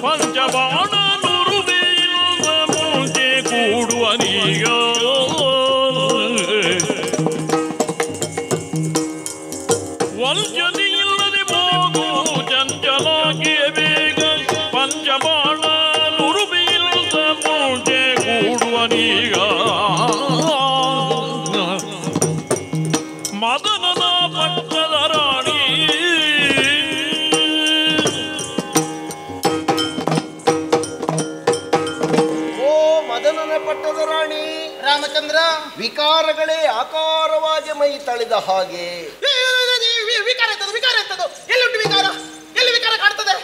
ಪಂಚಬಾಣ ನುರುವೆಯಿಂದ ಮುಂಚೆ ಕೂಡುವ ನೀಗ ವಂಚನೆ ಇಲ್ಲದೆ ಹೋಗು ಚಂಚಲಾಖಿ ಬೇಗ ಪಂಚಬಾಣ ನುರುವೆಯಿಂದ ಮುಂಚೆ ಕೂಡುವ ನೀಗ ಮದನದ ಪಟ್ಟದ ರಾಣಿ ಮದನನ ಪಟ್ಟದ ರಾಣಿ ರಾಮಚಂದ್ರ. ವಿಕಾರಗಳೇ ಆಕಾರವಾಗಿ ಮೈ ತಳೆದ ಹಾಗೆ. ವಿಕಾರ ಎಂತದು? ವಿಕಾರ ಎಂತದು? ಎಲ್ಲಿಂಟು ವಿಕಾರ? ಎಲ್ಲಿ ವಿಕಾರ ಕಾಣ್ತದೆ?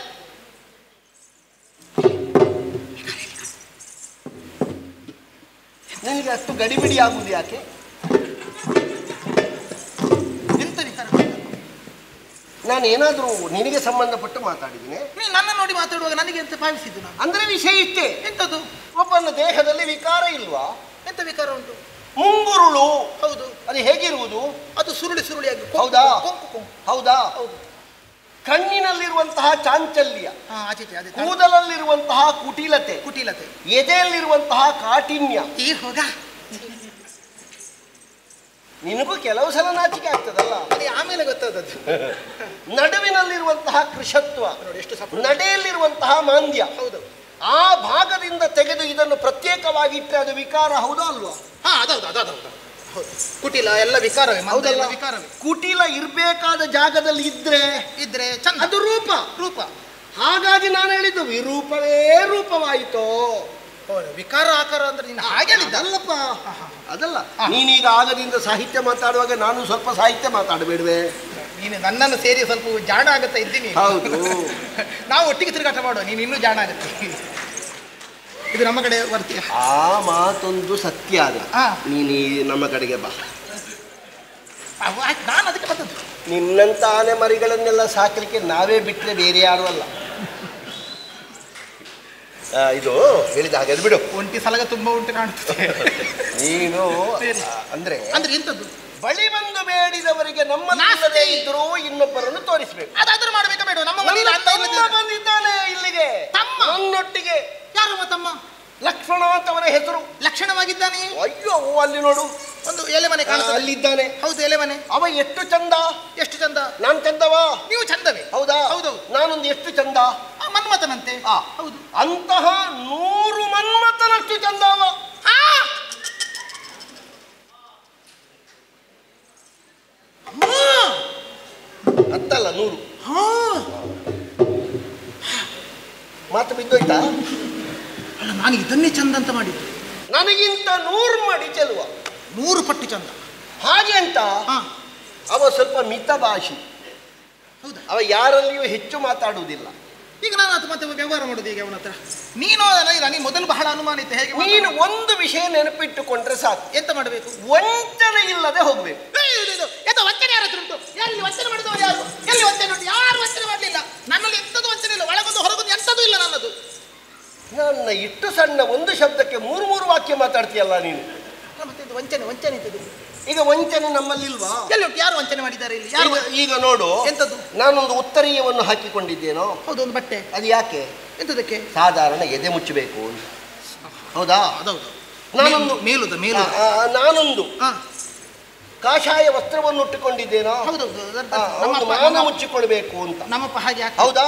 ನಿನಗೆ ಅಷ್ಟು ಗಡಿಬಿಡಿ ಆಗುವುದು ಯಾಕೆ? ಎಂತ ವಿಕಾರ? ನಾನು ಏನಾದರೂ ನಿನಗೆ ಸಂಬಂಧಪಟ್ಟು ಮಾತಾಡಿದ್ದೀನಿ? ನೀನು ನನ್ನ ನೋಡಿ ಮಾತಾಡುವಾಗ ನನಗೆ ಎಂತ ಭಾವಿಸಿದ್ದು ನಾನು? ಅಂದ್ರೆ ವಿಷಯ ಇಷ್ಟೇ. ಎಂತದ್ದು? ಒಬ್ಬನ ದೇಹದಲ್ಲಿ ವಿಕಾರ ಇಲ್ವಾ? ಎಂತ ವಿಕಾರ ಉಂಟು? ಮುಂಗುರುಳು. ಹೌದು. ಅದು ಹೇಗಿರುವುದು? ಅದು ಸುರುಳಿ ಸುರುಳಿಯಾಗಿ. ಹೌದಾ? ಕೊಂಕು. ಹೌದಾ? ಹೌದು. ಕಣ್ಣಿನಲ್ಲಿರುವಂತಹ ಚಾಂಚಲ್ಯ, ಆಚೆ ಕೂದಲಲ್ಲಿರುವಂತಹ ಕುಟಿಲತೆ, ಎದೆಯಲ್ಲಿರುವಂತಹ ಕಾಠಿಣ್ಯ. ಈ ಹೋಗ ನಿನಗೂ ಕೆಲವು ಸಲ ನಾಚಿಕೆ ಆಗ್ತದಲ್ಲ, ಆಮೇಲೆ ಗೊತ್ತಾದದ್ದು. ನಡುವಿನಲ್ಲಿರುವಂತಹ ಕೃಷತ್ವ, ನಡೆಯಲ್ಲಿರುವಂತಹ ಮಾಂದ್ಯ. ಹೌದು. ಆ ಭಾಗದಿಂದ ತೆಗೆದು ಇದನ್ನು ಪ್ರತ್ಯೇಕವಾಗಿ ಇಟ್ಟರೆ ಅದು ವಿಕಾರ ಹೌದಾ ಅಲ್ವಾ? ಅದೌದು. ಕುಟಿಲ ಎಲ್ಲ ವಿಕಾರವೇ. ಹೌದಲ್ಲ? ವಿಕಾರವೇ. ಕುಟಿಲ ಇರ್ಬೇಕಾದ ಜಾಗದಲ್ಲಿ ಇದ್ರೆ ಚಂದ. ಅದು ರೂಪ. ಹಾಗಾಗಿ ನಾನು ಹೇಳಿದ್ದು ವಿರೂಪವೇ ರೂಪವಾಯಿತೋ. ವಿಕಾರ ಆಕಾರ ಅಂದ್ರೆ ನೀನು ಹಾಗೆ ಹೇಳಿದ್ದಲ್ಲಪ್ಪ. ಅದಲ್ಲ, ನೀನೀಗ ಆಗದಿಂದ ಸಾಹಿತ್ಯ ಮಾತಾಡುವಾಗ ನಾನು ಸ್ವಲ್ಪ ಸಾಹಿತ್ಯ ಮಾತಾಡಬೇಡ್ವೆ? ನೀನು ನನ್ನನ್ನು ಸೇರಿ ಸ್ವಲ್ಪ ಜಾಣ ಆಗುತ್ತಾ ಇದ್ದೀನಿ. ಹೌದು. ನಾವು ಒಟ್ಟಿಗೆ ತಿರುಗಾಟ ಮಾಡುವ, ನೀನು ಇನ್ನೂ ಜಾಣ ಆಗುತ್ತೆ. ಇದು ನಮ್ಮ ಕಡೆ ಬರ್ತೀಯ. ಆ ಮಾತೊಂದು ಸತ್ಯ. ಅದ ನೀನು ನಮ್ಮ ಕಡೆಗೆ ಬಾ. ನಾನು ಅದಕ್ಕೆ ಬರ್ತದ್ದು. ನಿನ್ನಂತ ಆನೆ ಮರಿಗಳನ್ನೆಲ್ಲ ಸಾಕಲಿಕ್ಕೆ ನಾವೇ ಬಿಟ್ಟರೆ ಬೇರೆ ಯಾರು ಅಲ್ಲ. ಇದು ಹೇಳಿದ ಹಾಗೆ ಅದು ಬಿಡು. ಒಂಟಿ ಸಲಗ ತುಂಬಾ ಉಂಟು ಕಾಣ್ತದೆ. ನೀನು ಅಂದ್ರೆ ಎಂತದ್ದು? ಬಳಿ ಬಂದು ಬೇಡಿದವರಿಗೆ ನಮ್ಮಲ್ಲದೆ ಇದ್ರೂ ಇನ್ನೊಬ್ಬರನ್ನು ತೋರಿಸಬೇಕು. ಅದಾದ್ರೂ ಮಾಡ್ಬೇಕಾ ಬೇಡ? ನಮ್ಮ ಮನೆಯಲ್ಲಿ ಅಣ್ಣ ತಮ್ಮ ಬಂದಿದ್ದಾನೆ ಇಲ್ಲಿಗೆ, ತಮ್ಮ ನನ್ನೊಟ್ಟಿಗೆ. ಯಾರು ತಮ್ಮ? ಲಕ್ಷ್ಮಣ ಅಂತ ಅವನ ಹೆಸರು. ಲಕ್ಷಣವಾಗಿದ್ದಾನೆ. ಅಯ್ಯೋ, ಅಲ್ಲಿ ನೋಡು, ಒಂದು ಎಲೆ ಮನೆ ಕಾಣ್ತದೆ. ಅಲ್ಲಿದ್ದಾನೆ. ಹೌದು, ಎಲೆ ಮನೆ. ಅವ ಎಷ್ಟು ಚಂದ. ಎಷ್ಟು ಚಂದ? ನಾನ್ ಚಂದವಾ? ನೀವು ಚಂದವೇ. ಹೌದಾ? ಹೌದು. ನಾನೊಂದು ಎಷ್ಟು ಚಂದ? ಮನ್ಮಥನಂತೆ. ಹೌದು. ಅಂತಹ 100 ಮನ್ಮಥನಷ್ಟು ಚಂದ ಅವ. ಹತ್ತಲ್ಲ 100. ಮಾತು ಬಿದ್ದೋಯ್ತಾ? ಅಲ್ಲ, ನಾನು ಇದನ್ನೇ ಚಂದ ಅಂತ ಮಾಡಿದ್ದು. ನನಗಿಂತ 100 ಮಾಡಿ ಚೆಲುವ. 100 ಪಟ್ಟು ಚಂದ. ಹಾಗೆ ಅಂತ ಅವ ಸ್ವಲ್ಪ ಮಿತಭಾಷಿ. ಹೌದಾ? ಅವ ಯಾರಲ್ಲಿಯೂ ಹೆಚ್ಚು ಮಾತಾಡುವುದಿಲ್ಲ. ಈಗ ನಾನು ಅದು ಮತ್ತೆ ವ್ಯವಹಾರ ಮಾಡೋದು ಈಗ ಅವನ ಹತ್ರ. ನೀನು ನನಗೆ ಮೊದಲು ಬಹಳ ಅನುಮಾನ ಇತ್ತು. ಹೇಗೆ? ನೀನು ಒಂದು ವಿಷಯ ನೆನಪಿಟ್ಟುಕೊಂಡ್ರೆ ಸಾಕು. ಎಂತ ಮಾಡಬೇಕು? ವಂಚನೆ ಇಲ್ಲದೆ ಹೋಗ್ಬೇಕು. ವಂಚನೆ ಯಾರ ಹತ್ರ ಉಂಟು? ಎಲ್ಲಿ ವಂಚನೆ ಮಾಡಿದವರು ಯಾರು? ಎಲ್ಲಿ ವಂಚನೆ ಉಂಟು? ಯಾರು ವಂಚನೆ ಮಾಡಲಿಲ್ಲ. ನನ್ನಲ್ಲಿ ಎಂಥದ್ದು ವಂಚನೆ ಇಲ್ಲ. ಒಳಗೊಂದು ಹೊರಗೊಂದು ಎಂಥದ್ದು ಇಲ್ಲ ನನ್ನದು. ನನ್ನ ಇಷ್ಟು ಸಣ್ಣ ಒಂದು ಶಬ್ದಕ್ಕೆ 3 ವಾಕ್ಯ ಮಾತಾಡ್ತೀಯಲ್ಲ ನೀನು. ಮತ್ತೆ ಇದು ವಂಚನೆ, ವಂಚನೆ ಇದ್ದದು. ಈಗ ವಂಚನೆ ನಮ್ಮಲ್ಲಿಲ್ವಾ? ಎಲ್ಲಿ ಉಂಟು? ಯಾರು ವಂಚನೆ ಮಾಡಿದ್ದಾರೆ ಇಲ್ಲಿ? ಯಾರು? ಈಗ ನೋಡು, ಎಂತದ್ದು? ನಾನೊಂದು ಉತ್ತರೀಯವನ್ನು ಹಾಕಿಕೊಂಡಿದ್ದೇನೋ. ಹೌದು, ಒಂದು ಬಟ್ಟೆ. ಅದು ಯಾಕೆ? ಎಂತದಕ್ಕೆ? ಸಾಧಾರಣ ಎದೆ ಮುಚ್ಚಬೇಕು ಅಂತ. ಹೌದಾ? ಅದೌದು. ನಾನೊಂದು ಮೇಲುದ ನಾನೊಂದು ಕಾಷಾಯ ವಸ್ತ್ರವನ್ನು ಉಟ್ಟುಕೊಂಡಿದ್ದೇನೋ. ಹೌದೌದು. ಮಾನ ಮುಚ್ಚಿಕೊಳ್ಬೇಕು ಅಂತ. ನಮ್ಮಪ್ಪ ಹಾಗೆ. ಹೌದಾ?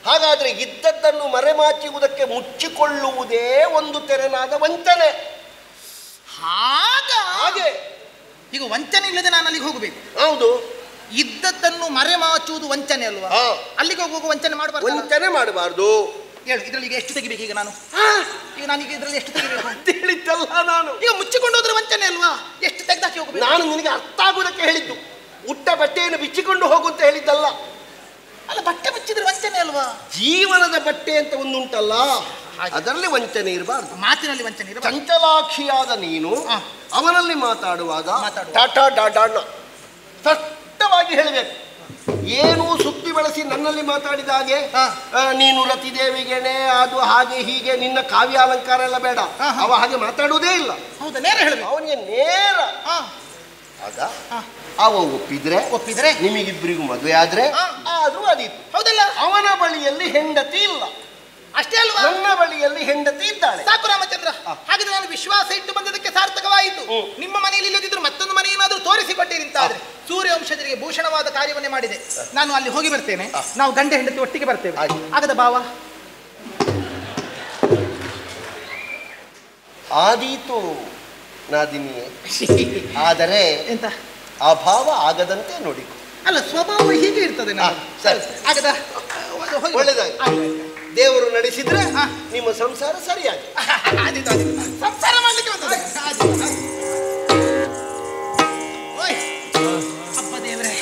ಹಾಗಾದ್ರೆ ಇದ್ದದ್ದನ್ನು ಮರೆಮಾಚುವುದಕ್ಕೆ ಮುಚ್ಚಿಕೊಳ್ಳುವುದೇ ಒಂದು ತೆರನಾದ ವಂಚನೆ. ಹಾಗೆ ಈಗ ವಂಚನೆ ಇಲ್ಲದೆ ನಾನು ಅಲ್ಲಿಗೆ ಹೋಗಬೇಕು. ಹೌದು. ಇದ್ದದ್ದನ್ನು ಮರೆಮಾಚುವುದು ವಂಚನೆ ಅಲ್ವಾ? ಅಲ್ಲಿಗೆ ಹೋಗುವ ವಂಚನೆ ಮಾಡಬಾರ್ದು. ವಂಚನೆ ಮಾಡಬಾರ್ದು. ಹೇಳು, ಇದರಲ್ಲಿ ಈಗ ಎಷ್ಟು ತೆಗಿಬೇಕು? ಈಗ ನಾನು ಈಗ ನಾನೀಗ ಇದರಲ್ಲಿ ಎಷ್ಟು ತೆಗಿಬೇಕು ಅಂತ ಹೇಳಿದ್ದಲ್ಲ ನಾನು. ಈಗ ಮುಚ್ಚಿಕೊಂಡು ಹೋದ್ರೆ ವಂಚನೆ ಅಲ್ವಾ? ಎಷ್ಟು ತೆಗೆದಾಕಿ ಹೋಗಬೇಕು? ನಾನು ನಿನಗೆ ಅರ್ಥ ಆಗುವುದಕ್ಕೆ ಹೇಳಿದ್ದು. ಉಟ್ಟ ಬಟ್ಟೆಯನ್ನು ಬಿಚ್ಚಿಕೊಂಡು ಹೋಗು ಅಂತ ಹೇಳಿದ್ದಲ್ಲ. ಅಲ್ಲ, ಬಟ್ಟೆ ಮುಚ್ಚಿದ್ರೆ ವಂಚನೆ ಅಲ್ವಾ? ಜೀವನದ ಬಟ್ಟೆ ಅಂತ ಒಂದುಂಟಲ್ಲ, ಅದರಲ್ಲಿ ವಂಚನೆ ಇರಬಾರ್ದು. ಮಾತಿನಲ್ಲಿ ವಂಚನೆ ಇರಬಾರ್ದು. ಚಂಚಲಾಕ್ಷಿಯಾದ ನೀನು ಅವನಲ್ಲಿ ಮಾತಾಡುವಾಗ ಟಾಟಾ ಡಾಡಾಣ ಸ್ಪಷ್ಟವಾಗಿ ಹೇಳಬೇಕು. ಏನೂ ಸುತ್ತಿ ಬಳಸಿ ನನ್ನಲ್ಲಿ ಮಾತಾಡಿದ ಹಾಗೆ ನೀನು ರತಿದೇವಿಗೆನೆ ಅದು ಹಾಗೆ ಹೀಗೆ ನಿನ್ನ ಕಾವ್ಯ ಅಲಂಕಾರ ಎಲ್ಲ ಬೇಡ. ಅವ ಹಾಗೆ ಮಾತಾಡುವುದೇ ಇಲ್ಲ. ಹೌದಾ? ನೇರ ಹೇಳಬೇಕು ಅವನಿಗೆ, ನೇರ. ಆಗ ಅವ ಒಪ್ಪಿದ್ರೆ ನಿಮಗಿಬ್ಬರಿಗೂ ಮದುವೆ ಆದ್ರೆ ಆದ್ರೂ ಅದೀತು. ಹೌದಲ್ಲ? ಅವನ ಬಳಿಯಲ್ಲಿ ಹೆಂಡತಿ ಇಲ್ಲ. ಅಷ್ಟೇ ಅಲ್ವಾ? ನನ್ನ ಬಳಿಯಲ್ಲಿ ಹೆಂಡತಿ ಇದ್ದಾಳೆ. ಸಾಕು ರಾಮಚಂದ್ರ. ಹಾಗಿದ್ರೆ ನಾನು ವಿಶ್ವಾಸ ಇಟ್ಟು ಬಂದದಕ್ಕೆ ಸಾರ್ಥಕವಾಯಿತು. ನಿಮ್ಮ ಮನೆಯಲ್ಲಿ ಇಲ್ಲದಿದ್ರು ಮತ್ತೊಂದು ಮನೆ ಏನಾದರೂ ತೋರಿಸಿಕೊಟ್ಟಿರಿ ಅಂತಾದ್ರೆ ಸೂರ್ಯವಂಶಜರಿಗೆ ಭೂಷಣವಾದ ಕಾರ್ಯವನ್ನೇ ಮಾಡಿದೆ. ನಾನು ಅಲ್ಲಿ ಹೋಗಿ ಬರ್ತೇನೆ. ನಾವು ಗಂಡ ಹೆಂಡತಿ ಒಟ್ಟಿಗೆ ಬರ್ತೇವೆ. ಆಗದ ಭಾವ? ಆದೀತು ನಾದಿನಿಯೇ. ಆದರೆ ಎಂತ ಅಭಾವ ಆಗದಂತೆ ನೋಡಿ. ಅಲ್ಲ, ಸ್ವಭಾವ ಹೀಗೆ ಇರ್ತದೆ. ಆಗದ ಒಳ್ಳೆದಾಗಿ ದೇವರು ನಡೆಸಿದ್ರೆ ನಿಮ್ಮ ಸಂಸಾರ ಸರಿಯಾಗಿ ಸಂಸಾರ ಮಾಡ್ಲಿಕ್ಕೆ ಬರ್ತದೆ. ಅಪ್ಪ ದೇವರೇ,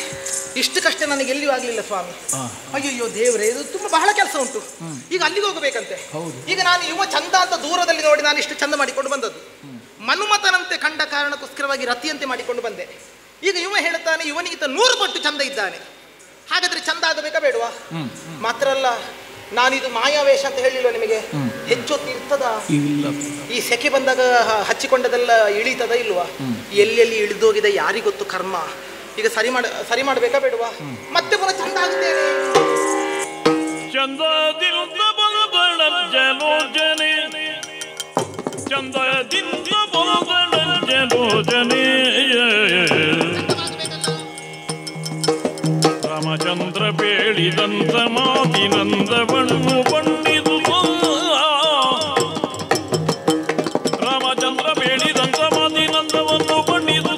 ಇಷ್ಟು ಕಷ್ಟ ನನಗೆ ಎಲ್ಲಿಯೂ ಆಗ್ಲಿಲ್ಲ ಸ್ವಾಮಿ. ಅಯ್ಯಯ್ಯೋ ದೇವರೇ, ಇದು ತುಂಬಾ ಬಹಳ ಕೆಲಸ ಉಂಟು. ಈಗ ಅಲ್ಲಿಗೆ ಹೋಗಬೇಕಂತೆ. ಈಗ ನಾನು ಇವ ಚಂದ ಅಂತ ದೂರದಲ್ಲಿ ನೋಡಿ ನಾನು ಇಷ್ಟು ಚಂದ ಮಾಡಿಕೊಂಡು ಬಂದದ್ದು. ಮನ್ಮಥನಂತೆ ಕಂಡ ಕಾರಣಕ್ಕೋಸ್ಕರವಾಗಿ ರತಿಯಂತೆ ಮಾಡಿಕೊಂಡು ಬಂದೆ. ಈಗ ಇವ ಹೇಳುತ್ತಾನೆ ಇವನಿಗಿಂತ 100 ಪಟ್ಟು ಚಂದ ಇದ್ದಾನೆ. ಹಾಗಾದ್ರೆ ಚಂದ ಆಗಬೇಕಾ ಬೇಡವಾ? ಮಾತ್ರ ಅಲ್ಲ, ನಾನಿದು ಮಾಯಾವೇಶ ಅಂತ ಹೇಳಿಲ್ವ ನಿಮಗೆ? ಹೆಚ್ಚೊತ್ತು ಇರ್ತದ? ಈ ಸೆಕೆ ಬಂದಾಗ ಹಚ್ಚಿಕೊಂಡದೆಲ್ಲ ಇಳಿತದ ಇಲ್ವಾ? ಎಲ್ಲೆಲ್ಲಿ ಇಳಿದೋಗಿದೆ ಯಾರಿಗೊತ್ತು ಕರ್ಮ. ಈಗ ಸರಿ ಮಾಡಬೇಕಾ ಬೇಡವಾ? ಮತ್ತೆ ಪುನಃ ಚಂದ ಆಗುತ್ತೇನೆ. ಚಂದದಿಂದ ಬಲದಳ ಜಲೋಜನೆ, ಚಂದದಿಂದ ಬಲದಳ ಜಲೋಜನೆ. ರಾಮಚಂದ್ರ ಬೇಡಿದಂತ ಮಾತಿನಂದವನ್ನು ಬಣ್ಣಿದು. ರಾಮಚಂದ್ರ ಬೇಡಿದಂತ ಮಾತಿನಂದವನ್ನು ಬಣ್ಣಿದು.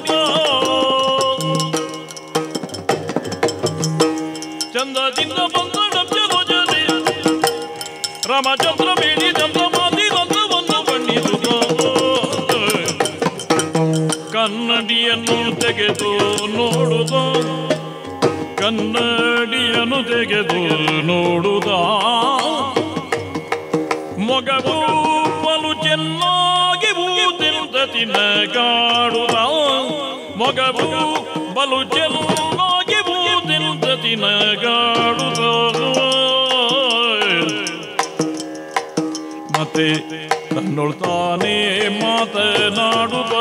ಚಂದದಿಂದ ಬಂದಳ ಜಲೋಜನೆ, ರಾಮಚಂದ್ರ ಬೇಡಿದಂತ ಮಾತಿನಂದವನ್ನು ಬಣ್ಣಿದು. ಕನ್ನಡಿಯನ್ನು ತೆಗೆದು ನೋಡುದ, ಕನ್ನಡಿಯನ್ನು ತೆಗೆದು ನೋಡುದ. ಮೊಗವು ಬಲು ಚೆನ್ನಾಗಿ ಬೂದಿಲ್ದತಿ ನಗಾಡುದ. ಮೊಗವು ಬಲು ಚೆನ್ನಾಗಿ ಬೂದಿಲ್ದತಿ ನಗಾಡುದ. ಮತ್ತೆ ತನ್ನೊಳ್ತಾನೆ ಮಾತನಾಡುದ,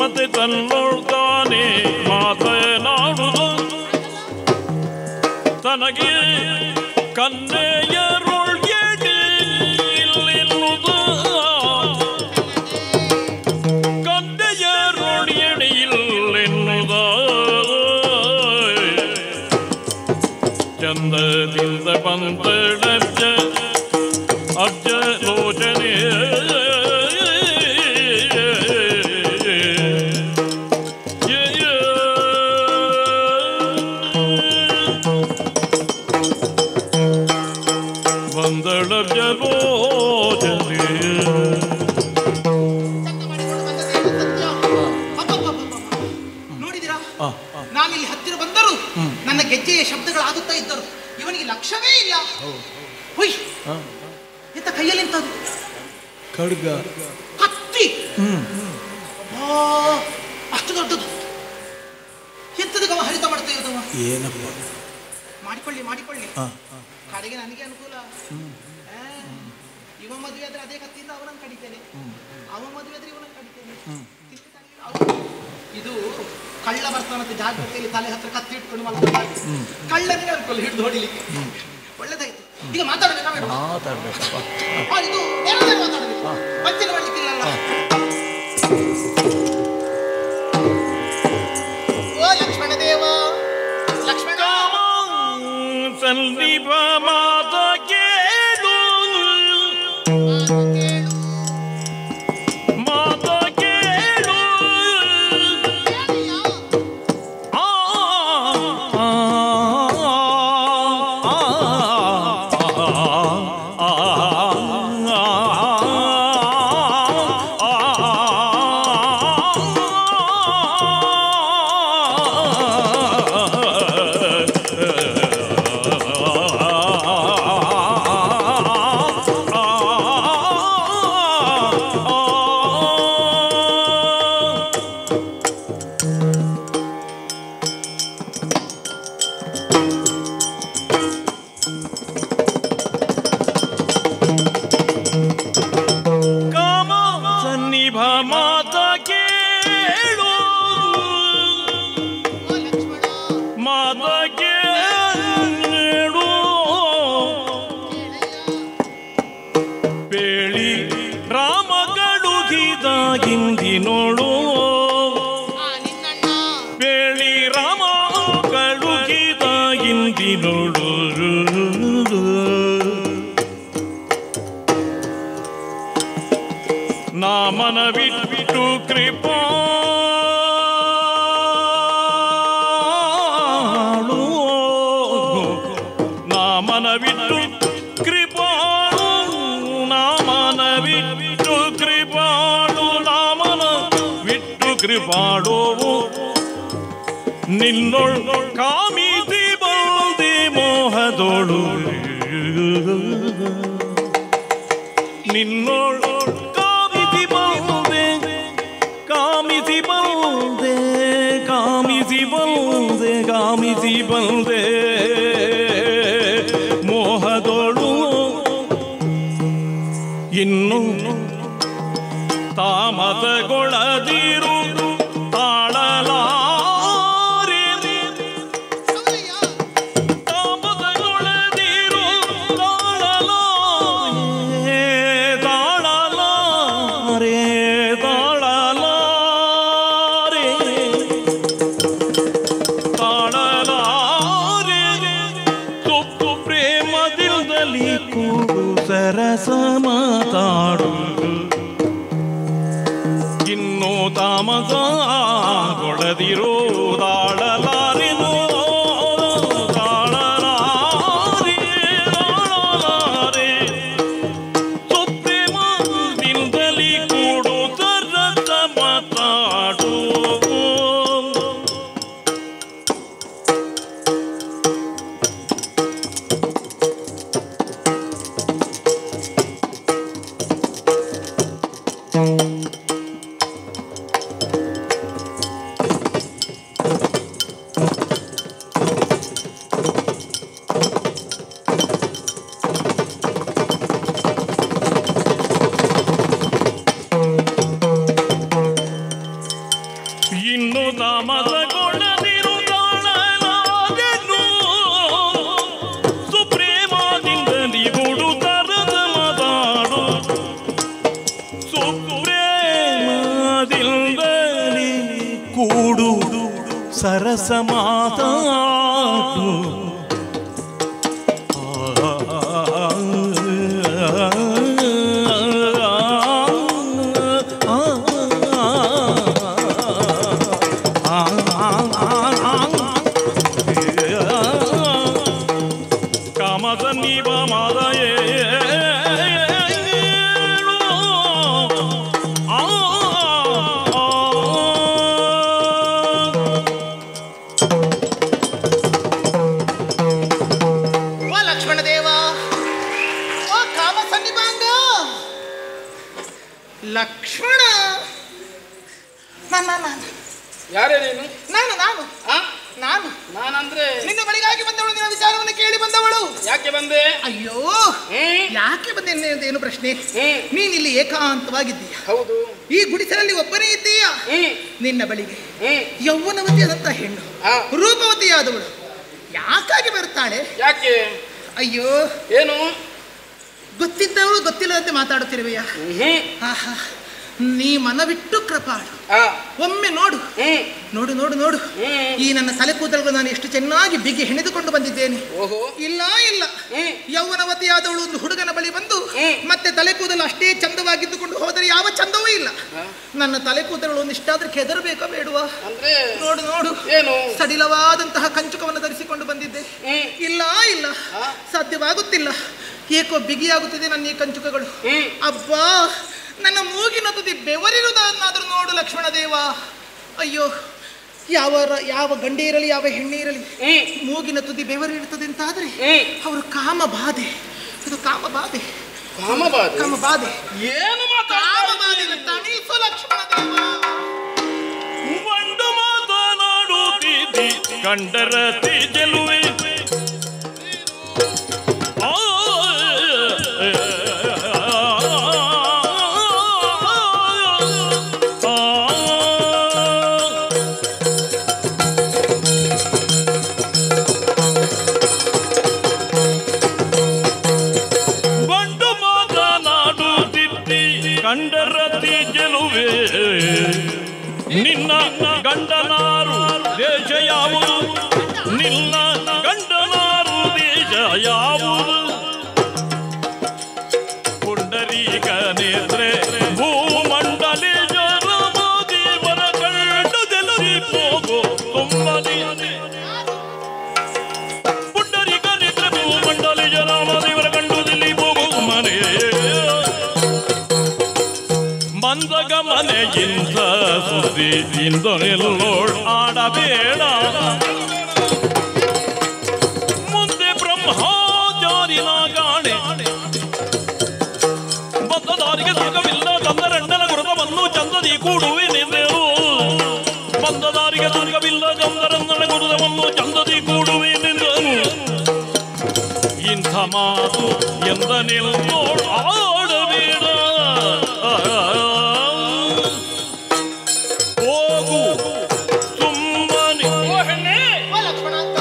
ಮತ್ತೆ ತನ್ನೊಳ್ತಾನೆ ತನಗೆ ಕನ್ನೆಯರುಳ್ ಎಡೆಯಿಲ್ಲೆನ್ನುವುದು ಕನ್ನೆಯರುಳ್ ಎಡೆಯಿಲ್ಲೆನ್ನುವುದ ಚಂದದಿಂದ ಬಂದಳಜ್ಜ ಅಜ್ಜ ಲೋಚನೆ ಬಂದಳಜ್ಜ ಲೋಚನೆ ನೋಡಿದಿರಾ ನಾನಿಲ್ಲಿ ಹತ್ತಿರ ಬಂದರು ನನ್ನ ಗೆಜ್ಜೆಯ ಶಬ್ದಗಳಾಗುತ್ತಾ ಇದ್ದರು ಇವನಿಗೆ ಲಕ್ಷ್ಯವೇ ಇಲ್ಲ ಹುಯ್ ಎಂತ ಕೈಯಲ್ಲಿ ಎಂತದು ಖಡ್ಗ ಕತ್ತಿ ಅಷ್ಟು ದೊಡ್ಡದು ಎಂತದ ಗವ ಹರಿತ ಮಾಡ್ತಾ ಇರೋದವ ಏನಪ್ಪ ಮಾಡಿಕೊಳ್ಳಿ ಕಡೆಗೆ ನನಗೆ ಅನುಕೂಲ ಇವ ಮದುವೆ ಆದ್ರೆ ಅದೇ ಕತ್ತಿಯಿಂದ ಅವನನ್ನು ಕಡಿತೇನೆ ಅವ ಮದುವೆ ಆದ್ರೆ ಇವನನ್ನು ಕಡಿತೇನೆ ಇದು ಕಳ್ಳ ಬರ್ತಾನಂತೆ ಜಾಗ್ರತೆಯಲ್ಲಿ ತಲೆ ಹತ್ರ ಕತ್ತಿ ಇಟ್ಕೊಂಡು ಕಳ್ಳನಿಗೆ ಅನ್ಕೊಳ್ಳಿ ಹಿಡಿದು ಹೊಡಿಲಿಕ್ಕೆ ಒಳ್ಳೇದಾಯ್ತು ಈಗ ಮಾತಾಡಬೇಕಾ ಇದು ನೇರವಾಗಿ ಮಾತಾಡಬೇಕು ಮತ್ತೇನು ಮಾಡ್ಲಿಕ್ಕಿಲ್ಲ ಓ ಲಕ್ಷ್ಮಣ ದೇವ ಲಕ್ಷ್ಮಣ ಸಂದೀಪ ಮಾತ ಕೇಳು ಮಾತ ಕೇಳು ನೋಡು ಬೇಳಿ ರಾಮ ಕಳುಗಿದ ಇಂದಿ ನೋಡು ನಾಮನ ಬಿಟ್ಟು ಕೃಪಾಳು ನಾಮನ ಬಿಟ್ಟು ಕೃಪಾಳು ನಾಮನ ಬಿಟ್ಟು ಕೃಪಾಳು ನಾಮನ ಬಿಟ್ಟು ಕೃಪಾಳು ನಿನ್ನೊಳು ಕಾಮಿತಿ ಬಂದೆ ಮೋಹದೋಳು ನಿನ್ನೊಳು ಕಾಮಿತಿ ಬಂದೆ ಕಾಮಿಸಿ ಬಂದೆ ಕಾಮಿಸಿ ಬಂದೆ ಕಾಮಿಸಿ ಬಂದೆ ಮೋಹದೋಳು ಇನ್ನು ತಾಮಸಗೊಳದಿರು ತಾಳಲಾರೆ ತಾಮಸಗೊಳದಿರು ತಾಳಲಾರೆ ತಾಳಲಾರೆ ತಾಳಲಾರೆ ತಾಳಲಾರೆ ಸೊಪ್ಪು ಪ್ರೇಮದಿಂದಲಿ ಕೂಡು ಸರಸ ಮಾತಾಡು ಇನ್ನು ತಾಮಸ ಕೊಡದಿರೋ ತಾಳಲಾರೆನೋ ತಾಳಲಾರೆ ತಾಳಲಾರೆ ಸುಪ್ರೇಮದಿಂದಲಿ ಕೂಡು ಸರಸ ಮಾತಾಡು ಸರಸ ಮಾತಾಡು ಕಾಮಸನ್ನಿಭ ಮಾದಯೇ ಲಕ್ಷ್ಮಣ, ಯಾರೇ ನೀನು? ನಾನು ನಾನು ನಾನು ನಾನಂದ್ರೆ ನಿನ್ನ ಬಳಿಗಾಗಿ ಬಂದವಳು, ನಿನ್ನ ವಿಚಾರವನ್ನು ಕೇಳಿ ಬಂದವಳು. ಯಾಕೆ ಬಂದೆ? ಅಯ್ಯೋ, ಯಾಕೆ ಬಂದೆ ಏನು ಪ್ರಶ್ನೆ? ನೀನಿಲ್ಲಿ ಏಕಾಂತವಾಗಿದ್ದೀಯ. ಹೌದು. ಈ ಗುಡಿಸಲಲ್ಲಿ ಒಬ್ಬನೇ ಇದ್ದೀಯ. ನಿನ್ನ ಬಳಿಗೆ ಯೌವನವತಿಯಾದಂತ ಹೆಣ್ಣು, ರೂಪವತಿಯಾದವಳು ಯಾಕಾಗಿ ಬರುತ್ತಾಳೆ? ಯಾಕೆ? ಅಯ್ಯೋ, ಏನು ಗೊತ್ತಿದ್ದವಳು ಗೊತ್ತಿಲ್ಲದಂತೆ ಮಾತಾಡುತ್ತಿರುವೆಯಾ? ಆಹಾ, ನೀ ಮನವಿಟ್ಟು ಕೃಪಾಳು. ಒಮ್ಮೆ ನೋಡು ನೋಡು ನೋಡು ನೋಡು, ಈ ನನ್ನ ತಲೆ ಕೂದಲು ನಾನು ಎಷ್ಟು ಚೆನ್ನಾಗಿ ಬಿಗಿ ಹೆಣೆದುಕೊಂಡು ಬಂದಿದ್ದೇನೆ. ಇಲ್ಲ ಇಲ್ಲ, ಯೌವನವತಿಯಾದವಳು ಒಂದು ಹುಡುಗನ ಬಳಿ ಬಂದು ಮತ್ತೆ ತಲೆ ಕೂದಲು ಅಷ್ಟೇ ಚಂದವಾಗಿದ್ದುಕೊಂಡು ಹೋದರೆ ಯಾವ ಚಂದವೂ ಇಲ್ಲ. ನನ್ನ ತಲೆ ಕೂದಲು ಒಂದಿಷ್ಟಾದ್ರೂ ಕೆದರಬೇಕಾ ಬೇಡುವಾ? ನೋಡು ನೋಡು, ಏನು ಸಡಿಲವಾದಂತಹ ಕಂಚುಕವನ್ನು ಧರಿಸಿಕೊಂಡು ಬಂದಿದ್ದೆ. ಇಲ್ಲ ಇಲ್ಲ, ಸಾಧ್ಯವಾಗುತ್ತಿಲ್ಲ. ಏಕೋ ಬಿಗಿಯಾಗುತ್ತಿದೆ ನನ್ನ ಈ ಕಂಚುಕಗಳು. ಅಬ್ಬಾ, ನನ್ನ ಮೂಗಿನ ತುದಿ ಬೆವರಿರುವುದನ್ನಾದ್ರೂ ನೋಡು ಲಕ್ಷ್ಮಣ ದೇವ. ಅಯ್ಯೋ, ಯಾವ ಗಂಡೆ ಇರಲಿ ಯಾವ ಹೆಣ್ಣೆ ಇರಲಿ, ಮೂಗಿನ ತುದಿ ಬೆವರಿರುತ್ತದೆ ಅಂತಾದ್ರೆ ಅವರು ಕಾಮಬಾಧೆ. ಇದು ಕಾಮಬಾಧೆ, ಕಾಮಬಾಧೆ. ಏನು ಕಾಮಬಾಧೆ ತಣಿಸು ಲಕ್ಷ್ಮಣ ದೇವ. ಮಂಡು ಮಾತನಾಡುತ್ತೀ ಕಂಡರತಿ ಗೆಲುವೆ ಕಂಡರತಿ ಗೆಲುವೆ ನಿನ್ನ ಗಂಡನಾರು ದೇಶ ಯಾವುದು? ನಿನ್ನ ಗಂಡನಾರು ದೇಶ ಯಾವುದು? ಪುಂಡರೀಕ ನೇತ್ರೆ ಭೂಮಂಡಲಿ ಜರಮದೇವರ ಕಂಡು ಜಲರಿ ಹೋಗೋ ತುಂಬಲಿ. ಪುಂಡರೀಕ ನೇತ್ರೆ ಭೂಮಂಡಲಿ ಜರಾಮದೇವರ ಕಂಡು ದಿಲ್ಲಿ ಹೋಗೋ ಮನೆ ಮಂದಗ ಮನೆಗಿಂತ ಸುದ್ದಿ ಇಂದನೆಲ್ಲೋಳ್ ಆಡಬೇಡ. ಮುಂದೆ ಬ್ರಹ್ಮಚಾರಿನ ಗಾಣೆ ಬಂದದಾರಿಗೆ ಸುಖವಿಲ್ಲ. ಚಂದರೆಣ್ಣನ ಗುರುತವನ್ನು ಚಂದದಿ ಕೂಡುವೆ ನಿಂದೆವು. ಬಂದದಾರಿಗೆ ಸುಖವಿಲ್ಲ, ಚಂದರೆಣ್ಣನ ಗುರುತವನ್ನು ಚಂದದಿ ಕೂಡುವೆ ನಿಂದನು. ಇಂಥ ಮಾತು ಎಂದನೆಲ್ಲೋಳ್ ಆಡಬೇಡ. ಹೋಗು ಸುಮ್ಮನೆ.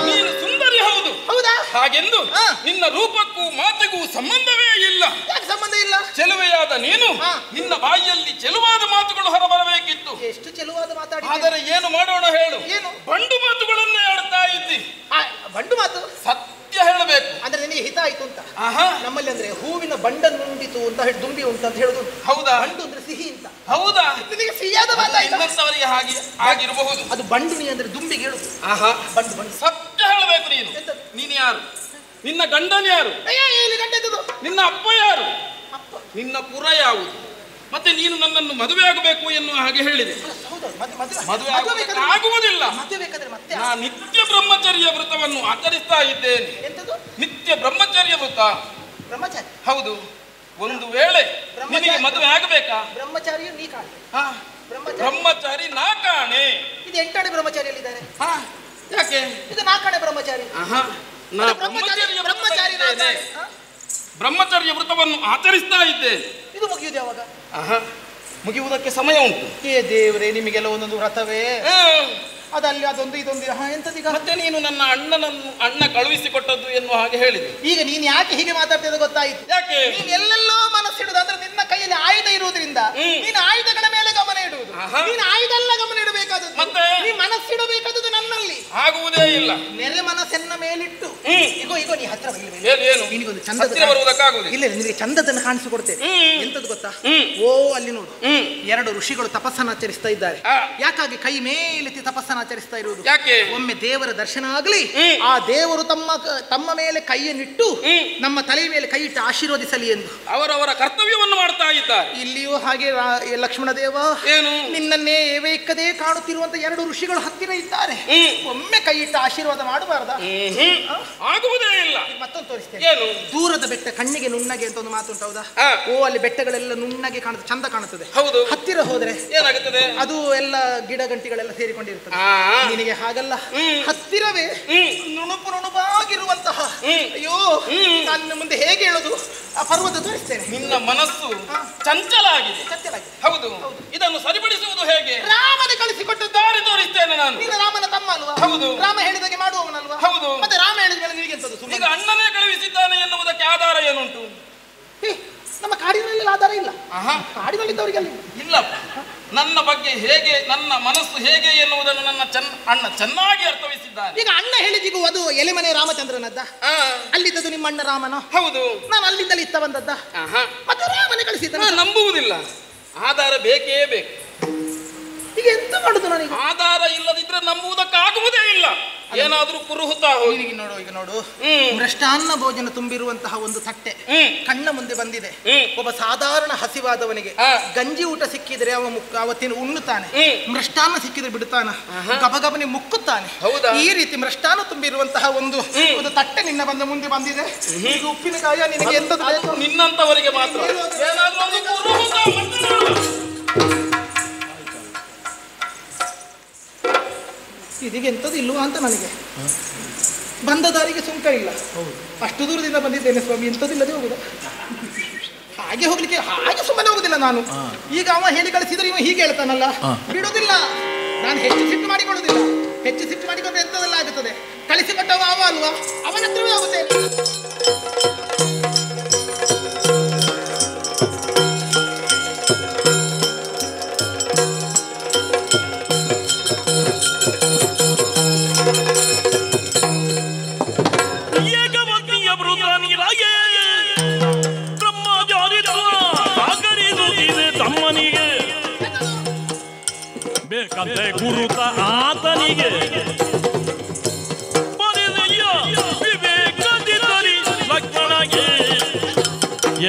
ನೀನು ಸುಂದರಿ, ಹೌದು. ಹಾಗೆಂದು ನಿನ್ನ ರೂಪಕ್ಕೂ ಮಾತಿಗೂ ಸಂಬಂಧವೇ ಇಲ್ಲ. ಸಂಬಂಧ ಇಲ್ಲ. ಚೆಲುವೆಯಾದ ನೀನು ನಿನ್ನ ಬಾಯಿಯಲ್ಲಿ ಚೆಲುವಾದ ಮಾತುಗಳು ಹೊರಬರಬೇಕಿತ್ತು. ಎಷ್ಟು ಚೆಲುವಾದ ಮಾತಾಡಿ. ಆದರೆ ಏನು ಮಾಡೋಣ ಹೇಳು? ಏನು ಬಂಡು ಮಾತುಗಳನ್ನೇ ಆಡ್ತಾ ಇದ್ದಿ. ಬಂಡು ಮಾತು ಸತ್ಯ ಹೇಳಬೇಕು. ಅಂದ್ರೆ ನಿನಗೆ ಹಿತ ಆಯ್ತು ಅಂತ. ನಮ್ಮಲ್ಲಿ ಅಂದ್ರೆ ಹೂವಿನ ಬಂಡ ನುಂಡಿತು ಅಂತ ಹೇಳಿ ದುಂಬಿ ಉಂಟು ಅಂತ ಹೇಳುದು. ಹೌದಾ? ಬಂಡು ಅಂದ್ರೆ ಸಿಹಿ ಅಂತ. ಹೌದಾ? ನಿನಗೆ ಸಿಹಿಯಾದ ಇನ್ನೊಂದವರಿಗೆ ಹಾಗೆ ಆಗಿರಬಹುದು. ಅದು ಬಂಡುನಿ ಅಂದ್ರೆ ದುಂಬಿಗೆ ಹೇಳುದು. ಬಂಡು ಬಂಡು. ಸತ್ಯ ಹೇಳಬೇಕು. ನೀನು ಯಾರು? ನಿನ್ನ ಗಂಡನ ಯಾರು? ನಿನ್ನ ಅಪ್ಪ ಯಾರು? ನಿನ್ನ ಪುರ ಯಾವುದು? ಮತ್ತೆ ನೀನು ನನ್ನನ್ನು ಮದುವೆ ಆಗಬೇಕು ಎನ್ನುವ ಹಾಗೆ ಹೇಳಿದೆ. ಮದುವೆ ಆಗುವುದಿಲ್ಲ. ನಾ ನಿತ್ಯ ಬ್ರಹ್ಮಚರ್ಯ ವ್ರತವನ್ನು ಆಚರಿಸ್ತಾ ಇದ್ದೇನೆ. ನಿತ್ಯ ಬ್ರಹ್ಮಚರ್ಯ ವ್ರತ. ಹೌದು. ಒಂದು ವೇಳೆ ನಿನಗೆ ಮದುವೆ ಆಗಬೇಕಾ? ಬ್ರಹ್ಮಚಾರಿಯು ನೀ ಕಾಣೆ. ಬ್ರಹ್ಮಚಾರಿ ನಾ ಕಾಣೆ. ಇದು 8 ಬ್ರಹ್ಮಚಾರಿಯಲ್ಲಿದ್ದಾರೆ. ಯಾಕೆ? ಇದು 4 ಬ್ರಹ್ಮಚಾರಿ. ಬ್ರಹ್ಮಚರ್ಯ ವ್ರತವನ್ನು ಆಚರಿಸ್ತಾ ಇದ್ದೇನೆ. ಇದು ಮುಗಿಯುವುದು ಯಾವಾಗ? ಮುಗಿಯುವುದಕ್ಕೆ ಸಮಯ ಉಂಟು. ಏ ದೇವರೇ, ನಿಮಗೆಲ್ಲ ಒಂದೊಂದು ವ್ರತವೇ. ಅದಲ್ಲಿ ಅದೊಂದು ಇದೊಂದು ಎಂತದೀಗ? ಮತ್ತೆ ನೀನು ನನ್ನ ಅಣ್ಣ ಕಳುಹಿಸಿಕೊಟ್ಟದ್ದು ಎನ್ನುವ ಹಾಗೆ ಹೇಳಿದೆ. ಈಗ ನೀನು ಯಾಕೆ ಹೀಗೆ ಮಾತಾಡ್ತಿದ್ದ ಗೊತ್ತಾಯಿತು. ಯಾಕೆ? ನೀನು ಎಲ್ಲೆಲ್ಲೋ ಮನಸ್ಸಿಡುದು. ಅಂದ್ರೆ ನಿನ್ನ ಕೈಯಲ್ಲಿ ಆಯುಧ ಇರುವುದರಿಂದ ನೀನು ಆಯುಧಗಳ ಮೇಲೆ ಗಮನ ಇಡುವುದು. ನೀನು ಆಯುಧ ಎಲ್ಲ ಗಮನ ಇಡಬೇಕಾದದ್ದು. ಮತ್ತೆ ನೀ ಮನಸ್ಸಿಡಬೇಕಾದದ್ದು ನನ್ನಲ್ಲಿ. ಆಗುವುದೇ ಇಲ್ಲ. ನೆರೆ ಮನಸ್ಸನ್ನ ಮೇಲಿಟ್ಟು ಇಗೋ ಇಗೋ ನೀ ಹತ್ರ ಏನು ನಿನಗೊಂದು ಚಂದದ ಬರುವುದಕ್ಕಾಗುವುದಿಲ್ಲ. ಇಲ್ಲ ನಿನಗೆ ಚಂದದನ್ನು ಕಾಣಿಸಿಕೊಡ್ತೇನೆ. ಎಂತದ್ದು ಗೊತ್ತಾ? ಓ ಅಲ್ಲಿ ನೋಡು, 2 ಋಷಿಗಳು ತಪಸ್ಸನ್ನು ಆಚರಿಸ್ತಾ ಇದ್ದಾರೆ. ಯಾಕಾಗಿ ಕೈ ಮೇಲೆತ್ತಿ ತಪಸ್ಸನ್ನು ಆಚರಿಸ್ತಾ ಇರುವುದು? ಯಾಕೆ? ಒಮ್ಮೆ ದೇವರ ದರ್ಶನ ಆಗಲಿ, ಆ ದೇವರು ತಮ್ಮ ಮೇಲೆ ಕೈಯನ್ನಿಟ್ಟು ನಮ್ಮ ತಲೆ ಮೇಲೆ ಕೈ ಇಟ್ಟು ಆಶೀರ್ವದಿಸಲಿ ಎಂದು ಅವರವರ ಕರ್ತವ್ಯವನ್ನು ಮಾಡ್ತಾ ಇದ್ದಾರೆ. ಇಲ್ಲಿಯೂ ಹಾಗೆ ಲಕ್ಷ್ಮಣ ದೇವ ಏನು ನಿನ್ನನ್ನೇ ಏವೇಕದೇ ಕಾಣುತ್ತಿರುವಂತ 2 ಋಷಿಗಳು ಹತ್ತಿರ ಇದ್ದಾರೆ. ಒಮ್ಮೆ ಕೈ ಇಟ್ಟು ಆಶೀರ್ವಾದ ಮಾಡಬಾರ್ದ? ಆಗುವುದೇ ಇಲ್ಲ. ಮತ್ತೊಂದು ತೋರಿಸ್ತೇನೆ. ಏನು? ದೂರದ ಬೆಟ್ಟ ಕಣ್ಣಿಗೆ ನುಣ್ಣಗೆ ಅಂತ ಒಂದು ಮಾತುಂಟು, ಹೌದಾ? ಓ ಅಲ್ಲಿ ಬೆಟ್ಟಗಳೆಲ್ಲ ನುಣ್ಣಗೆ ಕಾಣುತ್ತೆ, ಚಂದ ಕಾಣುತ್ತದೆ. ಹೌದು. ಹತ್ತಿರ ಹೋದ್ರೆ ಏನಾಗುತ್ತದೆ? ಅದು ಎಲ್ಲ ಗಿಡ ಗಂಟಿಗಳೆಲ್ಲ ಸೇರಿಕೊಂಡಿರ್ತದೆ. ನಿನಗೆ ಹಾಗಲ್ಲ, ಹತ್ತಿರವೇ ನುಣುಪು ನುಣುಪಾಗಿರುವಂತಹ, ಅಯ್ಯೋ ನನ್ನ ಮುಂದೆ ಹೇಗೆ ಹೇಳೋದು, ಆ ಪರ್ವತ ತೋರಿಸ್ತೇನೆ. ನಿನ್ನ ಮನಸ್ಸು ಚಂಚಲ ಆಗಿದೆ. ಹೌದು. ಇದನ್ನು ಸರಿಪಡಿಸುವುದು ಹೇಗೆ? ರಾಮನ ಕಳಿಸಿಕೊಟ್ಟ ದಾರಿ ತೋರಿಸ್ತೇನೆ ನಾನು. ನೀನು ರಾಮನ ತಮ್ಮ ಅಲ್ವಾ? ಹೌದು. ರಾಮ ಹೇಳಿದಾಗೆ ಮಾಡುವವನಲ್ವಾ? ಹೌದು. ಮತ್ತೆ ರಾಮ ಹೇಳಿದ ಮೇಲೆ ನಿನಗೆಂತದ್ದು? ಈಗ ಅಣ್ಣನೇ ಕಳುಹಿಸಿದ್ದಾನೆ ಎನ್ನುವುದಕ್ಕೆ ಆಧಾರ ಏನುಂಟು? ನಮ್ಮ ಕಾಡಿನಲ್ಲಿ ಆಧಾರ ಇಲ್ಲ. ಕಾಡಿನಲ್ಲಿದ್ದವರಿಗೆಲ್ಲ ಇಲ್ಲ. ನನ್ನ ಬಗ್ಗೆ ಹೇಗೆ, ನನ್ನ ಮನಸ್ಸು ಹೇಗೆ ಎನ್ನುವುದನ್ನು ನನ್ನ ಅಣ್ಣ ಚೆನ್ನಾಗಿ ಅರ್ಥವಿಸಿದ್ದಾನೆ. ಈಗ ಅಣ್ಣ ಹೇಳಿದಿಗೂ ಅದು ಎಲೆಮನೆ ರಾಮಚಂದ್ರನದ್ದ? ಅಲ್ಲಿದ್ದದು ನಿಮ್ಮ ಅಣ್ಣ ರಾಮನ? ಹೌದು. ನಾನು ಅಲ್ಲಿಂದಲೇ ಇತ್ತ ಬಂದದ್ದ? ಮತ್ತೆ ರಾಮನೇ ಕಳಿಸಿದ್ದ. ನಂಬುವುದಿಲ್ಲ. ಆಧಾರ ಬೇಕೇ ಬೇಕು. ಈಗ ಎಂತ ಮಾಡುದು ನನಗೆ? ಆಧಾರ ಇಲ್ಲದಿದ್ರೆ ನಂಬುವುದಕ್ಕಾಗುವುದೇ ಇಲ್ಲ. ಏನಾದ್ರೂ ಕುರುಹುತ ಹೋಗಿ ನೋಡು. ಈಗ ನೋಡು, ಮೃಷ್ಟಾನ್ನ ಭೋಜನ ತುಂಬಿರುವಂತಹ ಒಂದು ತಟ್ಟೆ ಕಣ್ಣ ಮುಂದೆ ಬಂದಿದೆ. ಒಬ್ಬ ಸಾಧಾರಣ ಹಸಿವಾದವನಿಗೆ ಗಂಜಿ ಊಟ ಸಿಕ್ಕಿದ್ರೆ ಅವತ್ತಿನ ಉಣ್ಣುತ್ತಾನೆ, ಮೃಷ್ಟಾನ್ನ ಸಿಕ್ಕಿದ್ರೆ ಬಿಡುತ್ತಾನ, ಗಬಗಬನೆ ಮುಕ್ಕುತ್ತಾನೆ. ಈ ರೀತಿ ಮೃಷ್ಟಾನ್ನ ತುಂಬಿರುವಂತಹ ಒಂದು ತಟ್ಟೆ ನಿನ್ನ ಮುಂದೆ ಬಂದಿದೆ. ಈಗ ಉಪ್ಪಿನಕಾಯ ನಿನಗೆ ಎಂತದ್ದು ಬೇಕು? ನಿನ್ನಂತವರಿಗೆ ಮಾತ್ರ. ಏನಾದ್ರೂ ಒಂದು ಕುರುಹುತ. ಇದೀಗ ಎಂಥದ್ದು ಇಲ್ವಾ ಅಂತ ನನಗೆ. ಬಂದ ದಾರಿಗೆ ಸುಂಕ ಇಲ್ಲ. ಅಷ್ಟು ದೂರದಿಂದ ಬಂದಿದ್ದೇನೆ ಸ್ವಾಮಿ, ಎಂಥದಿಲ್ಲದೆ ಹೋಗುದ? ಹಾಗೆ ಹೋಗ್ಲಿಕ್ಕೆ ಹಾಗೆ ಸುಮ್ಮನೆ ಹೋಗುದಿಲ್ಲ ನಾನು. ಈಗ ಅವ ಹೇಳಿ ಕಳಿಸಿದ್ರೆ ಇವ ಹೀಗೆ ಹೇಳ್ತಾನಲ್ಲ, ಬಿಡುದಿಲ್ಲ. ನಾನು ಹೆಚ್ಚು ಸಿಟ್ಟು ಮಾಡಿಕೊಳ್ಳುದಿಲ್ಲ. ಹೆಚ್ಚು ಸಿಟ್ಟು ಮಾಡಿಕೊಂಡ್ರೆ ಎಂಥದೆಲ್ಲ ಆಗುತ್ತದೆ. ಕಳಿಸಿಕೊಟ್ಟವ ಅವ ಅಲ್ವಾ, ಅವನ ಹತ್ರವೇ ಆಗುತ್ತೆ. ಬೇಕಂತೆ ಗುರುತ ಆತನಿಗೆ ವಿವೇಕದಿದ್ದಲ್ಲಿ ಲಕ್ಷ್ಮಣಗೆ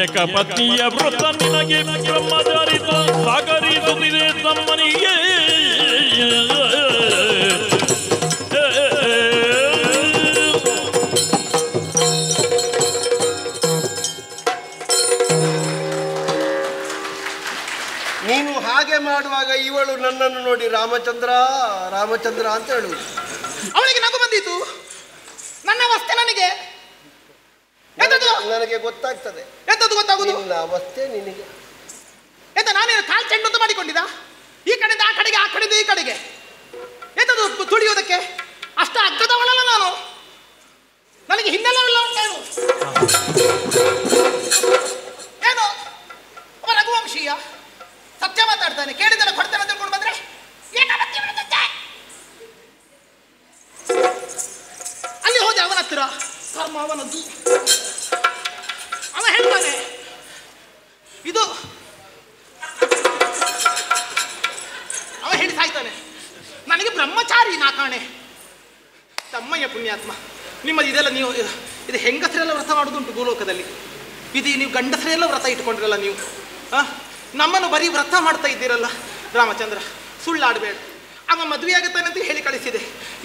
ಏಕಪತ್ನಿಯ ವೃತ್ತ ನಿನಗೆ ಬ್ರಹ್ಮಚಾರಿತ ಸಾಗರಿಸುತ್ತಿದೆ ತಮ್ಮನಿಗೆ. ನೀನು ಹಾಗೆ ಮಾಡುವಾಗ ಇವಳು ನನ್ನನ್ನು ನೋಡಿ ರಾಮಚಂದ್ರ ರಾಮಚಂದ್ರ ಅಂತ ಹೇಳುವುದು. ಅವಳಿಗೆ ನಗು ಬಂದಿತ್ತು. ನನ್ನ ಅವಸ್ಥೆ ನನಗೆ ಗೊತ್ತಾಗ್ತದೆ. ಎಂತದ್ದು ಗೊತ್ತಾಗುದು? ನಿನ್ನ ಅವಸ್ಥೆ ನಿನಗೆ. ಎಂತ ನಾನೇನು ಕಾಲ್ ಚೆಂಡು ಅಂತ ಮಾಡಿಕೊಂಡಿದ್ದ? ಈ ಕಡೆಯಿಂದ ಆ ಕಡೆಗೆ, ಆ ಕಡೆಯಿಂದ ಈ ಕಡೆಗೆ ಎಂತದ್ದು ತುಳಿಯುವುದಕ್ಕೆ? ಅಷ್ಟ ಅಗ್ಗದವಳಲ್ಲ ನಾನು. ನನಗೆ ಹಿನ್ನೆಲೆಲ್ಲ ಉಂಟೇನು? ಏನು ಅವ ರಘುವಂಶೀಯ ಸತ್ಯ ಮಾತಾಡ್ತಾನೆ. ಕೇಳಿದಲ್ಲ ಕೊಡ್ತಾನೆ ಅಂತ ತಿಳ್ಕೊಂಡು ಬಂದ್ರೆ ಅಲ್ಲಿ ಹೋದೆ ಅವನ ಹತ್ತಿರ. ಕರ್ಮ ಅವನದ್ದು. ಅವ ಹೇಳ್ತಾನೆ ಇದು, ಅವ ಹೇಳಿ ಸಾಯ್ತಾನೆ ನನಗೆ ಬ್ರಹ್ಮಚಾರಿ ನಾ ಕಾಣೆ. ತಮ್ಮಯ್ಯ ಪುಣ್ಯಾತ್ಮ, ನಿಮ್ಮದು ಇದೆಲ್ಲ ನೀವು ಇದು ಹೆಂಗಸರೆಲ್ಲ ವ್ರತ ಮಾಡೋದುಂಟು ಭೂಲೋಕದಲ್ಲಿ. ಇದು ನೀವು ಗಂಡಸರೆಲ್ಲ ವ್ರತ ಇಟ್ಕೊಂಡಿರಲ್ಲ ನೀವು. ನಮ್ಮನ್ನು ಬರೀ ವ್ರತ ಮಾಡ್ತಾ ಇದ್ದೀರಲ್ಲ ರಾಮಚಂದ್ರ, ಸುಳ್ಳಾಡಬೇಡ. ಅವ ಮದುವೆ ಆಗುತ್ತಾನೆ ಅಂತ ಹೇಳಿ ಕಳಿಸಿದೆ.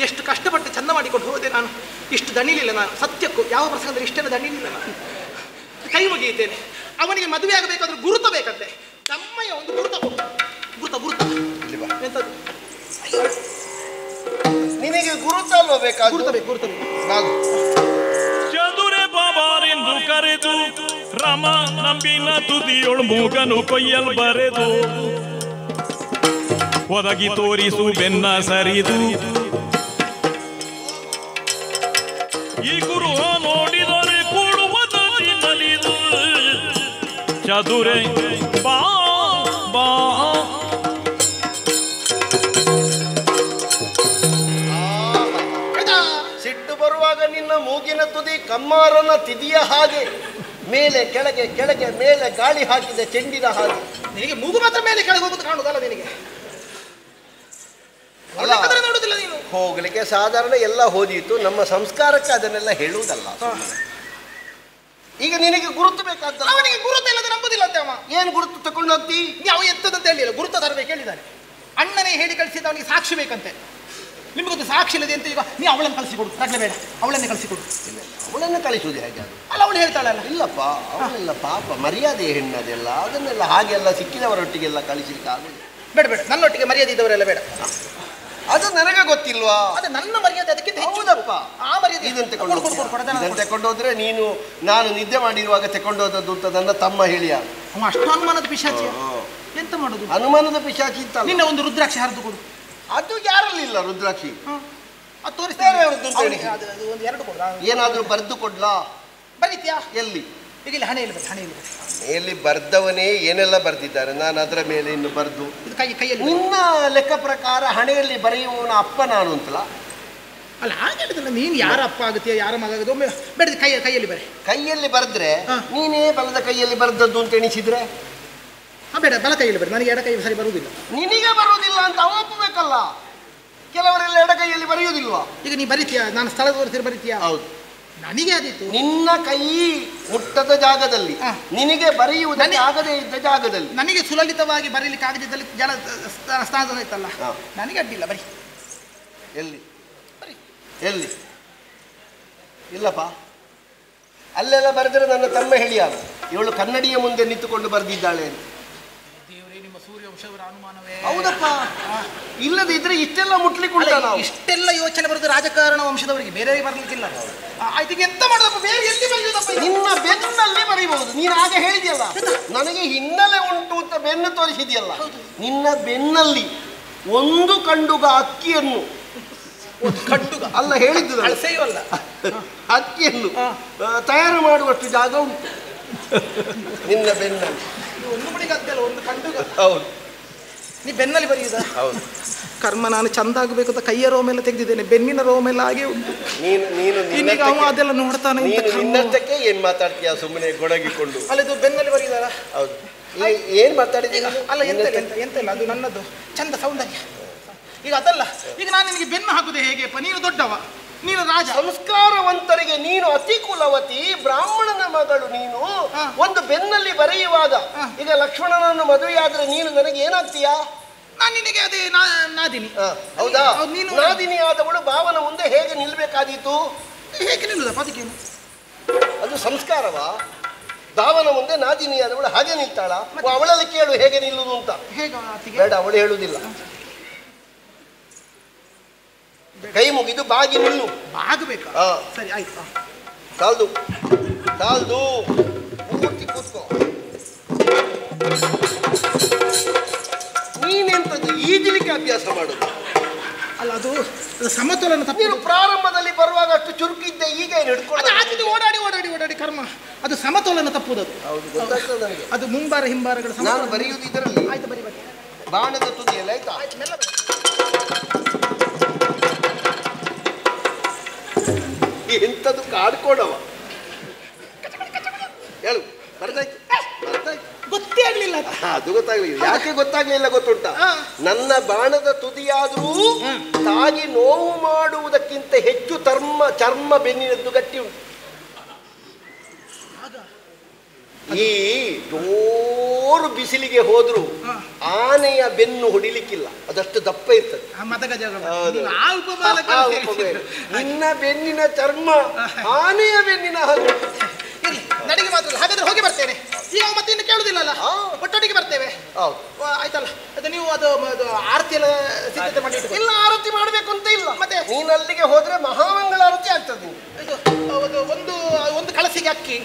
ಎಷ್ಟು ಕಷ್ಟಪಟ್ಟು ಚಂದ ಮಾಡಿಕೊಂಡು ಹೋದೆ ನಾನು. ಇಷ್ಟು ದಣಿಲಿಲ್ಲ ನಾನು, ಸತ್ಯಕ್ಕೂ ಯಾವ ಪ್ರಸಂಗದಲ್ಲಿ ಇಷ್ಟೆಲ್ಲ ದಣಿಲಿಲ್ಲ ನಾನು. ಕೈ ಮುಗಿಯುತ್ತೇನೆ. ಅವನಿಗೆ ಮದುವೆ ಆಗಬೇಕಾದ್ರೂ ಗುರುತ ಬೇಕಂತೆ. ತಮ್ಮಯ್ಯ ಒಂದು ಗುರುತ ಗುರುತ ಗುರುತ ಎಂತದ್ದು? ನಿನಗೆ ಗುರುತ ಅಲ್ವ ಬೇಕಾ? ಗುರುತ ಬೇಕು, ಗುರುತ ಬೇಕು. ಚದುರೆ ಬಾಬಾರೆಂದು ಕರೆದು ರಾಮ ನಂಬಿನ ತುದಿಯೊಳು ಮೂಗನು ಕೊಯ್ಯಲ್ ಬರೆದು ಒದಗಿ ತೋರಿಸು ಬೆನ್ನ ಸರಿದು ಈ ಗುರು ನೋಡಿದರೆ ಕೂಡುವುದು ನಲಿದು ಚದುರೆ ಬಾ ಬಾ ನಿನ್ನ ಮೂಗಿನ ತುದಿ ಕಮ್ಮಾರನ ತಿದಿಯ ಹಾಗೆ, ಮೇಲೆ ಕೆಳಗೆ ಕೆಳಗೆ ಮೇಲೆ ಗಾಳಿ ಹಾಕಿದ ಚೆಂಡಿನ ಹಾಗೆ. ನಿನಗೆ ಮೂಗು ಮಾತ್ರ ಮೇಲೆ ಕೆಳಗೆ ಹೋಗುದು ಕಾಣುದಲ್ಲ ನಿನಗೆ? ಅಲ್ಲ, ನೋಡುದಿಲ್ಲ ನೀನು. ಹೋಗ್ಲಿಕ್ಕೆ ಸಾಧಾರಣ ಎಲ್ಲ ಹೋದೀತು, ನಮ್ಮ ಸಂಸ್ಕಾರಕ್ಕೆ ಅದನ್ನೆಲ್ಲ ಹೇಳುವುದಲ್ಲ. ಈಗ ನಿನಗೆ ಗುರುತು ಬೇಕಾದ. ಅವನಿಗೆ ಗುರುತು ಇಲ್ಲದೆ ನಂಬುದಿಲ್ಲ ಅಂತ ಅವ. ಏನು ಗುರುತು ತಕೊಂಡು ಹೋಗ್ತಿ? ಅವ ಎಂತದಂತ ಹೇಳಿಲ್ಲ, ಗುರುತ ತರಬೇಕು ಹೇಳಿದ್ದಾನೆ. ಅಣ್ಣನೇ ಹೇಳಿ ಕಳಿಸಿದ ಅವನಿಗೆ ಸಾಕ್ಷಿ ಬೇಕಂತೆ. ನಿಮಗೊಂದು ಸಾಕ್ಷಿ ಇಲ್ಲದೆ ಅಂತ ಈಗ ನೀ ಅವಳನ್ನು ಕಳಿಸಿಕೊಡು, ತಗಲೇ ಬೇಡ, ಅವಳನ್ನೇ ಕಳಿಸಿಕೊಡು. ಅವಳನ್ನು ಕಳಿಸುವುದು ಹೇಗೆ? ಅಲ್ಲ, ಅವಳು ಹೇಳ್ತಾಳಲ್ಲ. ಇಲ್ಲಪ್ಪ, ಅವಳೆಲ್ಲ ಪಾಪ ಮರ್ಯಾದೆ ಹೆಣ್ಣದೆಲ್ಲ, ಅದನ್ನೆಲ್ಲ ಹಾಗೆಲ್ಲ ಸಿಕ್ಕಿದವರೊಟ್ಟಿಗೆಲ್ಲ ಕಳಿಸಲಿಕ್ಕೆ ಆಗುದು. ಬೇಡ ಬೇಡ, ನನ್ನೊಟ್ಟಿಗೆ ಮರ್ಯಾದೆ ಇದ್ದವರೆಲ್ಲ ಬೇಡ. ಅದು ನನಗೆ ಗೊತ್ತಿಲ್ವಾ? ಅದು ನನ್ನ ಮರ್ಯಾದೆ, ಅದಕ್ಕೆ ಹೌದಪ್ಪ. ಆ ಮರ್ಯಾದೆ ಇದನ್ನು ತಕೊಂಡು ಹೋದ್ರೆ ನೀನು ನಾನು ನಿದ್ದೆ ಮಾಡಿರುವಾಗ ತಕೊಂಡೋದದ್ದು ಅಂತ ನನ್ನ ತಮ್ಮ ಹೇಳಿಯ. ಅವ ಅಷ್ಟು ಅನುಮಾನದ ಪಿಶಾಚಿ, ಎಂತ ಮಾಡುದು? ಅನುಮಾನದ ಪಿಶಾಚಿ ಇತ್ತ. ನಿನ್ನ ಒಂದು ರುದ್ರಾಕ್ಷಿ ಹರಿದು ಕೊಡು. ಅದು ಯಾರಲ್ಲಿಲ್ಲ ರುದ್ರಾಕ್ಷಿ, ಅದು ತೋರಿಸ್ತೇನೆ. ಒಂದು ಎರಡು ಕೊಡ, ಏನಾದ್ರೂ ಬರೆದು ಕೊಡ್ಲಾ? ಬರೀತ್ಯಾ? ಎಲ್ಲಿ? ಈಗ ಇಲ್ಲಿ ಹಣೆಯಲ್ಲಿ ಬರ್, ಹಣೆಯಲ್ಲಿ ಬರ್. ಎಲ್ಲಿ ಬರ್ದವನೇ ಏನೆಲ್ಲ ಬರ್ದಿದ್ದಾರೆ, ನಾನು ಅದರ ಮೇಲೆ ಇನ್ನು ಬರ್ದು. ಇದು ಕೈಯಲ್ಲಿ ನಿನ್ನ ಲೆಕ್ಕ ಪ್ರಕಾರ ಹಣೆಯಲ್ಲಿ ಬರೆಯುವವನ ಅಪ್ಪ ನಾನು ಅಂತಲ್ಲ? ಅಲ್ಲ, ಹಾಗೆ ಹೇಳಿದಲ್ಲ. ನೀನು ಯಾರ ಅಪ್ಪ ಆಗುತ್ತೀಯ, ಯಾರ ಮಗ ಆಗುತ್ತೆ, ಒಮ್ಮೆ ಬೇಡ ಕೈಯಲ್ಲಿ ಬರೆ. ಕೈಯಲ್ಲಿ ಬರೆದ್ರೆ ನೀನೇ ಬಲದ ಕೈಯಲ್ಲಿ ಬರೆದದ್ದು ಅಂತ ಎಣಿಸಿದ್ರೆ ಬೇಡ, ಬಲ ಕೈಯಲ್ಲಿ ಬರೆ. ನನಗೆ ಎಡ ಕೈ ಸರಿ ಬರುವುದಿಲ್ಲ. ನಿನಗೆ ಬರುವುದಿಲ್ಲ ಅಂತ ಅವ ಒಪ್ಪಬೇಕಲ್ಲ. ಕೆಲವರೆಲ್ಲ ಎಡ ಕೈಯಲ್ಲಿ ಬರೆಯುವುದಿಲ್ವಾ? ಈಗ ನೀ ಬರೀತೀಯಾ? ನಾನು ಸ್ಥಳ ತೋರಿಸಿ ಬರೀತೀಯಾ? ಹೌದು. ನನಗೆ ಆದೀತು. ನಿನ್ನ ಕೈ ಮುಟ್ಟದ ಜಾಗದಲ್ಲಿ, ನಿನಗೆ ಬರೆಯುವುದಕ್ಕೆ ಆಗದೇ ಇದ್ದ ಜಾಗದಲ್ಲಿ. ನನಗೆ ಸುಲಲಿತವಾಗಿ ಬರೀಲಿಕ್ಕೆ ಆಗದಿದ್ದಲ್ಲಿ ಜಲ ಸ್ಥಾನ ಇತ್ತಲ್ಲ, ನನಗೆ ಅಡ್ಡಿಲ್ಲ. ಬರೀ ಎಲ್ಲಿ ಬರೀ ಎಲ್ಲಿ? ಇಲ್ಲಪ್ಪ, ಅಲ್ಲೆಲ್ಲ ಬರೆದರೆ ನನ್ನ ತಮ್ಮ ಹೇಳಿಯಾಗ ಇವಳು ಕನ್ನಡಿಯ ಮುಂದೆ ನಿಂತುಕೊಂಡು ಬರೆದಿದ್ದಾಳೆ ಅಂತ. ದೇವರೇ, ನಿಮ್ಮ ಸೂರ್ಯವಂಶವರ ಅನುಮಾನವೇ. ಹೌದಪ್ಪ, ಇಲ್ಲದೆ ಇದ್ರೆ ಇಷ್ಟೆಲ್ಲ ಮುಟ್ಲಿಕ್ಕೆ ಉಂಟ. ಇಷ್ಟೆಲ್ಲ ಯೋಚನೆ ಬರೋದು ರಾಜಕಾರಣ ವಂಶದವರಿಗೆ, ಬೇರೆ ಬರ್ಲಿಕ್ಕಿಲ್ಲ. ಆಯ್ತು, ಎಂತ ಮಾಡೋದಪ್ಪ? ಬೇರೆ ಎಲ್ಲಿ ಬರೆಯುವುದಪ್ಪ? ನಿನ್ನ ಬೆನ್ನಲ್ಲಿ ಬರೀಬಹುದು. ನೀನು ಆಗ ಹೇಳಿದ್ಯಲ್ಲ ನನಗೆ ಹಿನ್ನೆಲೆ ಉಂಟು ಅಂತ ಬೆನ್ನು ತೋರಿಸಿದ್ಯಲ್ಲ. ನಿನ್ನ ಬೆನ್ನಲ್ಲಿ ಒಂದು ಕಂಡುಗ ಅಕ್ಕಿಯನ್ನು, ಕಂಡುಗ ಅಲ್ಲ ಹೇಳಿದ್ದು ಅಲ್ಲ, ಅಕ್ಕಿಯನ್ನು ತಯಾರು ಮಾಡುವಷ್ಟು ಜಾಗ ಉಂಟು ನಿನ್ನ ಬೆನ್ನಲ್ಲಿ. ಒಂದು ಮಡಿಗದ್ದಲ್ಲ, ಒಂದು ಕಂಡುಗ. ಹೌದು. ನೀ ಬೆನ್ನಲ್ಲಿ ಬರೆಯುವುದ? ಹೌದು. ಕರ್ಮ, ನಾನು ಚಂದ ಆಗಬೇಕು ಅಂತ ಕೈಯ ರೋಮೆಲ್ಲ ತೆಗೆದಿದ್ದೇನೆ, ಬೆನ್ನಿನ ರೋಮೆಲ್ಲ ಹಾಗೆ ಉಂಟು. ನೀನು ಅದೆಲ್ಲ ನೋಡ್ತಾನೆ. ನಿನ್ನಷ್ಟಕ್ಕೆ ಏನ್ ಮಾತಾಡ್ತೀಯ ಸುಮ್ಮನೆ ಗೊಡಗಿಕೊಂಡು? ಅಲ್ಲ, ಇದು ಬೆನ್ನಲ್ಲಿ ಬರೆಯುದಾರ? ಹೌದು. ಏನ್ ಮಾತಾಡಿದ್ದೀಗ? ಅಲ್ಲ, ಎಂತ ಇಲ್ಲ, ಅದು ನನ್ನದು ಚಂದ ಸೌಂದರ್ಯ. ಈಗ ಅದಲ್ಲ, ಈಗ ನಾನು ನಿನಗೆ ಬೆನ್ನು ಹಾಕುದೇ ಹೇಗೆ? ನೀನು ದೊಡ್ಡವ, ನೀನು ರಾಜ. ಸಂಸ್ಕಾರವಂತರಿಗೆ ನೀನು ಅತಿ ಕುಲವತಿ, ಬ್ರಾಹ್ಮಣನ ಮಗಳು ನೀನು. ಒಂದು ಬೆನ್ನಲ್ಲಿ ಬರೆಯುವಾಗ ಈಗ ಲಕ್ಷ್ಮಣನನ್ನು ಮದುವೆಯಾದ್ರೆ ನೀನು ನನಗೆ ಏನಾಗ್ತೀಯಾ? ನಾನು ನಿನಗೆ ಅದೇ ನಾದಿನಿ. ಹೌದಾ? ನಾದಿನಿ ಆದವಳು ಭಾವನ ಮುಂದೆ ಹೇಗೆ ನಿಲ್ಬೇಕಾದೀತು? ಹೇಗೆ ನಿಲ್ಲುದಪ್ಪ? ಅದಕ್ಕೇನು? ಅದು ಸಂಸ್ಕಾರವಾ? ಭಾವನ ಮುಂದೆ ನಾದಿನಿ ಆದವಳು ಹಾಗೆ ನಿಲ್ತಾಳ? ಅವಳಲ್ಲಿ ಕೇಳು ಹೇಗೆ ನಿಲ್ಲುದು ಅಂತ. ಬೇಡ, ಅವಳು ಹೇಳುವುದಿಲ್ಲ. ಕೈ ಮುಗಿದು ಬಾಗಿ ನಿಲ್ಲು. ಬಾಗಬೇಕಾ? ಸರಿ, ಆಯ್ತು. ಸಾಲ್ದು ಸಾಲ್ದು, ಪೂರ್ತಿ ಕೂತ್ಕೋ. ನೀನೆಂತದ್ದು ಈಜಲಿಕ್ಕೆ ಅಭ್ಯಾಸ ಮಾಡುದು? ಅಲ್ಲ, ಅದು ಸಮತೋಲನ ತಪ್ಪು. ನೀನು ಪ್ರಾರಂಭದಲ್ಲಿ ಬರುವಾಗ ಅಷ್ಟು ಚುರುಕಿದ್ದೆ, ಈಗ ಏನು ಹಿಡ್ಕೊಂಡು ಓಡಾಡಿ ಓಡಾಡಿ ಓಡಾಡಿ ಕರ್ಮ. ಅದು ಸಮತೋಲನ ತಪ್ಪುದದು. ಹೌದು, ಗೊತ್ತಾಗ್ತದೆ ನನಗೆ. ಅದು ಮುಂಬಾರ ಹಿಂಬಾರಗಳ ನಾನು ಬರೆಯುವುದು ಇದರಲ್ಲಿ. ಆಯ್ತು, ಬರಿ ಬರಿ. ಬಾಣದ ತುದಿಯಲ್ಲ, ಆಯ್ತಾ? ಆಯ್ತು, ಮೆಲ್ಲ ಬರಿ. ಎಂತದ್ದು ಕಾಡ್ಕೊಡವ? ಹೇಳು. ಬರ್ತಾಯ್ತು, ಬರ್ತಾಯ್ತು. ಗೊತ್ತೇ ಆಗ್ಲಿಲ್ಲ. ಅದು ಗೊತ್ತಾಗ್ಲಿಲ್ಲ. ಯಾಕೆ ಗೊತ್ತಾಗ್ಲಿಲ್ಲ ಗೊತ್ತುಂಟ? ನನ್ನ ಬಾಣದ ತುದಿಯಾದರೂ ತಾಗಿ ನೋವು ಮಾಡುವುದಕ್ಕಿಂತ ಹೆಚ್ಚು ಚರ್ಮ ಬೆನ್ನಿನದ್ದು ಗಟ್ಟಿ ಉಂಟು. ಈ ಜೋರು ಬಿಸಿಲಿಗೆ ಹೋದ್ರು ಆನೆಯ ಬೆನ್ನು ಹೊಡಿಲಿಕ್ಕಿಲ್ಲ, ಅದಷ್ಟು ದಪ್ಪ ಇರ್ತದೆ. ನಿನ್ನ ಬೆನ್ನಿನ ಚರ್ಮ ಆನೆಯ ಬೆನ್ನಿನ ಹಾಗೆ. ನಡಿಗೆ ಮಾತ್ರ. ಹಾಗಾದ್ರೆ ಹೋಗಿ ಬರ್ತೇನೆ ಈಗ. ಮತ್ತೆ ಇನ್ನು ಕೇಳುದಿಲ್ಲಲ್ಲ, ಒಟ್ಟೊಟ್ಟಿಗೆ ಬರ್ತೇವೆ. ಆಯ್ತಲ್ಲ, ಅದು ನೀವು ಅದು ಆರತಿ ಎಲ್ಲ ಸಿದ್ಧತೆ ಮಾಡಿ. ಇಲ್ಲ, ಆರತಿ ಮಾಡಬೇಕು ಅಂತ ಇಲ್ಲ. ಮತ್ತೆ ನೀನು ಅಲ್ಲಿಗೆ ಹೋದ್ರೆ ಮಹಾಮಂಗಳ ಆರತಿ ಆಗ್ತದೆ. ಇದು ಒಂದು ಕಳಸಿಗೆ ಅಕ್ಕಿ,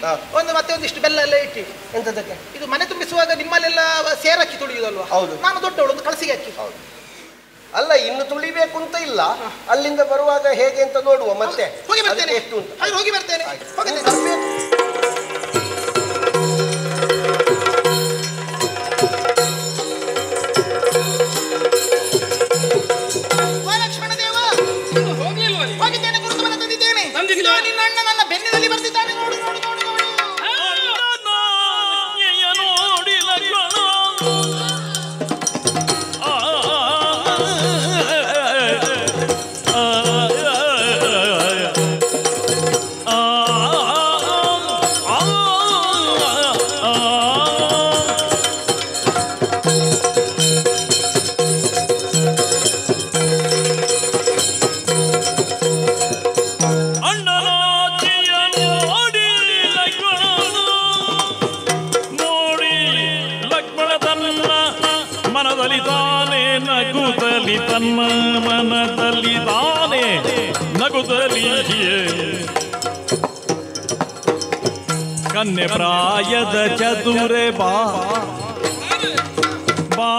ಮತ್ತೆ ಒಂದಿಷ್ಟು ಬೆಲ್ಲ ಎಲ್ಲ ಇಟ್ಟು. ಎಂತದಕ್ಕೆ? ಇದು ಮನೆ ತುಂಬಿಸುವಾಗ ನಿಮ್ಮಲ್ಲೆಲ್ಲ ಸೇರಕ್ಕಿ ತುಳಿಯುದಲ್ವಾ? ಹೌದು. ನಾನು ದೊಡ್ಡವಳು, ಒಂದು ಕಳಸಿಗೆ ಅಕ್ಕಿ. ಹೌದು. ಅಲ್ಲ, ಇನ್ನು ತುಳಿಬೇಕು ಅಂತ ಇಲ್ಲ. ಅಲ್ಲಿಂದ ಬರುವಾಗ ಹೇಗೆ ಅಂತ ನೋಡುವ. ಮತ್ತೆ ಹೋಗಿ ಬರ್ತೇನೆ. ಎಷ್ಟು ಅಂತ ಹೋಗಿ ಬರ್ತೇನೆ. ಲಕ್ಷ್ಮಣ ದೇವ, ಹೋಗಿದ್ದೇನೆ, ಗುರುತುಮನ ತಂದಿದ್ದೇನೆ. ಅಣ್ಣ ನನ್ನ ಬೆನ್ನಿನಲ್ಲಿ ಬರ್ತಿದ್ದಾನೆ, ನೋಡು ನೋಡು ನೋಡು ನೋಡು. ನೋಡಿ ಲಕ್ಷ್ಮಣ ತನ್ನ ಮನದಲ್ಲಿದ್ದಾನೆ ನಗುತ್ತಲಿಯೇ ಕನ್ನೆ ಪ್ರಾಯದ ಚತುರೆ ಬಾ ಬಾ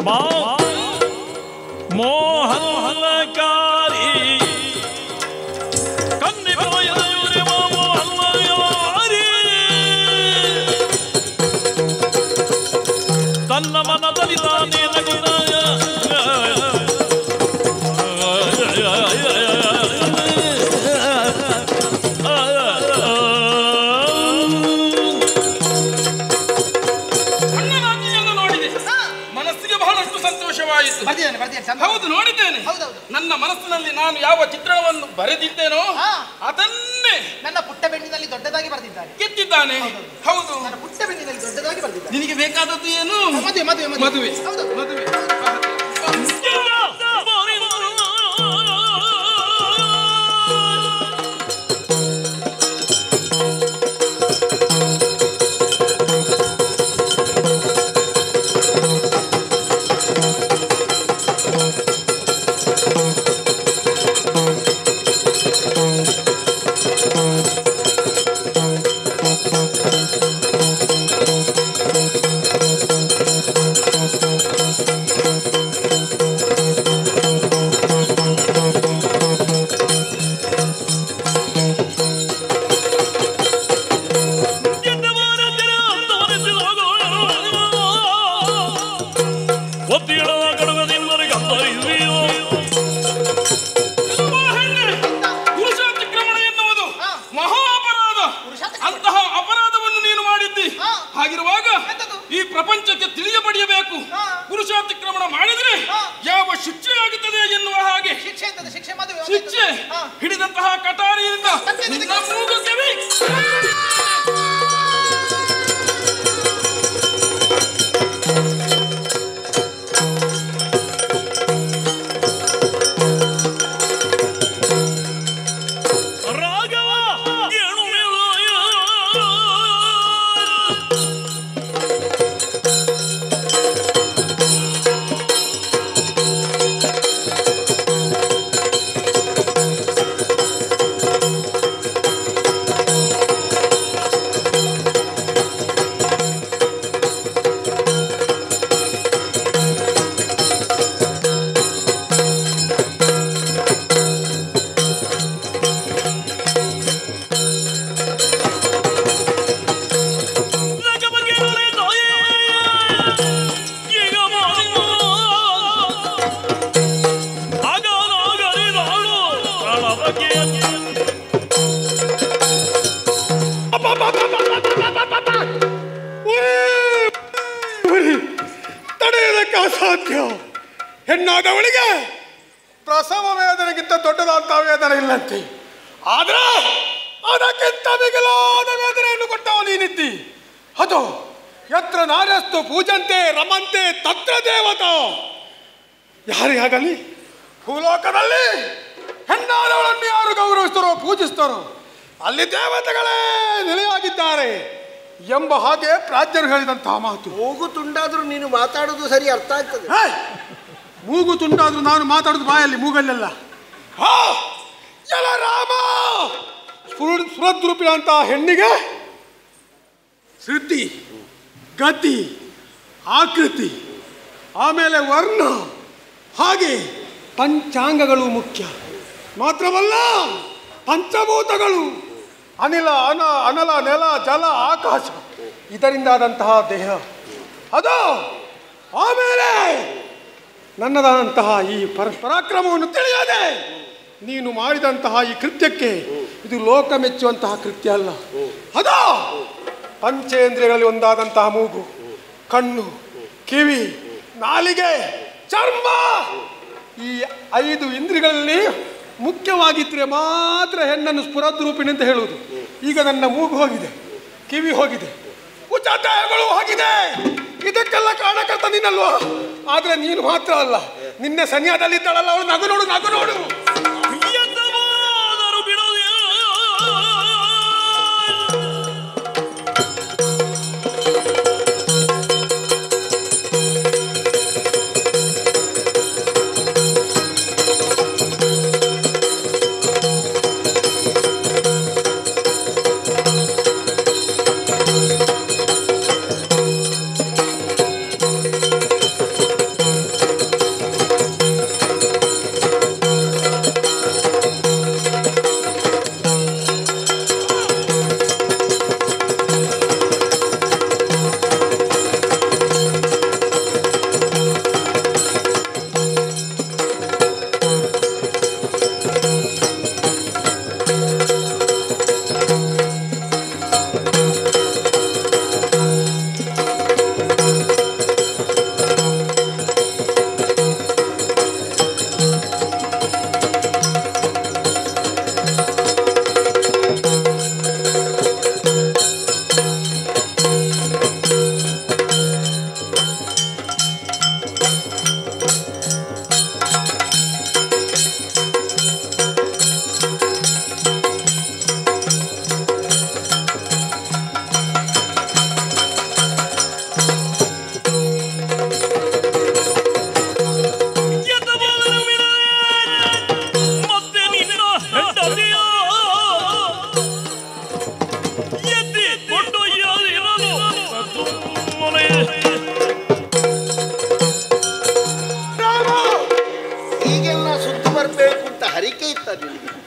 ಬಾ ಮೋಹನಕಾರಿ ಕನ್ನೆ ಪ್ರಾಯದ ಚತುರೆ ಬಾ ಮೋಹನಕಾರಿ ತನ್ನ ಮನದಲ್ಲಿದ್ದಾನೆ ನಗುತ್ತ ಹೌದು, ನೋಡಿದ್ದೇನೆ. ನನ್ನ ಮನಸ್ಸಿನಲ್ಲಿ ನಾನು ಯಾವ ಚಿತ್ರಣವನ್ನು ಬರೆದಿದ್ದೇನೋ ಅದನ್ನೇ ನನ್ನ ಪುಟ್ಟ ಬೆನ್ನಿನಲ್ಲಿ ದೊಡ್ಡದಾಗಿ ಬರೆದಿದ್ದಾನೆ, ಕೆತ್ತಿದ್ದಾನೆ. ಹೌದು, ನನ್ನ ಪುಟ್ಟ ಬೆನ್ನಿನಲ್ಲಿ ದೊಡ್ಡದಾಗಿ ಬರೆದಿದ್ದಾನೆ. ನಿನಗೆ ಬೇಕಾದದ್ದು ಏನು? ಮದುವೆ ಮದುವೆ ಮದುವೆ ಮದುವೆ. ಪ್ರಪಂಚಕ್ಕೆ ತಿಳಿಯಬಡಿಯಬೇಕು. ಪುರುಷಾತಿಕ್ರಮಣ ಮಾಡಿದ್ರೆ ಯಾವ ಶಿಕ್ಷೆ ಆಗುತ್ತದೆ ಎನ್ನುವ ಹಾಗೆ ಶಿಕ್ಷೆ ಹಿಡಿದಂತಹ ಕಟಾರಿಯಿಂದ ನಿನ್ನ ಮೂಗು ಕಿವಿ ತಡೆಯೋದಕ್ಕೆ ಅಸಾಧ್ಯ. ಹೆಣ್ಣಾದವಳಿಗೆ ಪ್ರಸವ ವೇದನೆಗಿಂತ ದೊಡ್ಡದಾದಂತಹ ವೇದನೆ ಇಲ್ಲಂತೆ. ಆದ್ರೆ ಅದಕ್ಕಿಂತ ಮಿಗಿಲಾದ ವೇದನೆಯನ್ನು ಕೊಟ್ಟವ ನೀನಿದ್ದಿ. ಅದು ಯತ್ರ ನಾರ್ಯಸ್ತು ಪೂಜಂತೆ ರಮಂತೆ ತತ್ರ ದೇವತಾ. ಯಾರಿಗಾಗಲಿ ಭೂಲೋಕದಲ್ಲಿ ಹೆಣ್ಣಾದವಳನ್ನು ಯಾರು ಗೌರವಿಸ್ತಾರೋ ಪೂಜಿಸ್ತಾರೋ ಅಲ್ಲಿ ದೇವತೆಗಳೇ ನೆಲೆಯಾಗಿದ್ದಾರೆ ಎಂಬ ಹಾಗೆ ಪ್ರಾಜ್ಞರು ಹೇಳಿದಂತಹ ಮಾತು. ಮೂಗು ತುಂಡಾದ್ರೂ ನೀನು ಮಾತಾಡೋದು ಸರಿ ಅರ್ಥ ಆಗ್ತದೆ. ಮೂಗು ತುಂಡಾದ್ರೂ ನಾನು ಮಾತಾಡೋದು ಬಾಯಲ್ಲಿ, ಮೂಗಲ್ಲೆಲ್ಲ. ರಾಮ ಸುರದ್ರೂಪಿನ ಅಂತ ಹೆಣ್ಣಿಗೆ ಶ್ರುತಿ, ಗತಿ, ಆಕೃತಿ, ಆಮೇಲೆ ವರ್ಣ, ಹಾಗೆ ಪಂಚಾಂಗಗಳು ಮುಖ್ಯ. ಮಾತ್ರವಲ್ಲ ಪಂಚಭೂತಗಳು, ಅನಿಲ ಅನಲ ನೆಲ ಜಲ ಆಕಾಶ, ಇದರಿಂದಾದಂತಹ ದೇಹ ಅದು. ಆಮೇಲೆ ನನ್ನದಾದಂತಹ ಈ ಪರಾಕ್ರಮವನ್ನು ತಿಳಿಯದೆ ನೀನು ಮಾಡಿದಂತಹ ಈ ಕೃತ್ಯಕ್ಕೆ ಇದು ಲೋಕ ಮೆಚ್ಚುವಂತಹ ಕೃತ್ಯ ಅಲ್ಲ. ಅದೋ ಪಂಚೇಂದ್ರಿಯಗಳಲ್ಲಿ ಒಂದಾದಂತಹ ಮೂಗು, ಕಣ್ಣು, ಕಿವಿ, ನಾಲಿಗೆ, ಚರ್ಮ, ಈ 5 ಇಂದ್ರಿಯಗಳಲ್ಲಿ ಮುಖ್ಯವಾಗಿದ್ದರೆ ಮಾತ್ರ ಹೆಣ್ಣನ್ನು ಸ್ಫುರದ್ರೂಪಿಣಿ ಅಂತ ಹೇಳುವುದು. ಈಗ ನನ್ನ ಮೂಗು ಹೋಗಿದೆ, ಕಿವಿ ಹೋಗಿದೆ, ಉಚ್ಚತೆಗಳು ಹೋಗಿದೆ, ಇದಕ್ಕೆಲ್ಲ ಕಾರಣಕರ್ತ ನೀನಲ್ವಾ? ಆದ್ರೆ ನೀನು ಮಾತ್ರ ಅಲ್ಲ, ನಿನ್ನ ಸನಿಯಾದಲ್ಲಿದ್ದಾಳಲ್ಲ ಅವಳು. ನಗು ನೋಡು, ನಗು ನೋಡು.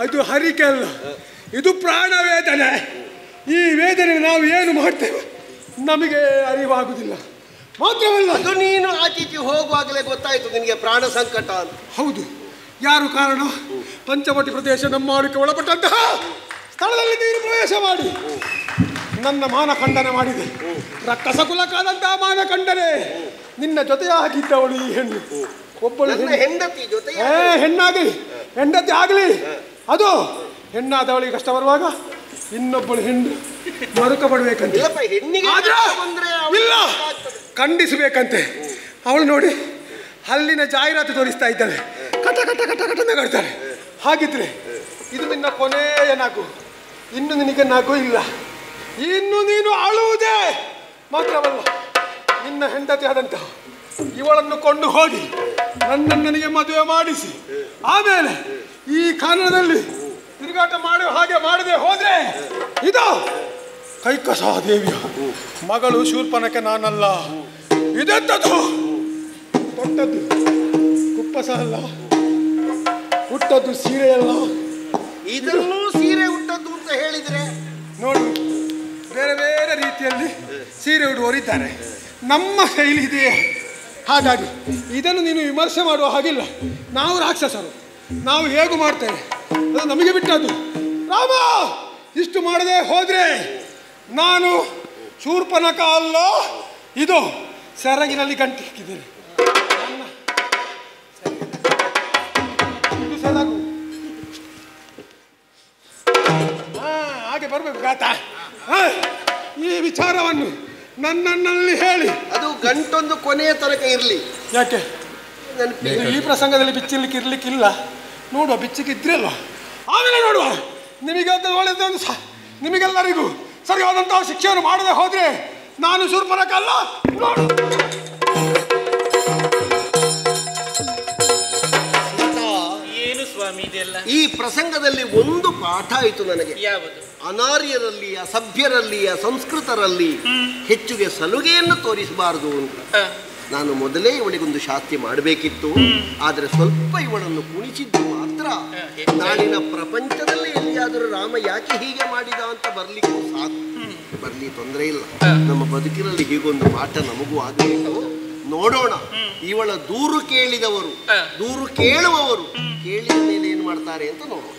ಅದು ಹರಿಕೆ ಅಲ್ಲ, ಇದು ಪ್ರಾಣವೇದನೆ. ಈ ವೇದನೆ ನಾವು ಏನು ಮಾಡ್ತೇವೆ ನಮಗೆ ಅರಿವಾಗುವುದಿಲ್ಲ. ಮಾತ್ರವಲ್ಲ, ಅದು ನೀನು ಆಚೀಚೆ ಹೋಗುವಾಗಲೇ ಗೊತ್ತಾಯ್ತು ನಿನಗೆ ಪ್ರಾಣ ಸಂಕಟ ಅಂತ. ಹೌದು. ಯಾರು ಕಾರಣ? ಪಂಚವಟಿ ಪ್ರದೇಶ ನಮ್ಮ ಆಳ್ವಿಕೆ ಒಳಪಟ್ಟಂತಹ ಸ್ಥಳದಲ್ಲಿ ನೀನು ಪ್ರವೇಶ ಮಾಡಿ ನನ್ನ ಮಾನಖಂಡನೆ ಮಾಡಿದೆ. ರಕ್ಕಸ ಕುಲಕಾದಂತಹ ಮಾನಖಂಡನೆ. ನಿನ್ನ ಜೊತೆಯಾಗಿದ್ದವಳು ಈ ಹೆಣ್ಣು. ಒಬ್ಬಳು ಹೆಂಡತಿ ಜೊತೆ ಹೆಣ್ಣಾಗಲಿ ಹೆಂಡತಿ ಆಗಲಿ, ಅದು ಹೆಣ್ಣಾದವಳಿಗೆ ಕಷ್ಟ ಬರುವಾಗ ಇನ್ನೊಬ್ಬಳು ಹೆಣ್ಣು ಮರುಕ ಪಡಬೇಕಂತೆ. ಇಲ್ಲ, ಖಂಡಿಸಬೇಕಂತೆ. ಅವಳು ನೋಡಿ ಅಲ್ಲಿನ ಜಾಹೀರಾತು ತೋರಿಸ್ತಾ ಇದ್ದಾಳೆ, ಕಟ ಕಟ ಕಟ ಕಟ ನಗಾಡ್ತಾಳೆ. ಹಾಗಿದ್ರೆ ಇದು ನಿನ್ನ ಕೊನೆಯ ನಾಕು, ಇನ್ನು ನಿನಗೆ ನಾಕು ಇಲ್ಲ. ಇನ್ನು ನೀನು ಅಳುವುದೇ ಮಾತ್ರವಲ್ಲ, ನಿನ್ನ ಹೆಂಡತಿ ಆದಂತಹ ಇವಳನ್ನು ಕೊಂಡು ಹೋಗಿ ನನಗೆ ಮದುವೆ ಮಾಡಿಸಿ ಆಮೇಲೆ ಈ ಕಾರಣದಲ್ಲಿ ತಿರುಗಾಟ ಮಾಡುವ ಹಾಗೆ ಮಾಡದೆ ಹೋದ್ರೆ ಇದು ಕೈಕಸಾದೇವಿಯ ಮಗಳು ಶೂರ್ಪನಕ್ಕೆ ನಾನಲ್ಲ. ಇದೆಂಥದ್ದು? ತೊಟ್ಟದ್ದು ಕುಪ್ಪಸ ಅಲ್ಲ, ಹುಟ್ಟದ್ದು ಸೀರೆ ಅಲ್ಲ. ಇದನ್ನು ಸೀರೆ ಹುಟ್ಟದ್ದು ಅಂತ ಹೇಳಿದ್ರೆ ನೋಡು, ಬೇರೆ ಬೇರೆ ರೀತಿಯಲ್ಲಿ ಸೀರೆ ಉಡುವವರಿದ್ದಾರೆ. ನಮ್ಮ ಶೈಲಿ ಇದೆ. ಹಾಗಾಗಿ ಇದನ್ನು ನೀನು ವಿಮರ್ಶೆ ಮಾಡುವ ಹಾಗಿಲ್ಲ. ನಾವು ರಾಕ್ಷಸರು, ನಾವು ಹೇಗೂ ಮಾಡ್ತೇವೆ, ಅದು ನಮಗೆ ಬಿಟ್ಟದ್ದು. ರಾಮ, ಇಷ್ಟು ಮಾಡದೆ ಹೋದ್ರೆ ನಾನು ಶೂರ್ಪನಖ ಅಲ್ಲ, ಇದು ಸೆರಗಿನಲ್ಲಿ ಗಂಟು ಹಾಕಿದ್ದೇನೆ. ಹಾಗೆ ಬರ್ಬೇಕು ಗಾತ. ಈ ವಿಚಾರವನ್ನು ನನ್ನಲ್ಲಿ ಹೇಳಿ. ಅದು ಗಂಟೊಂದು ಕೊನೆಯ ತನಕ ಇರಲಿ. ಯಾಕೆ ಈ ಪ್ರಸಂಗದಲ್ಲಿ ಬಿಚ್ಚಲಿಕ್ಕೆ ಇರ್ಲಿಕ್ಕಿಲ್ಲ. ನೋಡುವ, ಬಿಚ್ಚಿಕ್ಕಿದ್ರಲ್ವ ಆಮೇಲೆ ನೋಡುವ. ನಿಮಗೆ ಒಳ್ಳೆದೊಂದು ನಿಮಗೆಲ್ಲರಿಗೂ ಸರಿಯಾದಂತಹ ಶಿಕ್ಷೆಯನ್ನು ಮಾಡದೆ ಹೋದ್ರೆ ನಾನು ಶೂರ್ಪನಖ ಅಲ್ಲ. ನೋಡು, ಏನು ಸ್ವಾಮಿ ಇದೆಲ್ಲ? ಈ ಪ್ರಸಂಗದಲ್ಲಿ ಒಂದು ಪಾಠ ಆಯಿತು ನನಗೆ. ಯಾವುದು? ಅನಾರ್ಯರಲ್ಲಿ, ಅಸಭ್ಯರಲ್ಲಿ, ಅಸಂಸ್ಕೃತರಲ್ಲಿ ಹೆಚ್ಚುಗೆ ಸಲುಗೆಯನ್ನು ತೋರಿಸಬಾರದು ಅಂತ. ನಾನು ಮೊದಲೇ ಇವಳಿಗೊಂದು ಶಾಸ್ತಿ ಮಾಡಬೇಕಿತ್ತು. ಆದರೆ ಸ್ವಲ್ಪ ಇವಳನ್ನು ಕುಣಿಸಿದ್ದು ಮಾತ್ರ ನಾಳಿನ ಪ್ರಪಂಚದಲ್ಲಿ ಎಲ್ಲಿಯಾದರೂ ರಾಮ ಯಾಕೆ ಹೀಗೆ ಮಾಡಿದ ಅಂತ ಬರ್ಲಿಕ್ಕೂ ಸಾಕು. ಬರ್ಲಿ, ತೊಂದರೆ ಇಲ್ಲ. ನಮ್ಮ ಬದುಕಿನಲ್ಲಿ ಹೀಗೊಂದು ಪಾಠ ನಮಗೂ ಆಗಬೇಕು. ನೋಡೋಣ. ಇವಳ ದೂರು ಕೇಳಿದವರು, ದೂರು ಕೇಳುವವರು ಕೇಳಿದ ಮೇಲೆ ಏನು ಮಾಡ್ತಾರೆ ಅಂತ ನೋಡೋಣ.